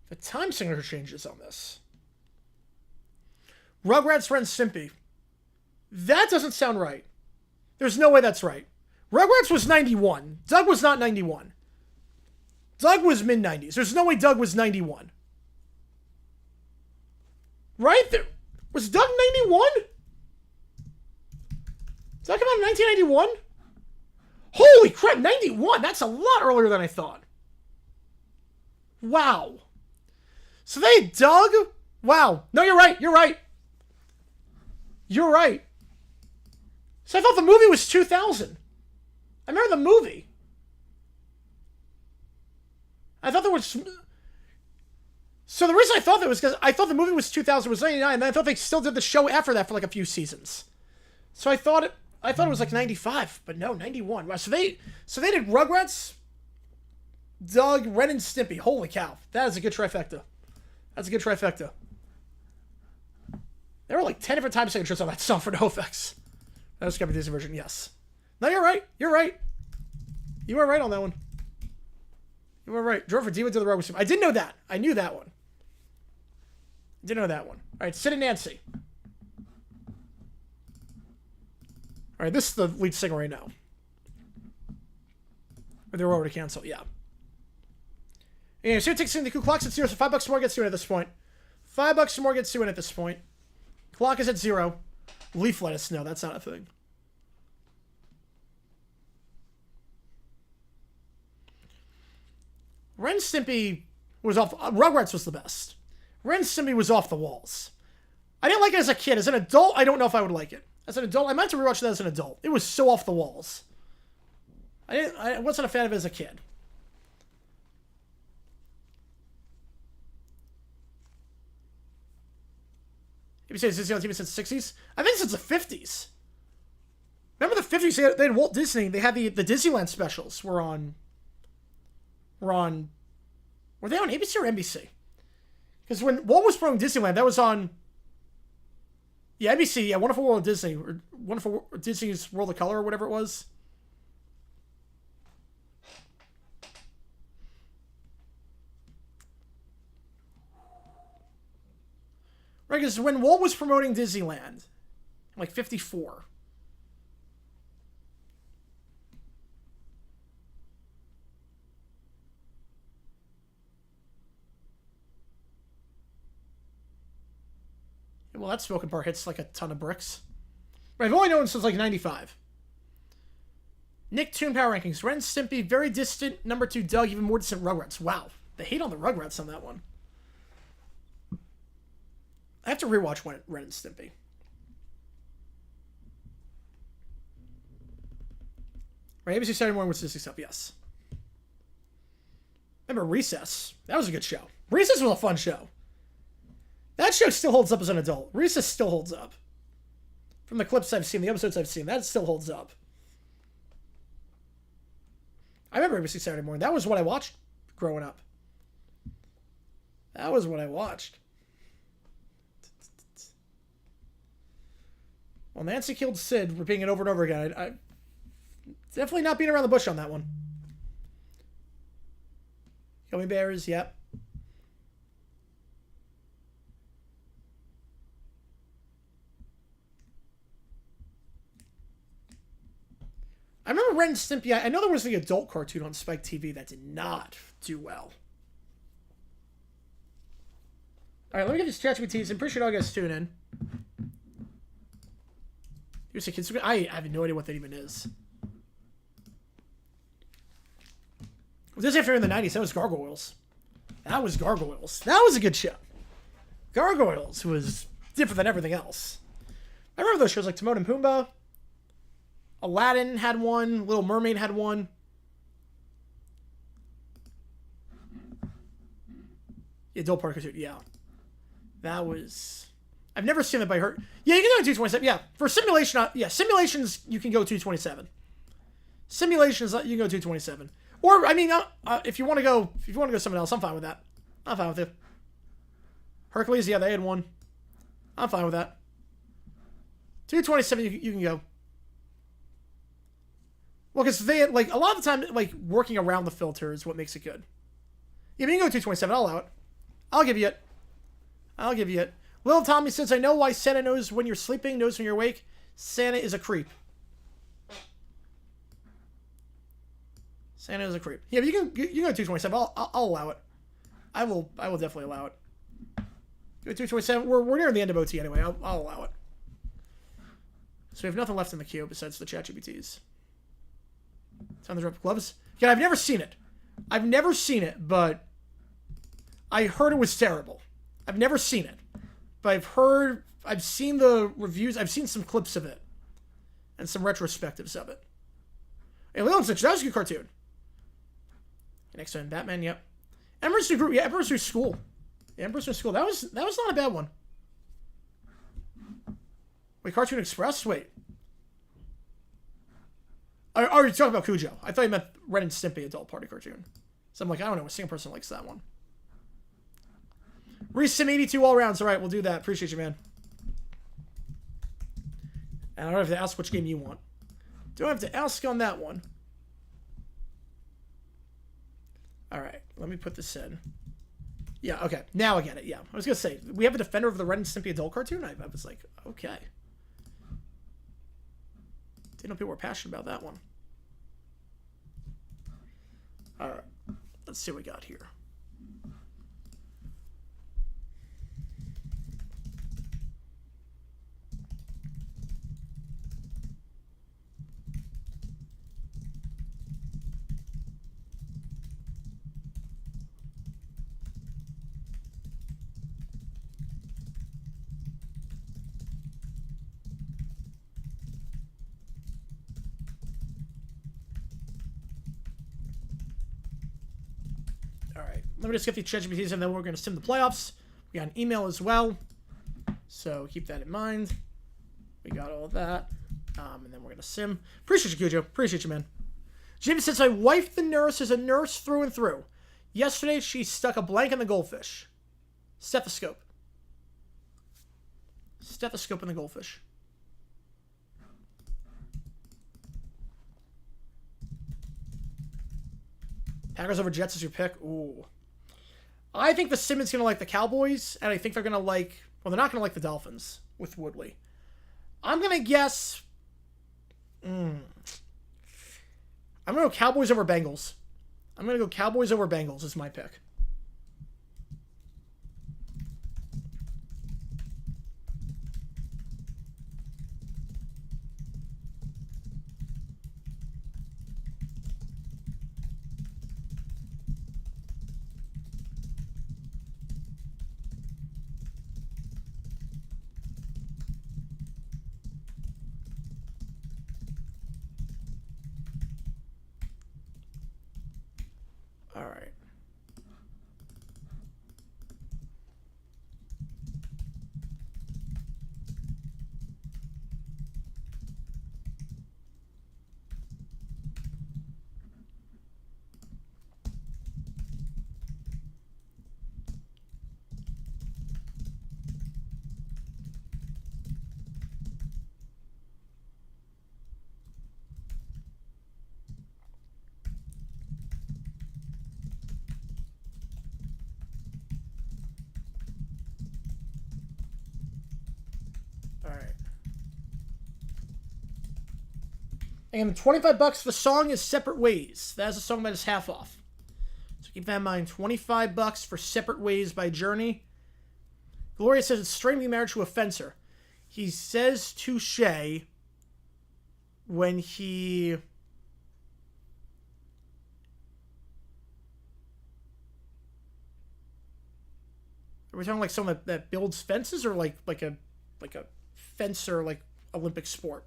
[SPEAKER 1] The time signature changes on this. Rugrats Ren Stimpy. That doesn't sound right. There's no way that's right. Rugrats was 91. Doug was not 91. Doug was mid-90s. There's no way Doug was 91. Right? Was Doug 91? Doug came out in 1991? Holy crap, 91! That's a lot earlier than I thought. Wow. So they had Doug? Wow. No, you're right. You're right. You're right. So I thought the movie was 2000. I remember the movie. I thought there was... So the reason I thought that was because I thought the movie was 2000, was 99, and then I thought they still did the show after that for like a few seasons. So I thought it was like 95, but no, 91. Wow, so they did Rugrats, Doug, Ren and Stimpy. Holy cow. That is a good trifecta. That's a good trifecta. There were like 10 different time signatures on that song for no effects. That was Disney version, yes. No, you're right. You're right. You were right on that one. You were right. Drove for Diva to the Rogue. I didn't know that. I knew that one. Didn't know that one. All right, Sid and Nancy. All right, this is the lead singer right now. Or they were over to cancel, yeah. And so it takes in the clock's at 0, so $5 more gets to it at this point. $5 more gets to it at this point. Clock is at 0. Leaf lettuce, no, that's not a thing. Ren Stimpy was off. Rugrats was the best. Ren Stimpy was off the walls. I didn't like it as a kid. As an adult, I don't know if I would like it. As an adult, I might have to rewatch that as an adult. It was so off the walls. I wasn't a fan of it as a kid. If you say Disney on TV since the 60s, I think since the 50s. Remember the 50s? They had Walt Disney. They had the Disneyland specials were on. Were they on ABC or NBC? Because when Walt was promoting Disneyland, that was on. Yeah, NBC. Yeah, Wonderful World of Disney, or Wonderful Disney's World of Color, or whatever it was. Right, because when Walt was promoting Disneyland, like 54. Well, that smoking part hits like a ton of bricks. Right, I've only known since like 95. Nick Toon Power Rankings. Ren Stimpy, very distant. Number 2, Doug, even more distant. Rugrats. Wow. The hate on the Rugrats on that one. I have to rewatch Ren and Stimpy. Right, ABC Saturday morning with Disney stuff, yes. Remember Recess? That was a good show. Recess was a fun show. That show still holds up as an adult. Recess still holds up. From the clips I've seen, the episodes I've seen, that still holds up. I remember ABC Saturday morning. That was what I watched growing up. That was what I watched. Well, Nancy killed Sid, repeating it over and over again. I definitely not beating around the bush on that one. Gummy bears, yep. I remember Ren and Stimpy. I know there was the adult cartoon on Spike TV that did not do well. All right, let me get these ChatGPTs. I'm pretty sure I'll get tune in. Here's a kids. I have no idea what that even is. This after in the 90s, that was Gargoyles. That was Gargoyles. That was a good show. Gargoyles was different than everything else. I remember those shows like Timon and Pumbaa. Aladdin had one. Little Mermaid had one. The adult part cartoon, yeah. That was... I've never seen it by her. Yeah, you can go 227. Yeah, for simulation, yeah, simulations, you can go 227. Simulations, you can go 227. Or, I mean, if you want to go something else, I'm fine with that. I'm fine with it. Hercules, yeah, they had one. I'm fine with that. 227, you can go. Well, because they had, like, a lot of the time, like, working around the filter is what makes it good. Yeah, but you can go 227. I'll allow it. I'll give you it. I'll give you it. Little Tommy says, I know why Santa knows when you're sleeping, knows when you're awake. Santa is a creep. Santa is a creep. Yeah, but you can go 227. I'll allow it. I will definitely allow it. Go 227. We're near the end of OT anyway. I'll allow it. So we have nothing left in the queue besides the ChatGPTs. Time to drop gloves. Yeah, I've never seen it. I've never seen it, but I heard it was terrible. I've never seen it. But I've seen the reviews, I've seen some clips of it. And some retrospectives of it. Hey, Leon said, that was a good cartoon. Next time, Batman, yep. Emperor's New Group, yeah, Emperor's New School. Yeah, Emperor's New School, that was not a bad one. Wait, Cartoon Express? Wait. Are you talking about Cujo? I thought you meant Ren and Stimpy adult party cartoon. So I'm like, I don't know, a single person likes that one. Resim 82 all rounds. All right, we'll do that. Appreciate you, man. And I don't have to ask which game you want. Don't have to ask on that one. All right, let me put this in. Yeah, okay. Now I get it. Yeah, I was going to say, we have a defender of the Ren and Stimpy adult cartoon? I was like, okay. Didn't know people were passionate about that one. All right, let's see what we got here. All right. Let me just get the ChatGPTs and then we're going to sim the playoffs. We got an email as well. So keep that in mind. We got all of that. And then we're going to sim. Appreciate you, Cujo. Appreciate you, man. Jimmy says, my wife, the nurse, is a nurse through and through. Yesterday, she stuck a blank in the goldfish. Stethoscope. Stethoscope in the goldfish. Packers over Jets is your pick? Ooh. I think the Simmons going to like the Cowboys, and I think they're going to like... Well, they're not going to like the Dolphins with Woodley. I'm going to guess... I'm going to go Cowboys over Bengals. I'm going to go Cowboys over Bengals is my pick. All right. And $25 the song is Separate Ways. That is a song that is half off. So keep that in mind. $25 for Separate Ways by Journey. Gloria says it's strange to be married to a fencer. He says touche when he... Are we talking like someone that builds fences or like a fencer, like Olympic sport?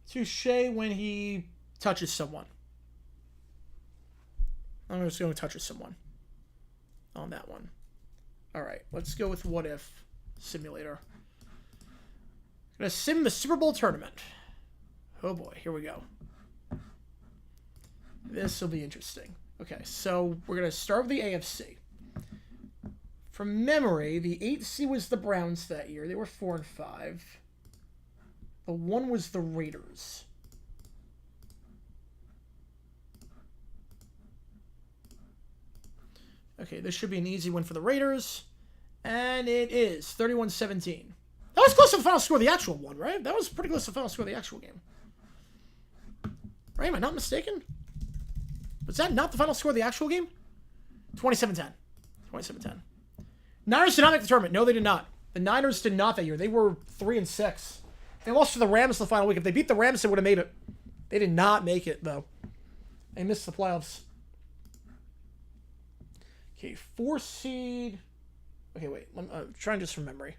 [SPEAKER 1] Touche when he touches someone. I'm just going to touch someone on that one. All right, let's go with What If Simulator. I'm going to sim the Super Bowl tournament. Oh boy, here we go. This will be interesting. Okay, so we're going to start with the AFC. From memory, the 8th seed was the Browns that year. They were 4-5. The 1 was the Raiders. Okay, this should be an easy win for the Raiders. And it is 31-17. That was close to the final score of the actual one, right? That was pretty close to the final score of the actual game. Right? Am I not mistaken? Was that not the final score of the actual game? 27-10. 27-10. Niners did not make the tournament. No, they did not. The Niners did not that year. They were 3-6. They lost to the Rams the final week. If they beat the Rams, they would have made it. They did not make it, though. They missed the playoffs. Okay, 4 seed. Okay, wait. I'm trying just from memory.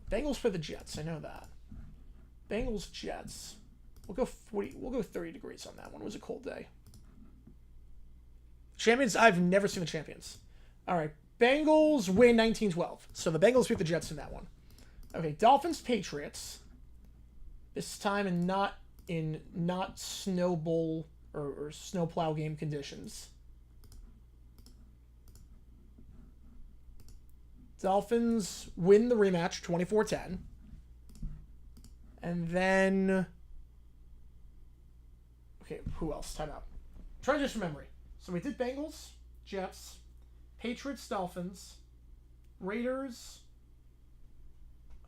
[SPEAKER 1] Bengals for the Jets. I know that. Bengals, Jets. We'll go 40. We'll go 30 degrees on that one. It was a cold day. Champions. I've never seen the champions. All right. Bengals win 19-12. So the Bengals beat the Jets in that one. Okay, Dolphins, Patriots. This time in not snow bowl or snowplow game conditions. Dolphins win the rematch 24-10. And then... Okay, who else? Time out. Try just from memory. So we did Bengals, Jets, Patriots, Dolphins, Raiders...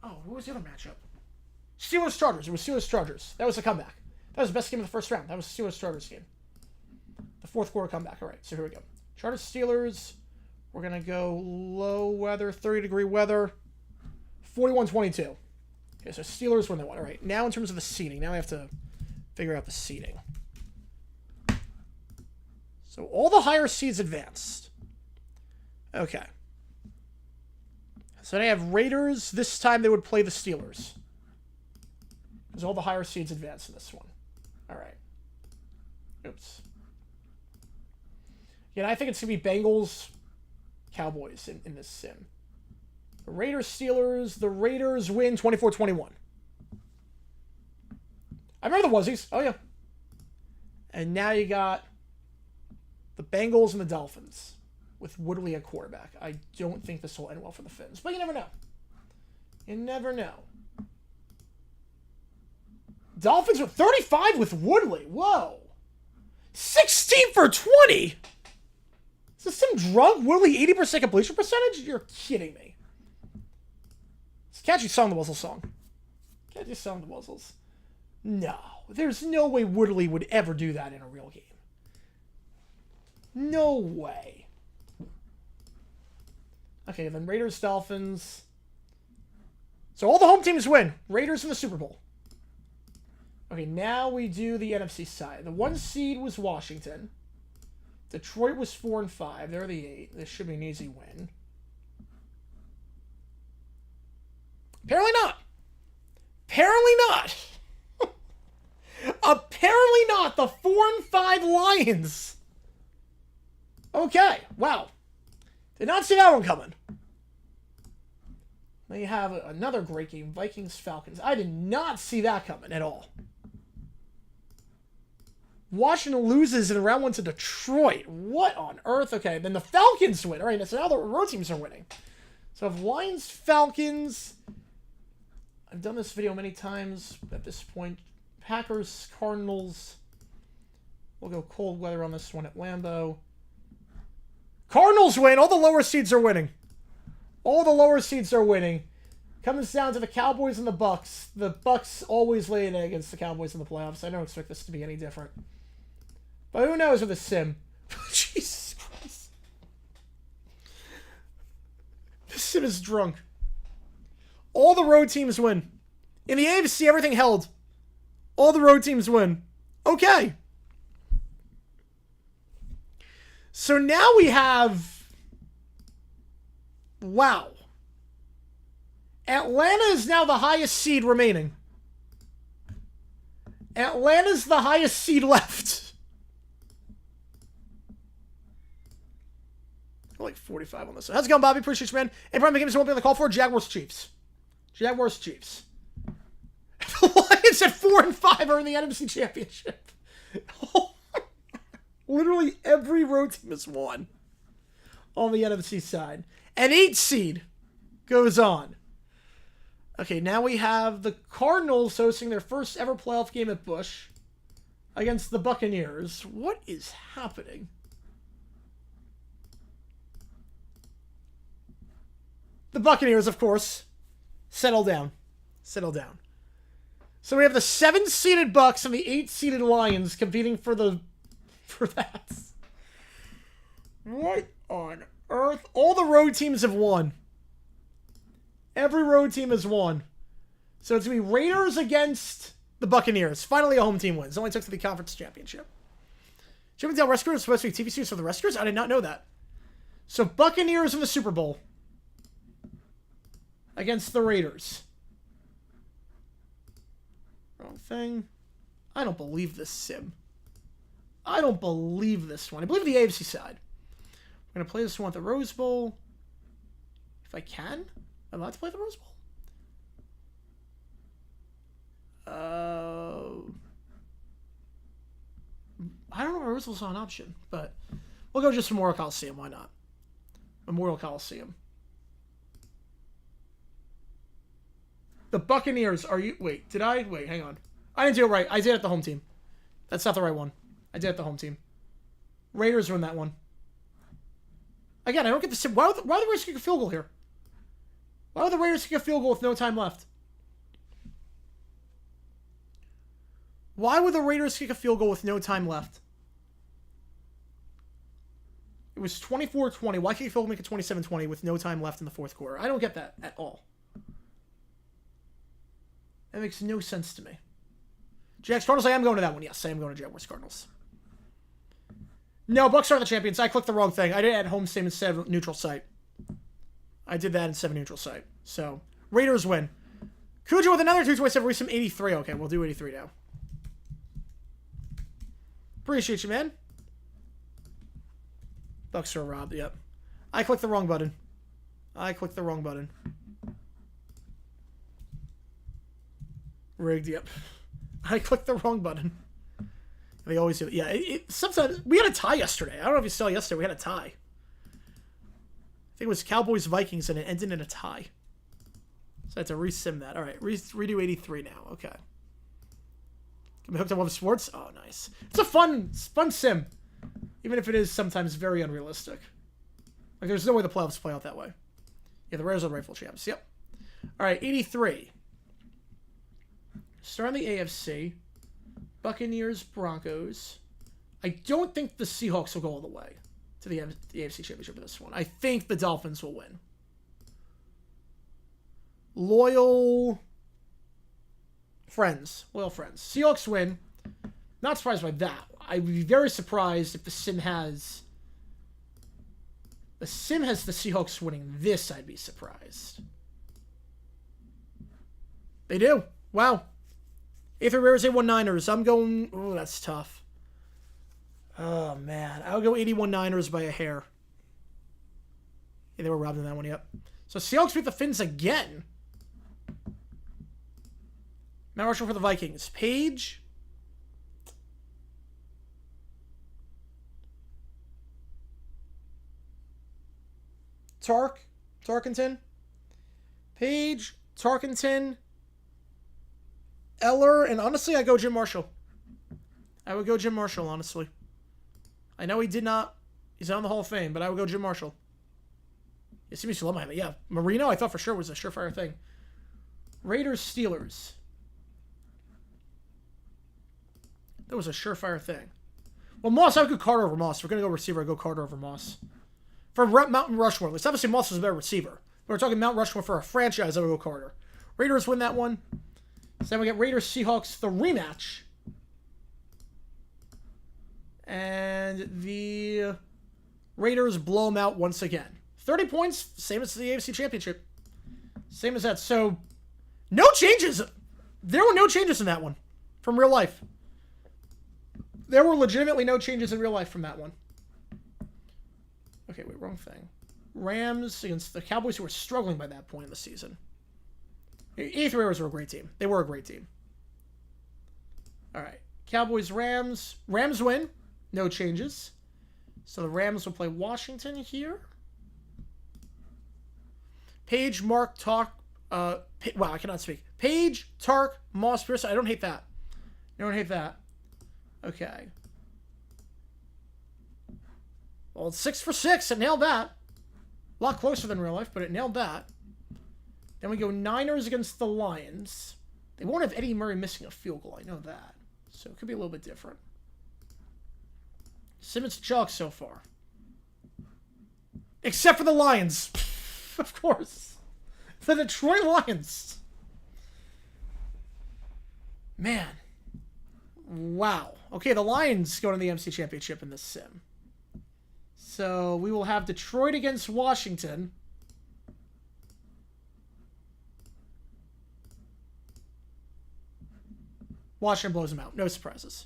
[SPEAKER 1] Oh, what was the other matchup? Steelers, Chargers. It was Steelers, Chargers. That was a comeback. That was the best game of the first round. That was the Steelers, Chargers game. The fourth quarter comeback. All right, so here we go. Chargers, Steelers. We're going to go low weather, 30-degree weather. 41-22. Okay, so Steelers win that one. All right, now in terms of the seeding. Now I have to figure out the seeding. So all the higher seeds advanced. Okay. So they have Raiders. This time they would play the Steelers. Because all the higher seeds advance in this one. All right. Oops. Yeah, I think it's going to be Bengals, Cowboys in this sim. The Raiders, Steelers. The Raiders win 24-21. I remember the Wuzzies. Oh, yeah. And now you got the Bengals and the Dolphins with Woodley at quarterback. I don't think this will end well for the Finns, but you never know. You never know. Dolphins with 35 with Woodley. Whoa. 16 for 20. Is this some drunk Woodley 80% completion percentage? You're kidding me. It's a catchy song, the Wuzzles song. Catchy song, the Wuzzles. No. There's no way Woodley would ever do that in a real game. No way. Okay, then Raiders, Dolphins. So all the home teams win. Raiders in the Super Bowl. Okay, now we do the NFC side. The 1 seed was Washington. Detroit was 4 and 5. They're the 8. This should be an easy win. Apparently not. Apparently not. Apparently not. The 4 and 5 Lions. Okay. Wow. Did not see that one coming. Then you have another great game. Vikings, Falcons. I did not see that coming at all. Washington loses in round 1 to Detroit. What on earth? Okay, then the Falcons win. All right, so now the road teams are winning. So if Lions, Falcons. I've done this video many times at this point. Packers, Cardinals. We'll go cold weather on this one at Lambeau. Cardinals win. All the lower seeds are winning. All the lower seeds are winning. Comes down to the Cowboys and the Bucks. The Bucks always lay an egg against the Cowboys in the playoffs. I don't expect this to be any different. But who knows with the sim? Jesus Christ. This sim is drunk. All the road teams win. In the AFC, everything held. All the road teams win. Okay. So now we have... Wow. Atlanta is now the highest seed remaining. Atlanta's the highest seed left. Like 45 on this. How's it going, Bobby? Appreciate you, man. And Brian McGinnis won't be on the call for Jaguars Chiefs. Jaguars Chiefs. The Lions at 4 and 5 are in the NFC Championship. Literally every road team has won on the NFC side. An 8 seed goes on. Okay, now we have the Cardinals hosting their first ever playoff game at Busch against the Buccaneers. What is happening? The Buccaneers, of course, settle down. Settle down. So we have the 7-seeded Bucks and the 8-seeded Lions competing for that. What on earth? All the road teams have won. Every road team has won. So it's going to be Raiders against the Buccaneers. Finally, a home team wins. Only took to the conference championship. Chippendale Rescuers are supposed to be TV series for the Rescuers? I did not know that. So Buccaneers in the Super Bowl against the Raiders. Wrong thing. I don't believe this sim. I don't believe this one. I believe the AFC side. I'm going to play this one at the Rose Bowl. If I can. Am I allowed to play the Rose Bowl? I don't know if Rose Bowl's not an option, but we'll go just Memorial Coliseum. Why not? Memorial Coliseum. The Buccaneers, are you... Wait, did I... Wait, hang on. I didn't do it right. I did it at the home team. That's not the right one. I did it at the home team. Raiders win that one. Again, I don't get the... Why would the Raiders kick a field goal here? Why would the Raiders kick a field goal with no time left? Why would the Raiders kick a field goal with no time left? It was 24-20. Why kick a field goal make it 27-20 with no time left in the fourth quarter? I don't get that at all. That makes no sense to me. Jags Cardinals, I am going to that one. Yes, I am going to Jaguars Cardinals. No, Bucks are the champions. I clicked the wrong thing. I did it at home state instead of neutral site. I did that instead of neutral site. So, Raiders win. Cujo with another 227 recent 83. Okay, we'll do 83 now. Appreciate you, man. Bucks are robbed, yep. I clicked the wrong button. Rigged, yep. I clicked the wrong button. They always do. Yeah, sometimes... We had a tie yesterday. I don't know if you saw yesterday. We had a tie. I think it was Cowboys-Vikings, and it ended in a tie. So I had to resim that. All right, redo 83 now. Okay. Can we hook up with sports? Oh, nice. It's a fun sim. Even if it is sometimes very unrealistic. Like, there's no way the playoffs play out that way. Yeah, the Rares are the rightful champs. Yep. All right, 83. Starting the AFC. Buccaneers, Broncos. I don't think the Seahawks will go all the way to the AFC Championship in this one. I think the Dolphins will win. Loyal friends. Seahawks win. Not surprised by that. I would be very surprised if the sim has the Seahawks winning this. I'd be surprised. They do. Wow. A3 Rares, A1 Niners. I'm going... Oh, that's tough. Oh, man. I'll go 81 Niners by a hair. Yeah, they were robbed in that one, yep. So Seahawks beat the Finns again. Mount Rushmore for the Vikings. Page. Tarkenton. Page. Tarkenton. Eller, and honestly, I go Jim Marshall. I would go Jim Marshall, honestly. I know he did not... He's not in the Hall of Fame, but I would go Jim Marshall. You see me still love him. Yeah, Marino, I thought for sure was a surefire thing. Raiders, Steelers. That was a surefire thing. Well, Moss, I would go Carter over Moss. If we're going to go receiver, I'd go Carter over Moss. For Mountain Rushmore, at least obviously Moss was a better receiver. But we're talking Mount Rushmore for a franchise, I would go Carter. Raiders win that one. So then we get Raiders, Seahawks, the rematch. And the Raiders blow them out once again. 30 points, same as the AFC Championship. Same as that. So, no changes. There were no changes in that one from real life. There were legitimately no changes in real life from that one. Okay, wait, wrong thing. Rams against the Cowboys, who were struggling by that point in the season. A3 Rares were a great team. They were a great team. All right. Cowboys, Rams. Rams win. No changes. So the Rams will play Washington here. Page, Mark, Talk. Wow, I cannot speak. Page, Tark, Moss, Pierce. I don't hate that. I don't hate that. Okay. Well, it's 6 for 6. It nailed that. A lot closer than real life, but it nailed that. Then we go Niners against the Lions. They won't have Eddie Murray missing a field goal. I know that. So it could be a little bit different. Simmons chalk so far. Except for the Lions. Of course. The Detroit Lions. Man. Wow. Okay, the Lions go to the MC Championship in this sim. So we will have Detroit against Washington. Washington blows them out. No surprises.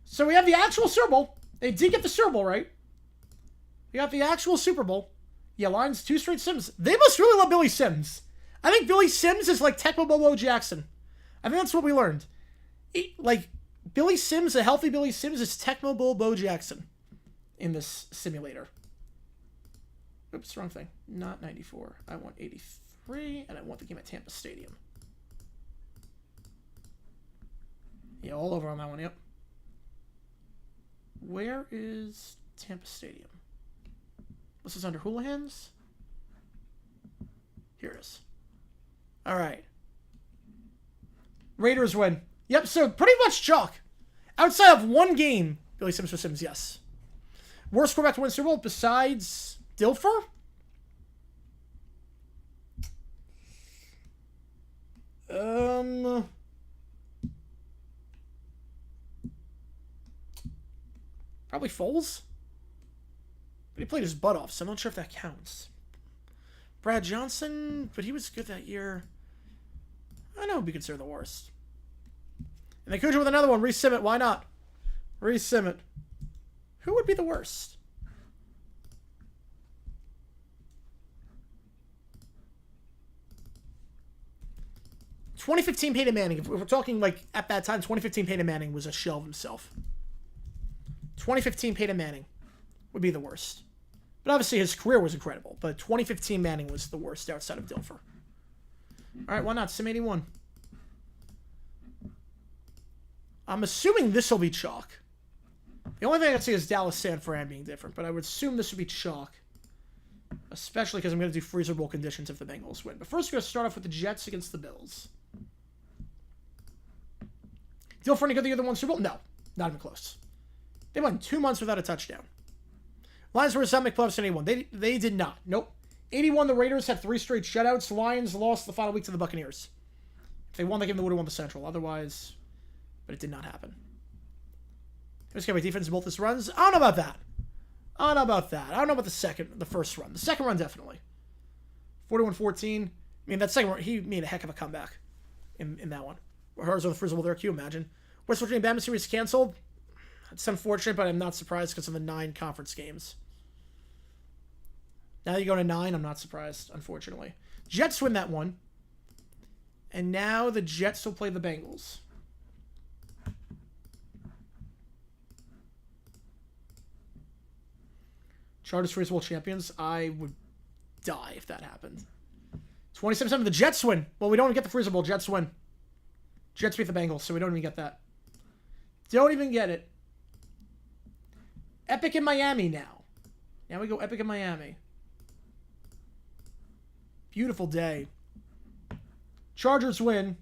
[SPEAKER 1] So we have the actual Super Bowl. They did get the Super Bowl right. We got the actual Super Bowl. Yeah, Lions, 2 straight Sims. They must really love Billy Sims. I think Billy Sims is like Tecmo Bobo Jackson. I think that's what we learned. Like, Billy Sims, a healthy Billy Sims is Tecmo Bobo Jackson in this simulator. Oops, wrong thing. Not 94. I want 83, and I want the game at Tampa Stadium. Yeah, all over on that one, yep. Where is Tampa Stadium? This is under Houlihan's? Here it is. All right. Raiders win. Yep, so pretty much chalk. Outside of one game, Billy Sims for Sims, yes. Worst quarterback to win Super Bowl besides Dilfer? Probably Foles. But he played his butt off, so I'm not sure if that counts. Brad Johnson, but he was good that year. I know he'd be considered the worst. And they could you with another one. Resim it. Why not? Resim it. Who would be the worst? ...2015 Peyton Manning. If we're talking, like, at that time, 2015 Peyton Manning was a shell of himself. 2015 Peyton Manning would be the worst. But obviously his career was incredible. But 2015 Manning was the worst outside of Dilfer. Alright, why not? Sim 81. I'm assuming this will be chalk. The only thing I can see is Dallas San Fran being different. But I would assume this would be chalk. Especially because I'm going to do freezer bowl conditions if the Bengals win. But first we're going to start off with the Jets against the Bills. Dilfer any good the other one Super Bowl? No. Not even close. They went 2 months without a touchdown. Lions were some playoffs in 81. They did not. Nope. 81, the Raiders had 3 straight shutouts. Lions lost the final week to the Buccaneers. If they won the game, they would have won the Central. Otherwise, but it did not happen. Here's my defense both his runs. I don't know about that. I don't know about the first run. The second run, definitely. 41-14. I mean, that second run, he made a heck of a comeback in that one. Hers are the first of all there, can you imagine? West Virginia Bama series canceled. It's unfortunate, but I'm not surprised because of the 9 conference games. Now you go to 9, I'm not surprised, unfortunately. Jets win that one. And now the Jets will play the Bengals. Chargers Freeze Bowl champions. I would die if that happened. 27-7, the Jets win. Well, we don't even get the Freezer Bowl. Jets win. Jets beat the Bengals, so we don't even get that. Don't even get it. Epic in Miami now. Now we go Epic in Miami. Beautiful day. Chargers win.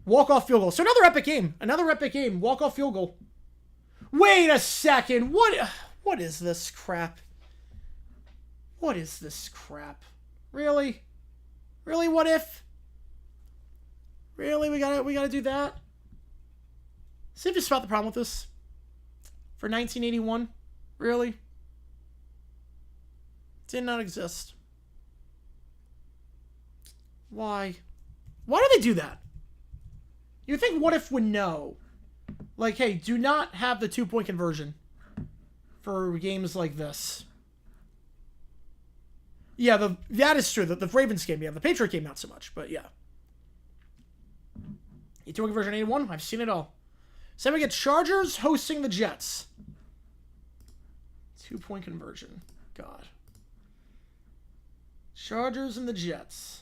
[SPEAKER 1] Walk-off field goal. So another epic game. Another epic game. Walk-off field goal. Wait a second. What is this crap? What is this crap? Really? Really, what if? Really, we gotta do that? See if you spot the problem with this. For 1981? Really? Did not exist. Why? Why do they do that? You think What If would know? Like, hey, do not have the 2-point conversion for games like this. Yeah, that is true. The Ravens game, yeah. The Patriot game, not so much, but yeah. 2-point conversion 81, I've seen it all. So then we get Chargers hosting the Jets. 2-point conversion. God. Chargers and the Jets.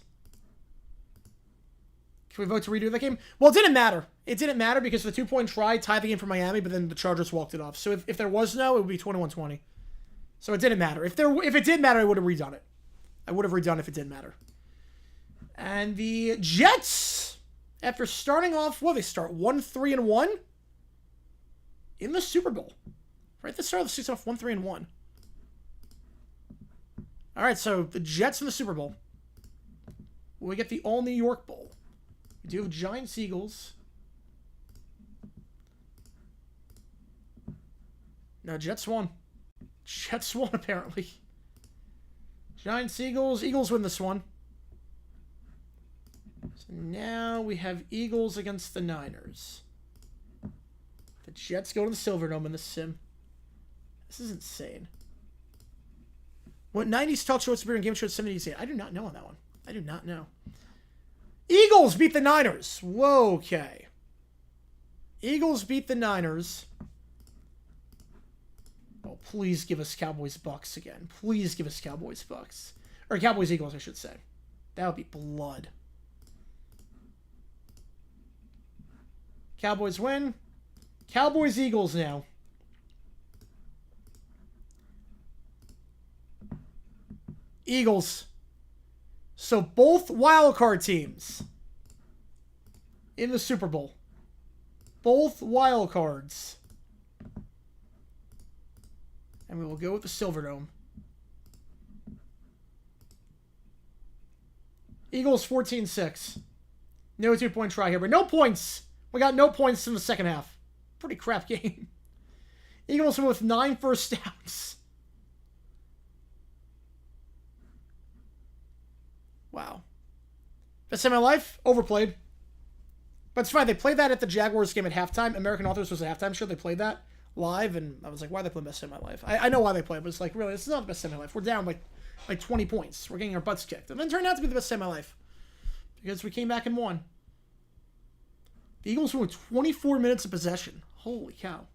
[SPEAKER 1] Can we vote to redo that game? Well, it didn't matter. It didn't matter because the 2-point try tied the game for Miami, but then the Chargers walked it off. So if there was no, it would be 21-20. So it didn't matter. If it did matter, I would have redone it. I would have redone if it did matter. And the Jets, after starting off, they start 1-3-1 in the Super Bowl. Right at the start of the season off 1-3-1. All right, so the Jets in the Super Bowl. We get the All New York Bowl. We do have Giants Eagles. No, Jets won. Jets won, apparently. Giants Eagles. Eagles win this one. So now we have Eagles against the Niners. The Jets go to the Silverdome in the sim. This is insane. What 90s talk show what's appearing in game show 70s? I do not know on that one. I do not know. Eagles beat the Niners. Whoa, okay. Eagles beat the Niners. Oh, please give us Cowboys-Bucks again. Please give us Cowboys-Bucks. Or Cowboys-Eagles, I should say. That would be blood. Cowboys win. Cowboys-Eagles now. Eagles. So both wildcard teams in the Super Bowl. Both wildcards. And we will go with the Silverdome. Eagles 14-6. No 2-point try here, but no points. We got no points in the second half. Pretty crap game. Eagles with 9 first downs. Wow. Best time of my life? Overplayed. But it's fine. They played that at the Jaguars game at halftime. American Authors was a halftime show. They played that live, and I was like, why are they playing best of my life? I know why they play, but it's like, really, this is not the best of my life. We're down like 20 points. We're getting our butts kicked. And then it turned out to be the best of my life. Because we came back and won. The Eagles won with 24 minutes of possession. Holy cow.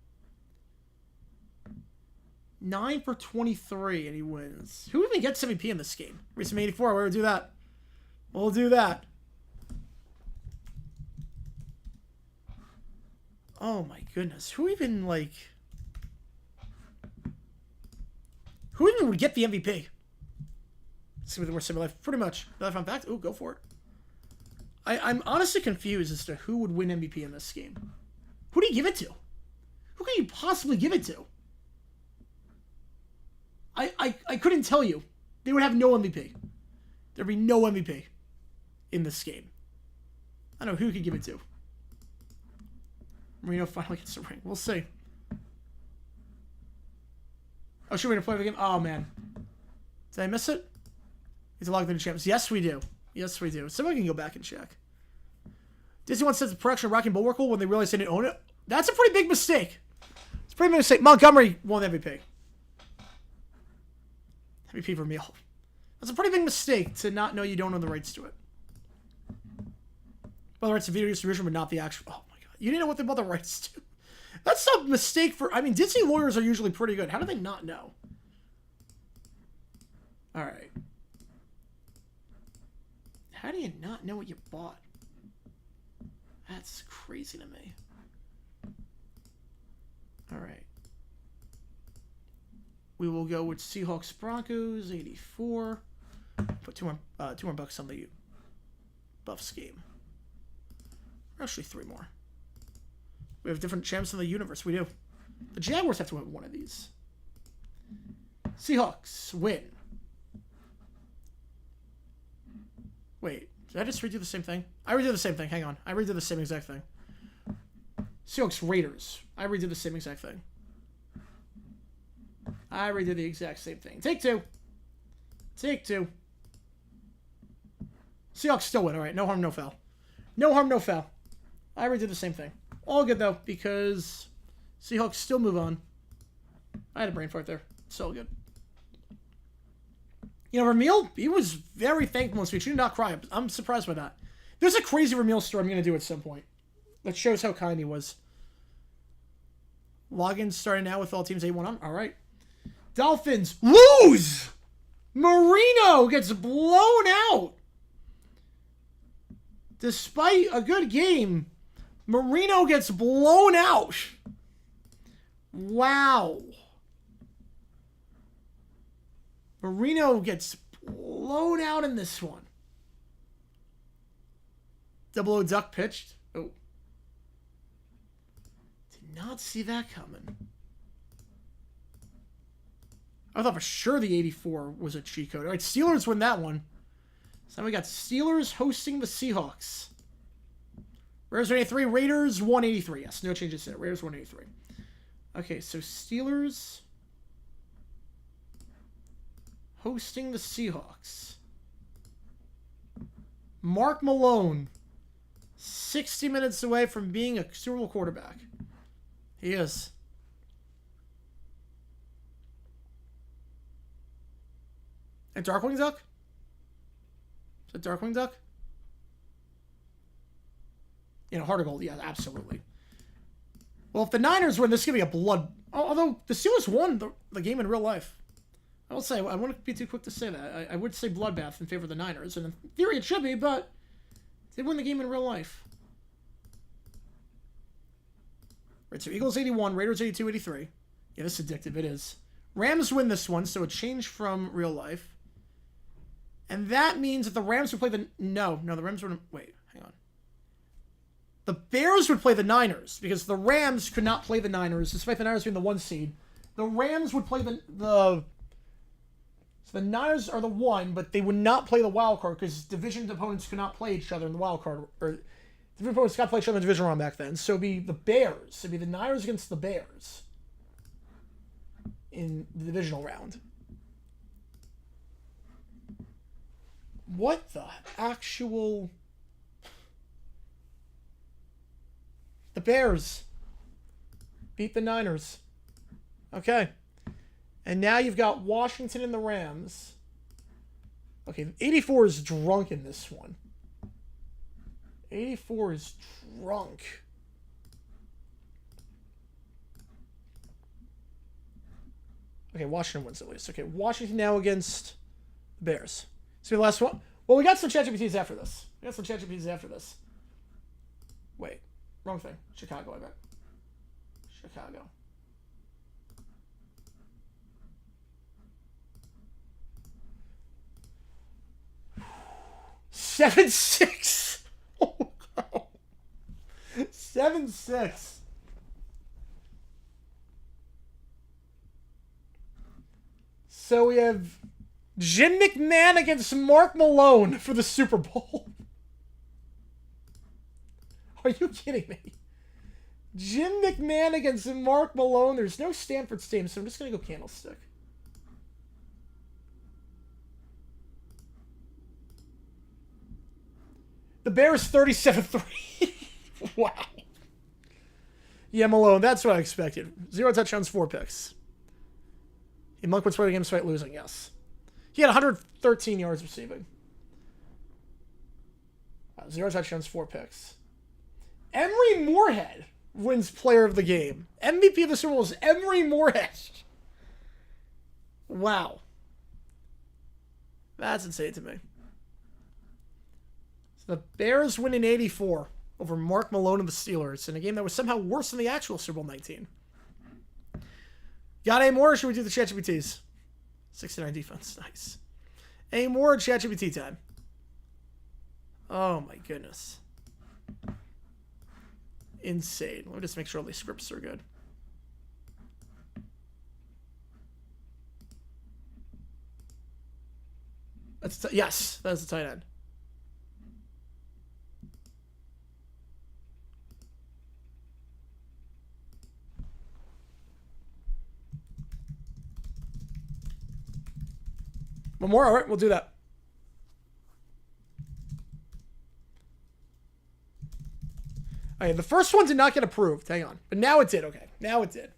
[SPEAKER 1] 9 for 23, and he wins. Who even gets MVP in this game? Race 84, we'll do that. We'll do that. Oh my goodness. Who even, like... Who even would get the MVP? Let's see what the worst semi life. Pretty much. Another fun fact. Ooh, go for it. I'm honestly confused as to who would win MVP in this game. Who do you give it to? Who can you possibly give it to? I couldn't tell you. They would have no MVP. There'd be no MVP in this game. I don't know who could give it to. Marino finally gets the ring. We'll see. Oh, should we play the game? Oh, man. Did I miss it? He's a log into champs. Yes, we do. Yes, we do. Someone can go back and check. Disney once says the production of Rocky Bullworkle when they realized they didn't own it. That's a pretty big mistake. It's a pretty big mistake. Montgomery won MVP. MVP for Meal. That's a pretty big mistake to not know you don't own the rights to it. Well, the rights to video distribution, but not the actual... Oh, my God. You didn't know what they bought the rights to. That's a mistake for... I mean, Disney lawyers are usually pretty good. How do they not know? All right. How do you not know what you bought? That's crazy to me. All right. We will go with Seahawks Broncos 84. Put two more bucks on the Buffs game. Actually, 3 more. We have different champs in the universe. We do. The Jaguars have to win one of these. Seahawks win. Wait, did I just redo the same thing? I redid the same thing. Hang on. I redid the same exact thing. Seahawks Raiders. I redid the same exact thing. I redid the exact same thing. Take 2. Take 2. Seahawks still win. All right. No harm, no foul. No harm, no foul. I redid the same thing. All good, though, because Seahawks still move on. I had a brain fart there. It's all good. You know, Ramil, he was very thankful this week. She did not cry. I'm surprised by that. There's a crazy Ramil story I'm going to do at some point that shows how kind he was. Login starting now with all teams A1 on. All right. Dolphins lose! Marino gets blown out. Despite a good game, Marino gets blown out. Wow. Marino gets blown out in this one. Double O duck pitched. Oh. Did not see that coming. I thought for sure the 84 was a cheat code. All right, Steelers win that one. So now we got Steelers hosting the Seahawks. Raiders 183, Raiders 183. Yes, no changes there. Raiders 183. Okay, so Steelers hosting the Seahawks. Mark Malone, 60 minutes away from being a Super Bowl quarterback. He is. And Darkwing Duck? Is it Darkwing Duck? You know, Heart of Gold. Yeah, absolutely. Well, if the Niners win, this is going to be a blood... Although, the Steelers won the game in real life. I will say, I wouldn't be too quick to say that. I would say bloodbath in favor of the Niners. And in theory, it should be, but they win the game in real life. Right, so Eagles 81, Raiders 82, 83. Yeah, this is addictive. It is. Rams win this one, so a change from real life. And that means that the Rams would play the... No, the Rams would... Wait, hang on. The Bears would play the Niners, because the Rams could not play the Niners, despite the Niners being the 1 seed. The Rams would play the So the Niners are the 1, but they would not play the wild card, because division opponents could not play each other in the wild card. Or division opponents could not play each other in the division round back then. So it'd be the Bears. It'd be the Niners against the Bears in the divisional round. What the actual... The Bears beat the Niners. Okay. And now you've got Washington and the Rams. Okay, 84 is drunk in this one. 84 is drunk. Okay, Washington wins at least. Okay, Washington now against the Bears. So the last one. Well, we got some ChatGPTs after this. Wait, wrong thing. Chicago, I bet. Chicago. 7-6. Oh, no. 7-6. So we have Jim McMahon against Mark Malone for the Super Bowl. Are you kidding me? Jim McMahon against Mark Malone. There's no Stanford Stadium, so I'm just going to go Candlestick. The Bears 37-3. Wow. Yeah, Malone, that's what I expected. 0 touchdowns, 4 picks. Monk would swear the game despite losing, yes. He had 113 yards receiving. 0 touchdowns, 4 picks. Emery Moorhead wins player of the game. MVP of the Super Bowl is Emery Moorhead. Wow. That's insane to me. So the Bears win in 84 over Mark Malone and the Steelers in a game that was somehow worse than the actual Super Bowl 19. Got any more, or should we do the ChatGPTs? 69 defense. Nice. Any more ChatGPT time? Oh my goodness. Insane. Let me just make sure all these scripts are good. Yes, that's the tight end. One more? All right, we'll do that. Okay, the first one did not get approved. Hang on. But now it did. Okay, now it did.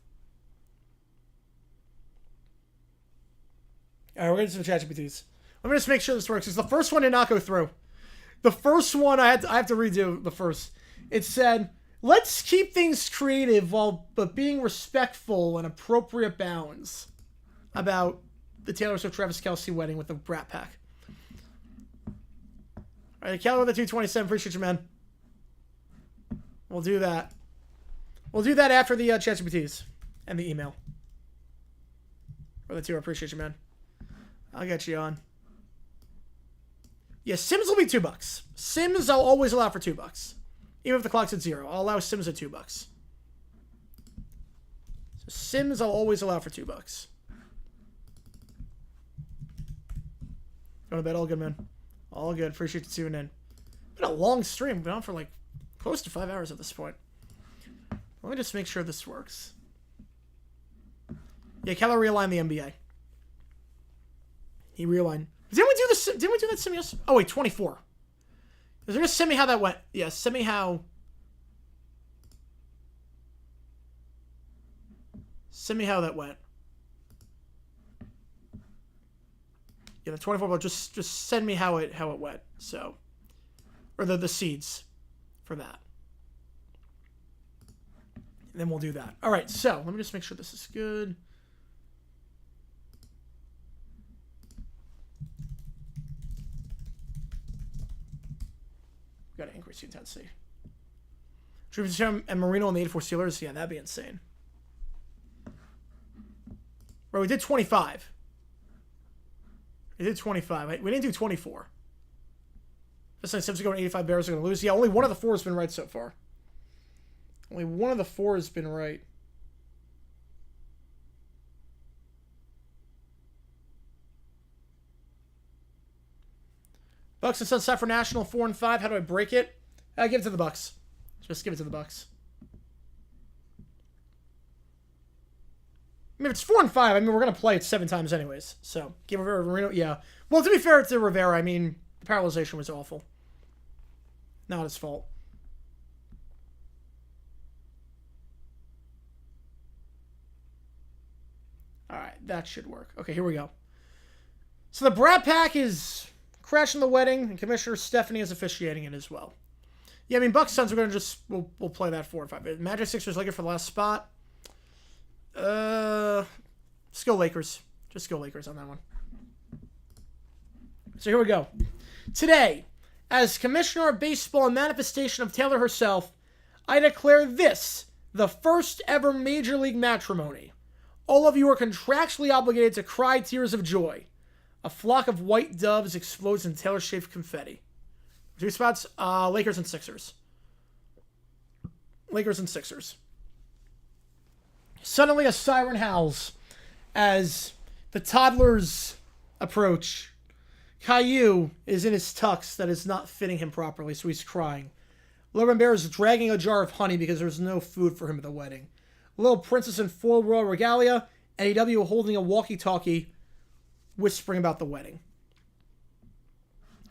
[SPEAKER 1] All right, we're going to do some ChatGPTs. Let me just make sure this works, because the first one did not go through. The first one, I have to redo the first. It said, let's keep things creative but being respectful and appropriate bounds about the Taylor Swift Travis Kelce wedding with the Brat Pack. All right, Kelly with the 227. Appreciate you, man. We'll do that. We'll do that after the ChatGPTs and the email. Or the two. I appreciate you, man. I'll get you on. Yeah, Sims will be $2. Sims I'll always allow for $2. Even if the clock's at 0. I'll allow Sims at $2. So Sims I'll always allow for $2. Going to bed, all good, man. All good. Appreciate you tuning in. Been a long stream. Been on for like close to 5 hours at this point. Let me just make sure this works. Yeah, Keller realigned the NBA. He realigned. Didn't we do this? Didn't we do that sim yesterday? Oh wait, 24. Is there just send me how that went? Yeah, send me how. Send me how that went. Yeah, the 24 ball. Just send me how it went. So, or the seeds for that. And then we'll do that. All right. So let me just make sure this is good. Got to increase the intensity. Drew and Marino on the 84 Steelers. Yeah, that'd be insane. Right, we did 25. We did 25. We didn't do 24. That's like Sims are going 85. Bears are going to lose. Yeah, only one of the 4 has been right so far. Only one of the 4 has been right. Bucks and Suns set for national 4-5. How do I break it? I give it to the Bucks. Just give it to the Bucks. I mean, if it's 4-5, I mean, we're going to play it 7 times anyways. So, give Rivera, yeah. Well, to be fair to Rivera, I mean, the paralyzation was awful. Not his fault. All right, that should work. Okay, here we go. So the Brat Pack is crashing the wedding, and Commissioner Stephanie is officiating it as well. Yeah, I mean, Bucks Suns, we're going to just, we'll play that 4 or 5. Magic Sixers Lakers for the last spot. Let's go Lakers. Just go Lakers on that one. So here we go. Today, as Commissioner of Baseball and manifestation of Taylor herself, I declare this the first ever Major League matrimony. All of you are contractually obligated to cry tears of joy. A flock of white doves explodes in Taylor-shaped confetti. 2 spots, Lakers and Sixers. Lakers and Sixers. Suddenly a siren howls as the toddlers approach. Caillou is in his tux that is not fitting him properly, so he's crying. Little Bear is dragging a jar of honey because there's no food for him at the wedding. Little Princess in full royal regalia, and AW holding a walkie-talkie, whispering about the wedding.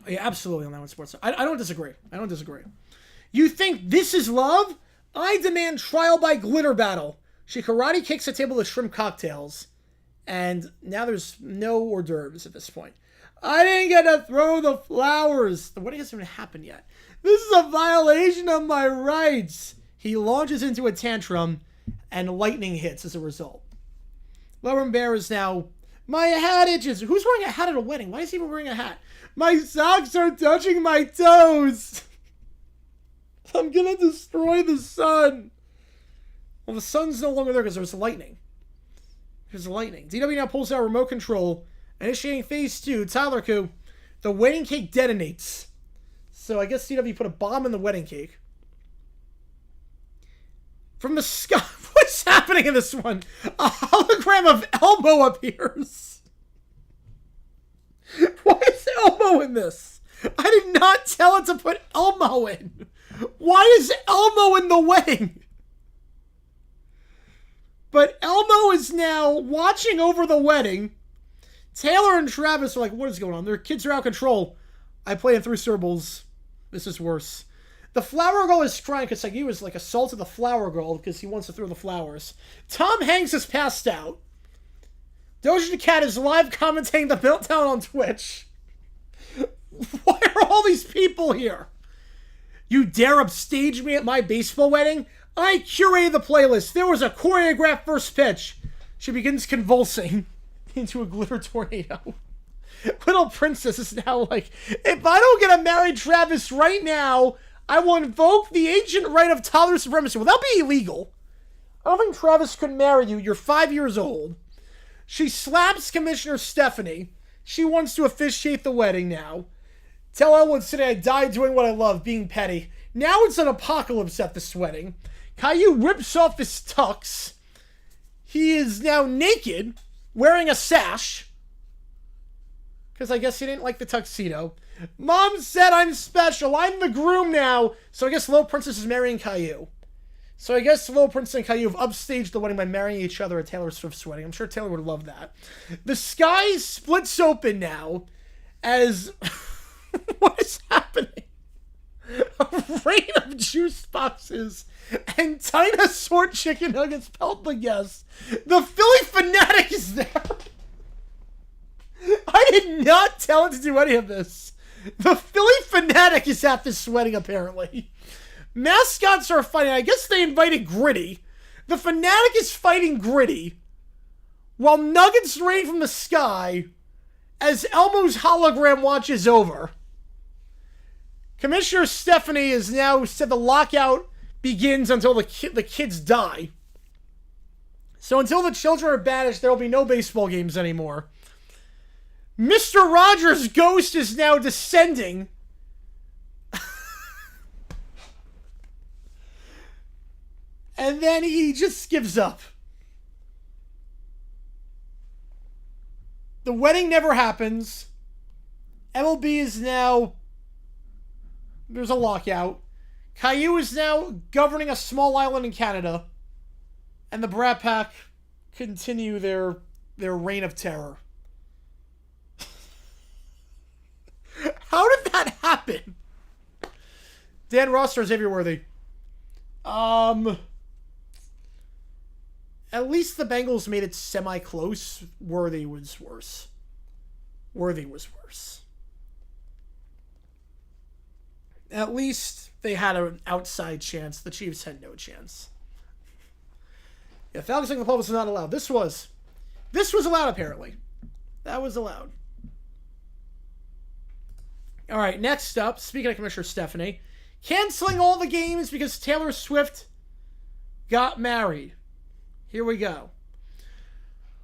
[SPEAKER 1] Yeah, absolutely on that one, Sports. I don't disagree. I don't disagree. You think this is love? I demand trial by glitter battle. She karate kicks the table with shrimp cocktails. And now there's no hors d'oeuvres at this point. I didn't get to throw the flowers. The wedding hasn't even happened yet. This is a violation of my rights. He launches into a tantrum, and lightning hits as a result. Lauren Bear is now, my hat itches. Who's wearing a hat at a wedding? Why is he even wearing a hat? My socks are touching my toes. I'm gonna destroy the sun. Well, the sun's no longer there because there's lightning. There's lightning. DW now pulls out remote control. Initiating phase 2. Tyler Coup. The wedding cake detonates. So I guess DW put a bomb in the wedding cake. From the sky. What's happening in this one? A hologram of Elmo appears. Why is Elmo in this? I did not tell it to put Elmo in. Why is Elmo in the wedding? But Elmo is now watching over the wedding. Taylor and Travis are like, what is going on? Their kids are out of control. I play in 3 circles. This is worse. The flower girl is crying because he was like assaulted the flower girl because he wants to throw the flowers. Tom Hanks is passed out. Doja Cat is live commentating the meltdown on Twitch. Why are all these people here? You dare upstage me at my baseball wedding? I curated the playlist. There was a choreographed first pitch. She begins convulsing into a glitter tornado. Little Princess is now like, if I don't get a married Travis right now, I will invoke the ancient right of toddler supremacy. Well, that'll be illegal. I don't think Travis could marry you. You're 5 years old. She slaps Commissioner Stephanie. She wants to officiate the wedding now. Tell Elwood today I died doing what I love, being petty. Now it's an apocalypse at this wedding. Caillou rips off his tux. He is now naked, wearing a sash. Because I guess he didn't like the tuxedo. Mom said I'm special. I'm the groom now. So I guess Little Princess is marrying Caillou. So I guess Little Princess and Caillou have upstaged the wedding by marrying each other at Taylor Swift's wedding. I'm sure Taylor would love that. The sky splits open now as... What is happening? A rain of juice boxes and dinosaur chicken nuggets pelt the guests. The Philly Fanatic is there. I did not tell it to do any of this. The Philly Fanatic is at this wedding, apparently. Mascots are fighting. I guess they invited Gritty. The Fanatic is fighting Gritty while nuggets rain from the sky as Elmo's hologram watches over. Commissioner Stephanie has now said the lockout begins until the kids die. So until the children are banished, there will be no baseball games anymore. Mr. Rogers' ghost is now descending. And then he just gives up. The wedding never happens. MLB is now... There's a lockout. Caillou is now governing a small island in Canada. And the Brat Pack continue their reign of terror. How did that happen? Dan Ross or Xavier Worthy? At least the Bengals made it semi-close. Worthy was worse. Worthy was worse. At least they had an outside chance. The Chiefs had no chance. Yeah, Falcons and the Public was not allowed. This was allowed, apparently. That was allowed. All right, next up, speaking of Commissioner Stephanie, canceling all the games because Taylor Swift got married. Here we go.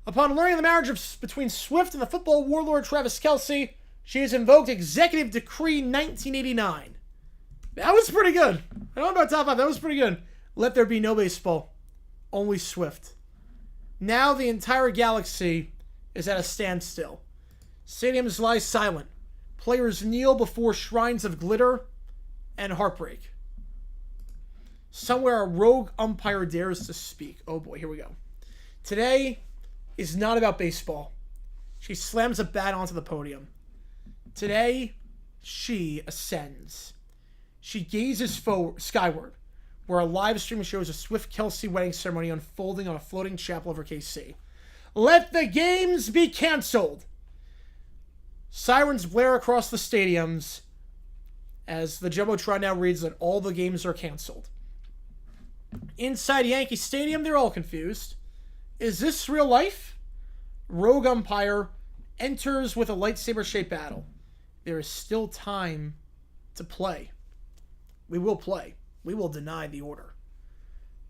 [SPEAKER 1] Upon learning of the marriage between Swift and the football warlord Travis Kelce, she has invoked Executive Decree 1989. That was pretty good. I don't know about top 5. That was pretty good. Let there be no baseball. Only Swift. Now the entire galaxy is at a standstill. Stadiums lie silent. Players kneel before shrines of glitter and heartbreak. Somewhere a rogue umpire dares to speak. Oh boy, here we go. Today is not about baseball. She slams a bat onto the podium. Today, she ascends. She gazes skyward, where a live stream shows a Swift Kelce wedding ceremony unfolding on a floating chapel over KC. Let the games be canceled! Sirens blare across the stadiums as the Jumbotron now reads that all the games are canceled. Inside Yankee Stadium, they're all confused. Is this real life? Rogue umpire enters with a lightsaber-shaped battle. There is still time to play. We will play. We will deny the order.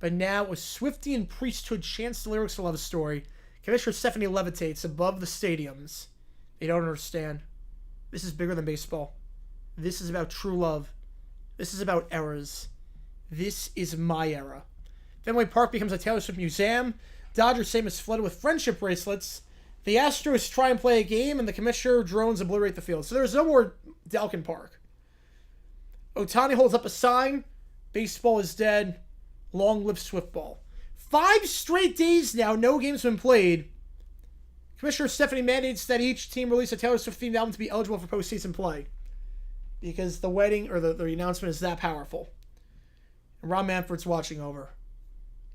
[SPEAKER 1] But now, with Swiftian priesthood chants the lyrics to Love Story, Commissioner Stephanie levitates above the stadiums. They don't understand. This is bigger than baseball. This is about true love. This is about eras. This is my era. Fenway Park becomes a Taylor Swift museum. Dodgers Stadium is flooded with friendship bracelets. The Astros try and play a game, and the commissioner drones obliterate the field. So there's no more Dalkin Park. Ohtani holds up a sign. Baseball is dead. Long live Swiftball. 5 straight days now, no games have been played. Commissioner Stephanie mandates that each team release a Taylor Swift-themed album to be eligible for postseason play. Because the wedding, or the announcement is that powerful. And Ron Manfred's watching over.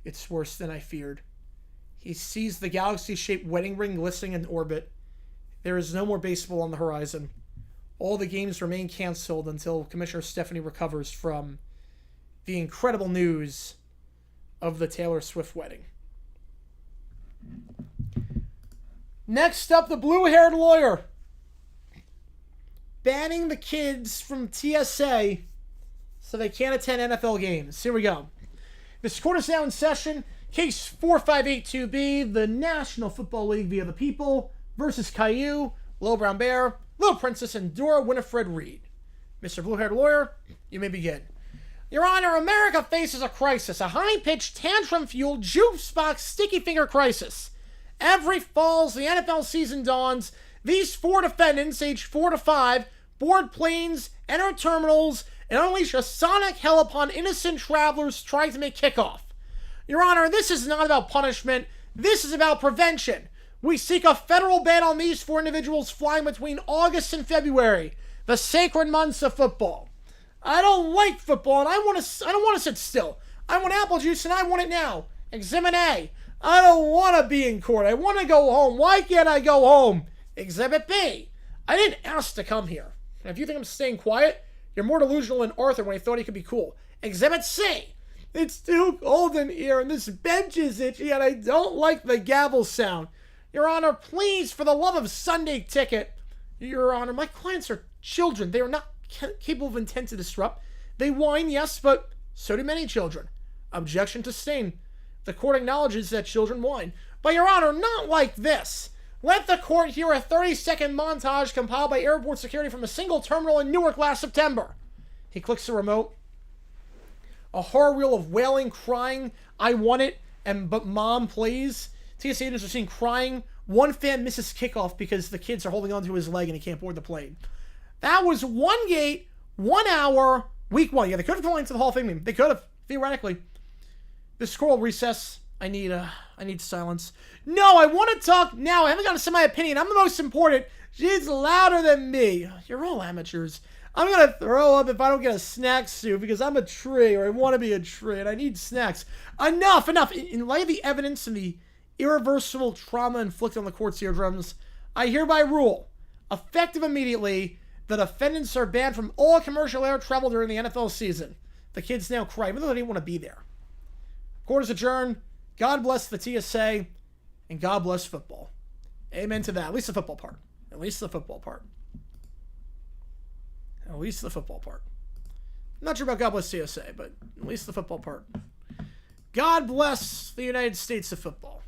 [SPEAKER 1] It's worse than I feared. He sees the galaxy-shaped wedding ring glistening in orbit. There is no more baseball on the horizon. All the games remain canceled until Commissioner Stephanie recovers from the incredible news of the Taylor Swift wedding. Next up, the blue-haired lawyer. Banning the kids from TSA so they can't attend NFL games. Here we go. This court is now in session. Case 4582B, the National Football League via the People versus Caillou, Little Brown Bear, Little Princess, and Dora Winifred Reed. Mr. Blue-haired lawyer, you may begin. Your Honor, America faces a crisis, a high-pitched, tantrum-fueled, juice-box, sticky-finger crisis. Every fall as the NFL season dawns, these 4 defendants, aged 4 to 5, board planes, enter terminals, and unleash a sonic hell upon innocent travelers trying to make kickoff. Your Honor, this is not about punishment. This is about prevention. We seek a federal ban on these 4 individuals flying between August and February, the sacred months of football. I don't like football, and I don't want to sit still. I want apple juice, and I want it now. Exhibit A. I don't want to be in court. I want to go home. Why can't I go home? Exhibit B. I didn't ask to come here. And if you think I'm staying quiet, you're more delusional than Arthur when he thought he could be cool. Exhibit C. It's too cold in here, and this bench is itchy, and I don't like the gavel sound. Your Honor, please, for the love of Sunday ticket. Your Honor, my clients are children. They are not capable of intent to disrupt. They whine, yes, but so do many children. Objection to stain. The court acknowledges that children whine. But, Your Honor, not like this. Let the court hear a 30-second montage compiled by airport security from a single terminal in Newark last September. He clicks the remote. A horror reel of wailing, crying, I want it, but mom plays. TSA agents are seen crying. One fan misses kickoff because the kids are holding onto his leg and he can't board the plane. That was 1 gate, 1 hour, week 1. Yeah, they could have gone into the Hall of Fame game. They could have, theoretically. The scroll recess. I need silence. No, I want to talk now. I haven't got to say my opinion. I'm the most important. She's louder than me. You're all amateurs. I'm going to throw up if I don't get a snack soon because I'm a tree or I want to be a tree and I need snacks. Enough. In light of the evidence and the irreversible trauma inflicted on the court's eardrums, I hereby rule, effective immediately, that defendants are banned from all commercial air travel during the NFL season. The kids now cry, even though they didn't want to be there. Court is adjourned. God bless the TSA, and God bless football. Amen to that. At least the football part. At least the football part. At least the football part. I'm not sure about God bless TSA, but at least the football part. God bless the United States of football.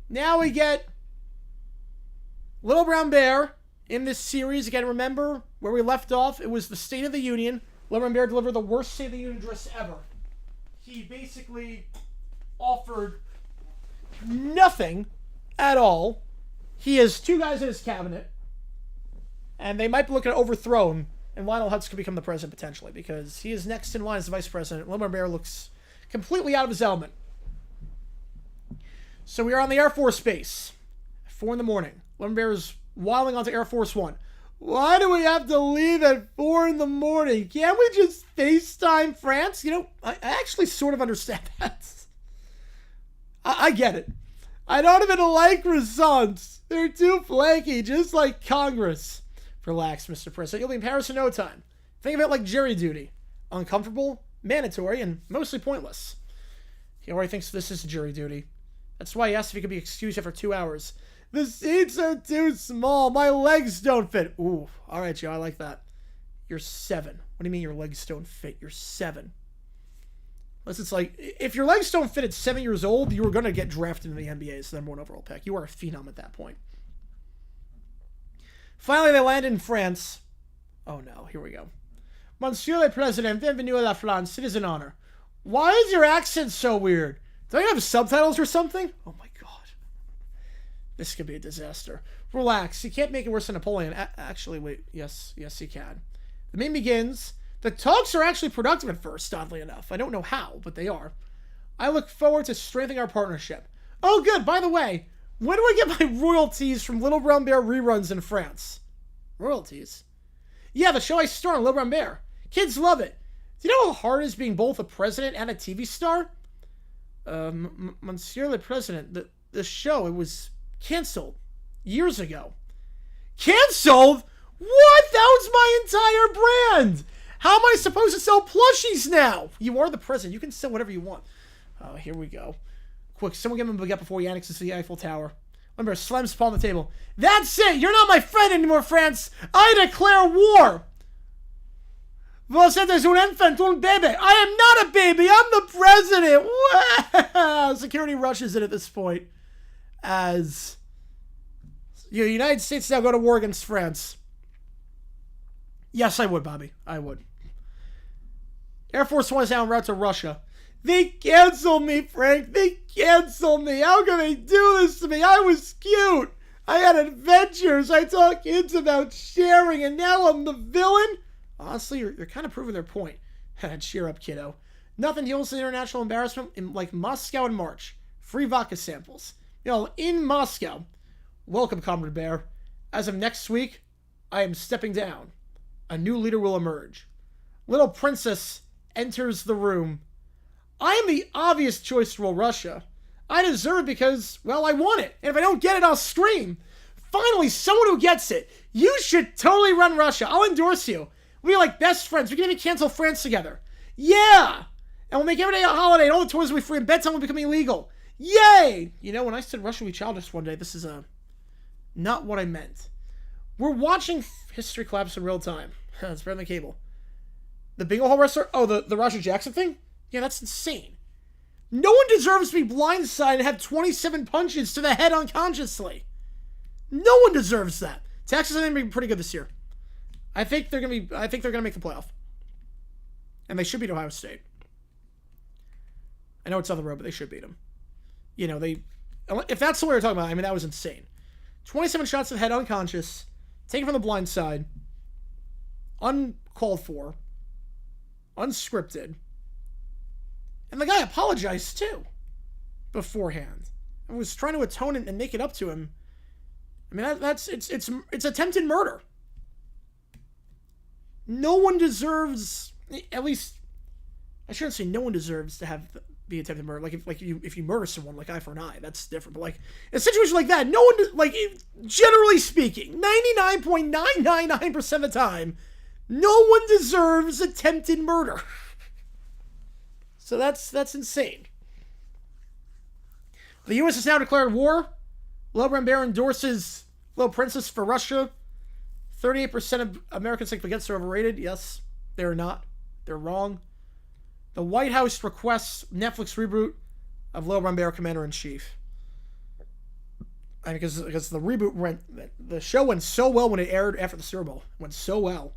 [SPEAKER 1] Now we get Little Brown Bear in this series. Again, remember where we left off. It was the State of the Union. Little Brown Bear delivered the worst State of the Union address ever. He basically offered nothing at all. He has two guys in his cabinet, and they might be looking to overthrow him, and Lionel Hutz could become the president potentially, because he is next in line as the vice president. Little Brown Bear looks completely out of his element. So we are on the Air Force Base at 4 in the morning. Little Brown Bear is waddling onto Air Force One. Why do we have to leave at 4 in the morning? Can't we just FaceTime France? You know, I actually sort of understand that. I get it. I don't even like croissants. They're too flaky, just like Congress. Relax, Mr. President. You'll be in Paris in no time. Think of it like jury duty. Uncomfortable, mandatory, and mostly pointless. He already thinks this is jury duty. That's why he asked if he could be excused after 2 hours. The seats are too small. My legs don't fit. Ooh, all right, Joe, I like that. You're 7. What do you mean your legs don't fit? You're 7. Unless it's like, if your legs don't fit at 7 years old, you were going to get drafted in the NBA as the #1 overall pick. You are a phenom at that point. Finally, they land in France. Oh no, here we go. Monsieur le Président, bienvenue à la France. It is an honor. Why is your accent so weird? Do you have subtitles or something? Oh my god. This could be a disaster. Relax. You can't make it worse than Napoleon. Actually, wait. Yes, you can. The meeting begins. The talks are actually productive at first, oddly enough. I don't know how, but they are. I look forward to strengthening our partnership. Oh, good. By the way, when do I get my royalties from Little Brown Bear reruns in France? Royalties? Yeah, the show I star on, Little Brown Bear. Kids love it. Do you know how hard it is being both a president and a TV star? Monsieur le President, the show, it was canceled years ago. Canceled? What? That was my entire brand. How am I supposed to sell plushies now? You are the president. You can sell whatever you want. Oh, here we go. Quick, someone give him a baguette before he annexes the Eiffel Tower. Remember, slams Paul on the table. That's it. You're not my friend anymore, France. I declare war. Vous êtes un enfant, un bébé. I am not a baby. I'm the president. Wow. Security rushes in at this point as the United States now go to war against France. Yes, I would, Bobby. I would. Air Force One is now en route to Russia. They canceled me, Frank. They canceled me. How can they do this to me? I was cute. I had adventures. I taught kids about sharing, and now I'm the villain? Honestly, you're kind of proving their point. Cheer up, kiddo. Nothing heals the international embarrassment like Moscow in March. Free vodka samples. You know, in Moscow. Welcome, Comrade Bear. As of next week, I am stepping down. A new leader will emerge. Little princess enters the room. I am the obvious choice to rule Russia. I deserve it because, well, I want it. And if I don't get it, I'll scream. Finally, someone who gets it. You should totally run Russia. I'll endorse you. We're like best friends. We can even cancel France together. Yeah! And we'll make every day a holiday and all the toys will be free and bedtime will become illegal. Yay! You know, when I said Russia will be childish one day, this is not what I meant. We're watching history collapse in real time. It's better than cable. The bingo hall wrestler? Oh, the Roger Jackson thing? Yeah, that's insane. No one deserves to be blindsided and have 27 punches to the head unconsciously. No one deserves that. Texas is going to be pretty good this year. I think they're going to make the playoff. And they should beat Ohio State. I know it's on the road, but they should beat them. You know, if that's what we're talking about, I mean, that was insane. 27 shots to the head unconscious, taken from the blind side, uncalled for, unscripted. And the guy apologized too beforehand. And was trying to atone and make it up to him. I mean, it's attempted murder. no one deserves, at least, I shouldn't say no one deserves to be attempted murder. Like if you murder someone, like eye for an eye, that's different. But like in a situation like that, no one, like generally speaking, 99.999% of the time, no one deserves attempted murder. So that's insane. The U.S. has now declared war. Little Bear endorses Little Princess for Russia. 38% of Americans think baguettes are overrated. Yes, they're not. They're wrong. The White House requests Netflix reboot of Little Brown Bear Commander-in-Chief. I mean, because the show went so well when it aired after the Super Bowl. It went so well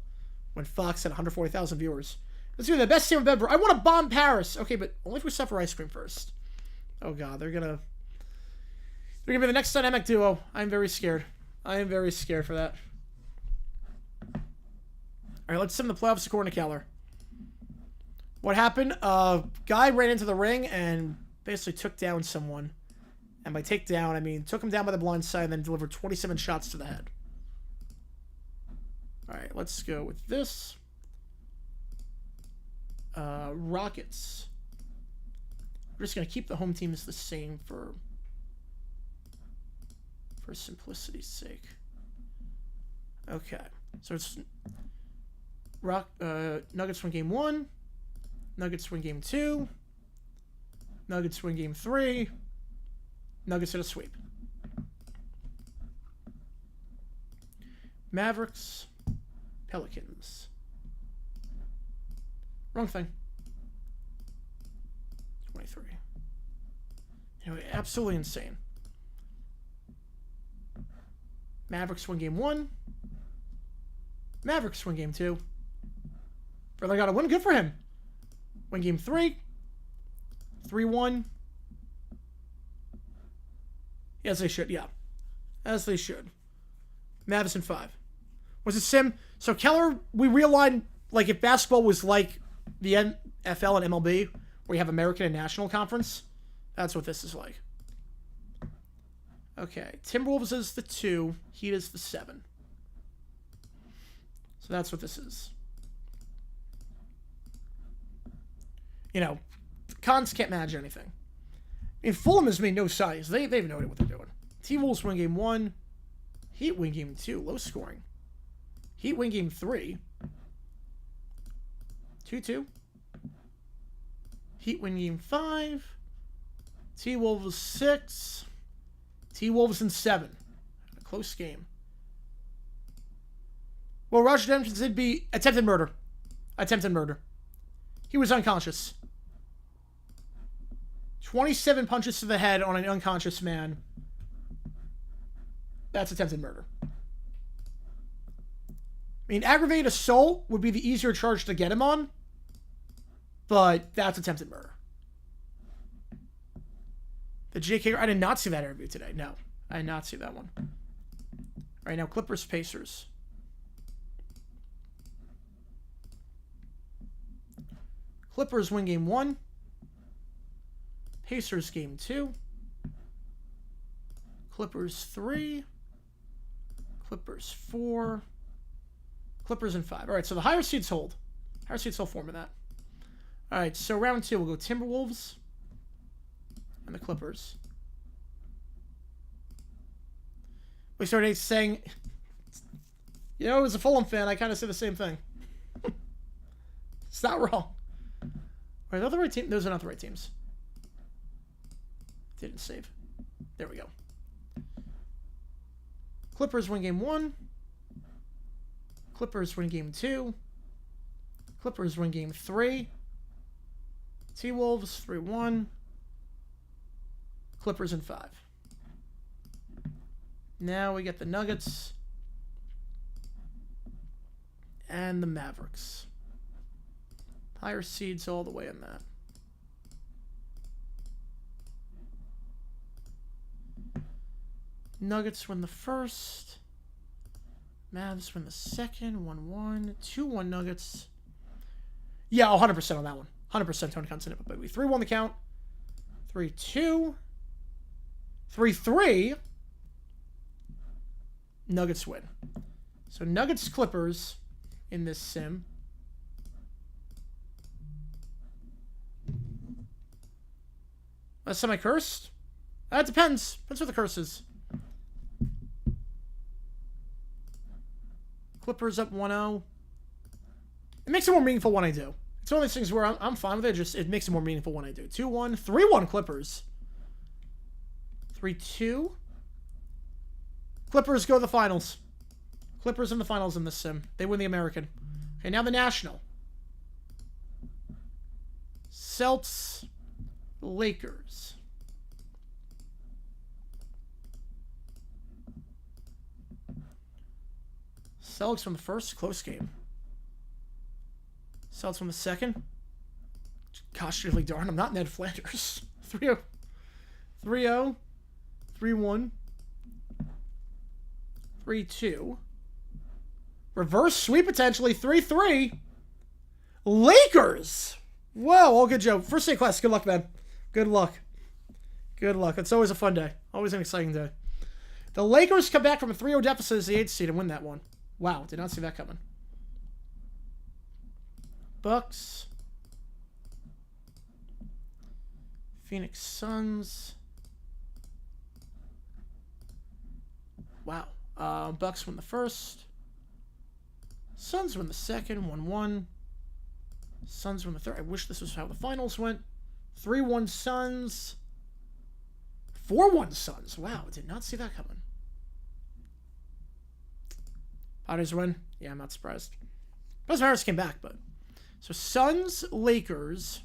[SPEAKER 1] when Fox had 140,000 viewers. Let's do the best team ever. I want to bomb Paris. Okay, but only if we suffer ice cream first. Oh God, they're gonna be the next dynamic duo. I'm very scared. I am very scared for that. All right, let's sim the playoffs according to Keller. What happened? A guy ran into the ring and basically took down someone. And by take down, I mean took him down by the blind side and then delivered 27 shots to the head. All right, let's go with this. Rockets. We're just going to keep the home teams the same for simplicity's sake. Okay. So it's Nuggets win game 1. Nuggets win game 2. Nuggets win game 3. Nuggets hit a sweep. Mavericks. Pelicans. Wrong thing. 23. Anyway, absolutely insane. Mavericks win game 1. Mavericks win game 2. Really got a win. Good for him. Win game 3. 3-1. As they should, yeah. As they should. Mavs in 5. Was it sim? So Keller, we realigned, like if basketball was like the NFL and MLB, where you have American and National Conference, that's what this is like. Okay, Timberwolves is the 2, Heat is the 7. So that's what this is. You know, cons can't manage anything. I mean, Fulham has made no size. They've noted what they're doing. T-Wolves win game 1. Heat win game 2. Low scoring. Heat win game 3. 2-2. Heat win game 5. T-Wolves 6. T-Wolves in 7. A close game. Well, Roger Dempsey did be attempted murder. Attempted murder. He was unconscious. 27 punches to the head on an unconscious man. That's attempted murder. I mean, aggravated assault would be the easier charge to get him on, but that's attempted murder. The JK, I did not see that interview today. No, I did not see that one. All right, now Clippers, Pacers. Clippers win game 1. Pacers game 2. Clippers 3. Clippers 4. Clippers in 5. All right, so the higher seeds hold. Higher seeds hold form of that. All right, so round 2, we'll go Timberwolves and the Clippers. We started saying, you know, as a Fulham fan, I kind of say the same thing. It's not wrong. Are those the right team? Those are not the right teams. Didn't save. There we go. Clippers win game 1. Clippers win game 2. Clippers win game 3. T-Wolves 3-1. Clippers in 5. Now we get the Nuggets and the Mavericks. Higher seeds all the way in that. Nuggets win the first. Mavs win the second. 1-1. 2-1 Nuggets. Yeah, 100% on that one. 100% Tony Khan's in it, baby. 3-1 the count. 3-2. 3-3. Nuggets win. So Nuggets Clippers in this sim. A semi-cursed? That depends. Depends what the curse is. Clippers up 1-0. It makes it more meaningful when I do. It's one of those things where I'm fine with it. Just it makes it more meaningful when I do. 2-1. 3-1 Clippers. 3-2. Clippers go to the finals. Clippers in the finals in this sim. They win the American. Okay, now the National. Celtics. Lakers. Celtics from the first. Close game. Celtics from the second. Gosh, really darn. I'm not Ned Flanders. 3-0. 3-0. 3-1. 3-2. Reverse sweep potentially. 3-3. Lakers. Whoa, all good joke. First day of class. Good luck, man. Good luck. Good luck. It's always a fun day. Always an exciting day. The Lakers come back from a 3-0 deficit as the 8th seed and win that one. Wow, did not see that coming. Bucks. Phoenix Suns. Wow. Bucks win the first. Suns win the second. 1-1. Suns win the third. I wish this was how the finals went. 3-1 Suns. 4-1 Suns. Wow, did not see that coming. Padres win. Yeah, I'm not surprised. Doesn't matter, came back, but. So Suns, Lakers.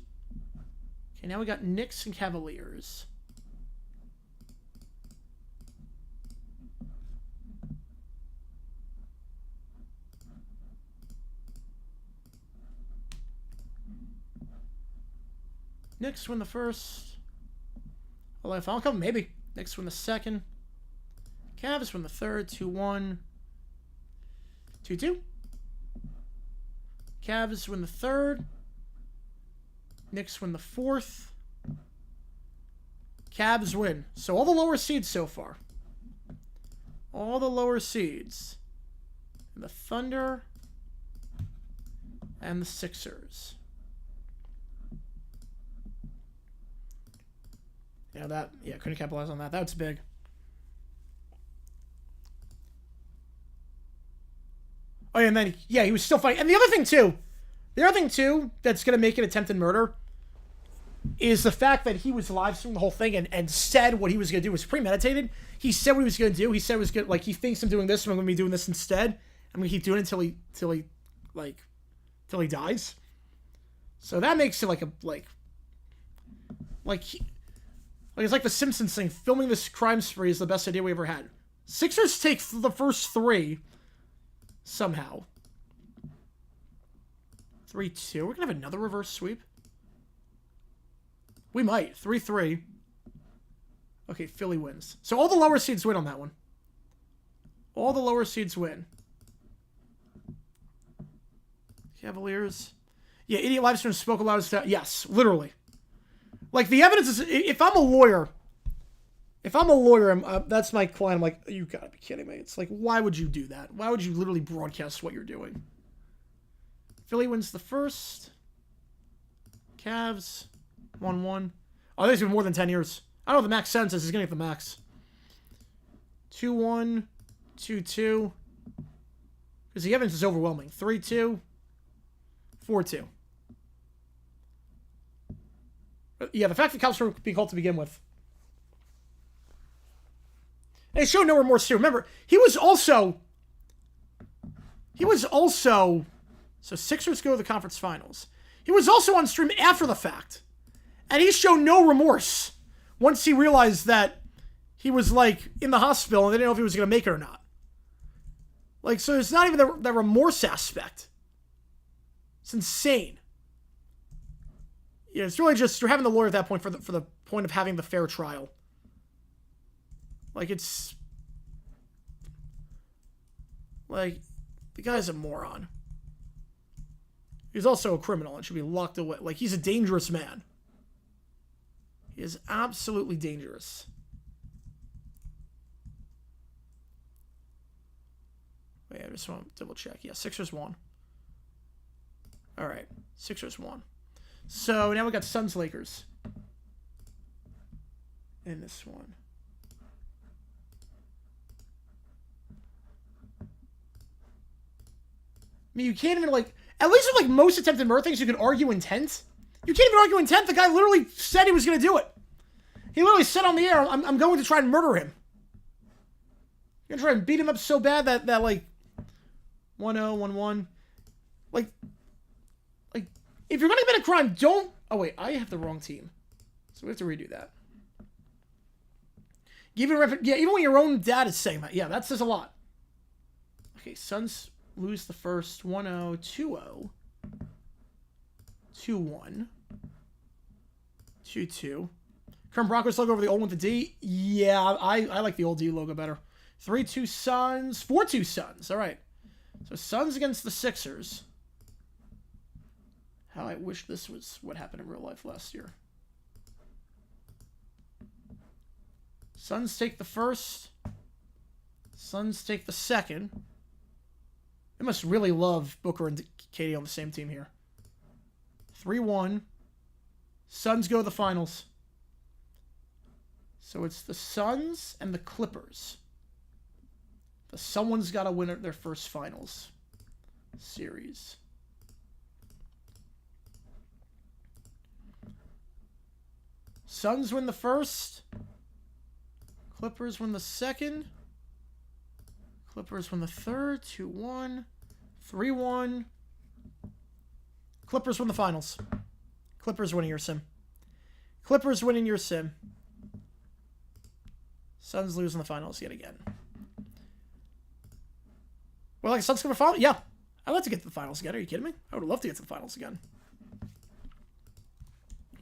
[SPEAKER 1] Okay, now we got Knicks and Cavaliers. Knicks win the first. Although if I'll come, maybe. Knicks win the second. Cavs win the third. 2-1. 2-2. Cavs win the third. Knicks win the fourth. Cavs win. So all the lower seeds so far. All the lower seeds. And the Thunder. And the Sixers. Yeah, couldn't capitalize on that. That's big. Oh, yeah, and then, yeah, he was still fighting. And the other thing, too, that's going to make it attempted murder is the fact that he was live streaming the whole thing and said what he was going to do was premeditated. He said what he was going to do. He said it was good. Like, he thinks I'm doing this, and I'm going to be doing this instead. I'm going to keep doing it till he dies. So that makes it it's like the Simpsons thing. Filming this crime spree is the best idea we ever had. Sixers take the first 3 somehow. 3-2. We're going to have another reverse sweep. We might. 3-3. Okay, Philly wins. So all the lower seeds win on that one. All the lower seeds win. Cavaliers. Yeah, Idiot Livestream spoke aloud as that. Yes, literally. Like, the evidence is, if I'm a lawyer, that's my client, I'm like, you gotta be kidding me. It's like, why would you do that? Why would you literally broadcast what you're doing? Philly wins the first. Cavs, 1-1. Oh, I think it's been more than 10 years. I don't know what the max sentence is. He's gonna get the max. 2-1, 2-2. Because the evidence is overwhelming. 3-2, 4-2. Yeah, the fact that cops were being called to begin with. And he showed no remorse too. Remember, he was also. So Sixers go to the conference finals. He was also on stream after the fact. And he showed no remorse once he realized that he was, like, in the hospital and they didn't know if he was going to make it or not. Like, so it's not even the remorse aspect. It's insane. Yeah, it's really just, you're having the lawyer at that point for the point of having the fair trial. Like, it's... Like, the guy's a moron. He's also a criminal and should be locked away. Like, he's a dangerous man. He is absolutely dangerous. Wait, I just want to double check. Yeah, Sixers won. All right. Sixers won. So now we got Suns Lakers in this one. I mean, you can't even, like, at least with, like, most attempted murder things, you can argue intent. You can't even argue intent. The guy literally said he was going to do it. He literally said on the air, I'm going to try and murder him. You're going to try and beat him up so bad that like, 1-0, 1-1. Like, if you're going to commit a crime, don't... Oh, wait, I have the wrong team. So we have to redo that. Even when your own dad is saying that. Yeah, that says a lot. Okay, Suns lose the first 1-0, 2-0, 2-1, 2-2. Current Broncos logo over the old one with the D. Yeah, I like the old D logo better. 3-2 Suns, 4-2 Suns. All right. So Suns against the Sixers. How I wish this was what happened in real life last year. Suns take the first. Suns take the second. They must really love Booker and Katie on the same team here. 3-1. Suns go to the finals. So it's the Suns and the Clippers. But someone's got to win their first finals series. Suns win the first. Clippers win the second. Clippers win the third. 2-1. 3-1. Clippers win the finals. Clippers winning your sim. Clippers winning your sim. Suns lose in the finals yet again. Well, like Suns go to the finals? Yeah. I'd like to get to the finals again. Are you kidding me? I would love to get to the finals again.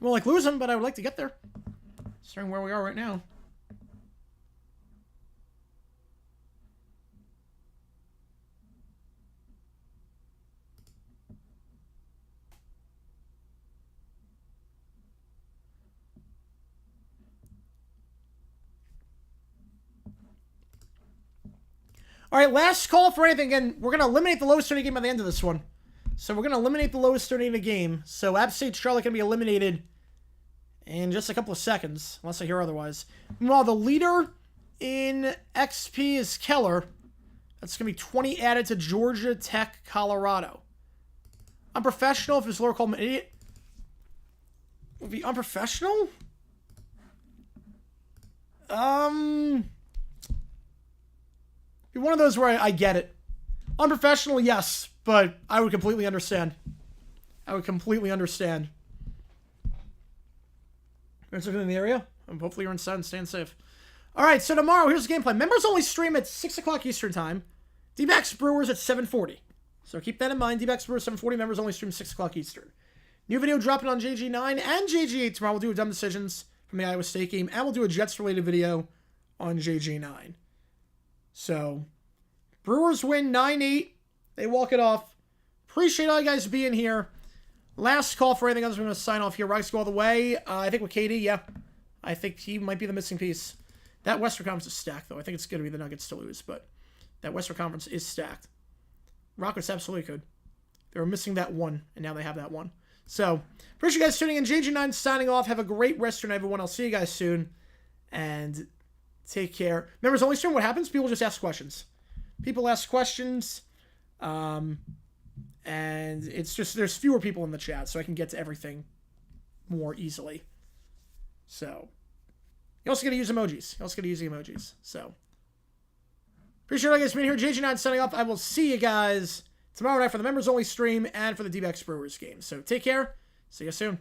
[SPEAKER 1] Well, like lose them, but I would like to get there. Considering where we are right now. All right, last call for anything. Again, we're going to eliminate the lowest turning game by the end of this one. So we're going to eliminate the lowest turning in the game. So App State Charlotte going to be eliminated in just a couple of seconds, unless I hear otherwise. Meanwhile, the leader in XP is Keller. That's going to be 20 added to Georgia Tech, Colorado. Unprofessional, if his lawyer called him an idiot. Would be unprofessional? Be one of those where I get it. Unprofessional, yes, but I would completely understand. I would completely understand. There's something in the area. Hopefully you're inside and staying safe. All right, so tomorrow, here's the gameplay. Members only stream at 6 o'clock Eastern time. D-backs Brewers at 7:40. So keep that in mind. D-backs Brewers 7:40. Members only stream 6 o'clock Eastern. New video dropping on JG9 and JG8 tomorrow. We'll do a dumb decisions from the Iowa State game, and we'll do a Jets-related video on JG9. So, Brewers win 9-8. They walk it off. Appreciate all you guys being here. Last call for anything else. We're going to sign off here. Rice go all the way. I think with KD, yeah. I think he might be the missing piece. That Western Conference is stacked, though. I think it's going to be the Nuggets to lose, but that Western Conference is stacked. Rockets absolutely could. They were missing that one, and now they have that one. So, appreciate you guys tuning in. JG9 signing off. Have a great rest of your night, everyone. I'll see you guys soon. And take care. Members only stream. What happens? People just ask questions. People ask questions. And it's just, there's fewer people in the chat, so I can get to everything more easily. So, you also got to use emojis. You also got to use the emojis. So, appreciate all you guys being here. JG9 signing off. I will see you guys tomorrow night for the members only stream and for the D-backs Brewers game. So, take care. See you soon.